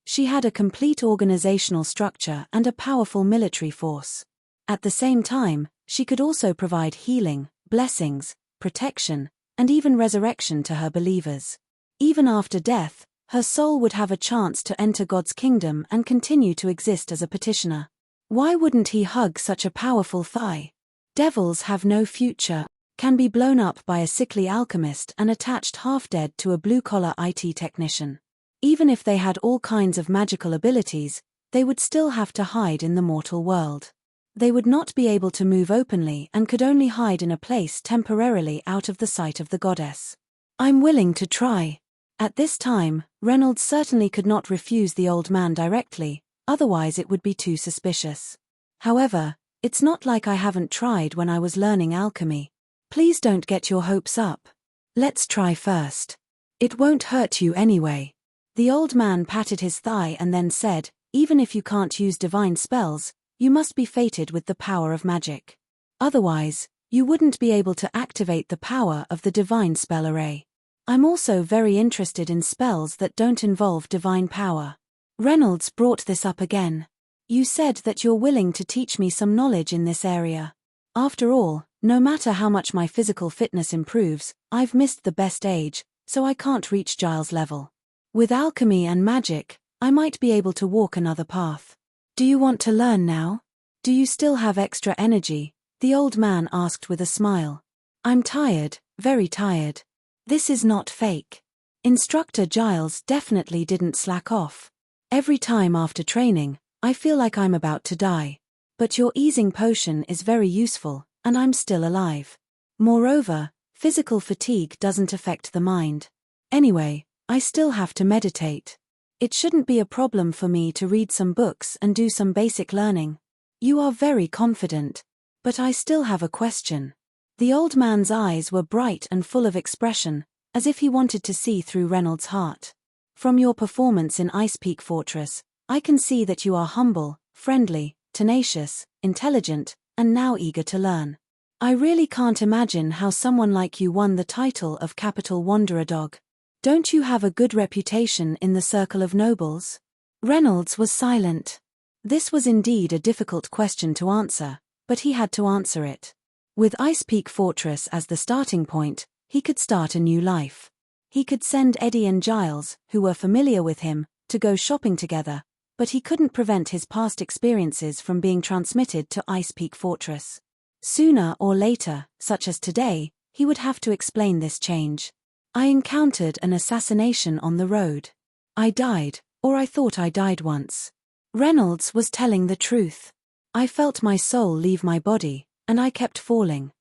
She had a complete organizational structure and a powerful military force. At the same time, she could also provide healing, blessings, protection, and even resurrection to her believers. Even after death, her soul would have a chance to enter God's kingdom and continue to exist as a petitioner. Why wouldn't he hug such a powerful thigh? Devils have no future, can be blown up by a sickly alchemist and attached half-dead to a blue-collar IT technician. Even if they had all kinds of magical abilities, they would still have to hide in the mortal world. They would not be able to move openly and could only hide in a place temporarily out of the sight of the goddess. I'm willing to try. At this time, Reynolds certainly could not refuse the old man directly, otherwise it would be too suspicious. However, it's not like I haven't tried when I was learning alchemy. Please don't get your hopes up. Let's try first. It won't hurt you anyway. The old man patted his thigh and then said, even if you can't use divine spells, you must be fated with the power of magic. Otherwise, you wouldn't be able to activate the power of the divine spell array. I'm also very interested in spells that don't involve divine power. Reynolds brought this up again. You said that you're willing to teach me some knowledge in this area. After all, no matter how much my physical fitness improves, I've missed the best age, so I can't reach Giles' level. With alchemy and magic, I might be able to walk another path. Do you want to learn now? Do you still have extra energy? The old man asked with a smile. I'm tired, very tired. This is not fake. Instructor Giles definitely didn't slack off. Every time after training, I feel like I'm about to die. But your easing potion is very useful, and I'm still alive. Moreover, physical fatigue doesn't affect the mind. Anyway, I still have to meditate. It shouldn't be a problem for me to read some books and do some basic learning. You are very confident. But I still have a question. The old man's eyes were bright and full of expression, as if he wanted to see through Reynolds' heart. From your performance in Ice Peak Fortress, I can see that you are humble, friendly, tenacious, intelligent, and now eager to learn. I really can't imagine how someone like you won the title of Capital Wanderer Dog. Don't you have a good reputation in the circle of nobles? Reynolds was silent. This was indeed a difficult question to answer, but he had to answer it. With Ice Peak Fortress as the starting point, he could start a new life. He could send Eddie and Giles, who were familiar with him, to go shopping together, but he couldn't prevent his past experiences from being transmitted to Ice Peak Fortress. Sooner or later, such as today, he would have to explain this change. I encountered an assassination on the road. I died, or I thought I died once. Reynolds was telling the truth. I felt my soul leave my body, and I kept falling.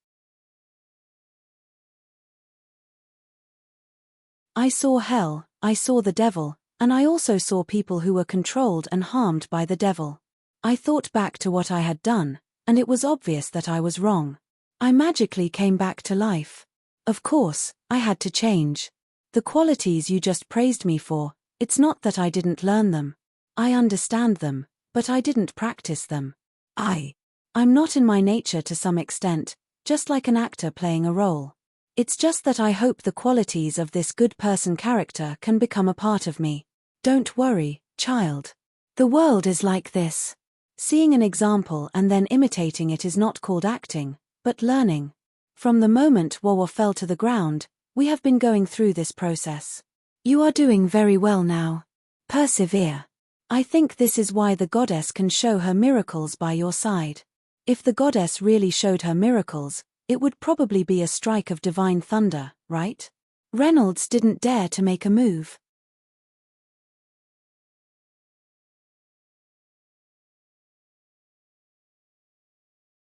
I saw hell, I saw the devil, and I also saw people who were controlled and harmed by the devil. I thought back to what I had done, and it was obvious that I was wrong. I magically came back to life. Of course, I had to change. The qualities you just praised me for, it's not that I didn't learn them. I understand them, but I didn't practice them. I'm not in my nature to some extent, just like an actor playing a role. It's just that I hope the qualities of this good person character can become a part of me. Don't worry, child. The world is like this. Seeing an example and then imitating it is not called acting, but learning. From the moment Wawa fell to the ground, we have been going through this process. You are doing very well now. Persevere. I think this is why the goddess can show her miracles by your side. If the goddess really showed her miracles, it would probably be a strike of divine thunder, right? Reynolds didn't dare to make a move.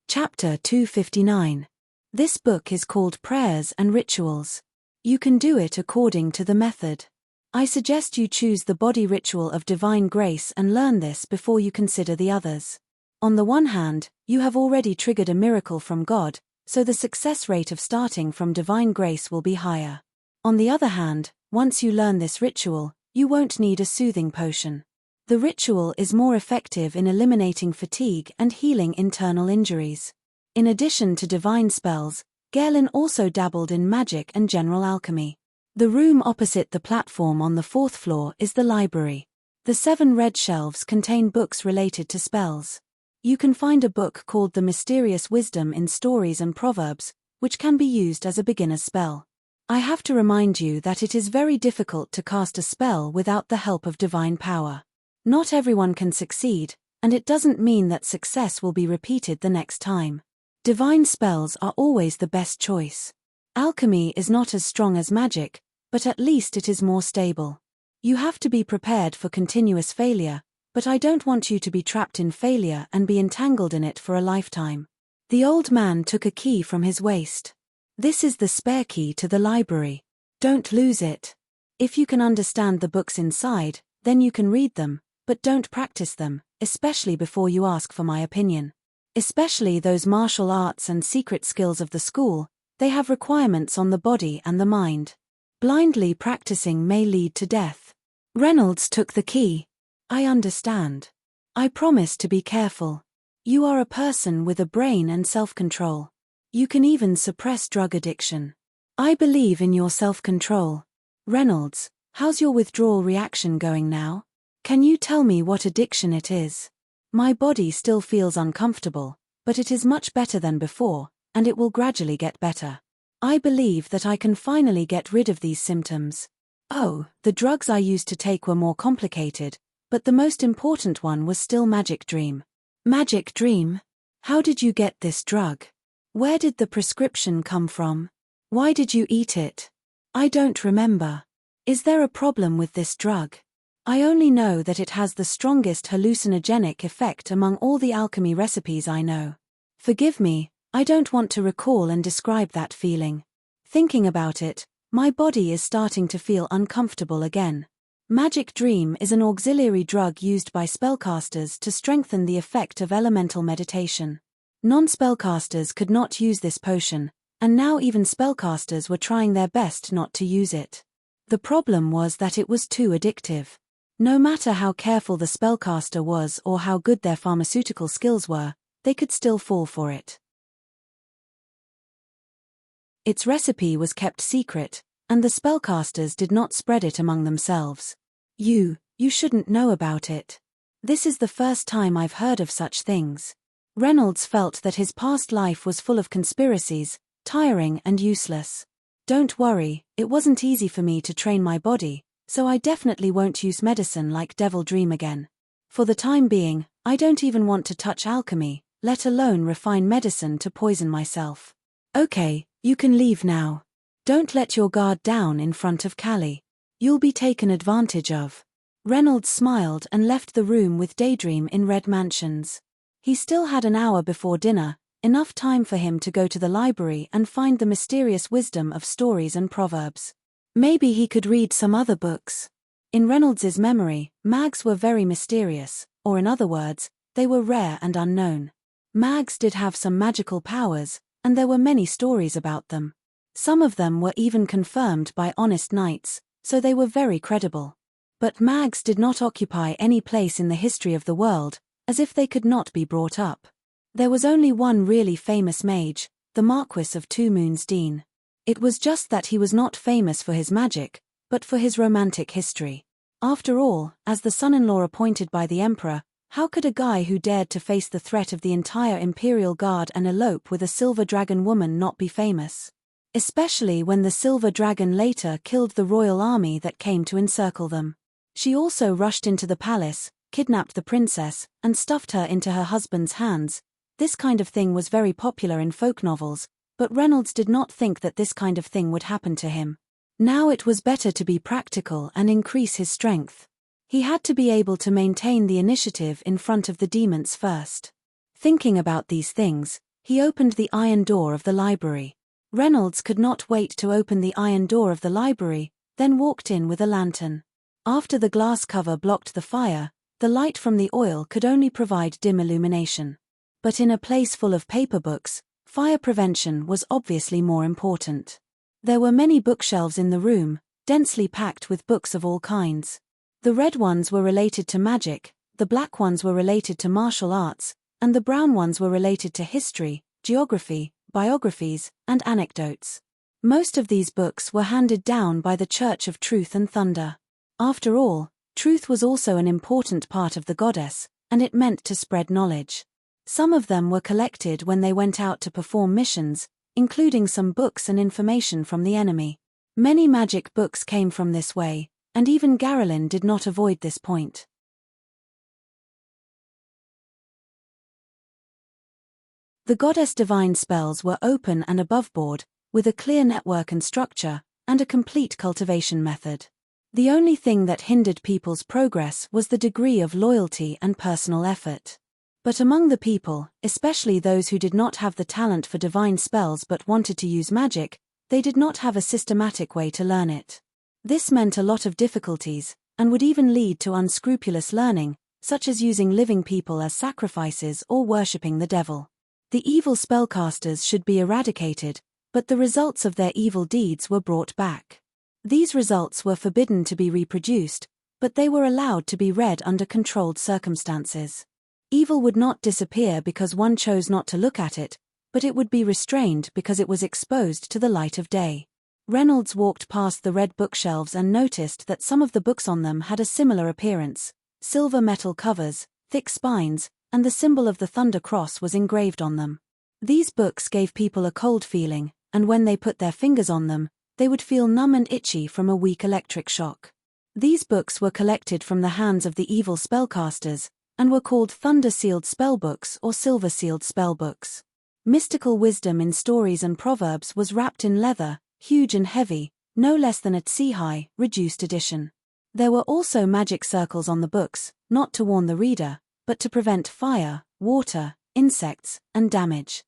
Chapter 259. This book is called Prayers and Rituals. You can do it according to the method. I suggest you choose the body ritual of divine grace and learn this before you consider the others. On the one hand, you have already triggered a miracle from God, so the success rate of starting from divine grace will be higher. On the other hand, once you learn this ritual, you won't need a soothing potion. The ritual is more effective in eliminating fatigue and healing internal injuries. In addition to divine spells, Gerlin also dabbled in magic and general alchemy. The room opposite the platform on the 4th floor is the library. The 7 red shelves contain books related to spells. You can find a book called The Mysterious Wisdom in Stories and Proverbs, which can be used as a beginner's spell. I have to remind you that it is very difficult to cast a spell without the help of divine power. Not everyone can succeed, and it doesn't mean that success will be repeated the next time. Divine spells are always the best choice. Alchemy is not as strong as magic, but at least it is more stable. You have to be prepared for continuous failure, but I don't want you to be trapped in failure and be entangled in it for a lifetime. The old man took a key from his waist. This is the spare key to the library. Don't lose it. If you can understand the books inside, then you can read them, but don't practice them, especially before you ask for my opinion. Especially those martial arts and secret skills of the school, they have requirements on the body and the mind. Blindly practicing may lead to death. Reynolds took the key. I understand. I promise to be careful. You are a person with a brain and self-control. You can even suppress drug addiction. I believe in your self-control. Reynolds, how's your withdrawal reaction going now? Can you tell me what addiction it is? My body still feels uncomfortable, but it is much better than before, and it will gradually get better. I believe that I can finally get rid of these symptoms. Oh, the drugs I used to take were more complicated, but the most important one was still Magic Dream. Magic Dream? How did you get this drug? Where did the prescription come from? Why did you eat it? I don't remember. Is there a problem with this drug? I only know that it has the strongest hallucinogenic effect among all the alchemy recipes I know. Forgive me, I don't want to recall and describe that feeling. Thinking about it, my body is starting to feel uncomfortable again. Magic Dream is an auxiliary drug used by spellcasters to strengthen the effect of elemental meditation. Non-spellcasters could not use this potion, and now even spellcasters were trying their best not to use it. The problem was that it was too addictive. No matter how careful the spellcaster was or how good their pharmaceutical skills were, they could still fall for it. Its recipe was kept secret, and the spellcasters did not spread it among themselves. You shouldn't know about it. This is the first time I've heard of such things. Reynolds felt that his past life was full of conspiracies, tiring and useless. Don't worry, it wasn't easy for me to train my body, so I definitely won't use medicine like Devil Dream again. For the time being, I don't even want to touch alchemy, let alone refine medicine to poison myself. Okay, you can leave now. Don't let your guard down in front of Callie. You'll be taken advantage of. Reynolds smiled and left the room with Daydream in Red Mansions. He still had an hour before dinner, enough time for him to go to the library and find the mysterious wisdom of stories and proverbs. Maybe he could read some other books. In Reynolds's memory, mags were very mysterious, or in other words, they were rare and unknown. Mags did have some magical powers, and there were many stories about them. Some of them were even confirmed by honest knights, so they were very credible. But mags did not occupy any place in the history of the world, as if they could not be brought up. There was only one really famous mage, the Marquis of Two Moons Dean. It was just that he was not famous for his magic, but for his romantic history. After all, as the son-in-law appointed by the emperor, how could a guy who dared to face the threat of the entire imperial guard and elope with a silver dragon woman not be famous? Especially when the silver dragon later killed the royal army that came to encircle them. She also rushed into the palace, kidnapped the princess, and stuffed her into her husband's hands. This kind of thing was very popular in folk novels, but Reynolds did not think that this kind of thing would happen to him. Now it was better to be practical and increase his strength. He had to be able to maintain the initiative in front of the demons first. Thinking about these things, he opened the iron door of the library. Reynolds could not wait to open the iron door of the library, then walked in with a lantern. After the glass cover blocked the fire, the light from the oil could only provide dim illumination. But in a place full of paper books, fire prevention was obviously more important. There were many bookshelves in the room, densely packed with books of all kinds. The red ones were related to magic, the black ones were related to martial arts, and the brown ones were related to history, geography, biographies, and anecdotes. Most of these books were handed down by the Church of Truth and Thunder. After all, truth was also an important part of the goddess, and it meant to spread knowledge. Some of them were collected when they went out to perform missions, including some books and information from the enemy. Many magic books came from this way, and even Garrelin did not avoid this point. The goddess' divine spells were open and aboveboard, with a clear network and structure, and a complete cultivation method. The only thing that hindered people's progress was the degree of loyalty and personal effort. But among the people, especially those who did not have the talent for divine spells but wanted to use magic, they did not have a systematic way to learn it. This meant a lot of difficulties, and would even lead to unscrupulous learning, such as using living people as sacrifices or worshipping the devil. The evil spellcasters should be eradicated, but the results of their evil deeds were brought back. These results were forbidden to be reproduced, but they were allowed to be read under controlled circumstances. Evil would not disappear because one chose not to look at it, but it would be restrained because it was exposed to the light of day. Reynolds walked past the red bookshelves and noticed that some of the books on them had a similar appearance: silver metal covers, thick spines, and the symbol of the Thunder Cross was engraved on them. These books gave people a cold feeling, and when they put their fingers on them, they would feel numb and itchy from a weak electric shock. These books were collected from the hands of the evil spellcasters, and were called thunder-sealed spellbooks or silver-sealed spellbooks. Mystical wisdom in stories and proverbs was wrapped in leather, huge and heavy, no less than a Tsihai, reduced edition. There were also magic circles on the books, not to warn the reader, but to prevent fire, water, insects, and damage.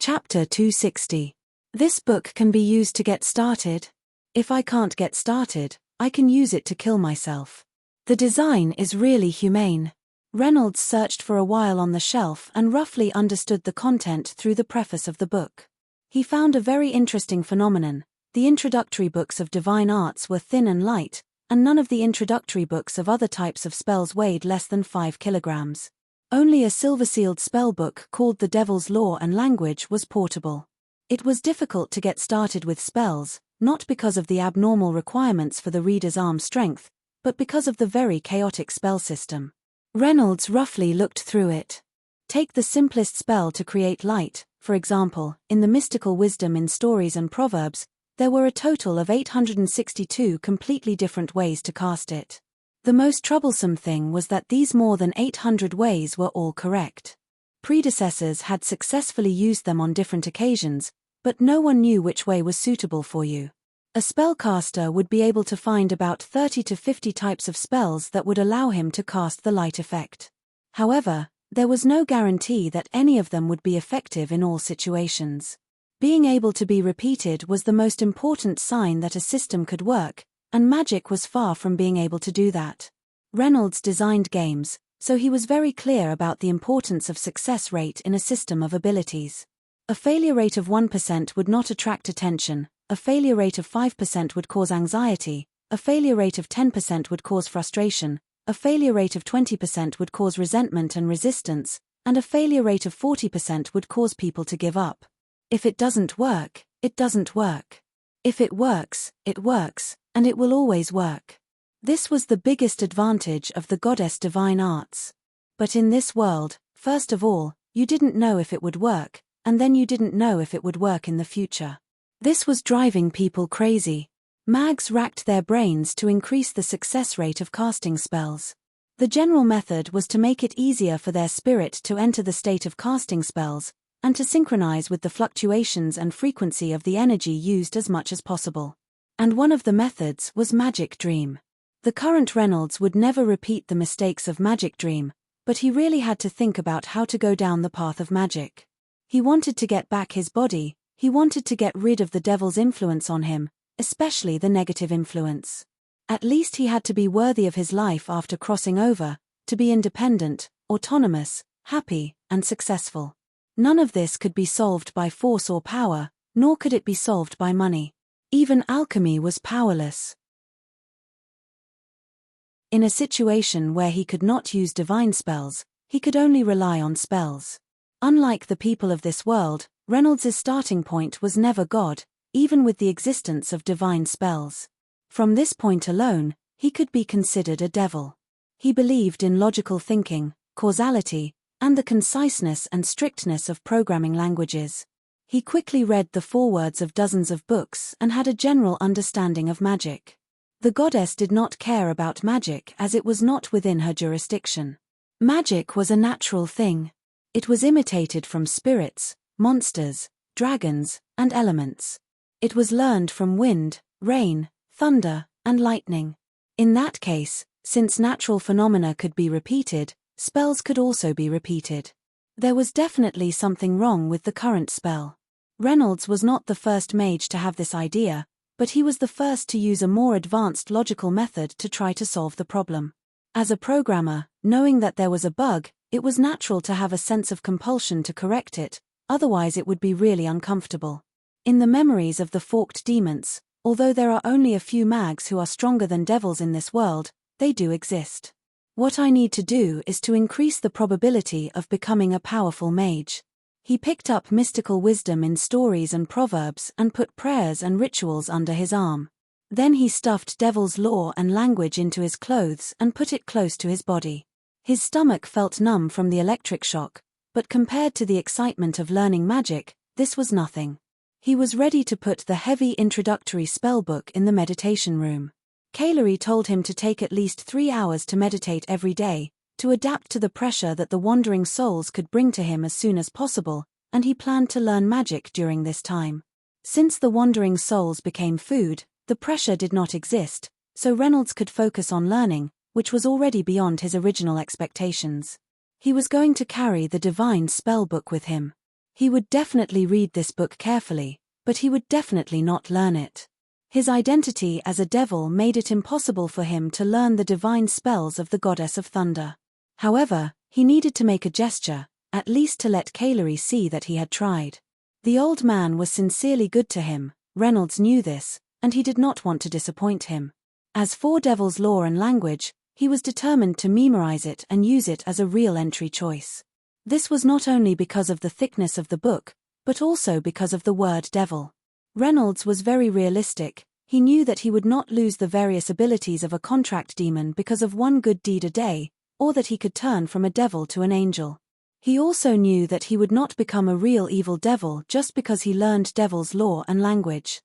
Chapter 260. This book can be used to get started. If I can't get started, I can use it to kill myself. The design is really humane. Reynolds searched for a while on the shelf and roughly understood the content through the preface of the book. He found a very interesting phenomenon. The introductory books of divine arts were thin and light, and none of the introductory books of other types of spells weighed less than 5 kilograms. Only a silver-sealed spell book called The Devil's Law and Language was portable. It was difficult to get started with spells, not because of the abnormal requirements for the reader's arm strength, but because of the very chaotic spell system. Reynolds roughly looked through it. Take the simplest spell to create light, for example, in the mystical wisdom in stories and proverbs, there were a total of 862 completely different ways to cast it. The most troublesome thing was that these more than 800 ways were all correct. Predecessors had successfully used them on different occasions, but no one knew which way was suitable for you. A spellcaster would be able to find about 30 to 50 types of spells that would allow him to cast the light effect. However, there was no guarantee that any of them would be effective in all situations. Being able to be repeated was the most important sign that a system could work, and magic was far from being able to do that. Reynolds designed games, so he was very clear about the importance of success rate in a system of abilities. A failure rate of 1% would not attract attention, a failure rate of 5% would cause anxiety, a failure rate of 10% would cause frustration, a failure rate of 20% would cause resentment and resistance, and a failure rate of 40% would cause people to give up. If it doesn't work, it doesn't work. If it works, and it will always work. This was the biggest advantage of the goddess divine arts. But in this world, first of all, you didn't know if it would work, and then you didn't know if it would work in the future. This was driving people crazy. Mags racked their brains to increase the success rate of casting spells. The general method was to make it easier for their spirit to enter the state of casting spells, and to synchronize with the fluctuations and frequency of the energy used as much as possible. And one of the methods was Magic Dream. The current Reynolds would never repeat the mistakes of Magic Dream, but he really had to think about how to go down the path of magic. He wanted to get back his body, he wanted to get rid of the devil's influence on him, especially the negative influence. At least he had to be worthy of his life after crossing over, to be independent, autonomous, happy, and successful. None of this could be solved by force or power, nor could it be solved by money. Even alchemy was powerless. In a situation where he could not use divine spells, he could only rely on spells. Unlike the people of this world, Reynolds's starting point was never God, even with the existence of divine spells. From this point alone, he could be considered a devil. He believed in logical thinking, causality, and the conciseness and strictness of programming languages. He quickly read the forewords of dozens of books and had a general understanding of magic. The goddess did not care about magic as it was not within her jurisdiction. Magic was a natural thing. It was imitated from spirits, monsters, dragons, and elements. It was learned from wind, rain, thunder, and lightning. In that case, since natural phenomena could be repeated, spells could also be repeated. There was definitely something wrong with the current spell. Reynolds was not the first mage to have this idea, but he was the first to use a more advanced logical method to try to solve the problem. As a programmer, knowing that there was a bug, it was natural to have a sense of compulsion to correct it, otherwise it would be really uncomfortable. In the memories of the forked demons, although there are only a few mags who are stronger than devils in this world, they do exist. What I need to do is to increase the probability of becoming a powerful mage. He picked up mystical wisdom in stories and proverbs and put prayers and rituals under his arm. Then he stuffed Devil's Law and Language into his clothes and put it close to his body. His stomach felt numb from the electric shock, but compared to the excitement of learning magic, this was nothing. He was ready to put the heavy introductory spellbook in the meditation room. Kailery told him to take at least 3 hours to meditate every day, to adapt to the pressure that the wandering souls could bring to him as soon as possible, and he planned to learn magic during this time. Since the wandering souls became food, the pressure did not exist, so Reynolds could focus on learning, which was already beyond his original expectations. He was going to carry the divine spellbook with him. He would definitely read this book carefully, but he would definitely not learn it. His identity as a devil made it impossible for him to learn the divine spells of the goddess of thunder. However, he needed to make a gesture, at least to let Kayleigh see that he had tried. The old man was sincerely good to him, Reynolds knew this, and he did not want to disappoint him. As for Devil's lore and language, he was determined to memorize it and use it as a real entry choice. This was not only because of the thickness of the book, but also because of the word devil. Reynolds was very realistic. He knew that he would not lose the various abilities of a contract demon because of one good deed a day, or that he could turn from a devil to an angel. He also knew that he would not become a real evil devil just because he learned Devil's lore and language.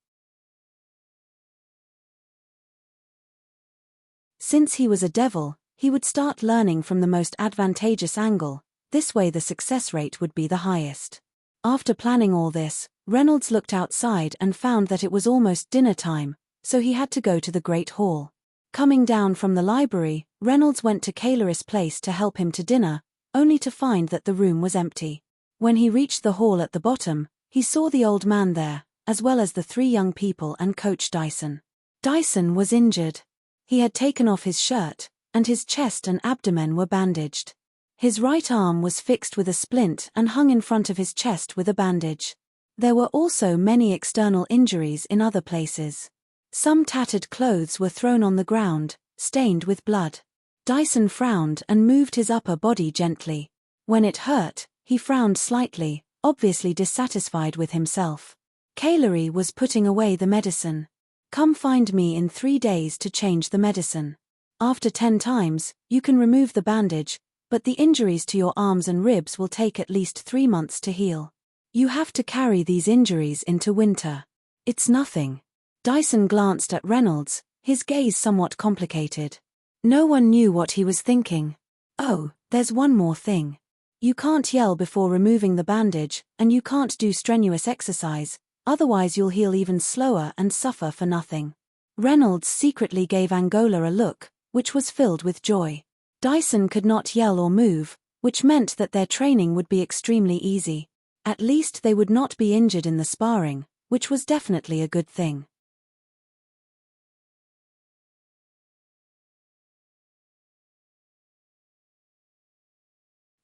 Since he was a devil, he would start learning from the most advantageous angle. This way the success rate would be the highest. After planning all this, Reynolds looked outside and found that it was almost dinner time, so he had to go to the Great Hall. Coming down from the library, Reynolds went to Kayleigh's place to help him to dinner, only to find that the room was empty. When he reached the hall at the bottom, he saw the old man there, as well as the 3 young people and Coach Dyson. Dyson was injured. He had taken off his shirt, and his chest and abdomen were bandaged. His right arm was fixed with a splint and hung in front of his chest with a bandage. There were also many external injuries in other places. Some tattered clothes were thrown on the ground, stained with blood. Dyson frowned and moved his upper body gently. When it hurt, he frowned slightly, obviously dissatisfied with himself. Kayleigh was putting away the medicine. Come find me in 3 days to change the medicine. After 10 times, you can remove the bandage, but the injuries to your arms and ribs will take at least 3 months to heal. You have to carry these injuries into winter. It's nothing. Dyson glanced at Reynolds, his gaze somewhat complicated. No one knew what he was thinking. Oh, there's one more thing. You can't yell before removing the bandage, and you can't do strenuous exercise, otherwise you'll heal even slower and suffer for nothing. Reynolds secretly gave Angola a look, which was filled with joy. Dyson could not yell or move, which meant that their training would be extremely easy. At least they would not be injured in the sparring, which was definitely a good thing.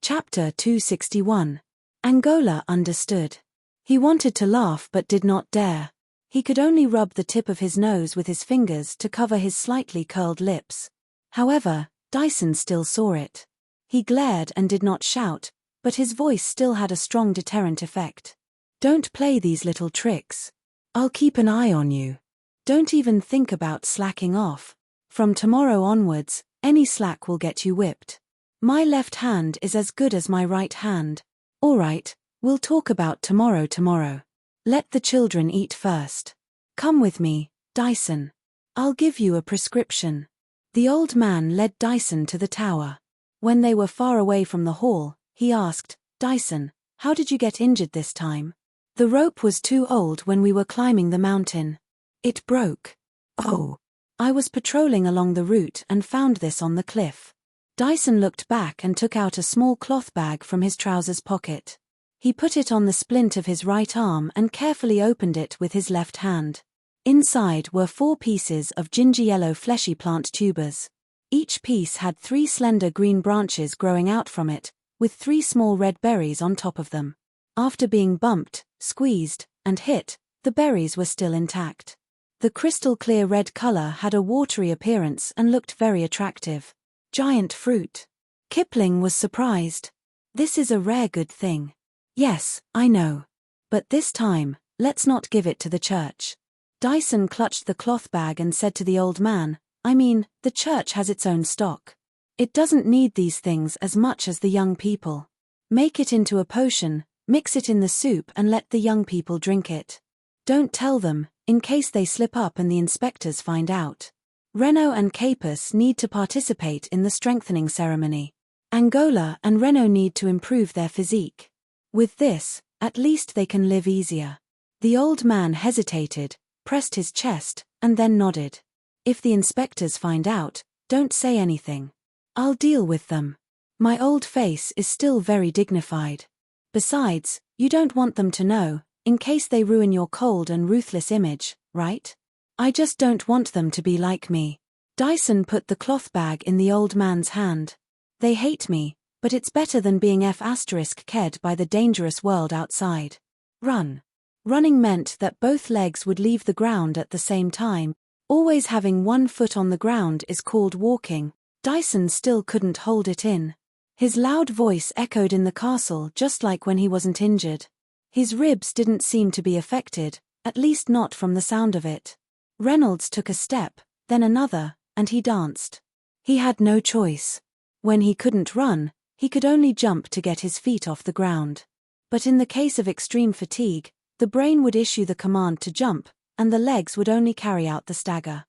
Chapter 261. Angola understood. He wanted to laugh but did not dare. He could only rub the tip of his nose with his fingers to cover his slightly curled lips. However, Dyson still saw it. He glared and did not shout, but his voice still had a strong deterrent effect. Don't play these little tricks. I'll keep an eye on you. Don't even think about slacking off. From tomorrow onwards, any slack will get you whipped. My left hand is as good as my right hand. All right, we'll talk about tomorrow. Let the children eat first. Come with me, Dyson. I'll give you a prescription. The old man led Dyson to the tower. When they were far away from the hall, he asked, Dyson, how did you get injured this time? The rope was too old when we were climbing the mountain. It broke. Oh. I was patrolling along the route and found this on the cliff. Dyson looked back and took out a small cloth bag from his trousers pocket. He put it on the splint of his right arm and carefully opened it with his left hand. Inside were 4 pieces of ginger yellow fleshy plant tubers. Each piece had 3 slender green branches growing out from it, with 3 small red berries on top of them. After being bumped, squeezed, and hit, the berries were still intact. The crystal clear red color had a watery appearance and looked very attractive. Giant fruit. Kipling was surprised. This is a rare good thing. Yes, I know. But this time, let's not give it to the church. Dyson clutched the cloth bag and said to the old man, the church has its own stock. It doesn't need these things as much as the young people. Make it into a potion, mix it in the soup and let the young people drink it. Don't tell them, in case they slip up and the inspectors find out. Reno and Capus need to participate in the strengthening ceremony. Angola and Reno need to improve their physique. With this, at least they can live easier. The old man hesitated, pressed his chest, and then nodded. If the inspectors find out, don't say anything. I'll deal with them. My old face is still very dignified. Besides, you don't want them to know, in case they ruin your cold and ruthless image, right? I just don't want them to be like me. Dyson put the cloth bag in the old man's hand. They hate me, but it's better than being f***ked by the dangerous world outside. Run. Running meant that both legs would leave the ground at the same time. Always having one foot on the ground is called walking. Dyson still couldn't hold it in. His loud voice echoed in the castle just like when he wasn't injured. His ribs didn't seem to be affected, at least not from the sound of it. Reynolds took a step, then another, and he danced. He had no choice. When he couldn't run, he could only jump to get his feet off the ground. But in the case of extreme fatigue, the brain would issue the command to jump, and the legs would only carry out the stagger.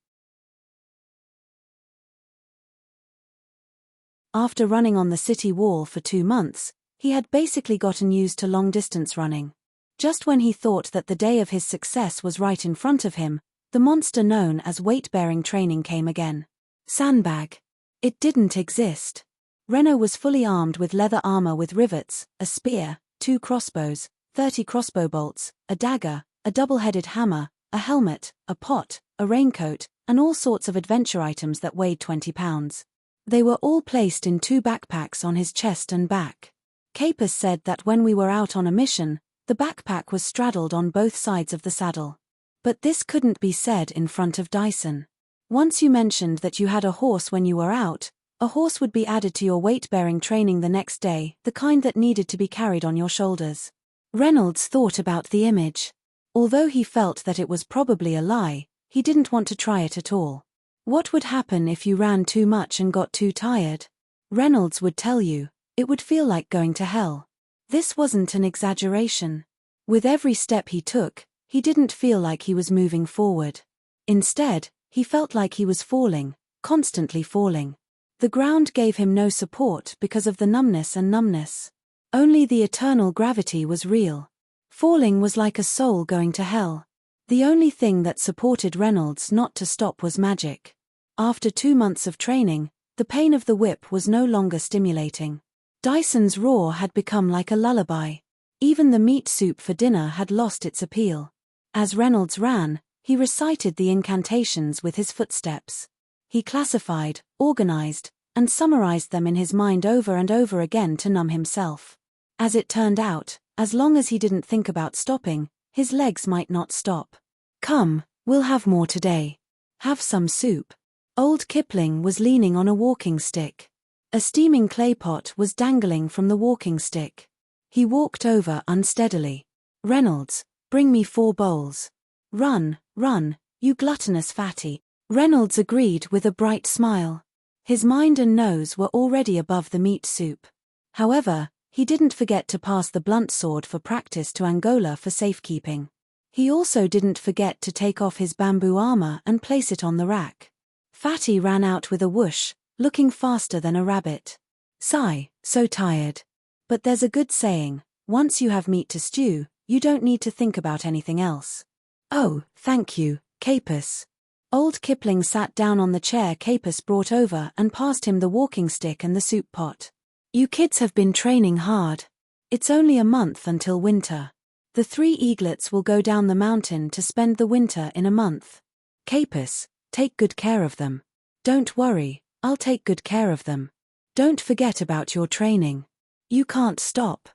After running on the city wall for 2 months, he had basically gotten used to long-distance running. Just when he thought that the day of his success was right in front of him, the monster known as weight-bearing training came again. Sandbag. It didn't exist. Renault was fully armed with leather armor with rivets, a spear, 2 crossbows, 30 crossbow bolts, a dagger, a double-headed hammer, a helmet, a pot, a raincoat, and all sorts of adventure items that weighed 20 pounds. They were all placed in 2 backpacks on his chest and back. Capus said that when we were out on a mission, the backpack was straddled on both sides of the saddle. But this couldn't be said in front of Dyson. Once you mentioned that you had a horse when you were out, a horse would be added to your weight-bearing training the next day, the kind that needed to be carried on your shoulders. Reynolds thought about the image. Although he felt that it was probably a lie, he didn't want to try it at all. What would happen if you ran too much and got too tired? Reynolds would tell you, it would feel like going to hell. This wasn't an exaggeration. With every step he took, he didn't feel like he was moving forward. Instead, he felt like he was falling, constantly falling. The ground gave him no support because of the numbness. Only the eternal gravity was real. Falling was like a soul going to hell. The only thing that supported Reynolds not to stop was magic. After 2 months of training, the pain of the whip was no longer stimulating. Dyson's roar had become like a lullaby. Even the meat soup for dinner had lost its appeal. As Reynolds ran, he recited the incantations with his footsteps. He classified, organized, and summarized them in his mind over and over again to numb himself. As it turned out, as long as he didn't think about stopping, his legs might not stop. Come, we'll have more today. Have some soup. Old Kipling was leaning on a walking stick. A steaming clay pot was dangling from the walking stick. He walked over unsteadily. Reynolds, bring me 4 bowls. Run, run, you gluttonous fatty. Reynolds agreed with a bright smile. His mind and nose were already above the meat soup. However, he didn't forget to pass the blunt sword for practice to Angola for safekeeping. He also didn't forget to take off his bamboo armor and place it on the rack. Fatty ran out with a whoosh, looking faster than a rabbit. Sigh, so tired. But there's a good saying, once you have meat to stew, you don't need to think about anything else. Oh, thank you, Capus. Old Kipling sat down on the chair Capus brought over and passed him the walking stick and the soup pot. You kids have been training hard. It's only a month until winter. The 3 eaglets will go down the mountain to spend the winter in a month. Capus, take good care of them. Don't worry, I'll take good care of them. Don't forget about your training. You can't stop.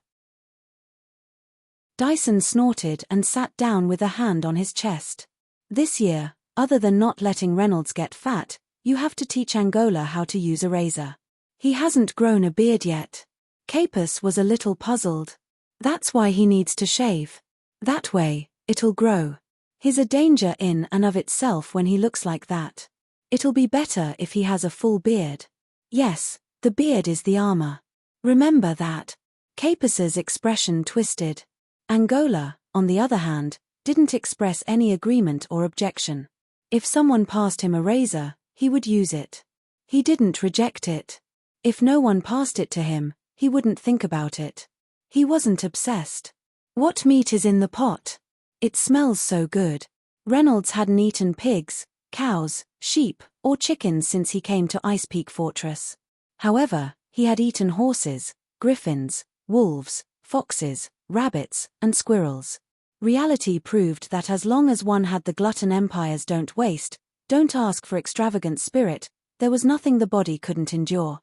Dyson snorted and sat down with a hand on his chest. This year, other than not letting Reynolds get fat, you have to teach Angola how to use a razor. He hasn't grown a beard yet. Capus was a little puzzled. That's why he needs to shave. That way, it'll grow. He's a danger in and of itself when he looks like that. It'll be better if he has a full beard. Yes, the beard is the armor. Remember that. Capus's expression twisted. Angola, on the other hand, didn't express any agreement or objection. If someone passed him a razor, he would use it. He didn't reject it. If no one passed it to him, he wouldn't think about it. He wasn't obsessed. What meat is in the pot? It smells so good. Reynolds hadn't eaten pigs, cows, sheep, or chickens since he came to Ice Peak Fortress. However, he had eaten horses, griffins, wolves, foxes, rabbits, and squirrels. Reality proved that as long as one had the glutton empire's don't waste, don't ask for extravagant spirit, there was nothing the body couldn't endure.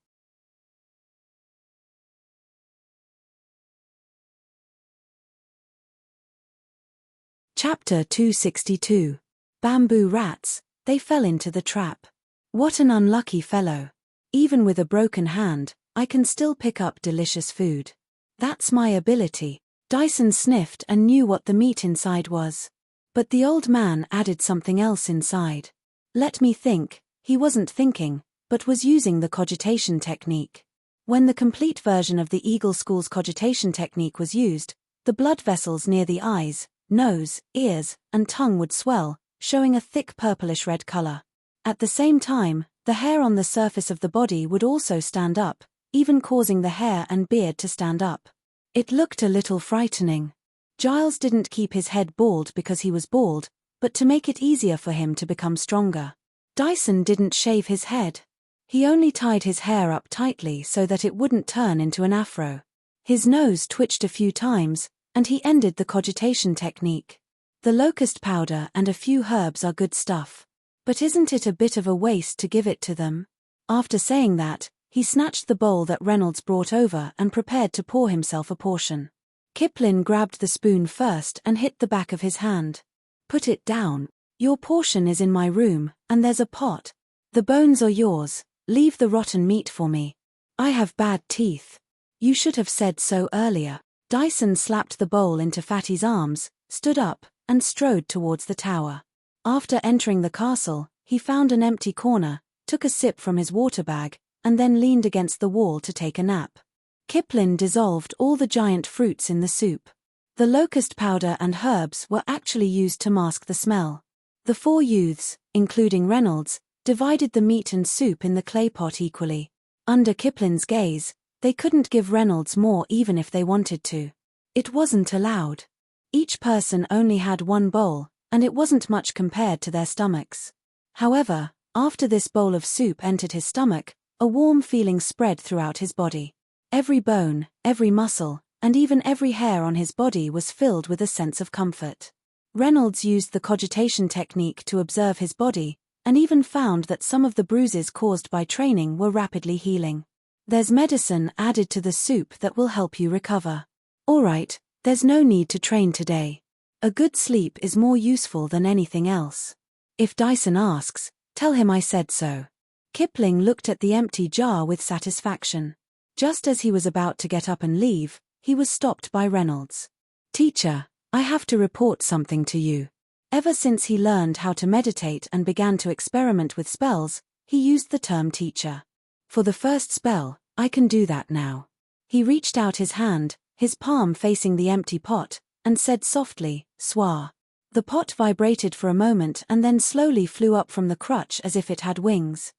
Chapter 262. Bamboo rats, they fell into the trap. What an unlucky fellow. Even with a broken hand, I can still pick up delicious food. That's my ability. Dyson sniffed and knew what the meat inside was. But the old man added something else inside. Let me think. He wasn't thinking, but was using the cogitation technique. When the complete version of the Eagle School's cogitation technique was used, the blood vessels near the eyes, nose, ears, and tongue would swell, showing a thick purplish-red color. At the same time, the hair on the surface of the body would also stand up, even causing the hair and beard to stand up. It looked a little frightening. Giles didn't keep his head bald because he was bald, but to make it easier for him to become stronger. Dyson didn't shave his head. He only tied his hair up tightly so that it wouldn't turn into an afro. His nose twitched a few times, and he ended the cogitation technique. The locust powder and a few herbs are good stuff. But isn't it a bit of a waste to give it to them? After saying that, he snatched the bowl that Reynolds brought over and prepared to pour himself a portion. Kipling grabbed the spoon first and hit the back of his hand. Put it down. Your portion is in my room, and there's a pot. The bones are yours. Leave the rotten meat for me. I have bad teeth. You should have said so earlier. Dyson slapped the bowl into Fatty's arms, stood up, and strode towards the tower. After entering the castle, he found an empty corner, took a sip from his water bag, and then leaned against the wall to take a nap. Kipling dissolved all the giant fruits in the soup. The locust powder and herbs were actually used to mask the smell. The four youths, including Reynolds, divided the meat and soup in the clay pot equally. Under Kipling's gaze, they couldn't give Reynolds more even if they wanted to. It wasn't allowed. Each person only had one bowl, and it wasn't much compared to their stomachs. However, after this bowl of soup entered his stomach, a warm feeling spread throughout his body. Every bone, every muscle, and even every hair on his body was filled with a sense of comfort. Reynolds used the cogitation technique to observe his body, and even found that some of the bruises caused by training were rapidly healing. There's medicine added to the soup that will help you recover. Alright, there's no need to train today. A good sleep is more useful than anything else. If Dyson asks, tell him I said so. Kipling looked at the empty jar with satisfaction. Just as he was about to get up and leave, he was stopped by Reynolds. Teacher, I have to report something to you. Ever since he learned how to meditate and began to experiment with spells, he used the term teacher. For the first spell, I can do that now. He reached out his hand, his palm facing the empty pot, and said softly, "Swar." The pot vibrated for a moment and then slowly flew up from the crutch as if it had wings.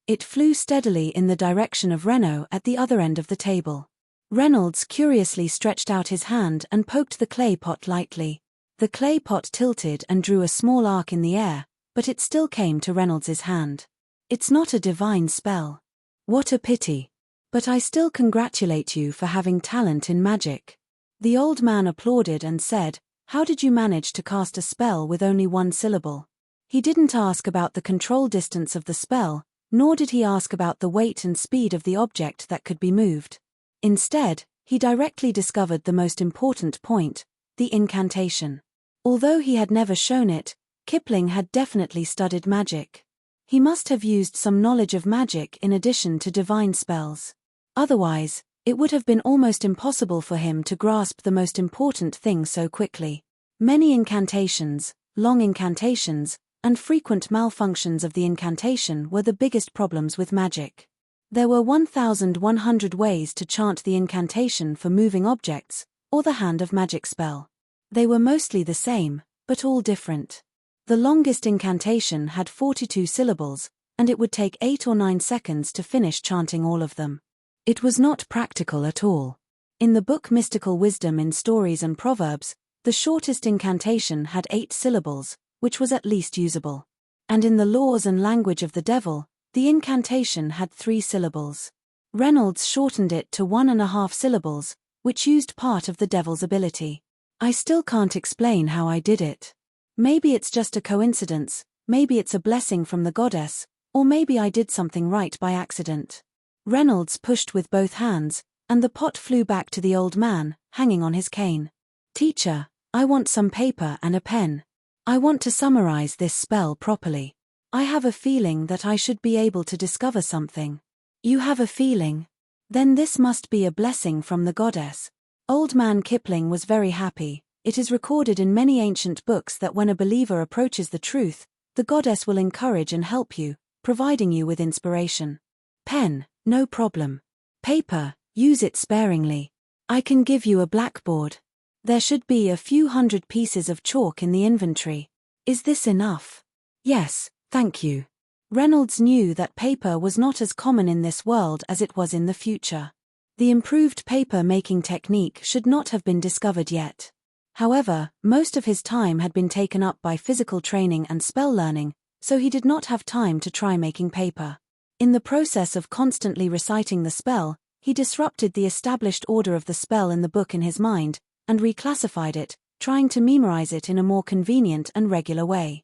It flew steadily in the direction of Renaud at the other end of the table. Reynolds curiously stretched out his hand and poked the clay pot lightly. The clay pot tilted and drew a small arc in the air, but it still came to Reynolds's hand. It's not a divine spell. What a pity. But I still congratulate you for having talent in magic. The old man applauded and said, "How did you manage to cast a spell with only one syllable?" He didn't ask about the control distance of the spell, nor did he ask about the weight and speed of the object that could be moved. Instead, he directly discovered the most important point, the incantation. Although he had never shown it, Kipling had definitely studied magic. He must have used some knowledge of magic in addition to divine spells. Otherwise, it would have been almost impossible for him to grasp the most important thing so quickly. Many incantations, long incantations, and frequent malfunctions of the incantation were the biggest problems with magic. There were 1,100 ways to chant the incantation for moving objects, or the hand of magic spell. They were mostly the same, but all different. The longest incantation had 42 syllables, and it would take 8 or 9 seconds to finish chanting all of them. It was not practical at all. In the book Mystical Wisdom in Stories and Proverbs, the shortest incantation had 8 syllables, which was at least usable. And in the Laws and Language of the Devil, the incantation had 3 syllables. Reynolds shortened it to 1.5 syllables, which used part of the devil's ability. I still can't explain how I did it. Maybe it's just a coincidence, maybe it's a blessing from the goddess, or maybe I did something right by accident. Reynolds pushed with both hands, and the pot flew back to the old man, hanging on his cane. Teacher, I want some paper and a pen. I want to summarize this spell properly. I have a feeling that I should be able to discover something. You have a feeling? Then this must be a blessing from the goddess. Old Man Kipling was very happy. It is recorded in many ancient books that when a believer approaches the truth, the goddess will encourage and help you, providing you with inspiration. Pen, no problem. Paper, use it sparingly. I can give you a blackboard. There should be a few hundred pieces of chalk in the inventory. Is this enough? Yes, thank you. Reynolds knew that paper was not as common in this world as it was in the future. The improved paper-making technique should not have been discovered yet. However, most of his time had been taken up by physical training and spell learning, so he did not have time to try making paper. In the process of constantly reciting the spell, he disrupted the established order of the spell in the book in his mind, and reclassified it, trying to memorize it in a more convenient and regular way.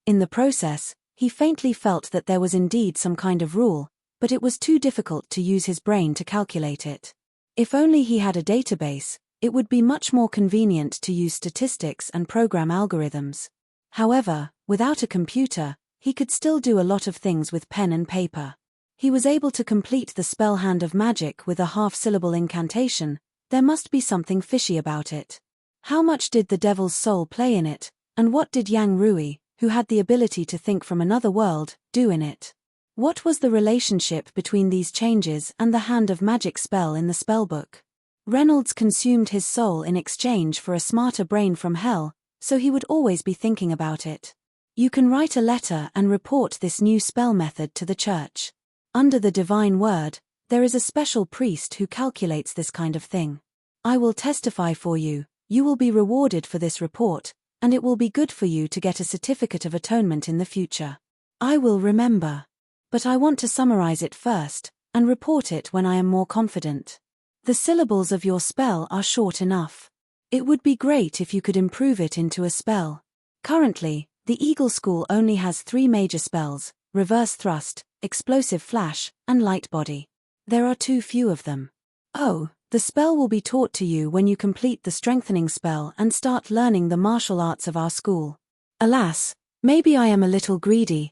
In the process, he faintly felt that there was indeed some kind of rule, but it was too difficult to use his brain to calculate it. If only he had a database, it would be much more convenient to use statistics and program algorithms. However, without a computer, he could still do a lot of things with pen and paper. He was able to complete the spell Hand of Magic with a half-syllable incantation. There must be something fishy about it. How much did the devil's soul play in it, and what did Yang Rui, who had the ability to think from another world, do in it? What was the relationship between these changes and the Hand of Magic spell in the spellbook? Reynolds consumed his soul in exchange for a smarter brain from hell, so he would always be thinking about it. You can write a letter and report this new spell method to the church. Under the divine word, there is a special priest who calculates this kind of thing. I will testify for you, you will be rewarded for this report, and it will be good for you to get a certificate of atonement in the future. I will remember. But I want to summarize it first, and report it when I am more confident. The syllables of your spell are short enough. It would be great if you could improve it into a spell. Currently, the Eagle School only has 3 major spells: Reverse Thrust, Explosive Flash, and Light Body. There are too few of them. Oh, the spell will be taught to you when you complete the strengthening spell and start learning the martial arts of our school. Alas, maybe I am a little greedy.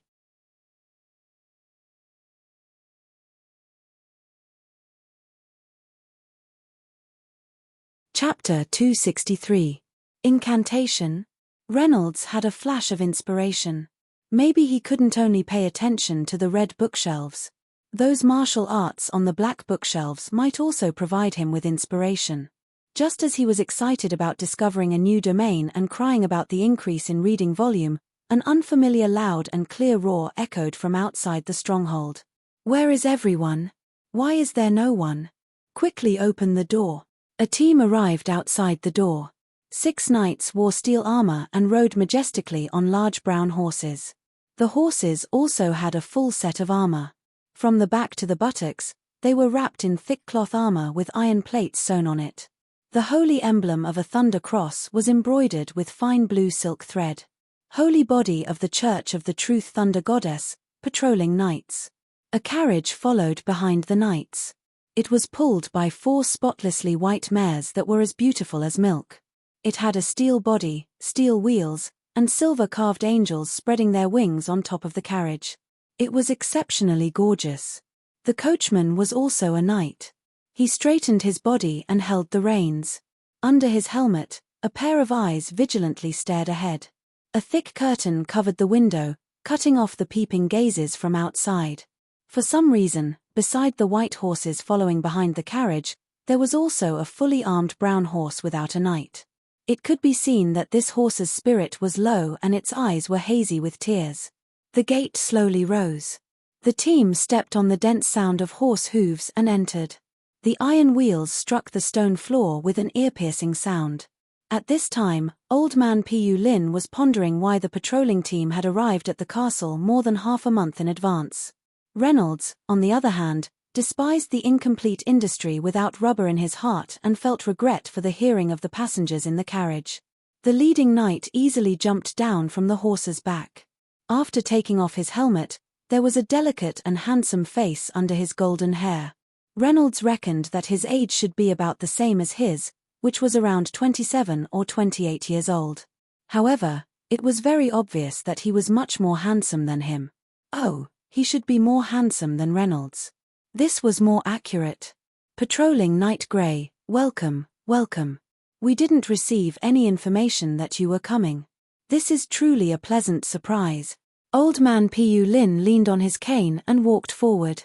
Chapter 263. Incantation. Reynolds had a flash of inspiration. Maybe he couldn't only pay attention to the red bookshelves. Those martial arts on the black bookshelves might also provide him with inspiration. Just as he was excited about discovering a new domain and crying about the increase in reading volume, an unfamiliar loud and clear roar echoed from outside the stronghold. Where is everyone? Why is there no one? Quickly open the door. A team arrived outside the door. 6 knights wore steel armor and rode majestically on large brown horses. The horses also had a full set of armor. From the back to the buttocks, they were wrapped in thick cloth armor with iron plates sewn on it. The holy emblem of a thunder cross was embroidered with fine blue silk thread. Holy body of the Church of the Truth Thunder Goddess, patrolling knights. A carriage followed behind the knights. It was pulled by 4 spotlessly white mares that were as beautiful as milk. It had a steel body, steel wheels, and silver-carved angels spreading their wings on top of the carriage. It was exceptionally gorgeous. The coachman was also a knight. He straightened his body and held the reins. Under his helmet, a pair of eyes vigilantly stared ahead. A thick curtain covered the window, cutting off the peeping gazes from outside. For some reason, beside the white horses following behind the carriage, there was also a fully armed brown horse without a knight. It could be seen that this horse's spirit was low and its eyes were hazy with tears. The gate slowly rose. The team stepped on the dense sound of horse hooves and entered. The iron wheels struck the stone floor with an ear-piercing sound. At this time, Old Man Pu Lin was pondering why the patrolling team had arrived at the castle more than half a month in advance. Reynolds, on the other hand, despised the incomplete industry without rubber in his heart and felt regret for the hearing of the passengers in the carriage. The leading knight easily jumped down from the horse's back. After taking off his helmet, there was a delicate and handsome face under his golden hair. Reynolds reckoned that his age should be about the same as his, which was around 27 or 28 years old. However, it was very obvious that he was much more handsome than him. Oh, he should be more handsome than Reynolds. This was more accurate. Patrolling Night Grey, welcome, welcome. We didn't receive any information that you were coming. This is truly a pleasant surprise. Old man Pu Lin leaned on his cane and walked forward.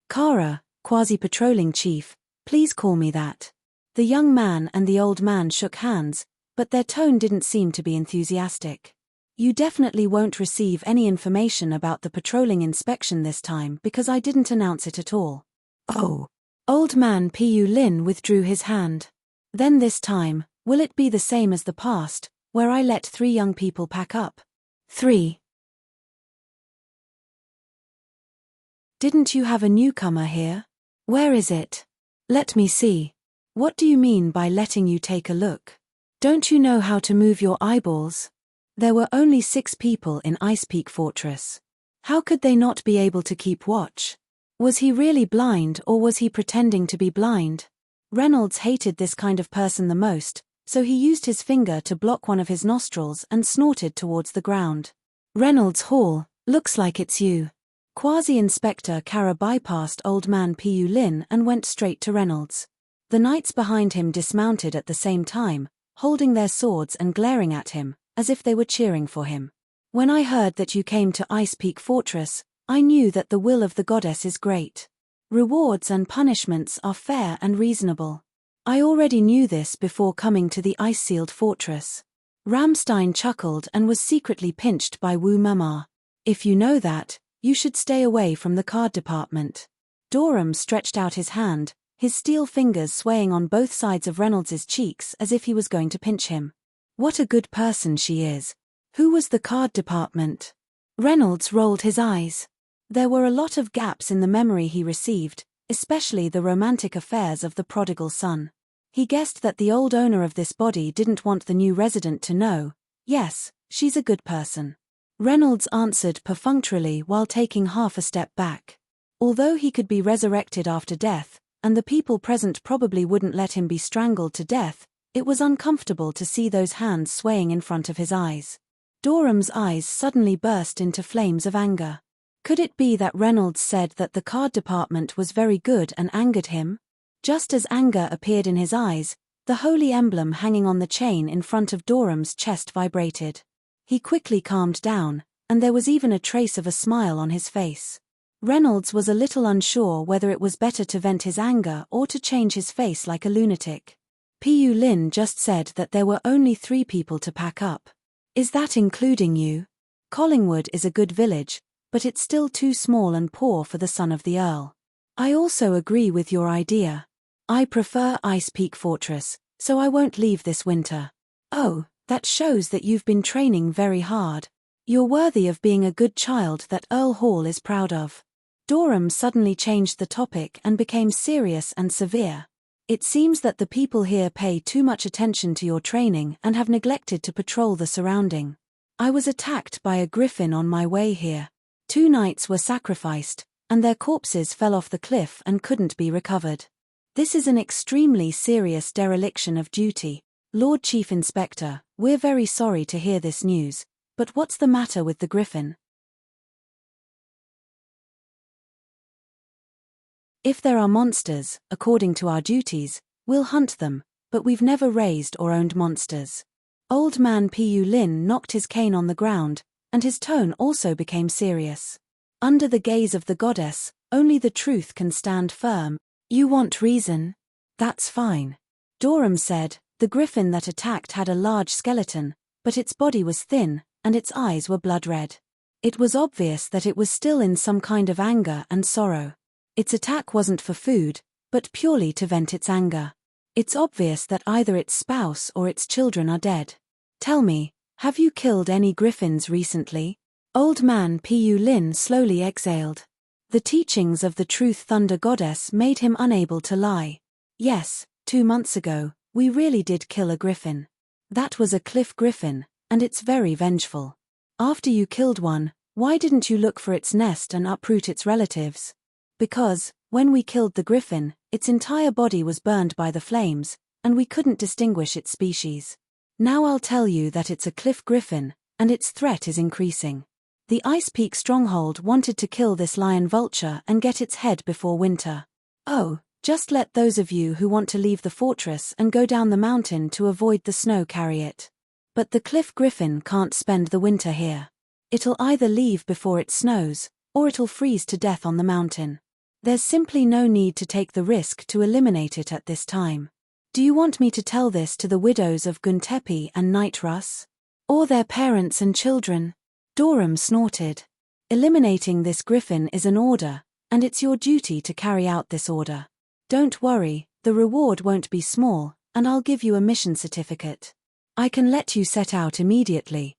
Kara, quasi-patrolling chief, please call me that. The young man and the old man shook hands, but their tone didn't seem to be enthusiastic. You definitely won't receive any information about the patrolling inspection this time because I didn't announce it at all. Oh. Old man Pu Lin withdrew his hand. Then this time, will it be the same as the past, where I let 3 young people pack up? 3. Didn't you have a newcomer here? Where is it? Let me see. What do you mean by letting you take a look? Don't you know how to move your eyeballs? There were only 6 people in Ice Peak Fortress. How could they not be able to keep watch? Was he really blind or was he pretending to be blind? Reynolds hated this kind of person the most, so he used his finger to block one of his nostrils and snorted towards the ground. Reynolds Hall, looks like it's you. Quasi-Inspector Kara bypassed old man Pu Lin and went straight to Reynolds. The knights behind him dismounted at the same time, holding their swords and glaring at him, as if they were cheering for him. When I heard that you came to Ice Peak Fortress, I knew that the will of the goddess is great. Rewards and punishments are fair and reasonable. I already knew this before coming to the ice-sealed fortress. Ramstein chuckled and was secretly pinched by Wu Mama. If you know that, you should stay away from the card department. Doram stretched out his hand, his steel fingers swaying on both sides of Reynolds's cheeks as if he was going to pinch him. What a good person she is. Who was the card department? Reynolds rolled his eyes. There were a lot of gaps in the memory he received, especially the romantic affairs of the prodigal son. He guessed that the old owner of this body didn't want the new resident to know. Yes, she's a good person. Reynolds answered perfunctorily while taking half a step back. Although he could be resurrected after death, and the people present probably wouldn't let him be strangled to death, it was uncomfortable to see those hands swaying in front of his eyes. Doram's eyes suddenly burst into flames of anger. Could it be that Reynolds said that the card department was very good and angered him? Just as anger appeared in his eyes, the holy emblem hanging on the chain in front of Doram's chest vibrated. He quickly calmed down, and there was even a trace of a smile on his face. Reynolds was a little unsure whether it was better to vent his anger or to change his face like a lunatic. Pu Lin just said that there were only 3 people to pack up. Is that including you? Collingwood is a good village, but it's still too small and poor for the son of the Earl. I also agree with your idea. I prefer Ice Peak Fortress, so I won't leave this winter. Oh, that shows that you've been training very hard. You're worthy of being a good child that Earl Hall is proud of. Doram suddenly changed the topic and became serious and severe. It seems that the people here pay too much attention to your training and have neglected to patrol the surrounding. I was attacked by a griffin on my way here. 2 knights were sacrificed, and their corpses fell off the cliff and couldn't be recovered. This is an extremely serious dereliction of duty. Lord Chief Inspector, we're very sorry to hear this news, but what's the matter with the griffin? If there are monsters, according to our duties, we'll hunt them, but we've never raised or owned monsters. Old man Pu Lin knocked his cane on the ground, and his tone also became serious. Under the gaze of the goddess, only the truth can stand firm. You want reason? That's fine. Doram said, the griffin that attacked had a large skeleton, but its body was thin, and its eyes were blood red. It was obvious that it was still in some kind of anger and sorrow. Its attack wasn't for food, but purely to vent its anger. It's obvious that either its spouse or its children are dead. Tell me, have you killed any griffins recently? Old man Pu Lin slowly exhaled. The teachings of the Truth Thunder Goddess made him unable to lie. Yes, 2 months ago, we really did kill a griffin. That was a cliff griffin, and it's very vengeful. After you killed one, why didn't you look for its nest and uproot its relatives? Because, when we killed the griffin, its entire body was burned by the flames, and we couldn't distinguish its species. Now I'll tell you that it's a cliff griffin, and its threat is increasing. The Ice Peak Stronghold wanted to kill this lion vulture and get its head before winter. Oh, just let those of you who want to leave the fortress and go down the mountain to avoid the snow carry it. But the cliff griffin can't spend the winter here. It'll either leave before it snows, or it'll freeze to death on the mountain. There's simply no need to take the risk to eliminate it at this time. Do you want me to tell this to the widows of Guntepi and Night Russ? Or their parents and children? Doram snorted. Eliminating this griffin is an order, and it's your duty to carry out this order. Don't worry, the reward won't be small, and I'll give you a mission certificate. I can let you set out immediately.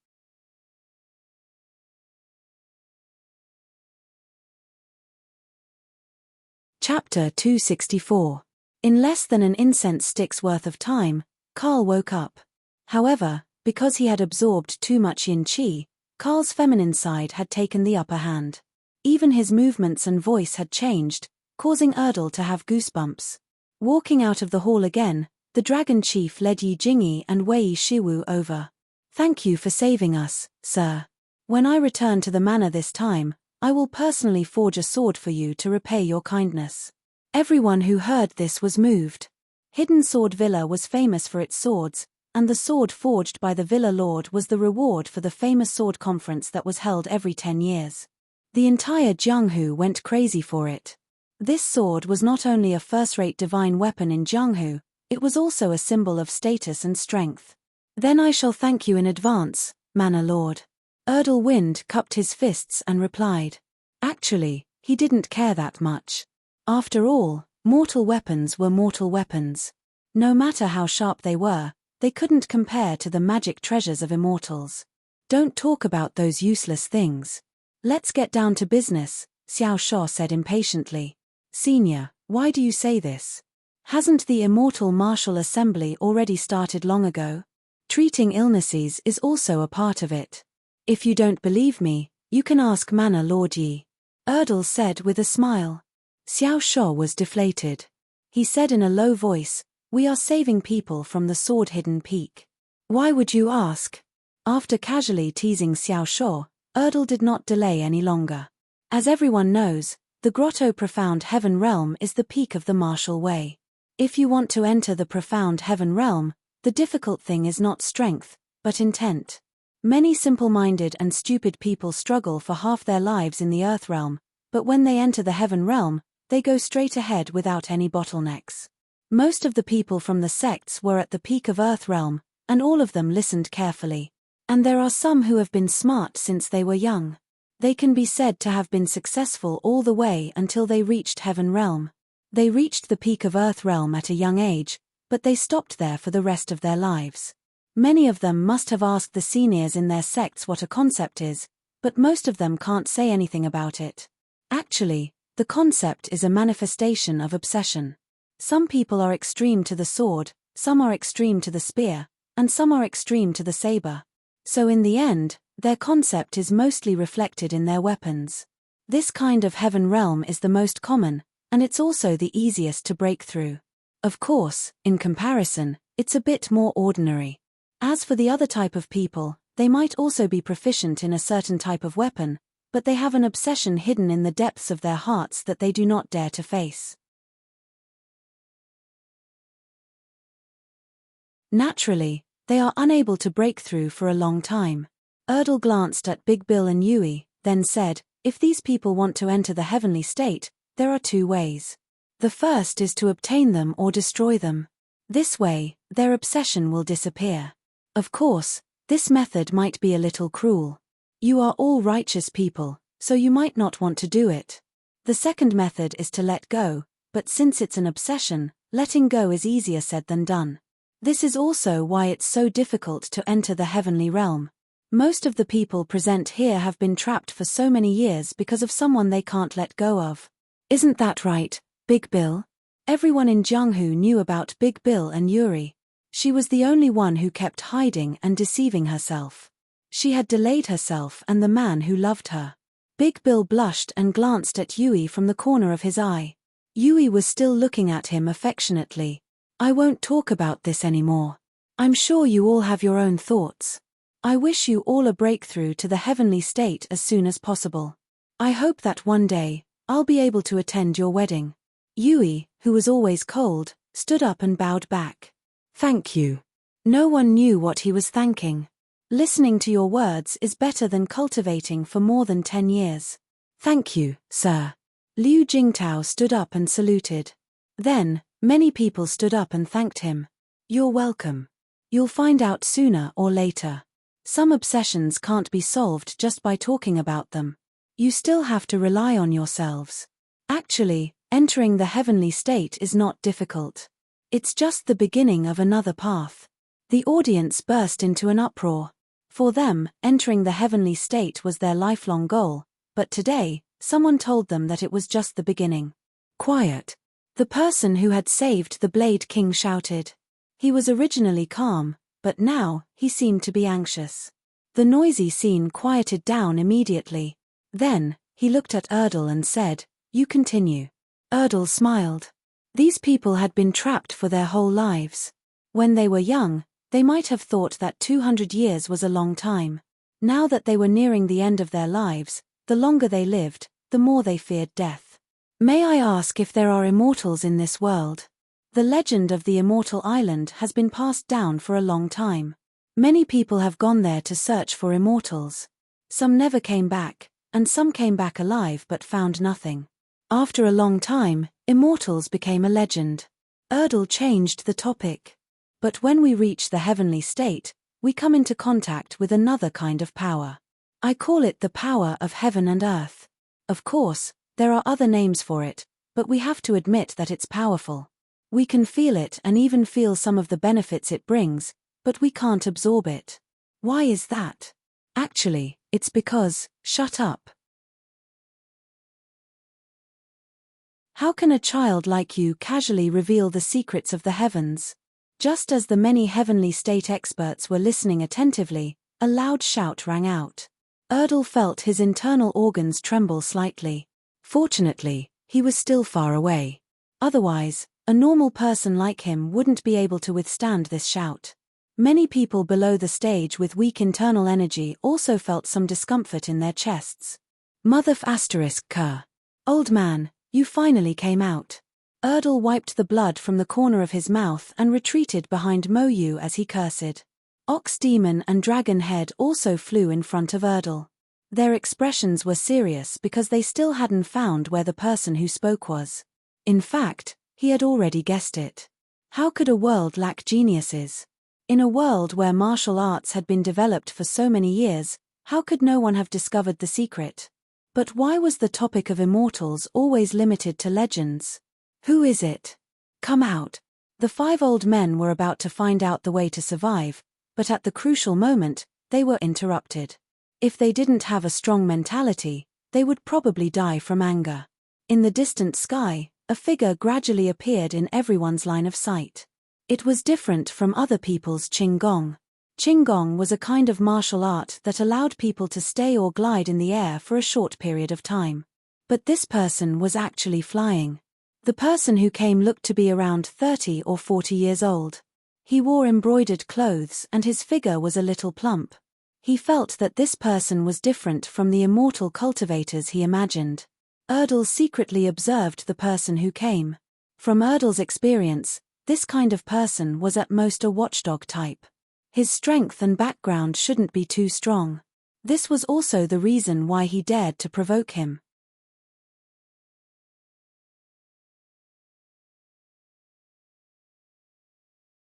Chapter 264. In less than an incense stick's worth of time, Carl woke up. However, because he had absorbed too much yin qi, Carl's feminine side had taken the upper hand. Even his movements and voice had changed, causing Erdal to have goosebumps. Walking out of the hall again, the dragon chief led Yi Jingyi and Wei Shiwu over. Thank you for saving us, sir. When I return to the manor this time, I will personally forge a sword for you to repay your kindness. Everyone who heard this was moved. Hidden Sword Villa was famous for its swords, and the sword forged by the Villa Lord was the reward for the famous sword conference that was held every 10 years. The entire Jianghu went crazy for it. This sword was not only a first-rate divine weapon in Jianghu, it was also a symbol of status and strength. Then I shall thank you in advance, Manor Lord. Erdal Wind cupped his fists and replied. Actually, he didn't care that much. After all, mortal weapons were mortal weapons. No matter how sharp they were, they couldn't compare to the magic treasures of immortals. Don't talk about those useless things. Let's get down to business, Xiao Shuo said impatiently. Senior, why do you say this? Hasn't the Immortal Martial Assembly already started long ago? Treating illnesses is also a part of it. If you don't believe me, you can ask Manor Lord Yi. Erdal said with a smile. Xiao Shuo was deflated. He said in a low voice, we are saving people from the sword-hidden peak. Why would you ask? After casually teasing Xiao Shuo, Erdal did not delay any longer. As everyone knows, the Grotto Profound Heaven Realm is the peak of the martial way. If you want to enter the Profound Heaven Realm, the difficult thing is not strength, but intent. Many simple-minded and stupid people struggle for half their lives in the Earth Realm, but when they enter the Heaven Realm, they go straight ahead without any bottlenecks. Most of the people from the sects were at the peak of Earth Realm, and all of them listened carefully. And there are some who have been smart since they were young. They can be said to have been successful all the way until they reached Heaven Realm. They reached the peak of Earth Realm at a young age, but they stopped there for the rest of their lives. Many of them must have asked the seniors in their sects what a concept is, but most of them can't say anything about it. Actually, the concept is a manifestation of obsession. Some people are extreme to the sword, some are extreme to the spear, and some are extreme to the saber. So in the end, their concept is mostly reflected in their weapons. This kind of Heaven Realm is the most common, and it's also the easiest to break through. Of course, in comparison, it's a bit more ordinary. As for the other type of people, they might also be proficient in a certain type of weapon, but they have an obsession hidden in the depths of their hearts that they do not dare to face. Naturally, they are unable to break through for a long time. Erdal glanced at Big Bill and Yui, then said, if these people want to enter the heavenly state, there are 2 ways. The first is to obtain them or destroy them. This way, their obsession will disappear. Of course, this method might be a little cruel. You are all righteous people, so you might not want to do it. The second method is to let go, but since it's an obsession, letting go is easier said than done. This is also why it's so difficult to enter the heavenly realm. Most of the people present here have been trapped for so many years because of someone they can't let go of. Isn't that right, Big Bill? Everyone in Jianghu knew about Big Bill and Yuri. She was the only one who kept hiding and deceiving herself. She had delayed herself and the man who loved her. Big Bill blushed and glanced at Yui from the corner of his eye. Yui was still looking at him affectionately. I won't talk about this anymore. I'm sure you all have your own thoughts. I wish you all a breakthrough to the heavenly state as soon as possible. I hope that one day, I'll be able to attend your wedding. Yui, who was always cold, stood up and bowed back. Thank you. No one knew what he was thanking. Listening to your words is better than cultivating for more than 10 years. Thank you, sir. Liu Jingtao stood up and saluted. Then, many people stood up and thanked him. You're welcome. You'll find out sooner or later. Some obsessions can't be solved just by talking about them. You still have to rely on yourselves. Actually, entering the heavenly state is not difficult. It's just the beginning of another path. The audience burst into an uproar. For them, entering the heavenly state was their lifelong goal, but today, someone told them that it was just the beginning. Quiet. The person who had saved the Blade King shouted. He was originally calm, but now, he seemed to be anxious. The noisy scene quieted down immediately. Then, he looked at Erdal and said, You continue. Erdal smiled. These people had been trapped for their whole lives. When they were young, they might have thought that 200 years was a long time. Now that they were nearing the end of their lives, the longer they lived, the more they feared death. May I ask if there are immortals in this world? The legend of the immortal island has been passed down for a long time. Many people have gone there to search for immortals. Some never came back, and some came back alive but found nothing. After a long time, immortals became a legend. Erdal changed the topic. But when we reach the heavenly state, we come into contact with another kind of power. I call it the power of heaven and earth. Of course, there are other names for it, but we have to admit that it's powerful. We can feel it and even feel some of the benefits it brings, but we can't absorb it. Why is that? Actually, it's because, shut up. How can a child like you casually reveal the secrets of the heavens? Just as the many heavenly state experts were listening attentively, a loud shout rang out. Erdal felt his internal organs tremble slightly. Fortunately, he was still far away. Otherwise, a normal person like him wouldn't be able to withstand this shout. Many people below the stage with weak internal energy also felt some discomfort in their chests. Motherf asterisk Kerr. Old man, you finally came out. Erdal wiped the blood from the corner of his mouth and retreated behind Mo Yu as he cursed. Ox Demon and Dragon Head also flew in front of Erdal. Their expressions were serious because they still hadn't found where the person who spoke was. In fact, he had already guessed it. How could a world lack geniuses? In a world where martial arts had been developed for so many years, how could no one have discovered the secret? But why was the topic of immortals always limited to legends? Who is it? Come out. The 5 old men were about to find out the way to survive, but at the crucial moment, they were interrupted. If they didn't have a strong mentality, they would probably die from anger. In the distant sky, a figure gradually appeared in everyone's line of sight. It was different from other people's Qinggong. Qinggong was a kind of martial art that allowed people to stay or glide in the air for a short period of time. But this person was actually flying. The person who came looked to be around 30 or 40 years old. He wore embroidered clothes and his figure was a little plump. He felt that this person was different from the immortal cultivators he imagined. Erdal secretly observed the person who came. From Erdal's experience, this kind of person was at most a watchdog type. His strength and background shouldn't be too strong. This was also the reason why he dared to provoke him.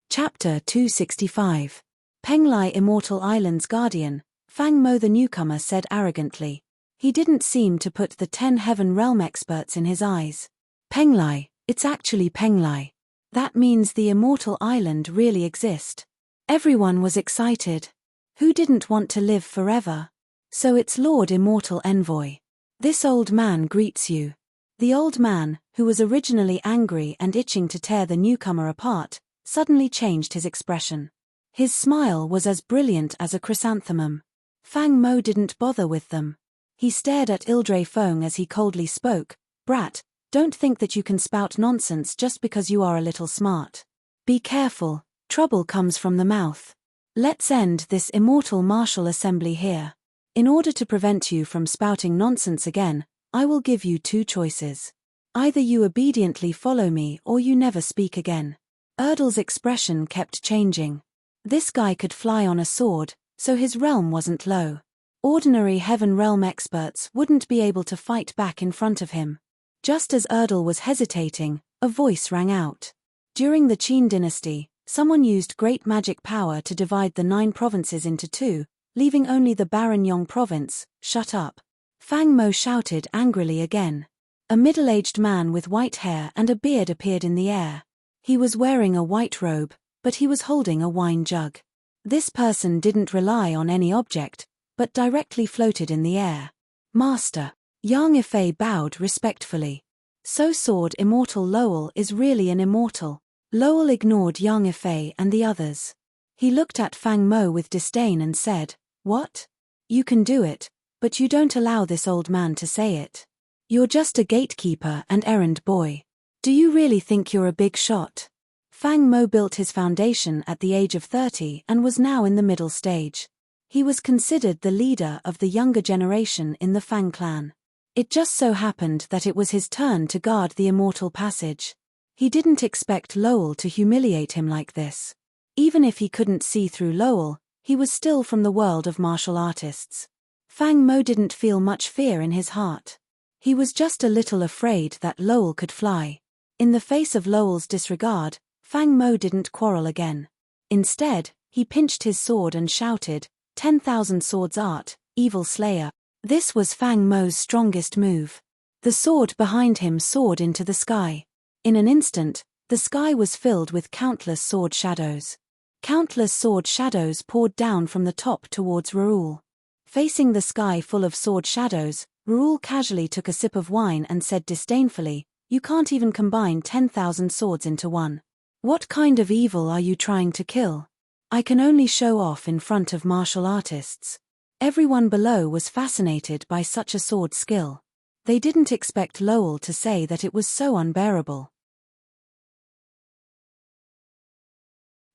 Chapter 265. Penglai Immortal Island's guardian, Fang Mo the newcomer said arrogantly. He didn't seem to put the 10 Heaven Realm experts in his eyes. Penglai, it's actually Penglai. That means the Immortal Island really exists. Everyone was excited. Who didn't want to live forever? So it's Lord Immortal Envoy. This old man greets you. The old man, who was originally angry and itching to tear the newcomer apart, suddenly changed his expression. His smile was as brilliant as a chrysanthemum. Fang Mo didn't bother with them. He stared at Ildre Feng as he coldly spoke, "Brat, don't think that you can spout nonsense just because you are a little smart. Be careful, trouble comes from the mouth. Let's end this immortal martial assembly here. In order to prevent you from spouting nonsense again, I will give you two choices. Either you obediently follow me or you never speak again." Erdal's expression kept changing. This guy could fly on a sword, so his realm wasn't low. Ordinary Heaven Realm experts wouldn't be able to fight back in front of him. Just as Erdal was hesitating, a voice rang out. During the Qin dynasty, someone used great magic power to divide the 9 provinces into 2, leaving only the barren Yong province. Shut up. Fang Mo shouted angrily again. A middle-aged man with white hair and a beard appeared in the air. He was wearing a white robe, but he was holding a wine jug. This person didn't rely on any object, but directly floated in the air. "Master." Yang Ifei bowed respectfully. "So Sword Immortal Lowell is really an immortal." Lowell ignored Yang Ifei and the others. He looked at Fang Mo with disdain and said, "What? You can do it, but you don't allow this old man to say it. You're just a gatekeeper and errand boy. Do you really think you're a big shot?" Fang Mo built his foundation at the age of 30 and was now in the middle stage. He was considered the leader of the younger generation in the Fang clan. It just so happened that it was his turn to guard the immortal passage. He didn't expect Lowell to humiliate him like this. Even if he couldn't see through Lowell, he was still from the world of martial artists. Fang Mo didn't feel much fear in his heart. He was just a little afraid that Lowell could fly. In the face of Lowell's disregard, Fang Mo didn't quarrel again. Instead, he pinched his sword and shouted, 10,000 swords art, evil slayer." This was Fang Mo's strongest move. The sword behind him soared into the sky. In an instant, the sky was filled with countless sword shadows. Countless sword shadows poured down from the top towards Raoul. Facing the sky full of sword shadows, Raoul casually took a sip of wine and said disdainfully, "You can't even combine 10,000 swords into one. What kind of evil are you trying to kill? I can only show off in front of martial artists." Everyone below was fascinated by such a sword skill. They didn't expect Lowell to say that it was so unbearable.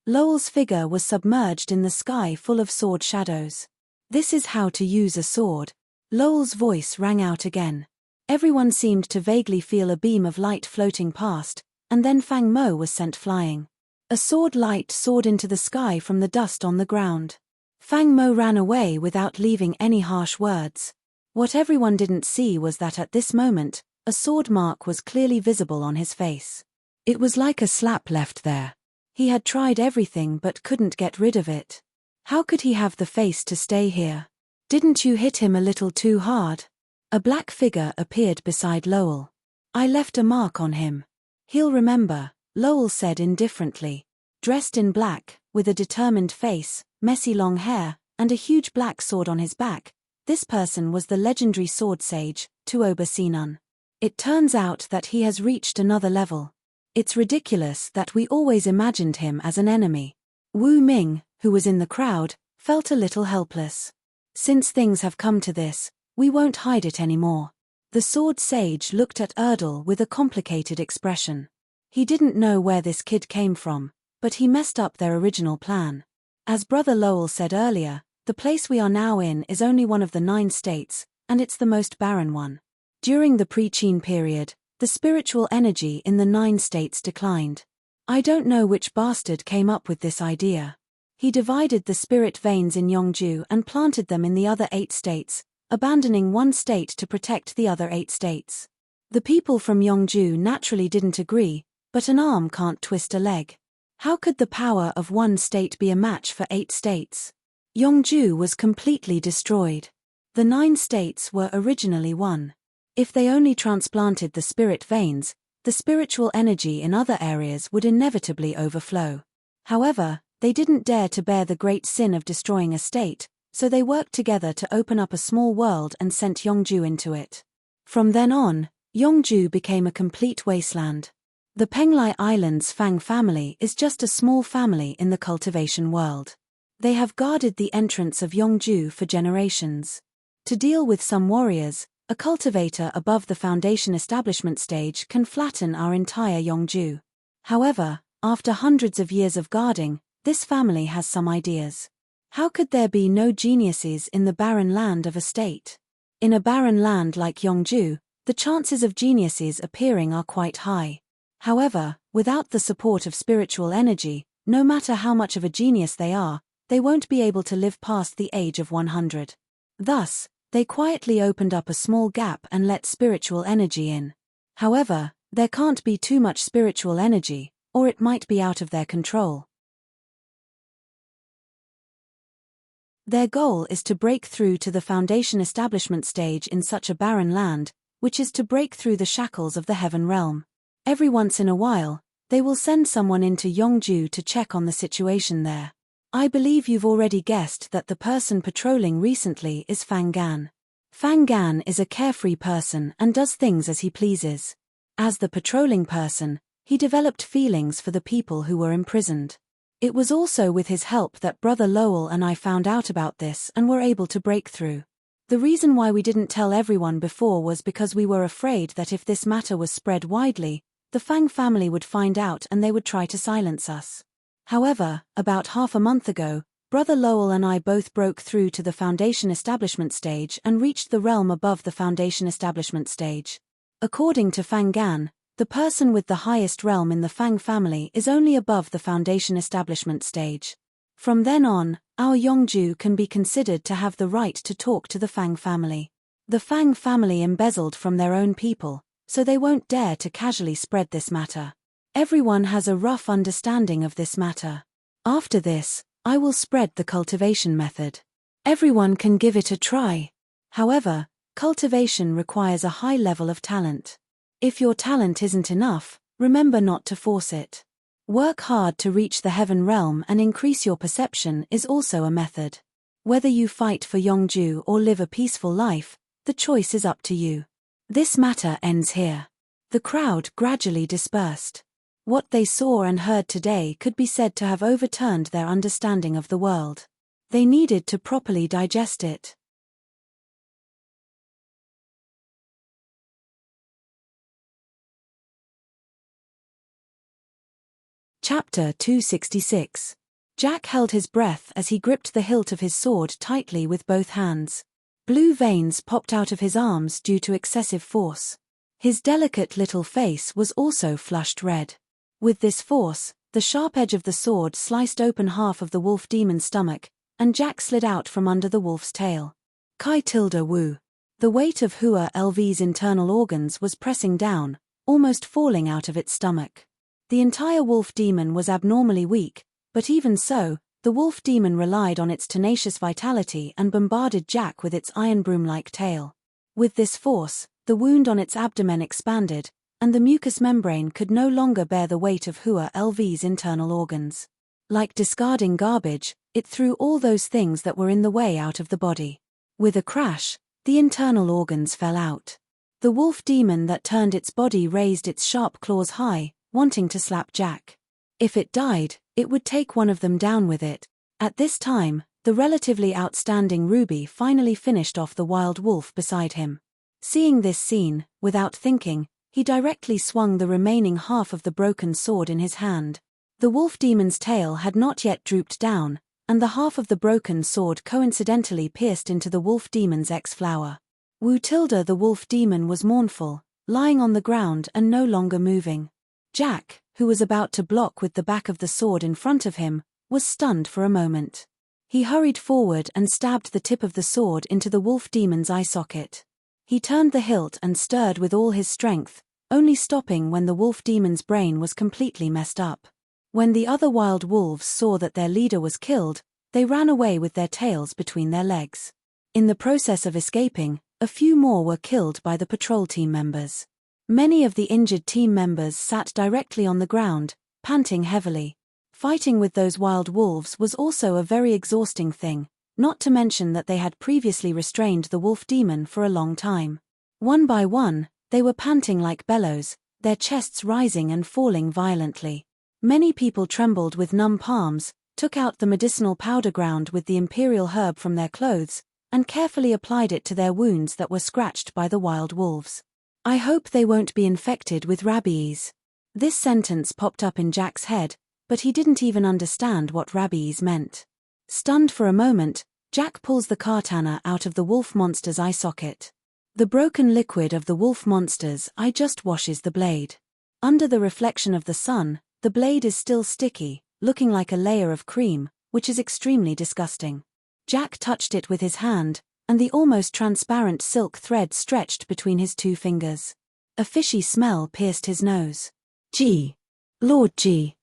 Lowell's figure was submerged in the sky full of sword shadows. "This is how to use a sword." Lowell's voice rang out again. Everyone seemed to vaguely feel a beam of light floating past, and then Fang Mo was sent flying. A sword light soared into the sky from the dust on the ground. Fang Mo ran away without leaving any harsh words. What everyone didn't see was that at this moment, a sword mark was clearly visible on his face. It was like a slap left there. He had tried everything but couldn't get rid of it. How could he have the face to stay here? "Didn't you hit him a little too hard?" A black figure appeared beside Lowell. "I left a mark on him. He'll remember," Lowell said indifferently. Dressed in black, with a determined face, messy long hair, and a huge black sword on his back, this person was the legendary sword sage, Tuoba Sinan. It turns out that he has reached another level. It's ridiculous that we always imagined him as an enemy. Wu Ming, who was in the crowd, felt a little helpless. "Since things have come to this, we won't hide it anymore." The sword sage looked at Erdal with a complicated expression. He didn't know where this kid came from, but he messed up their original plan. As Brother Lowell said earlier, the place we are now in is only one of the 9 states, and it's the most barren one. During the pre-Qin period, the spiritual energy in the 9 states declined. I don't know which bastard came up with this idea. He divided the spirit veins in Yongju and planted them in the other 8 states, abandoning one state to protect the other 8 states. The people from Yongju naturally didn't agree, but an arm can't twist a leg. How could the power of one state be a match for 8 states? Yongju was completely destroyed. The 9 states were originally one. If they only transplanted the spirit veins, the spiritual energy in other areas would inevitably overflow. However, They didn't dare to bear the great sin of destroying a state, so they worked together to open up a small world and sent Yongju into it. From then on, Yongju became a complete wasteland. The Penglai Islands Fang family is just a small family in the cultivation world. They have guarded the entrance of Yongju for generations. To deal with some warriors, a cultivator above the foundation establishment stage can flatten our entire Yongju. However, after hundreds of years of guarding, this family has some ideas. How could there be no geniuses in the barren land of a state? In a barren land like Yongju, the chances of geniuses appearing are quite high. However, without the support of spiritual energy, no matter how much of a genius they are, they won't be able to live past the age of 100. Thus, they quietly opened up a small gap and let spiritual energy in. However, there can't be too much spiritual energy, or it might be out of their control. Their goal is to break through to the foundation establishment stage in such a barren land, which is to break through the shackles of the heaven realm. Every once in a while, they will send someone into Yongju to check on the situation there. I believe you've already guessed that the person patrolling recently is Fang Gan. Fang Gan is a carefree person and does things as he pleases. As the patrolling person, he developed feelings for the people who were imprisoned. It was also with his help that Brother Lowell and I found out about this and were able to break through. The reason why we didn't tell everyone before was because we were afraid that if this matter was spread widely, the Fang family would find out and they would try to silence us. However, about half a month ago, Brother Lowell and I both broke through to the foundation establishment stage and reached the realm above the foundation establishment stage. According to Fang Gan, the person with the highest realm in the Fang family is only above the foundation establishment stage. From then on, our Yongju can be considered to have the right to talk to the Fang family. The Fang family embezzled from their own people, so they won't dare to casually spread this matter. Everyone has a rough understanding of this matter. After this, I will spread the cultivation method. Everyone can give it a try. However, cultivation requires a high level of talent. If your talent isn't enough, remember not to force it. Work hard to reach the heaven realm and increase your perception is also a method. Whether you fight for Yongju or live a peaceful life, the choice is up to you. This matter ends here. The crowd gradually dispersed. What they saw and heard today could be said to have overturned their understanding of the world. They needed to properly digest it. Chapter 266. Jack held his breath as he gripped the hilt of his sword tightly with both hands. Blue veins popped out of his arms due to excessive force. His delicate little face was also flushed red. With this force, the sharp edge of the sword sliced open half of the wolf demon's stomach, and Jack slid out from under the wolf's tail. Kai tilde Wu. The weight of Hua LV's internal organs was pressing down, almost falling out of its stomach. The entire wolf demon was abnormally weak, but even so, the wolf demon relied on its tenacious vitality and bombarded Jack with its iron broom-like tail. With this force, the wound on its abdomen expanded, and the mucous membrane could no longer bear the weight of Hua LV's internal organs. Like discarding garbage, it threw all those things that were in the way out of the body. With a crash, the internal organs fell out. The wolf demon that turned its body raised its sharp claws high, wanting to slap Jack. If it died, it would take one of them down with it. At this time, the relatively outstanding Ruby finally finished off the wild wolf beside him. Seeing this scene, without thinking, he directly swung the remaining half of the broken sword in his hand. The wolf demon's tail had not yet drooped down, and the half of the broken sword coincidentally pierced into the wolf demon's ex-flower. Wu tilde the wolf demon was mournful, lying on the ground and no longer moving. Jack, who was about to block with the back of the sword in front of him, was stunned for a moment. He hurried forward and stabbed the tip of the sword into the wolf demon's eye socket. He turned the hilt and stirred with all his strength, only stopping when the wolf demon's brain was completely messed up. When the other wild wolves saw that their leader was killed, they ran away with their tails between their legs. In the process of escaping, a few more were killed by the patrol team members. Many of the injured team members sat directly on the ground, panting heavily. Fighting with those wild wolves was also a very exhausting thing, not to mention that they had previously restrained the wolf demon for a long time. One by one, they were panting like bellows, their chests rising and falling violently. Many people trembled with numb palms, took out the medicinal powder ground with the imperial herb from their clothes, and carefully applied it to their wounds that were scratched by the wild wolves. I hope they won't be infected with rabies. This sentence popped up in Jack's head, but he didn't even understand what rabies meant. Stunned for a moment, Jack pulls the katana out of the wolf monster's eye socket. The broken liquid of the wolf monster's eye just washes the blade. Under the reflection of the sun, the blade is still sticky, looking like a layer of cream, which is extremely disgusting. Jack touched it with his hand, and the almost transparent silk thread stretched between his two fingers. A fishy smell pierced his nose. Gee! Lord G!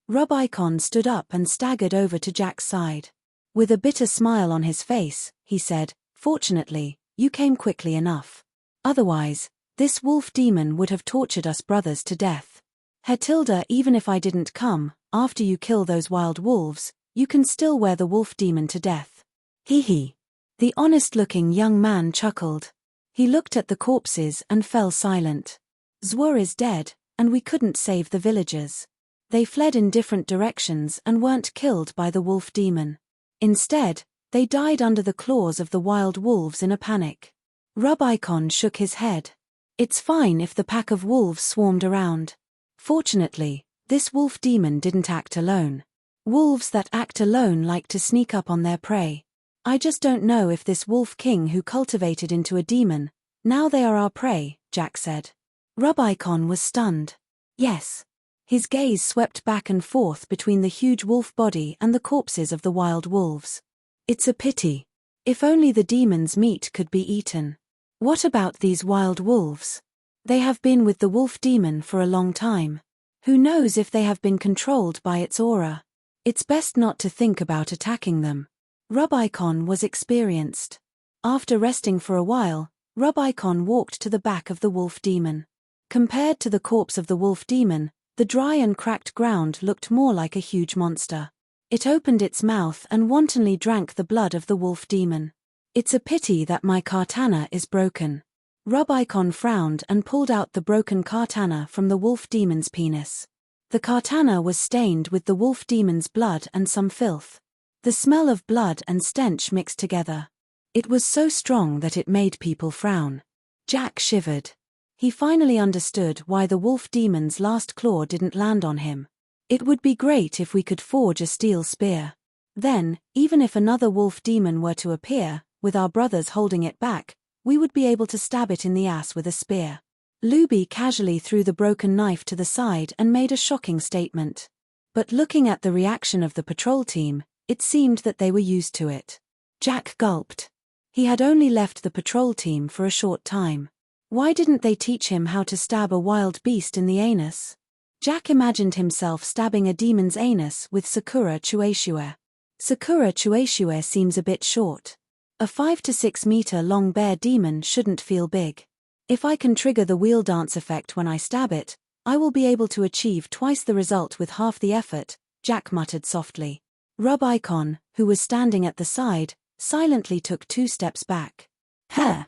Rub-Icon stood up and staggered over to Jack's side. With a bitter smile on his face, he said, "Fortunately, you came quickly enough. Otherwise, this wolf demon would have tortured us brothers to death. Hetilda, even if I didn't come, after you kill those wild wolves, you can still wear the wolf demon to death." Hee. The honest-looking young man chuckled. He looked at the corpses and fell silent. Zwar is dead, and we couldn't save the villagers. They fled in different directions and weren't killed by the wolf demon. Instead, they died under the claws of the wild wolves in a panic. Rub-Icon shook his head. It's fine if the pack of wolves swarmed around. Fortunately, this wolf demon didn't act alone. Wolves that act alone like to sneak up on their prey. I just don't know if this wolf king who cultivated into a demon, now they are our prey, Jack said. Rub-Icon was stunned. Yes. His gaze swept back and forth between the huge wolf body and the corpses of the wild wolves. It's a pity. If only the demon's meat could be eaten. What about these wild wolves? They have been with the wolf demon for a long time. Who knows if they have been controlled by its aura? It's best not to think about attacking them. Rub-Icon was experienced. After resting for a while, Rub-Icon walked to the back of the wolf demon. Compared to the corpse of the wolf demon, the dry and cracked ground looked more like a huge monster. It opened its mouth and wantonly drank the blood of the wolf demon. It's a pity that my katana is broken. Rub-Icon frowned and pulled out the broken katana from the wolf demon's penis. The katana was stained with the wolf demon's blood and some filth. The smell of blood and stench mixed together. It was so strong that it made people frown. Jack shivered. He finally understood why the wolf demon's last claw didn't land on him. It would be great if we could forge a steel spear. Then, even if another wolf demon were to appear, with our brothers holding it back, we would be able to stab it in the ass with a spear. Luby casually threw the broken knife to the side and made a shocking statement. But looking at the reaction of the patrol team, it seemed that they were used to it. Jack gulped. He had only left the patrol team for a short time. Why didn't they teach him how to stab a wild beast in the anus? Jack imagined himself stabbing a demon's anus with Sakura Chueshue. Sakura Chueshue seems a bit short. A 5 to 6 meter long bear demon shouldn't feel big. If I can trigger the wheel dance effect when I stab it, I will be able to achieve twice the result with half the effort, Jack muttered softly. Rub-Icon, who was standing at the side, silently took 2 steps back. Huh!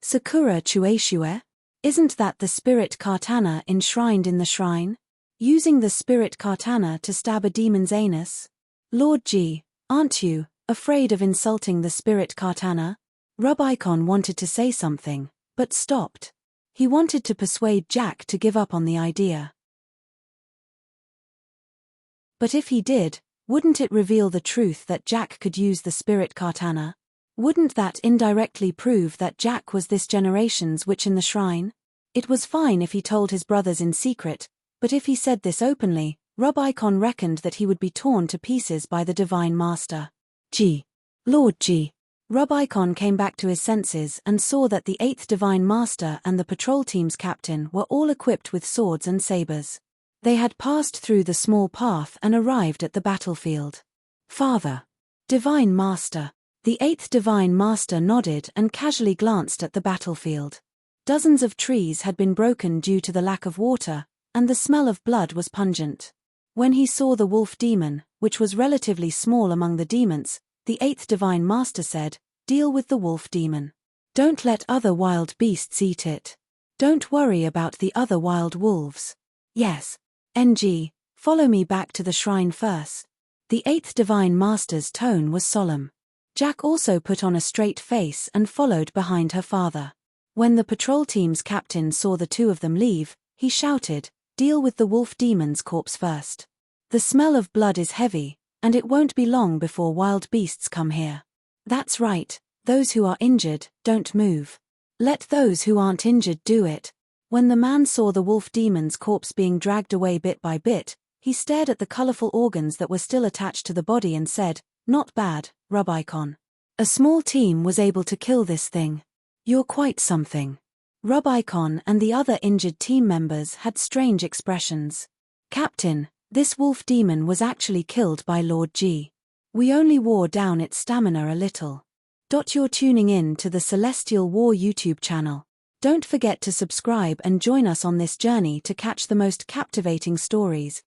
Sakura Chueshue? Isn't that the spirit katana enshrined in the shrine? Using the spirit katana to stab a demon's anus? Lord G, aren't you afraid of insulting the spirit katana? Rub-Icon wanted to say something, but stopped. He wanted to persuade Jack to give up on the idea. But if he did, wouldn't it reveal the truth that Jack could use the spirit katana? Wouldn't that indirectly prove that Jack was this generation's witch in the shrine? It was fine if he told his brothers in secret, but if he said this openly, Rub-Icon reckoned that he would be torn to pieces by the Divine Master. G. Lord G. Rub-Icon came back to his senses and saw that the 8th Divine Master and the patrol team's captain were all equipped with swords and sabers. They had passed through the small path and arrived at the battlefield. Father. Divine Master. The 8th Divine Master nodded and casually glanced at the battlefield. Dozens of trees had been broken due to the lack of water, and the smell of blood was pungent. When he saw the wolf demon, which was relatively small among the demons, the 8th Divine Master said, "Deal with the wolf demon. Don't let other wild beasts eat it. Don't worry about the other wild wolves. Yes. NG, follow me back to the shrine first." The 8th Divine Master's tone was solemn. Jack also put on a straight face and followed behind her father. When the patrol team's captain saw the two of them leave, he shouted, "Deal with the wolf demon's corpse first. The smell of blood is heavy, and it won't be long before wild beasts come here. That's right, those who are injured, don't move. Let those who aren't injured do it." When the man saw the wolf demon's corpse being dragged away bit by bit, he stared at the colorful organs that were still attached to the body and said, "Not bad, Rubicon. A small team was able to kill this thing. You're quite something." Rubicon and the other injured team members had strange expressions. "Captain, this wolf demon was actually killed by Lord G. We only wore down its stamina a little." You're tuning in to the Celestial War YouTube channel. Don't forget to subscribe and join us on this journey to catch the most captivating stories.